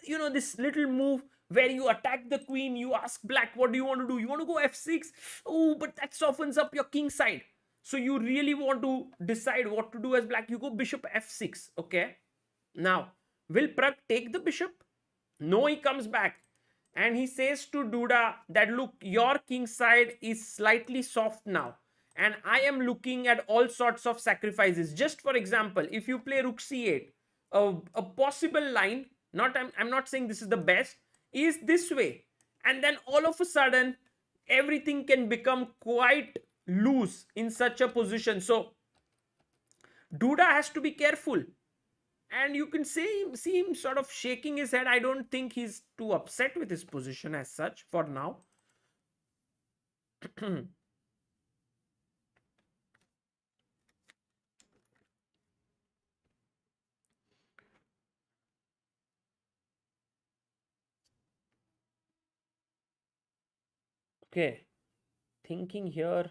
S1: You know, this little move where you attack the queen, you ask black, what do you want to do? You want to go f6? Oh, but that softens up your king side. So you really want to decide what to do as black. You go bishop f6, okay? Now, will Pragg take the bishop? No, he comes back. And he says to Duda that, look, your king side is slightly soft now. And I am looking at all sorts of sacrifices. Just for example, if you play rook c8, a possible line, I'm not saying this is the best, is this way. And then all of a sudden, everything can become quite loose in such a position. So Duda has to be careful. And you can see him sort of shaking his head. I don't think he's too upset with his position as such for now. Okay, thinking here.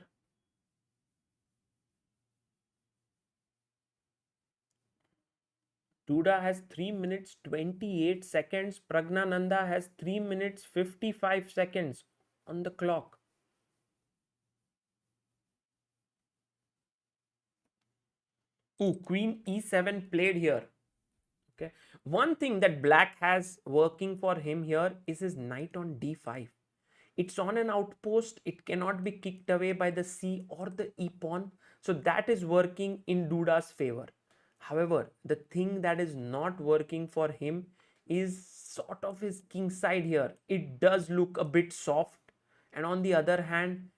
S1: Duda has 3 minutes 28 seconds. Praggnanandhaa has 3 minutes 55 seconds on the clock. Ooh, Queen e7 played here. Okay. One thing that black has working for him here is his knight on d5. It's on an outpost. It cannot be kicked away by the c or the e pawn. So that is working in Duda's favor. However, the thing that is not working for him is sort of his king side here. It does look a bit soft. And on the other hand,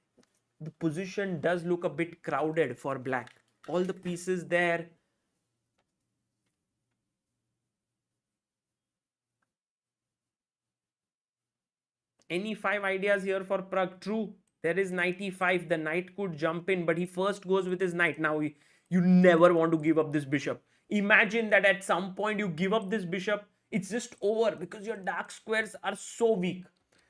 S1: the position does look a bit crowded for black. All the pieces there. Any 5 ideas here for Pragg? True, there is knight e5. The knight could jump in, but he first goes with his knight. Now, you never want to give up this bishop. Imagine that at some point you give up this bishop. It's just over because your dark squares are so weak.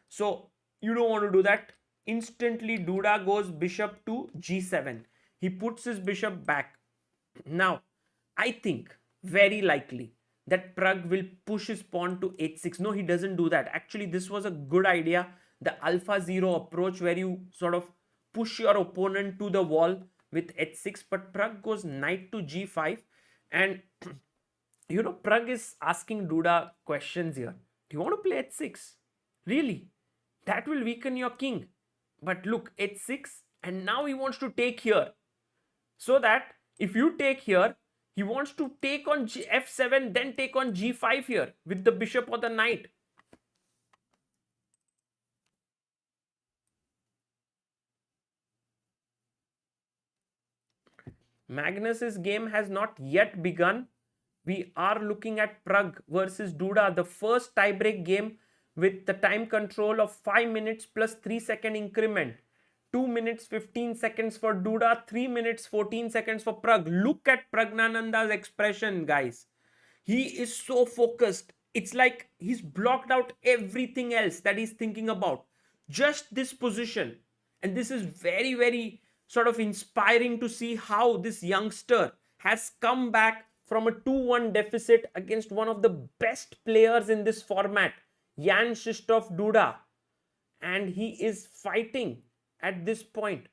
S1: So, you don't want to do that. Instantly, Duda goes bishop to g7. He puts his bishop back. Now, I think very likely that Pragg will push his pawn to h6. No, he doesn't do that. Actually, this was a good idea. The alpha zero approach where you sort of push your opponent to the wall with h6. But Pragg goes knight to g5. And, you know, Pragg is asking Duda questions here. Do you want to play h6? Really? That will weaken your king. But look, h6. And now he wants to take here. So that if you take here, he wants to take on f7, then take on g5 here with the bishop or the knight. Magnus's game has not yet begun. We are looking at Pragg versus Duda, the first tiebreak game with the time control of 5 minutes plus 3 second increment. 2 minutes 15 seconds for Duda, 3 minutes 14 seconds for Pragg. Look at Praggnanandhaa's expression, guys. He is so focused. It's like he's blocked out everything else that he's thinking about. Just this position. And this is very, very sort of inspiring to see how this youngster has come back from a 2-1 deficit against one of the best players in this format, Jan-Krzysztof Duda. And he is fighting at this point.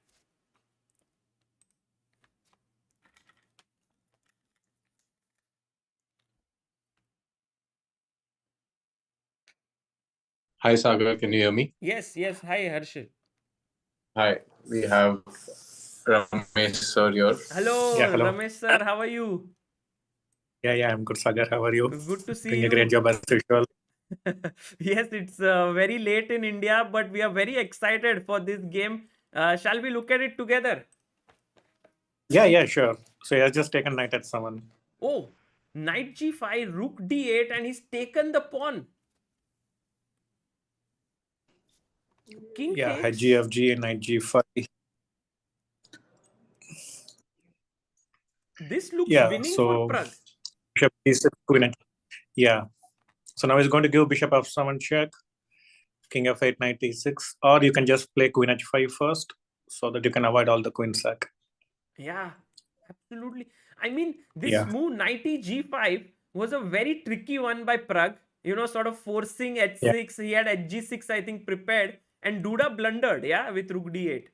S8: Hi Sagar, can you hear me?
S1: Yes. Hi, Harshit.
S8: Hi, we have Ramesh sir here.
S1: Hello,
S9: Yeah, hello.
S1: Ramesh sir. How are you?
S9: Yeah, I'm good, Sagar. How are you?
S1: Good to see
S9: Doing
S1: you.
S9: a great job as usual.
S1: Yes, it's very late in India, but we are very excited for this game. Shall we look at it together?
S9: Yeah, sure. So he has just taken knight at 7.
S1: Oh, knight g5, rook d8, and he's taken the pawn. King
S9: Yeah,
S1: takes.
S9: GFG, knight G5.
S1: this looks
S9: Yeah,
S1: winning
S9: so
S1: for Pragg.
S9: bishop d6, queen h. Yeah. So now he's going to give bishop f7 check, king f8, knight e6, or you can just play queen h5 first, so that you can avoid all the queen sack.
S1: Yeah, absolutely. I mean, this
S9: Yeah.
S1: move knight g5 was a very tricky one by Pragg. You know, sort of forcing h6. He had hg6, I think, prepared, and Duda blundered. Yeah, with rook d8.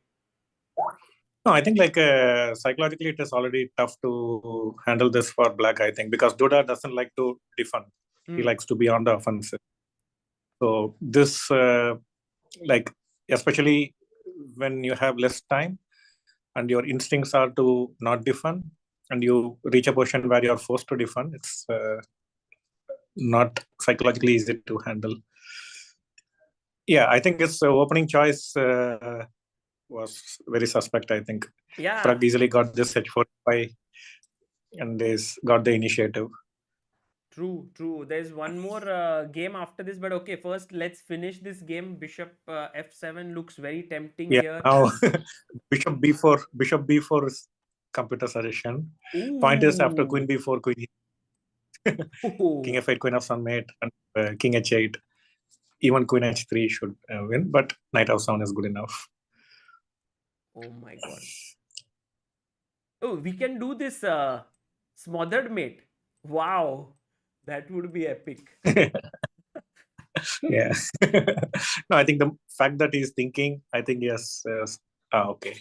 S9: No, I think psychologically it is already tough to handle this for black, I think, because Duda doesn't like to defend. He likes to be on the offensive. So this, especially when you have less time and your instincts are to not defend, and you reach a position where you're forced to defend, it's not psychologically easy to handle. Yeah, I think his opening choice was very suspect, I think.
S1: Yeah.
S9: Pragg easily got this h4 and he's got the initiative.
S1: True, true. There's one more game after this, but okay, first let's finish this game. Bishop f7 looks very tempting here.
S9: Now bishop b4 is computer suggestion.
S1: Ooh.
S9: Point is after queen b4, queen king f8, queen f7 mate, and king h8. Even queen h3 should win, but knight f7 is good enough.
S1: Oh my god. Oh, we can do this smothered mate. Wow. That would be epic.
S9: Yeah. No, I think the fact that he's thinking, I think yes. Okay.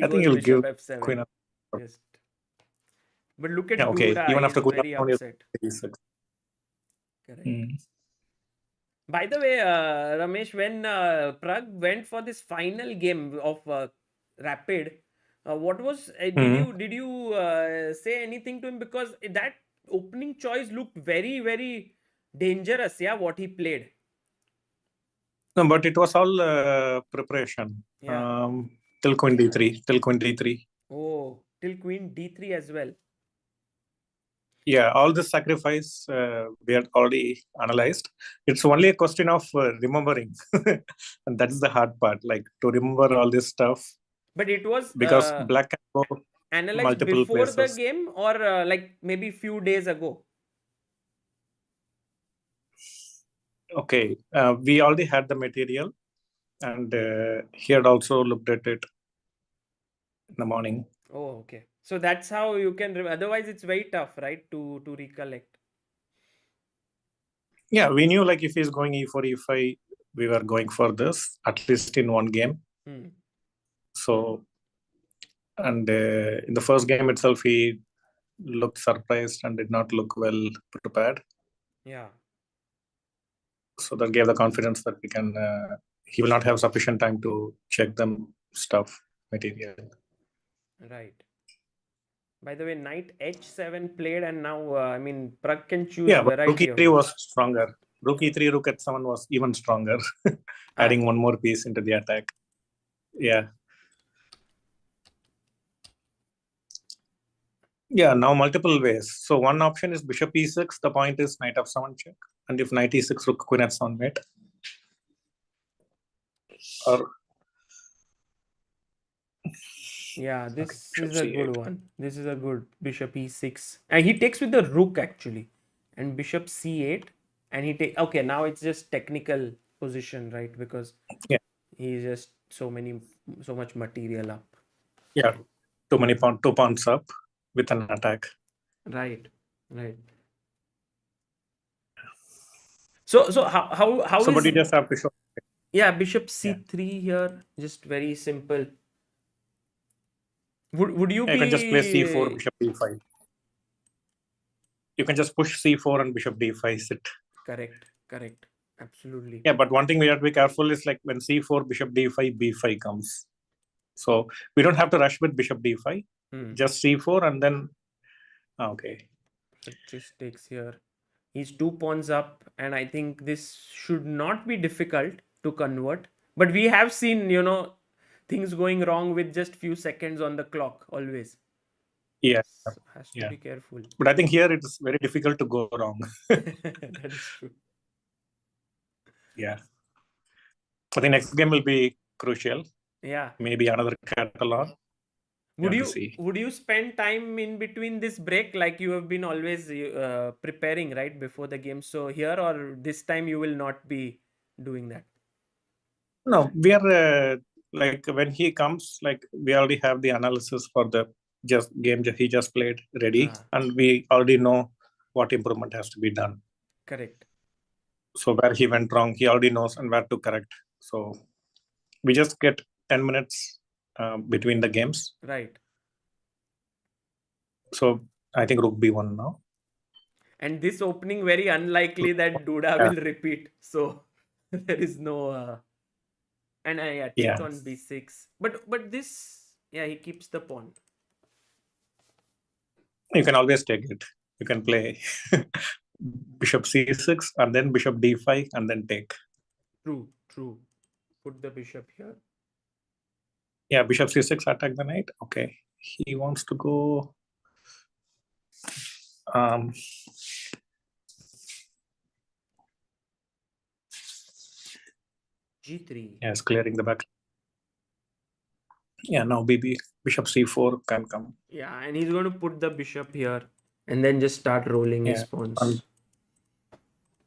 S1: I think he'll give f7.
S9: Queen f7.
S1: Just. But look at
S9: okay.
S1: Duda.
S9: Even after queen
S1: very
S9: f7,
S1: upset. Correct. By the way, Ramesh, when Pragg went for this final game of Rapid, what was did you say anything to him, because that opening choice looked very, very dangerous? Yeah, what he played.
S9: No, but it was all preparation.
S1: Yeah.
S9: Till queen d3.
S1: Oh, till queen d3 as well.
S9: Yeah, all this sacrifice we had already analyzed. It's only a question of remembering, and that's the hard part. Like to remember all this stuff.
S1: But it was
S9: because black can go
S1: analyzed
S9: multiple
S1: before
S9: places.
S1: the game, or like maybe few days ago.
S9: Okay, we already had the material, and he had also looked at it in the morning.
S1: Oh, okay. So that's how you can. Otherwise, it's very tough, right? To recollect.
S9: Yeah, we knew like if he's going e4, e5, we were going for this at least in one game. So, and in the first game itself, he looked surprised and did not look well prepared.
S1: Yeah.
S9: So that gave the confidence that we can. He will not have sufficient time to check them stuff material.
S1: Right. By the way, knight h7 played, and now I mean Pragg can choose.
S9: Yeah, but rook e3 was stronger. Rook e3, rook h7 was even stronger, adding one more piece into the attack. Yeah. Yeah, now multiple ways. So one option is bishop e6. The point is knight f7 check. And if knight e6, rook queen f7 mate. Or
S1: yeah, this is a good one. This is a good bishop e6. And he takes with the rook actually. And bishop c8. And he take okay, now it's just technical position, right? Because he's just so much material up.
S9: Yeah, two pawns up with an attack.
S1: Right. So how
S9: somebody
S1: is,
S9: just have to show.
S1: Yeah, bishop c3 here, just very simple. Would you
S9: can just play c4, bishop d5. You can just push c4 and bishop d5 sit.
S1: Correct. Absolutely.
S9: Yeah, but one thing we have to be careful is like when c4, bishop d5, b5 comes. So we don't have to rush with bishop d5. Just c4 and then okay.
S1: So just takes here. He's 2 pawns up, and I think this should not be difficult to convert. But we have seen, things going wrong with just few seconds on the clock always.
S9: Yeah.
S1: So has to be careful.
S9: But I think here it is very difficult to go wrong.
S1: That is true.
S9: Yeah. I think next game will be crucial.
S1: Yeah.
S9: Maybe another catalog.
S1: Would
S9: to
S1: you
S9: see.
S1: would you spend time in between this break like you have been always preparing right before the game? So here or this time you will not be doing that.
S9: No, we are like when he comes, like we already have the analysis for the just game that he just played ready, and we already know what improvement has to be done.
S1: Correct.
S9: So where he went wrong, he already knows, and where to correct. So we just get 10 minutes between the games.
S1: Right.
S9: So I think Rook B1 now.
S1: And this opening very unlikely that Duda will repeat. So there is no. And take on B6. But this, he keeps the pawn.
S9: You can always take it. You can play Bishop C6 and then Bishop D5 and then take.
S1: True. Put the bishop here.
S9: Yeah, Bishop C6 attack the knight. Okay. He wants to go
S1: G3.
S9: Yes, clearing the back. Yeah, now Bishop C4 can come.
S1: Yeah, and he's going to put the bishop here and then just start rolling his pawns.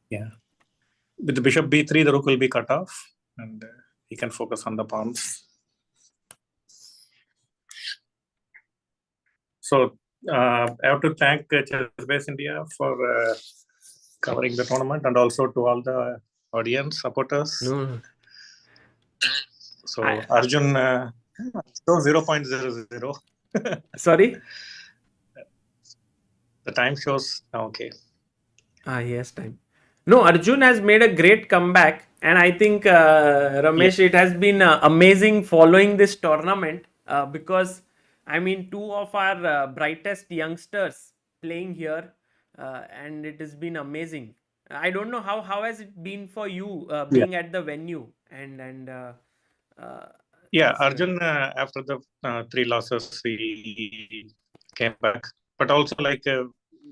S9: Yeah. With the Bishop B3, the rook will be cut off and he can focus on the pawns. So I have to thank ChessBase India for covering the tournament and also to all the audience supporters.
S1: No.
S9: So Arjun shows 0.00.
S1: Sorry?
S9: The time shows okay.
S1: He has time. No, Arjun has made a great comeback, and I think Ramesh, it has been amazing following this tournament because I mean, two of our brightest youngsters playing here, and it has been amazing. I don't know how has it been for you being at the venue and
S9: Arjun after the 3 losses he came back, but also like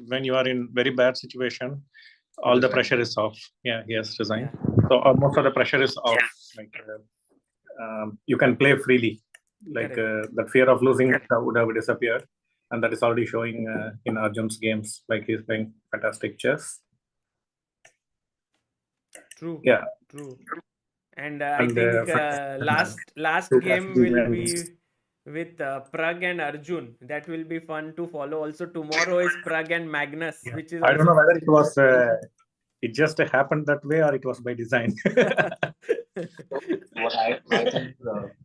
S9: when you are in very bad situation, all the pressure is off. He has resigned. So most of the pressure is off. Like you can play freely. Like the fear of losing would have disappeared, and that is already showing in Arjun's games. Like he's playing fantastic chess.
S1: True.
S9: Yeah.
S1: True. And I think last game will be with Pragg and Arjun. That will be fun to follow. Also tomorrow is Pragg and Magnus, which is
S9: I don't know whether it was it just happened that way or it was by design.
S3: What I think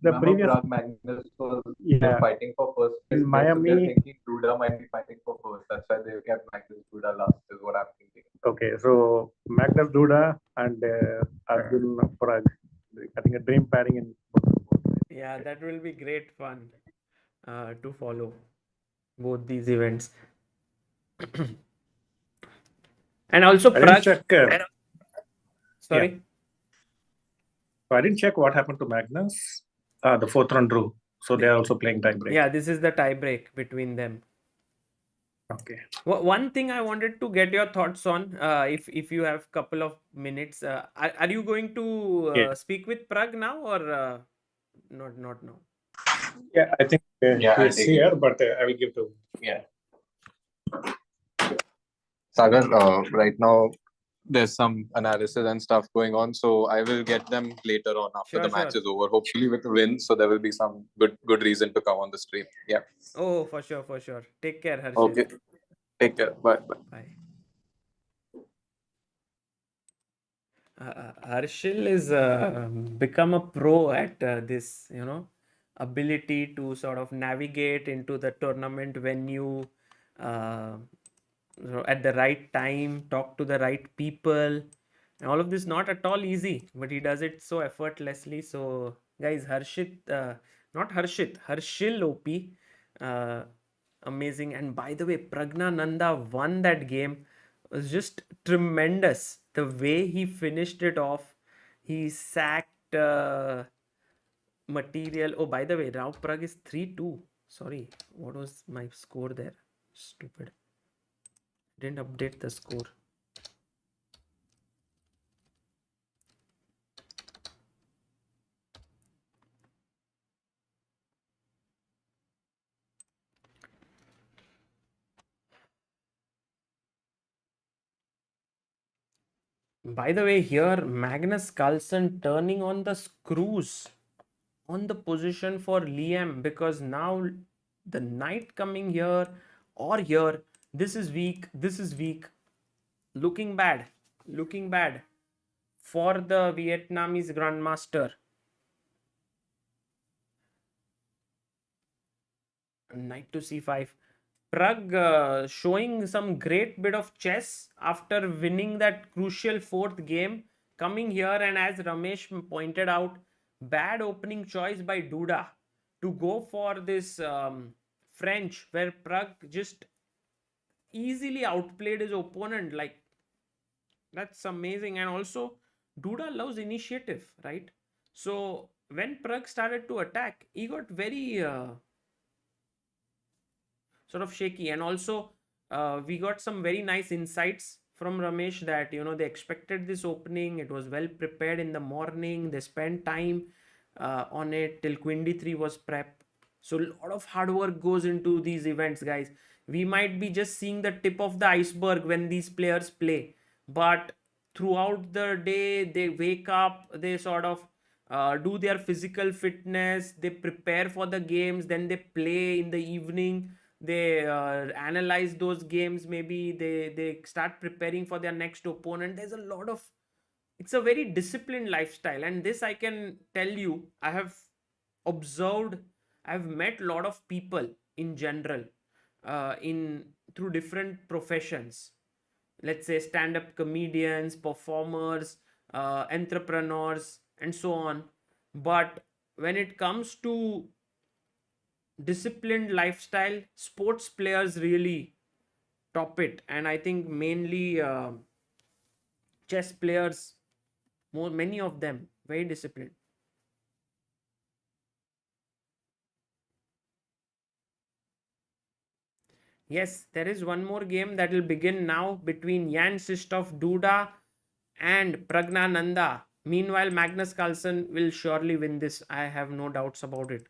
S9: the previous
S3: Pragg Magnus was fighting for first place.
S9: In Miami,
S3: they're thinking Duda might be fighting for first. That's why they kept Magnus Duda last. Is what I'm thinking.
S9: Okay, so Magnus Duda and Arjun Pragg. I think a dream pairing in both.
S1: Yeah, that will be great fun to follow both these events. And also Pragg. Sorry.
S9: So I didn't check what happened to Magnus. The 4th round drew. So they are also playing tiebreak.
S1: Yeah, this is the tiebreak between them.
S9: Okay.
S1: One thing I wanted to get your thoughts on, if you have couple of minutes, are you going to speak with Pragg now or not now?
S9: Yeah, I think he's here, but I will give to.
S3: Sagar, right now there's some analysis and stuff going on, so I will get them later on after the match is over. Hopefully with a win, so there will be some good reason to come on the stream. Yeah.
S1: Oh, for sure. Take care, Harshit.
S3: Okay. Take care. Bye.
S1: Harshil is become a pro at this, ability to sort of navigate into the tournament venue at the right time, talk to the right people. And all of this not at all easy, but he does it so effortlessly. So, guys, Harshil OP, amazing. And by the way, Praggnanandhaa won that game. It was just tremendous. The way he finished it off, he sacked material. Oh, by the way, now Pragg is 3-2. Sorry, what was my score there? Stupid. Didn't update the score. By the way, here Magnus Carlsen turning on the screws on the position for Liem, because now the knight coming here or here, this is weak, this is weak. Looking bad for the Vietnamese Grandmaster. Knight to c5. Pragg showing some great bit of chess after winning that crucial fourth game. Coming here, and as Ramesh pointed out, bad opening choice by Duda to go for this French, where Pragg just easily outplayed his opponent. Like, that's amazing. And also, Duda loves initiative, right? So when Pragg started to attack, he got very sort of shaky. And also we got some very nice insights from Ramesh that, you know, they expected this opening, it was well prepared in the morning, they spent time on it till Queen d3 was prep. So a lot of hard work goes into these events, guys. We might be just seeing the tip of the iceberg when these players play, but throughout the day they wake up, they sort of do their physical fitness, they prepare for the games, then they play in the evening, they analyze those games, maybe they start preparing for their next opponent. There's a lot of, it's a very disciplined lifestyle, and this I can tell you, I have observed, I've met a lot of people in general in through different professions, let's say stand-up comedians, performers, entrepreneurs, and so on. But when it comes to disciplined lifestyle, sports players really top it. And I think mainly chess players, many of them very disciplined. Yes, there is one more game that will begin now between Jan-Krzysztof Duda and Praggnanandhaa. Meanwhile, Magnus Carlsen will surely win this. I have no doubts about it.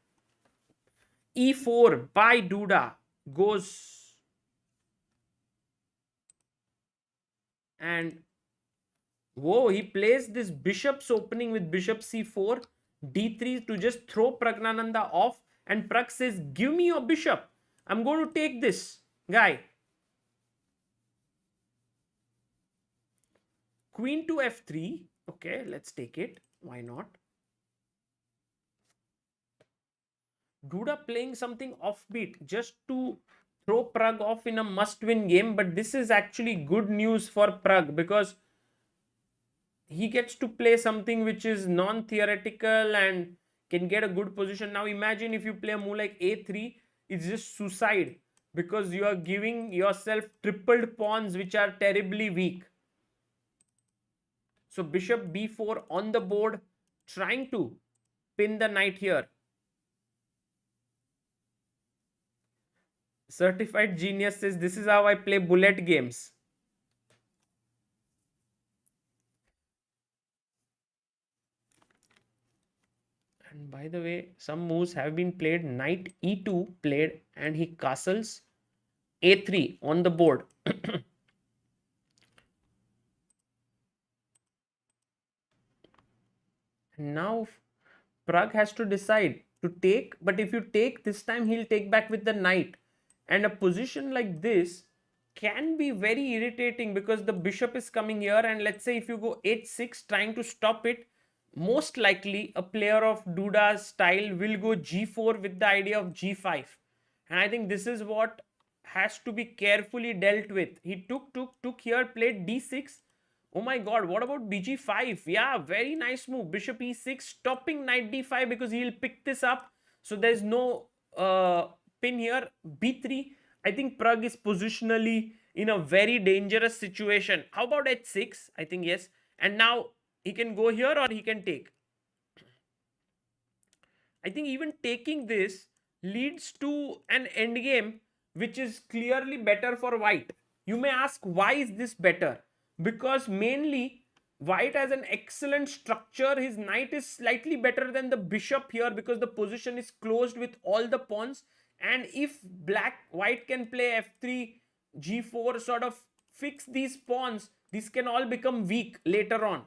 S1: E4 by Duda goes, and whoa, he plays this bishop's opening with bishop c4, d3 to just throw Praggnanandhaa off, and Pragg says, give me your bishop, I'm going to take this guy. Queen to f3. Okay, let's take it. Why not? Duda playing something offbeat just to throw Pragg off in a must-win game. But this is actually good news for Pragg, because he gets to play something which is non-theoretical and can get a good position. Now imagine if you play a move like a3, it's just suicide, because you are giving yourself tripled pawns which are terribly weak. So bishop b4 on the board, trying to pin the knight here. Certified Genius says, this is how I play bullet games. And by the way, some moves have been played. Knight e2 played, and he castles a3 on the board. Now Pragg has to decide to take, but if you take this time, he'll take back with the knight. And a position like this can be very irritating, because the bishop is coming here, and let's say if you go h6 trying to stop it, most likely a player of Duda's style will go g4 with the idea of g5. And I think this is what has to be carefully dealt with. He took here, played d6. Oh my god, what about bg5? Yeah, very nice move. Bishop e6, stopping knight d5, because he'll pick this up. So there's no pin here. b3, I think Pragg is positionally in a very dangerous situation. How about h6? I think yes. And now he can go here or he can take. I think even taking this leads to an endgame which is clearly better for white. You may ask, why is this better? Because mainly white has an excellent structure. His knight is slightly better than the bishop here, because the position is closed with all the pawns. And if white can play f3, g4, sort of fix these pawns, These can all become weak later on.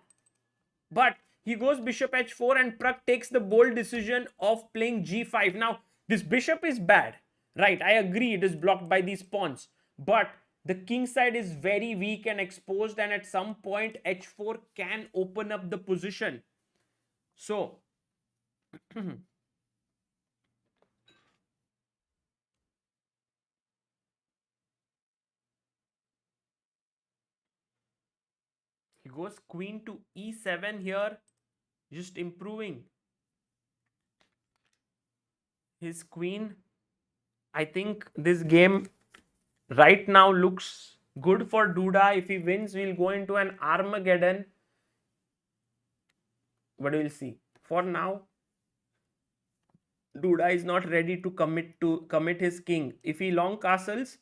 S1: But he goes bishop h4 and Pragg takes the bold decision of playing g5. Now, this bishop is bad. Right, I agree it is blocked by these pawns. But the king side is very weak and exposed, and at some point h4 can open up the position. So, he goes queen to e7 here, just improving his queen. I think this game right now looks good for Duda. If he wins, we'll go into an Armageddon. But we'll see. For now, Duda is not ready to commit his king. If he long castles,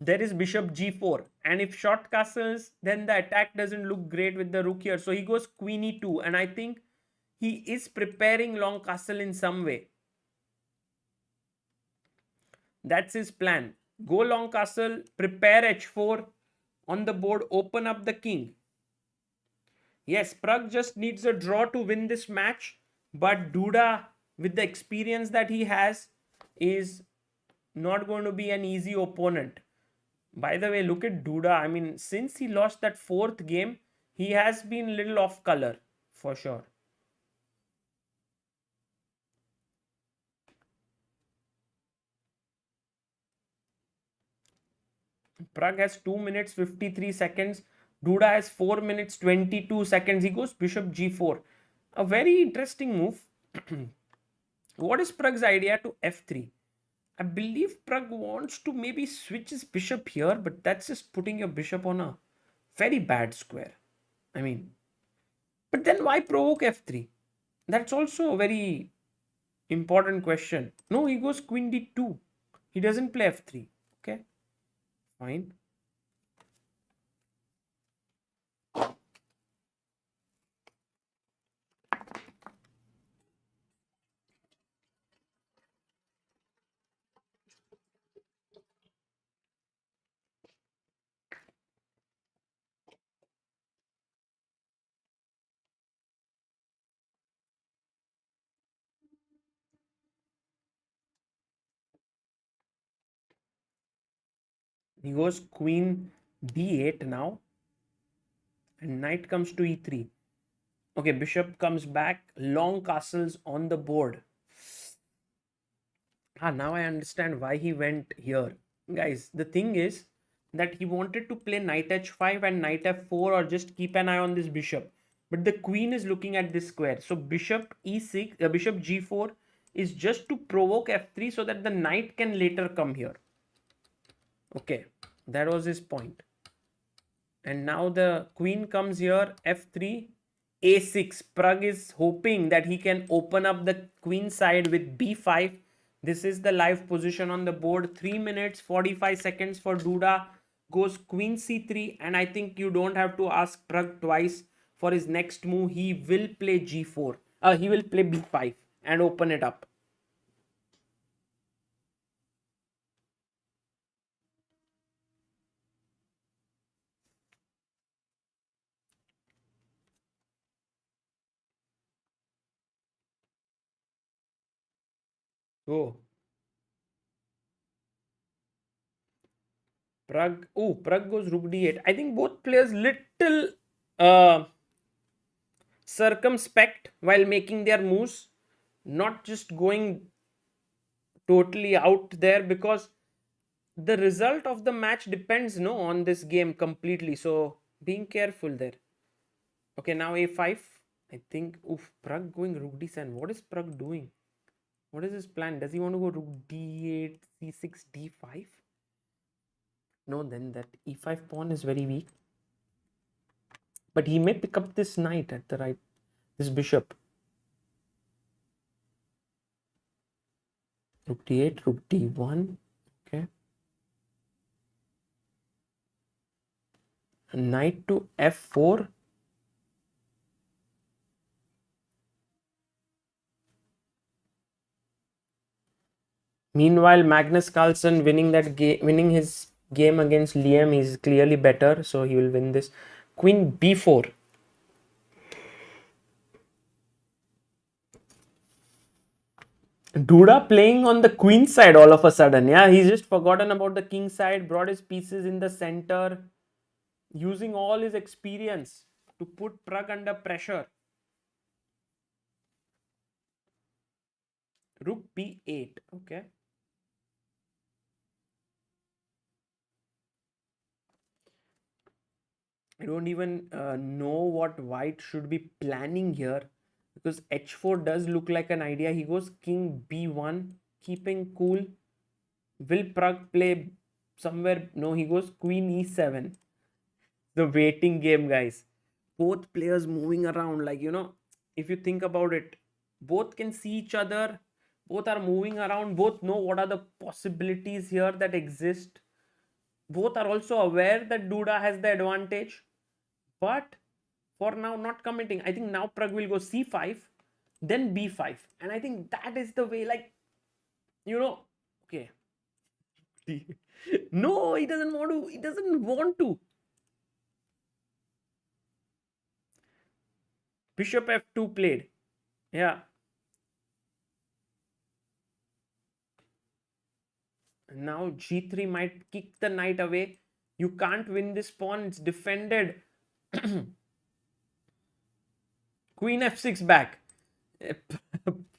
S1: there is bishop g4, and if short castles, then the attack doesn't look great with the rook here. So he goes queen e2, and I think he is preparing long castle in some way. That's his plan. Go long castle, prepare h4 on the board, open up the king. Yes, Pragg just needs a draw to win this match, but Duda, with the experience that he has, is not going to be an easy opponent. By the way, look at Duda. I mean, since he lost that 4th game, he has been a little off color, for sure. Pragg has 2 minutes 53 seconds. Duda has 4 minutes 22 seconds. He goes bishop g4. A very interesting move. What is Pragg's idea to f3? I believe Pragg wants to maybe switch his bishop here, but that's just putting your bishop on a very bad square. I mean, but then why provoke f3? That's also a very important question. No, he goes queen d2. He doesn't play f3. Okay, fine. He goes queen d8 now, and knight comes to e3. Okay, bishop comes back, long castles on the board. Now I understand why he went here. Guys, the thing is that he wanted to play knight h5 and knight f4, or just keep an eye on this bishop. But the queen is looking at this square. So bishop e6, bishop g4 is just to provoke f3 so that the knight can later come here. Okay, that was his point. And now the queen comes here, f3, a6. Pragg is hoping that he can open up the queen side with b5. This is the live position on the board. 3 minutes 45 seconds for Duda. Goes queen c3, and I think you don't have to ask Pragg twice for his next move. He will play g4. He will play b5 and open it up. Oh. Pragg goes rook d8. I think both players little circumspect while making their moves, not just going totally out there, because the result of the match depends on this game completely. So being careful there. Okay, now a5. I think Pragg going rook d7. What is Pragg doing? What is his plan? Does he want to go rook d8, c6, d5? No, then that e5 pawn is very weak. But he may pick up this knight at the right, this bishop. Rook d8, rook d1. Okay. Knight to f4. Meanwhile, Magnus Carlsen winning that game, winning his game against Liem. He's clearly better, so he will win this. Queen b4. Duda playing on the queen side all of a sudden. Yeah, he's just forgotten about the king side, brought his pieces in the center, using all his experience to put Pragg under pressure. Rook b8. Okay. I don't even know what white should be planning here, because h4 does look like an idea. He goes king b1, keeping cool. Will Pragg play somewhere? No, he goes queen e7. The waiting game, guys. Both players moving around, like, if you think about it, both can see each other, both are moving around, both know what are the possibilities here that exist. Both are also aware that Duda has the advantage, but for now not committing. I think now Pragg will go c5, then b5, and I think that is the way, like, okay. No, he doesn't want to. He doesn't want to. Bishop f2 played. Yeah. Now g3 might kick the knight away. You can't win this pawn. It's defended. Queen f6 back.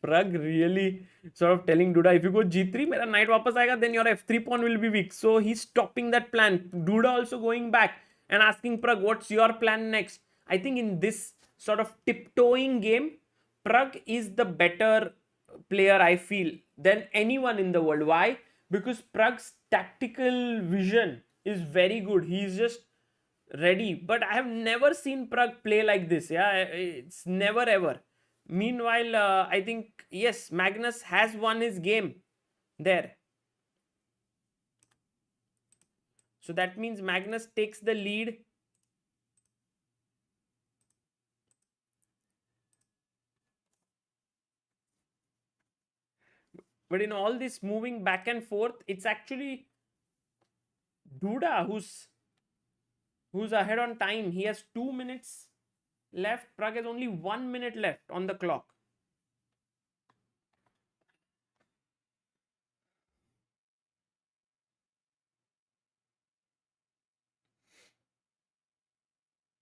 S1: Pragg really sort of telling Duda, if you go g3, mera knight wapas aayega, then your f3 pawn will be weak. So he's stopping that plan. Duda also going back and asking Pragg, what's your plan next? I think in this sort of tiptoeing game, Pragg is the better player, I feel, than anyone in the world. Why? Because Pragg's tactical vision is very good. He's just ready. But I have never seen Pragg play like this. Yeah, it's never ever. Meanwhile, I think, yes, Magnus has won his game there. So that means Magnus takes the lead. But in all this moving back and forth, it's actually Duda who's ahead on time. He has 2 minutes left. Pragg has only 1 minute left on the clock.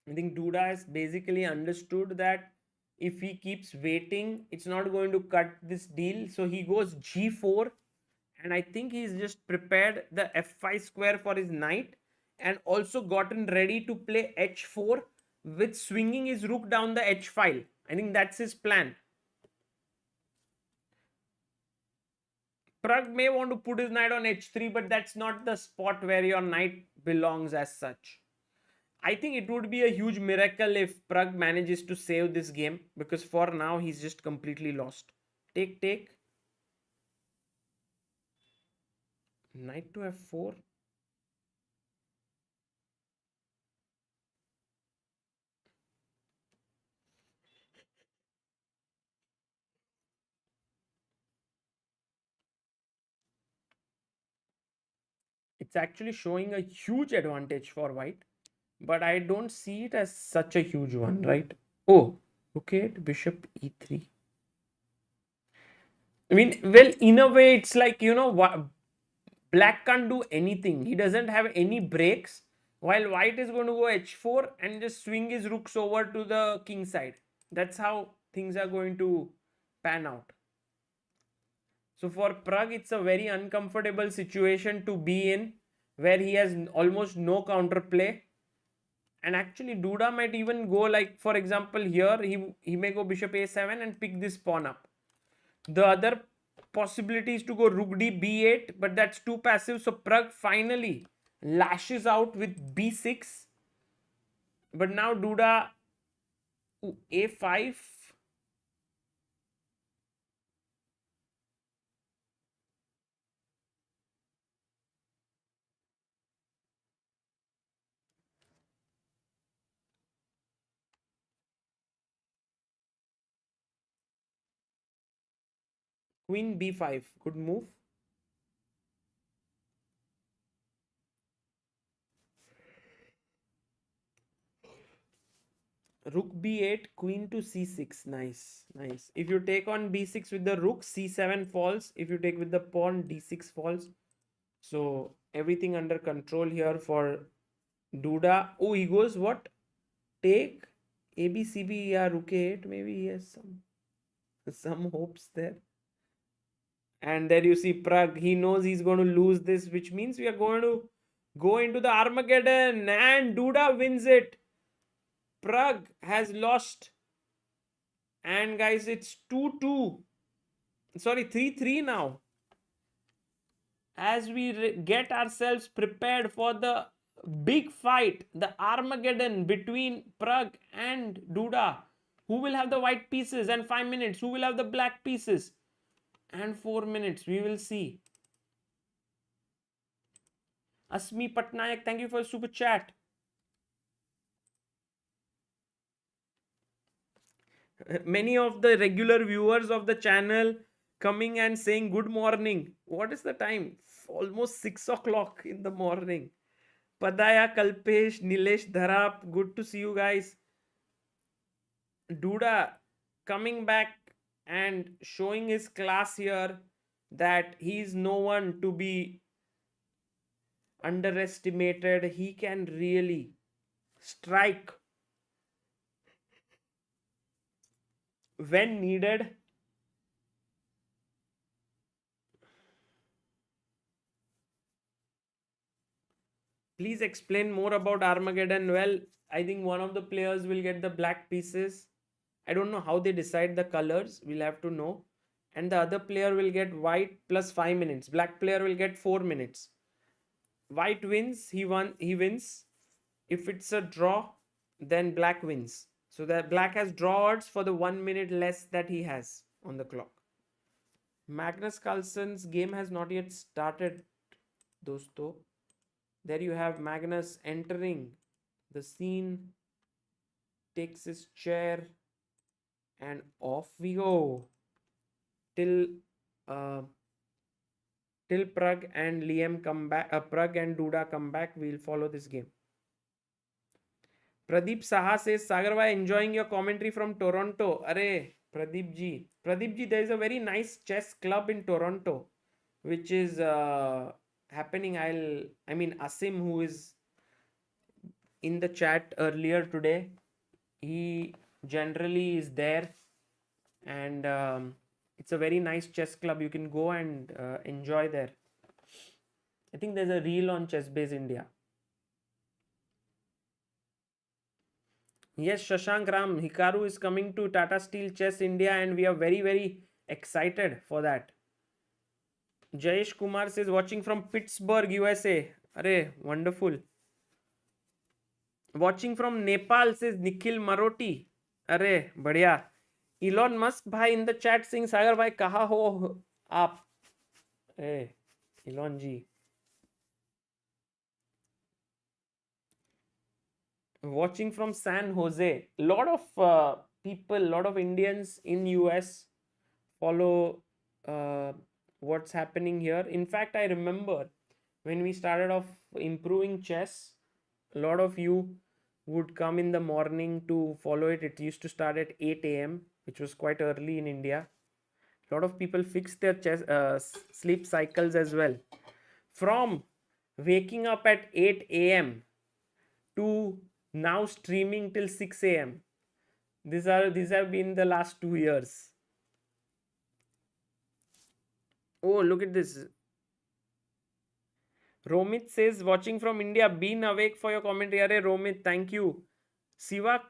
S1: I think Duda has basically understood that if he keeps waiting, it's not going to cut this deal. So he goes g4, and I think he's just prepared the f5 square for his knight, and also gotten ready to play h4 with swinging his rook down the h file. I think that's his plan. Pragg may want to put his knight on h3, but that's not the spot where your knight belongs as such. I think it would be a huge miracle if Pragg manages to save this game, because for now he's just completely lost. Take. Knight to f4. It's actually showing a huge advantage for white, but I don't see it as such a huge one, right? Oh, okay, bishop e3. I mean, well, in a way, it's like, black can't do anything. He doesn't have any breaks, while white is going to go h4 and just swing his rooks over to the king side. That's how things are going to pan out. So for Pragg, it's a very uncomfortable situation to be in, where he has almost no counterplay. And actually, Duda might even go, like, for example, here, he may go bishop a7 and pick this pawn up. The other possibility is to go rook d b8, but that's too passive. So Pragg finally lashes out with b6. But now Duda, a5. Queen b5. Good move. Rook b8, queen to c6. Nice, nice. If you take on b6 with the rook, c7 falls. If you take with the pawn, d6 falls. So everything under control here for Duda. Oh, he goes what? Take A B C B. Yeah, rook a8. Maybe he has some hopes there. And there you see Pragg. He knows he's going to lose this, which means we are going to go into the Armageddon, and Duda wins it. Pragg has lost. And guys, it's 2-2. Sorry, 3-3 now. As we get ourselves prepared for the big fight, the Armageddon between Pragg and Duda. Who will have the white pieces? And 5 minutes. Who will have the black pieces? And 4 minutes. We will see. Asmi Patnaik, thank you for super chat. Many of the regular viewers of the channel coming and saying good morning. What is the time? Almost 6 o'clock in the morning. Padaya, Kalpesh, Nilesh, Dharap, good to see you guys. Duda coming back and showing his class here, that he's no one to be underestimated. He can really strike when needed. Please explain more about Armageddon. Well, I think one of the players will get the black pieces. I don't know how they decide the colors. We'll have to know. And the other player will get white plus 5 minutes. Black player will get 4 minutes. White wins. He wins. If it's a draw, then black wins. So that black has draw odds for the 1 minute less that he has on the clock. Magnus Carlsen's game has not yet started, dosto. There you have Magnus entering the scene, takes his chair, and off we go till Pragg and Liem come back. Pragg and Duda come back. We'll follow this game. Pradeep Saha says, Sagar, why enjoying your commentary from Toronto? Arey, Pradeep ji, there is a very nice chess club in Toronto, which is happening. Asim, who is in the chat earlier today, he generally is there, and it's a very nice chess club. You can go and enjoy there. I think there's a reel on ChessBase India. Yes, Shashank Ram, Hikaru is coming to Tata Steel Chess India, and we are very, very excited for that. Jayesh Kumar says, watching from Pittsburgh, USA. Arey, wonderful. Watching from Nepal says Nikhil Maroti. Arey, badhiya. Elon Musk bhai in the chat saying, Sagar bhai, kaha ho aap? Hey, Elon ji. Watching from San Jose. Lot of people, lot of Indians in US follow what's happening here. In fact, I remember when we started off improving chess, a lot of you would come in the morning to follow it. It used to start at 8 a.m., which was quite early in India. A lot of people fixed their sleep cycles as well. From waking up at 8 a.m. to now streaming till 6 a.m. These have been the last 2 years. Oh, look at this. Romit says, watching from India, been awake for your commentary. Romit, thank you. Siva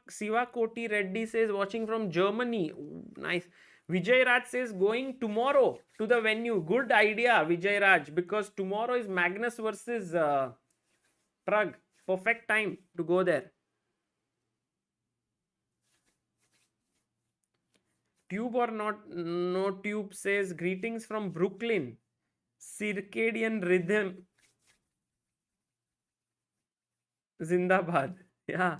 S1: Koti Reddy says, watching from Germany. Ooh, nice. Vijay Raj says, going tomorrow to the venue. Good idea, Vijay Raj, because tomorrow is Magnus versus Pragg. Perfect time to go there. Tube or not, no tube says, greetings from Brooklyn. Circadian rhythm. Zindabad. Yeah.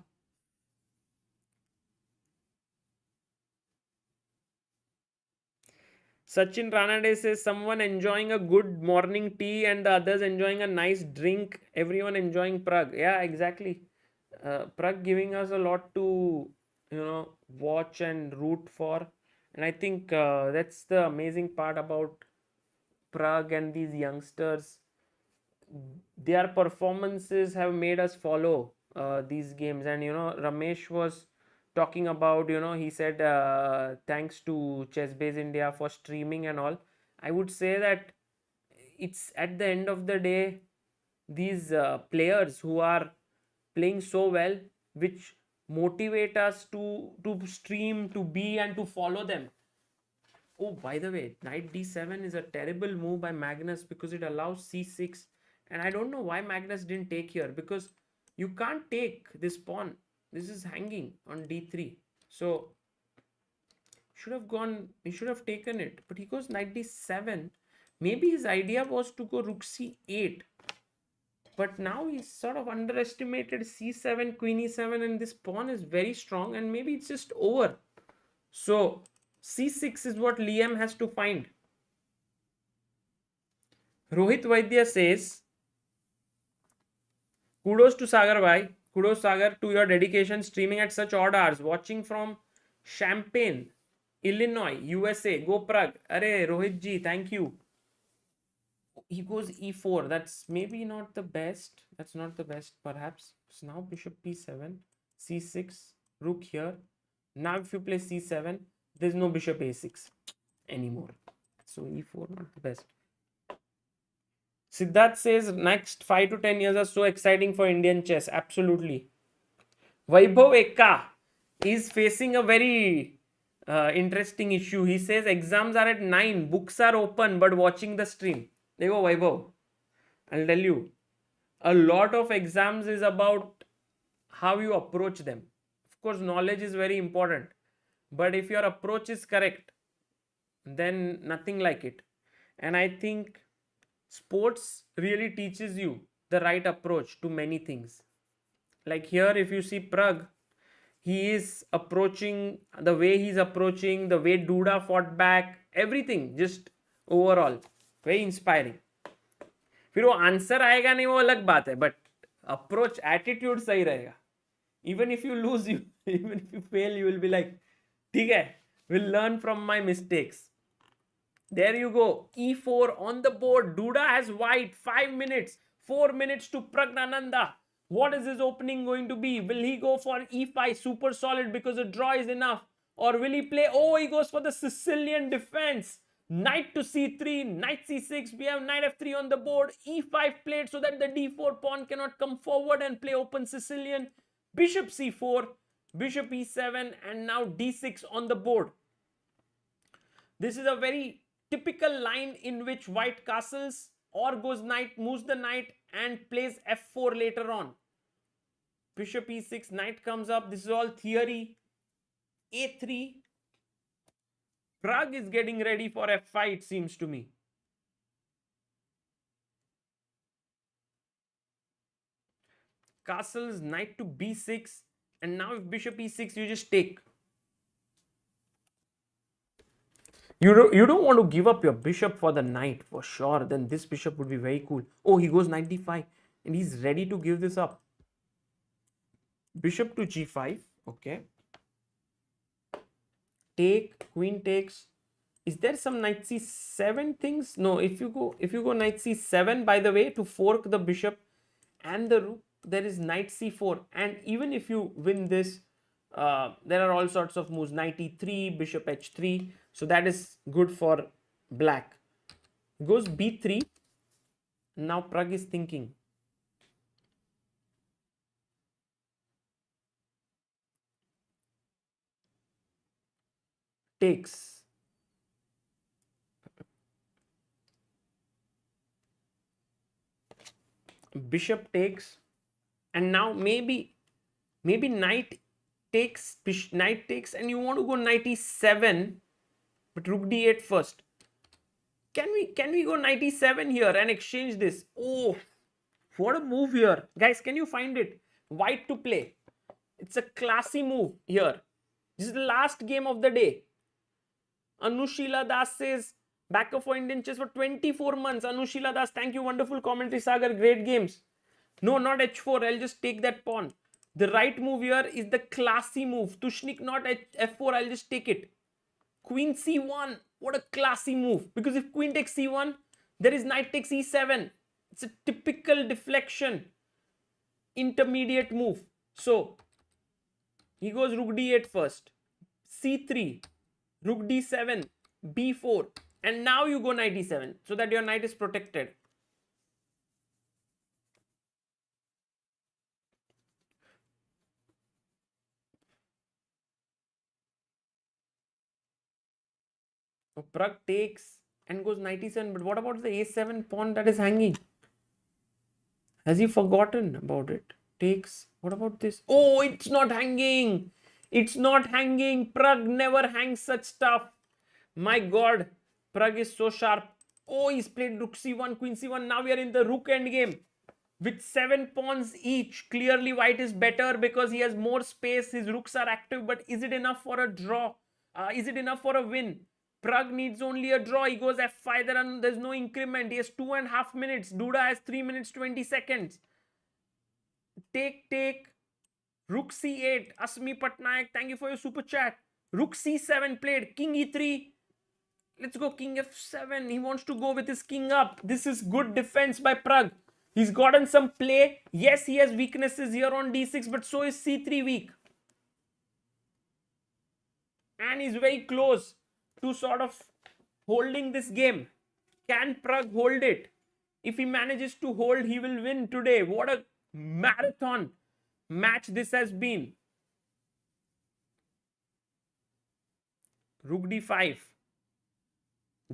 S1: Sachin Ranade says, someone enjoying a good morning tea and the others enjoying a nice drink. Everyone enjoying Pragg. Yeah, exactly. Pragg giving us a lot to watch and root for. And I think that's the amazing part about Pragg and these youngsters. Their performances have made us follow these games. And Ramesh was talking about, he said thanks to ChessBase India for streaming and all. I would say that it's at the end of the day these players who are playing so well, which motivate us to stream, to be, and to follow them. Oh, by the way, knight d7 is a terrible move by Magnus because it allows c6. And I don't know why Magnus didn't take here, because you can't take this pawn. This is hanging on d3. So he should have taken it. But he goes knight d7. Maybe his idea was to go rook c8. But now he's sort of underestimated c7, queen e7, and this pawn is very strong, and maybe it's just over. So c6 is what Liem has to find. Rohit Vaidya says, kudos to Sagar bhai. Kudos Sagar to your dedication, streaming at such odd hours, watching from Champaign, Illinois, USA. Go Pragg. Arey Rohit ji, thank you. He goes e4. That's maybe not the best. That's not the best perhaps. So now bishop b7, c6, rook here. Now if you play c7, there's no bishop a6 anymore. So e4 not the best. Siddharth says next 5 to 10 years are so exciting for Indian chess. Absolutely. Vaibhav Ekka is facing a very interesting issue. He says exams are at 9, books are open, but watching the stream. There you go, Vaibhav. I'll tell you, a lot of exams is about how you approach them. Of course, knowledge is very important, but if your approach is correct, then nothing like it. And I think sports really teaches you the right approach to many things. Like here, if you see Pragg, he is approaching, the way he's approaching, the way Duda fought back, everything, just overall very inspiring. फिर वो answer आएगा नहीं वो अलग बात है, but approach, attitude सही रहेगा. Even if you lose, even if you fail, you will be like, ठीक है, we'll learn from my mistakes. There you go, e4 on the board. Duda has white. 5 minutes, 4 minutes to Praggnanandhaa. What is his opening going to be? Will he go for e5, super solid because a draw is enough? Or will he play, oh, he goes for the Sicilian defense. Knight to c3, knight c6, we have knight f3 on the board, e5 played so that the d4 pawn cannot come forward and play open Sicilian, bishop c4, bishop e7, and now d6 on the board. This is a very typical line in which white castles or goes knight, moves the knight and plays f4 later on. Bishop e6, knight comes up, this is all theory. a3, Pragg is getting ready for f5, it seems to me. Castles, knight to b6, and now if bishop e6, you just take. You don't want to give up your bishop for the knight for sure. Then this bishop would be very cool. Oh, he goes knight d5, and he's ready to give this up. Bishop to g5, okay. Take, queen takes. Is there some knight c7 things? No, if you go knight c7, by the way, to fork the bishop and the rook, there is knight c4. And even if you win this, there are all sorts of moves. Knight e3, bishop h3. So that is good for black. Goes b3. Now Pragg is thinking. Takes. Bishop takes, and now maybe knight takes, knight takes, and you want to go knight e7, but rook d8 first. Can we go knight e7 here and exchange this? Oh, what a move here, guys! Can you find it? White to play. It's a classy move here. This is the last game of the day. Anushila Das says, backer for Indian chess for 24 months. Anushila Das, thank you. Wonderful commentary, Sagar. Great games. No, not h4. I'll just take that pawn. The right move here is the classy move. Tushnik not f4, I'll just take it. Queen c1, what a classy move. Because if queen takes c1, there is knight takes e7. It's a typical deflection, intermediate move. So, he goes rook d8 first, c3, rook d7, b4, and now you go knight e7 so that your knight is protected. So Pragg takes and goes knight e7, but what about the a7 pawn that is hanging? Has he forgotten about it? Takes. What about this? Oh, it's not hanging. It's not hanging. Pragg never hangs such stuff. My God, Pragg is so sharp. Oh, he's played rook c1, queen c1. Now we are in the rook endgame with 7 pawns each. Clearly, white is better because he has more space. His rooks are active, but is it enough for a draw? Is it enough for a win? Pragg needs only a draw. He goes f5. There's no increment. He has 2.5 minutes. Duda has 3 minutes 20 seconds. Take. Rook c8. Asmi Patnaik, thank you for your super chat. Rook c7 played. King e3. Let's go king f7. He wants to go with his king up. This is good defense by Pragg. He's gotten some play. Yes, he has weaknesses here on d6, but so is c3 weak. And he's very close to sort of holding this game. Can Pragg hold it? If he manages to hold, he will win today. What a marathon match this has been. Rook d5,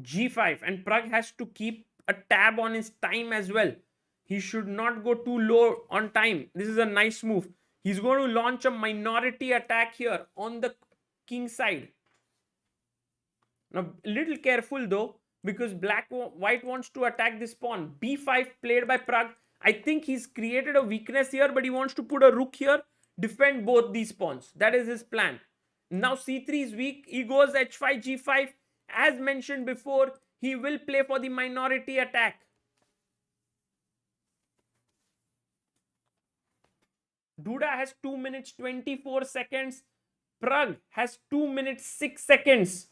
S1: g5, and Pragg has to keep a tab on his time as well. He should not go too low on time. This is a nice move. He's going to launch a minority attack here on the king side. Now, a little careful though, because white wants to attack this pawn. b5 played by Pragg. I think he's created a weakness here, but he wants to put a rook here, defend both these pawns. That is his plan. Now c3 is weak. He goes h5, g5. As mentioned before, he will play for the minority attack. Duda has 2 minutes 24 seconds. Pragg has 2 minutes 6 seconds.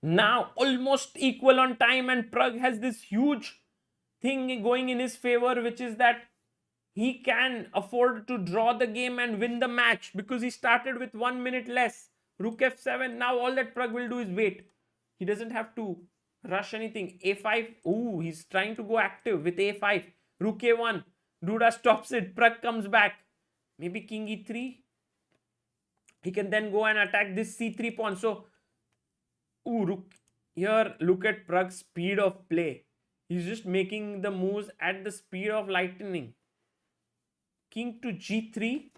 S1: Now almost equal on time, and Pragg has this huge thing going in his favor, which is that he can afford to draw the game and win the match because he started with 1 minute less. Rook f7. Now all that Pragg will do is wait. He doesn't have to rush anything. a5. Ooh, he's trying to go active with a5. Rook a1. Duda stops it. Pragg comes back. Maybe king e3. He can then go and attack this c3 pawn. So, ooh, rook. Here, look at Pragg's speed of play. He's just making the moves at the speed of lightning. King to g3.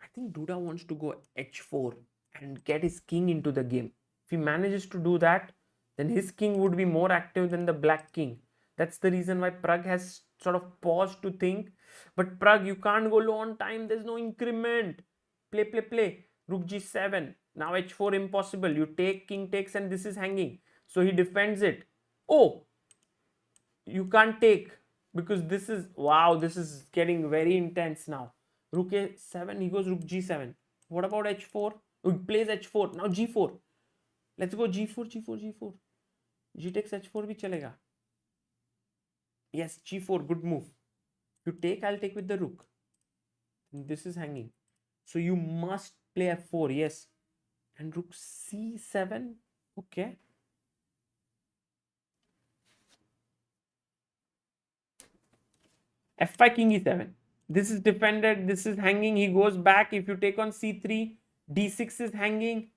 S1: I think Duda wants to go h4 and get his king into the game. If he manages to do that, then his king would be more active than the black king. That's the reason why Pragg has sort of paused to think. But Pragg, you can't go low on time. There's no increment. Play. Rook g7. Now h4 impossible. You take, king takes, and this is hanging. So he defends it. Oh, you can't take because this is, wow, this is getting very intense now. Rook a7, he goes rook g7. What about h4? Oh, he plays h4. Now g4. Let's go g4. G takes h4 bhi chalega. Yes, g4, good move. You take, I'll take with the rook. This is hanging. So you must play f4, yes. And rook c7, okay. f5, king e7. This is defended, this is hanging. He goes back. If you take on c3, d6 is hanging.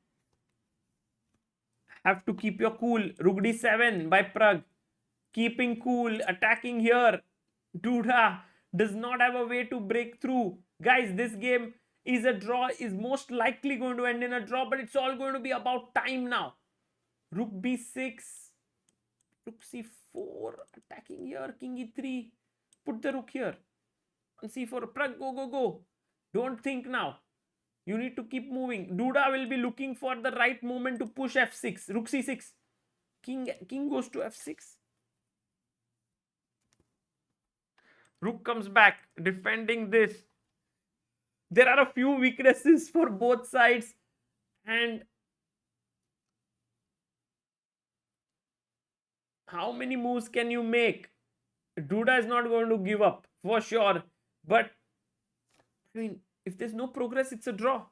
S1: Have to keep your cool. Rook d7 by Pragg. Keeping cool, attacking here. Duda does not have a way to break through. Guys, this game is a draw, is most likely going to end in a draw, but it's all going to be about time now. Rook b6, rook c4, attacking here, king e3. Put the rook here. On c4, Pragg, go. Don't think now. You need to keep moving. Duda will be looking for the right moment to push f6. Rook c6. King goes to f6. Rook comes back, defending this. There are a few weaknesses for both sides. And how many moves can you make? Duda is not going to give up for sure. But I mean, if there's no progress, it's a draw.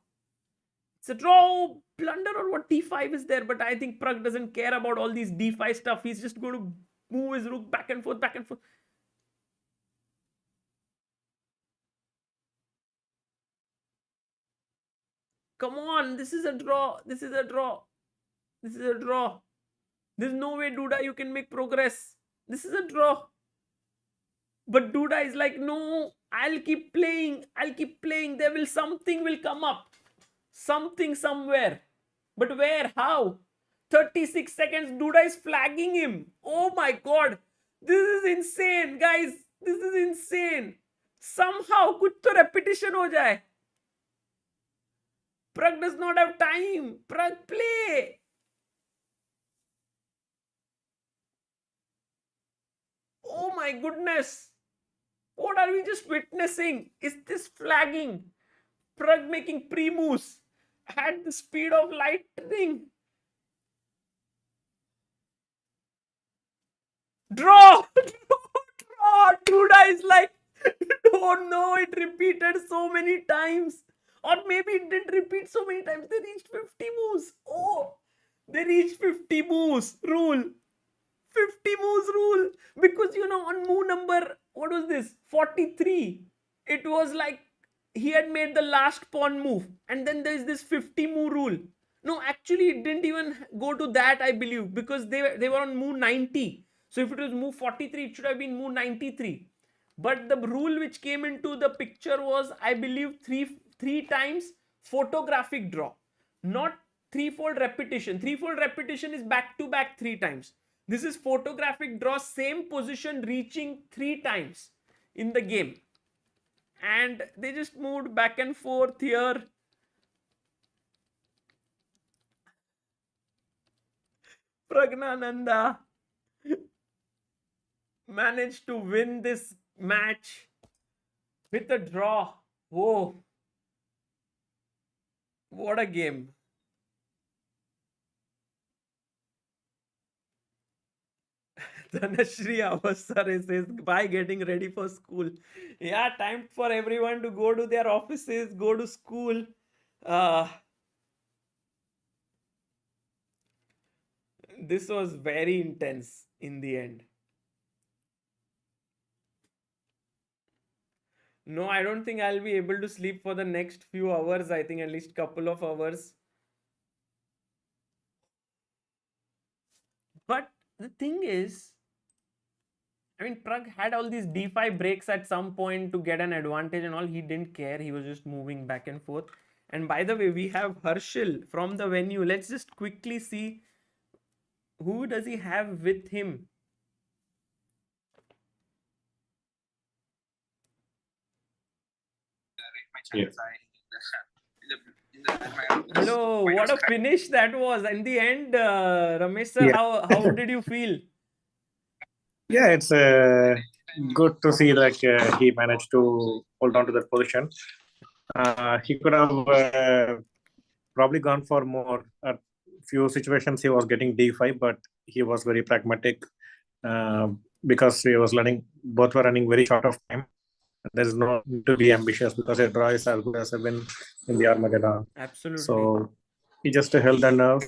S1: It's a draw. Blunder or what? D5 is there. But I think Pragg doesn't care about all these D5 stuff. He's just going to move his rook back and forth, back and forth. Come on, this is a draw. This is a draw. This is a draw. There's no way, Duda, you can make progress. This is a draw. But Duda is like, no, I'll keep playing. I'll keep playing. Something will come up. Something somewhere. But where? How? 36 seconds. Duda is flagging him. Oh my God. This is insane, guys. This is insane. Somehow, kuch to repetition ho jaye. Pragg does not have time. Pragg, play. Oh my goodness. What are we just witnessing? Is this flagging? Pragg making pre-moves at the speed of lightning. Draw! Draw! Duda is like, oh no, it repeated so many times. Or maybe it didn't repeat so many times. They reached 50 moves. Oh, they reached 50 moves. Rule. 50 moves rule. Because, on move number, what was this? 43. It was like he had made the last pawn move. And then there's this 50 move rule. No, actually, it didn't even go to that, I believe. Because they were on move 90. So if it was move 43, it should have been move 93. But the rule which came into the picture was, I believe, three times photographic draw. Not threefold repetition. Threefold repetition is back-to-back 3 times. This is photographic draw, same position reaching 3 times in the game. And they just moved back and forth here. Praggnanandhaa managed to win this match with a draw. Whoa. What a game. Dhanashri Avasare says, by getting ready for school. Yeah, time for everyone to go to their offices, go to school. This was very intense in the end. No, I don't think I'll be able to sleep for the next few hours. I think at least couple of hours. But the thing is, I mean, Pragg had all these d5 breaks at some point to get an advantage and all. He didn't care. He was just moving back and forth. And by the way, we have Harshit from the venue. Let's just quickly see who does he have with him.
S8: Yeah.
S1: Hello, what a finish that was. In the end, Ramesh sir,
S9: Yeah.
S1: how did you feel?
S9: Yeah, it's good to see like he managed to hold on to that position. He could have probably gone for more. At few situations he was getting d5, but he was very pragmatic because he was both were running very short of time. There's no need to be ambitious because a draw is as good as a win in the Armageddon.
S1: Absolutely.
S9: So he just held the nerve.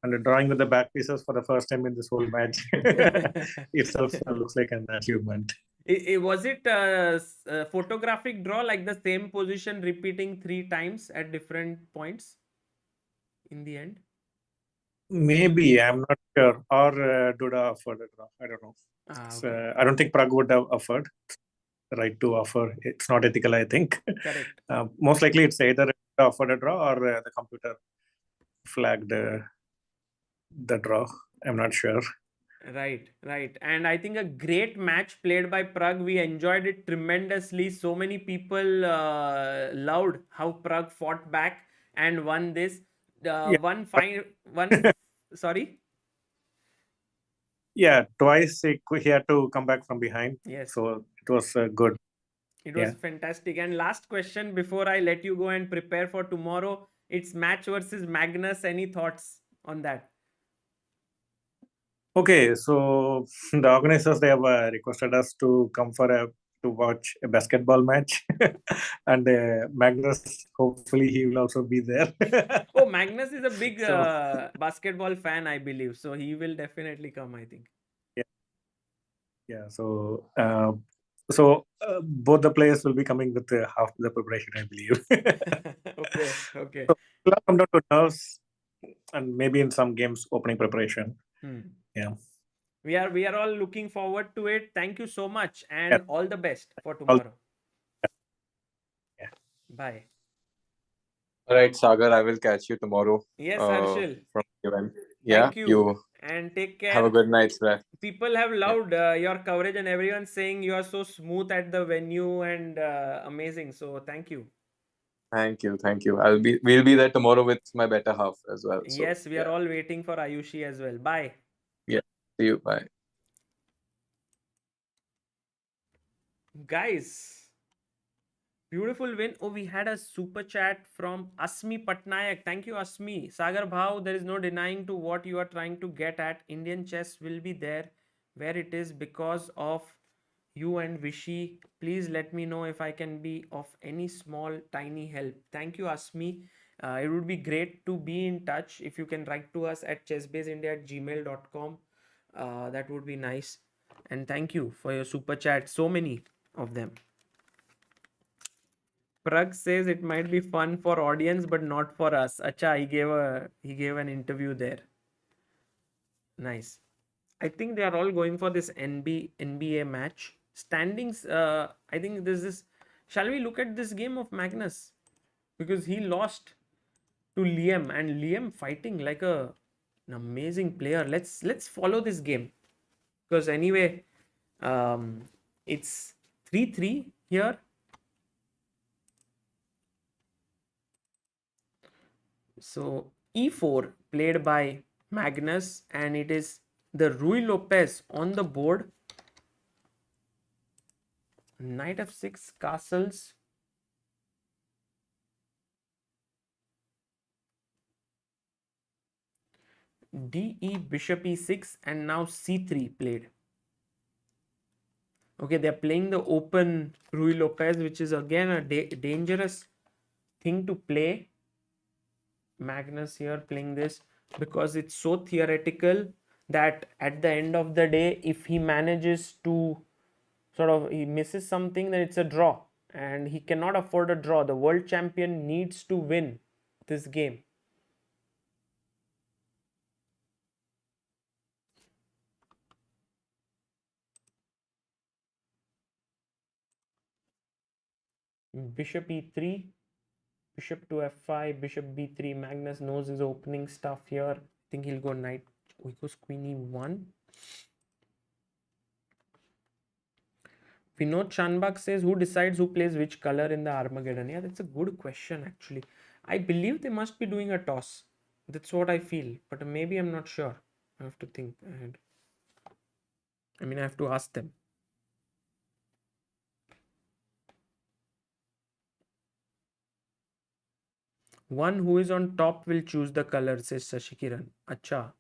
S9: And drawing with the back pieces for the first time in this whole match itself looks like an achievement.
S1: Was it a photographic draw, like the same position repeating 3 times at different points in the end?
S9: Maybe, I'm not sure. Or Duda offered a draw. I don't know.
S1: Okay.
S9: I don't think Pragg would have offered. Right to offer. It's not ethical, I think.
S1: Correct.
S9: Most likely it's either offered a draw or the computer flagged the draw. I'm not sure.
S1: Right. And I think a great match played by Pragg. We enjoyed it tremendously. So many people loved how Pragg fought back and won this. Sorry?
S9: Yeah, twice he had to come back from behind.
S1: Yes.
S9: So it was good.
S1: It was
S9: Yeah.
S1: fantastic. And last question before I let you go and prepare for tomorrow. It's match versus Magnus. Any thoughts on that?
S9: Okay, so the organizers, they have requested us to come to watch a basketball match, and Magnus, hopefully he will also be there.
S1: Oh, Magnus is a big
S9: So-
S1: basketball fan, I believe. So he will definitely come, I think.
S9: Yeah, so both the players will be coming with half the preparation, I believe.
S1: Okay, okay.
S9: So we'll have come down to nerves and maybe in some games opening preparation. Yeah.
S1: We are all looking forward to it. Thank you so much and
S9: Yeah.
S1: all the best for tomorrow.
S9: Yeah.
S1: Bye.
S3: All right, Sagar, I will catch you tomorrow.
S1: Yes, Harshil.
S3: From the event. Yeah,
S1: Thank you. And take care.
S3: have a good night's rest.
S1: People have loved your coverage and everyone saying you are so smooth at the venue and amazing. So thank you.
S3: Thank you. We'll be there tomorrow with my better half as well. So,
S1: Yes, we are all waiting for Ayushi as well. Bye.
S3: Yeah. See you. Bye.
S1: Guys, beautiful win. Oh, we had a super chat from Asmi Patnayak. Thank you, Asmi. Sagar Bhav, there is no denying to what you are trying to get at. Indian chess will be there where it is because of you and Vishy. Please let me know if I can be of any small tiny help. Thank you, Asmi. It would be great to be in touch. If you can write to us at chessbaseindia@gmail.com, that would be nice. And thank you for your super chat. So many of them. Pragg says it might be fun for audience but not for us. Acha, he gave an interview there. Nice. I think they are all going for this NBA match. Standings, I think this is... Shall we look at this game of Magnus? Because he lost to Liem and Liem fighting like an amazing player. Let's follow this game. Because anyway, it's 3-3 here. So e4 played by Magnus and it is the Ruy Lopez on the board. Knight f6 castles. DE bishop e6 and now c3 played. Okay, they're playing the open Ruy Lopez, which is again a dangerous thing to play. Magnus here playing this because it's so theoretical that at the end of the day, if he manages to he misses something, then it's a draw and he cannot afford a draw. The world champion needs to win this game. Bishop e3, bishop to f5, bishop b3. Magnus knows his opening stuff here. I think he'll go knight. He goes queen e1. Vinod Chanbak says, who decides who plays which color in the Armageddon? Yeah, that's a good question actually. I believe they must be doing a toss. That's what I feel, but maybe I'm not sure. I have to think ahead. I mean, I have to ask them. One who is on top will choose the color, says Shashikiran. Acha.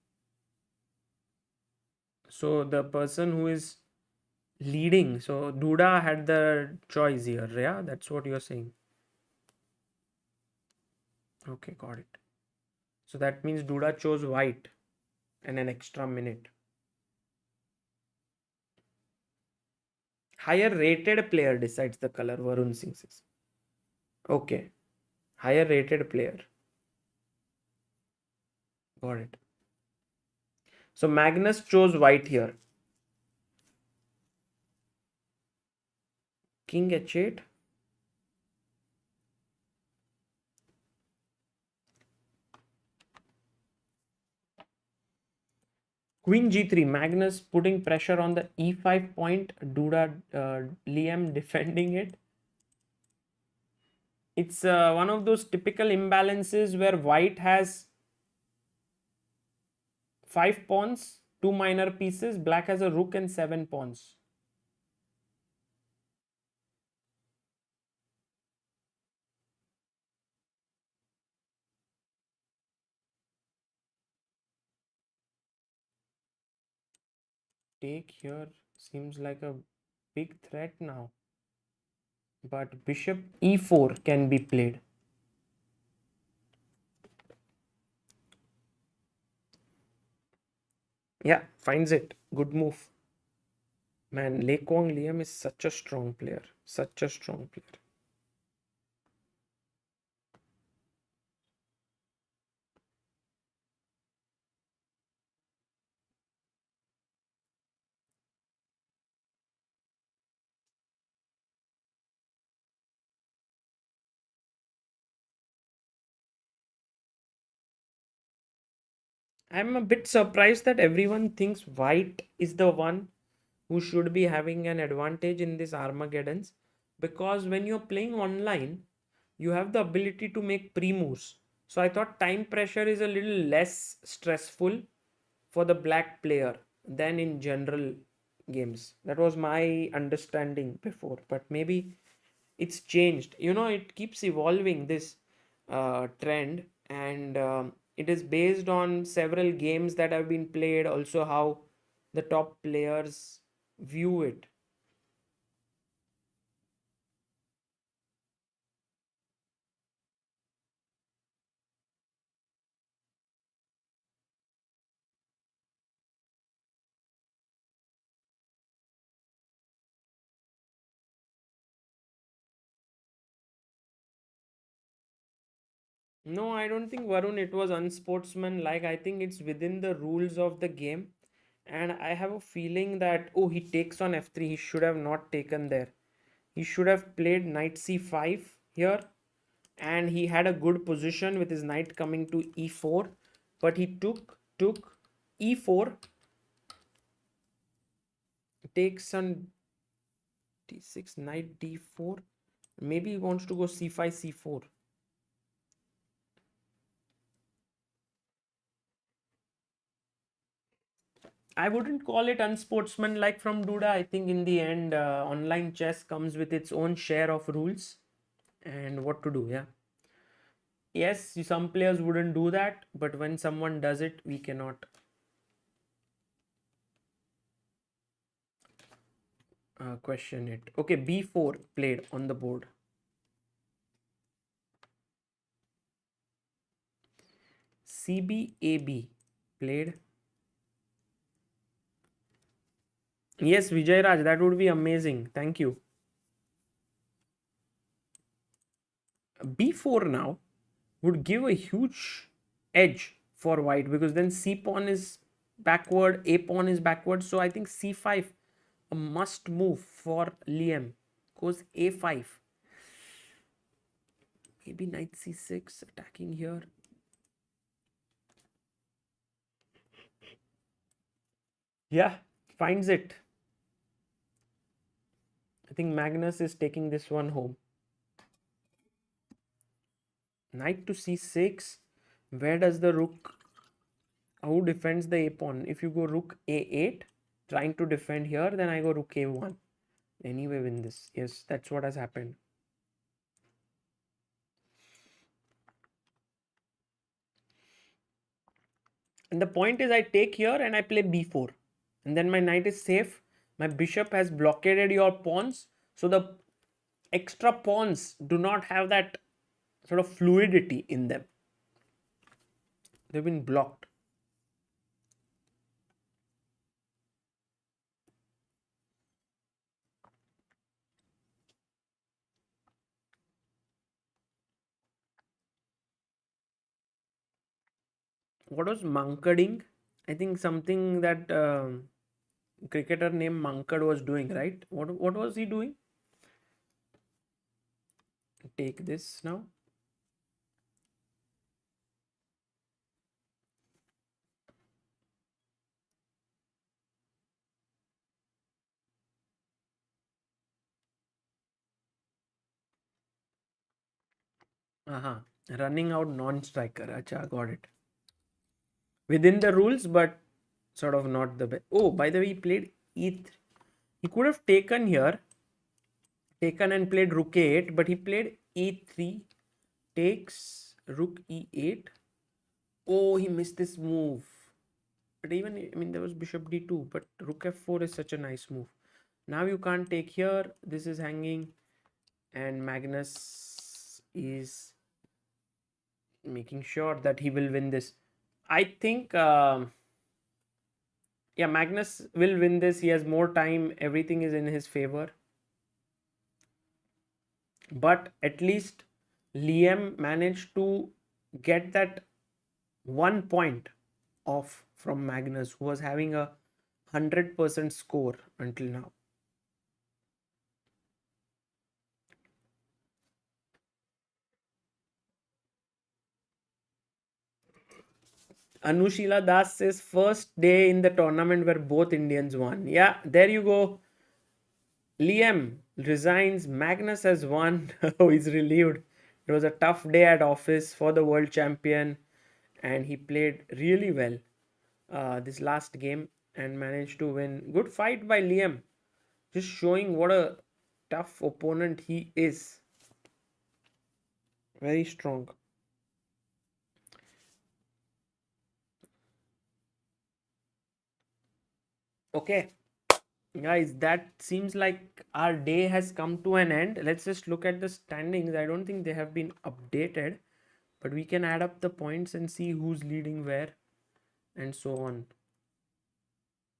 S1: So the person who is leading, so Duda had the choice here, yeah? That's what you're saying. Okay, got it. So that means Duda chose white and an extra minute. Higher rated player decides the color, Varun Singh says. Okay. Higher rated player. Got it. So Magnus chose white here. King h8. Queen g3. Magnus putting pressure on the e5 point. Duda, Liem defending it. It's one of those typical imbalances where white has 5 pawns, 2 minor pieces. Black has a rook and 7 pawns. take here seems like a big threat now. But bishop e4 can be played. Yeah, finds it. Good move. Man, Liem Quang Liem is such a strong player. Such a strong player. I'm a bit surprised that everyone thinks white is the one who should be having an advantage in this Armageddons, because when you're playing online, you have the ability to make pre-moves. So I thought time pressure is a little less stressful for the black player than in general games. That was my understanding before, but maybe it's changed. It keeps evolving, this trend, and it is based on several games that have been played, also how the top players view it. No, I don't think, Varun, it was unsportsmanlike. I think it's within the rules of the game. And I have a feeling that, oh, he takes on f3. He should have not taken there. He should have played knight c5 here. And he had a good position with his knight coming to e4. But he took e4. Takes on d6, knight d4. Maybe he wants to go c5, c4. I wouldn't call it unsportsmanlike from Duda. I think in the end, online chess comes with its own share of rules and what to do. Yeah. Yes, some players wouldn't do that, but when someone does it, we cannot question it. Okay, b4 played on the board. cb-ab played. Yes, Vijay Raj, that would be amazing. Thank you. b4 now would give a huge edge for white, because then c pawn is backward, a pawn is backward. So I think c5, a must move for Liem. Goes a5. Maybe knight c6 attacking here. Yeah, finds it. I think Magnus is taking this one home. Knight to c6. Where does the rook... Who defends the a pawn? If you go rook a8, trying to defend here, then I go rook a1. Anyway, win this. Yes, that's what has happened. And the point is, I take here and I play b4. And then my knight is safe. My bishop has blockaded your pawns. So the extra pawns do not have that sort of fluidity in them. They've been blocked. What was Mankading? I think something that cricketer named Mankad was doing, right? What was he doing? Take this now. Running out non-striker. Acha, got it. Within the rules, but sort of not the best. Oh, by the way, he played e3. He could have taken here, taken and played rook a8, but he played e3, takes rook e8. Oh, he missed this move. But even, I mean, there was bishop d2, but rook f4 is such a nice move. Now you can't take here. This is hanging, and Magnus is making sure that he will win this. I think, yeah, Magnus will win this. He has more time. Everything is in his favor. But at least Liem managed to get that 1 point off from Magnus, who was having a 100% score until now. Anushila Das says first day in the tournament where both Indians won. Yeah, there you go. Liem resigns. Magnus has won. Oh, he's relieved. It was a tough day at office for the world champion, and he played really well this last game and managed to win. Good fight by Liem. Just showing what a tough opponent he is. Very strong. Okay, guys, that seems like our day has come to an end. Let's just look at the standings. I don't think they have been updated, but we can add up the points and see who's leading where and so on.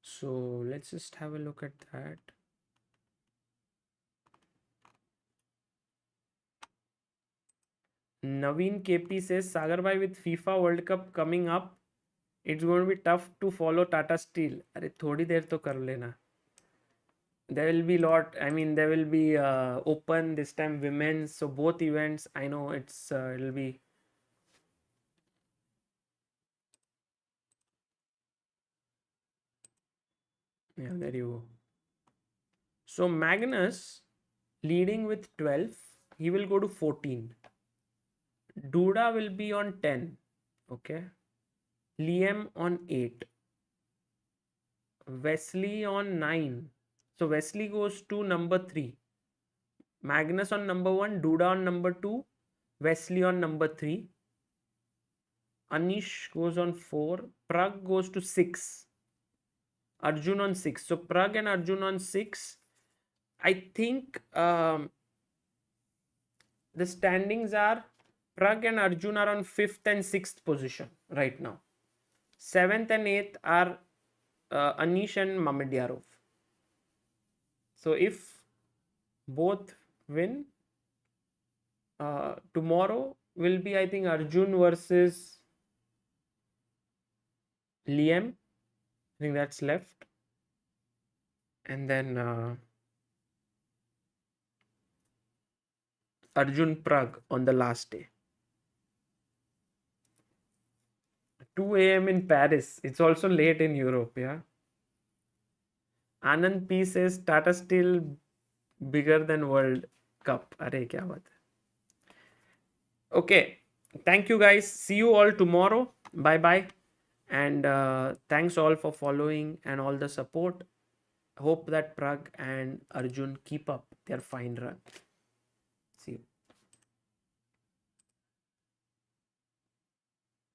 S1: So let's just have a look at that. Naveen KP says, Sagar bhai, with FIFA World Cup coming up, it's going to be tough to follow Tata Steel. Arey, thodi der to kar lena. There will be there will be open this time, women's, so both events. I know it'll be. Yeah, there you go. So Magnus leading with 12, he will go to 14. Duda will be on 10. Okay. Liem on 8. Wesley on 9. So Wesley goes to number 3. Magnus on number 1, Duda on number 2, Wesley on number 3. Anish goes on 4. Pragg goes to 6. Arjun on 6. So Pragg and Arjun on 6. I think the standings are Pragg and Arjun are on 5th and 6th position right now. 7th and 8th are Anish and Mamedyarov. So if both win, tomorrow will be, I think, Arjun versus Liem. I think that's left. And then Arjun Pragg on the last day. 2 a.m. in Paris. It's also late in Europe, yeah. Anand P says Tata Steel bigger than World Cup. Arey, kya baat hai. Okay. Thank you guys. See you all tomorrow. Bye bye. And thanks all for following and all the support. Hope that Pragg and Arjun keep up their fine run. See you.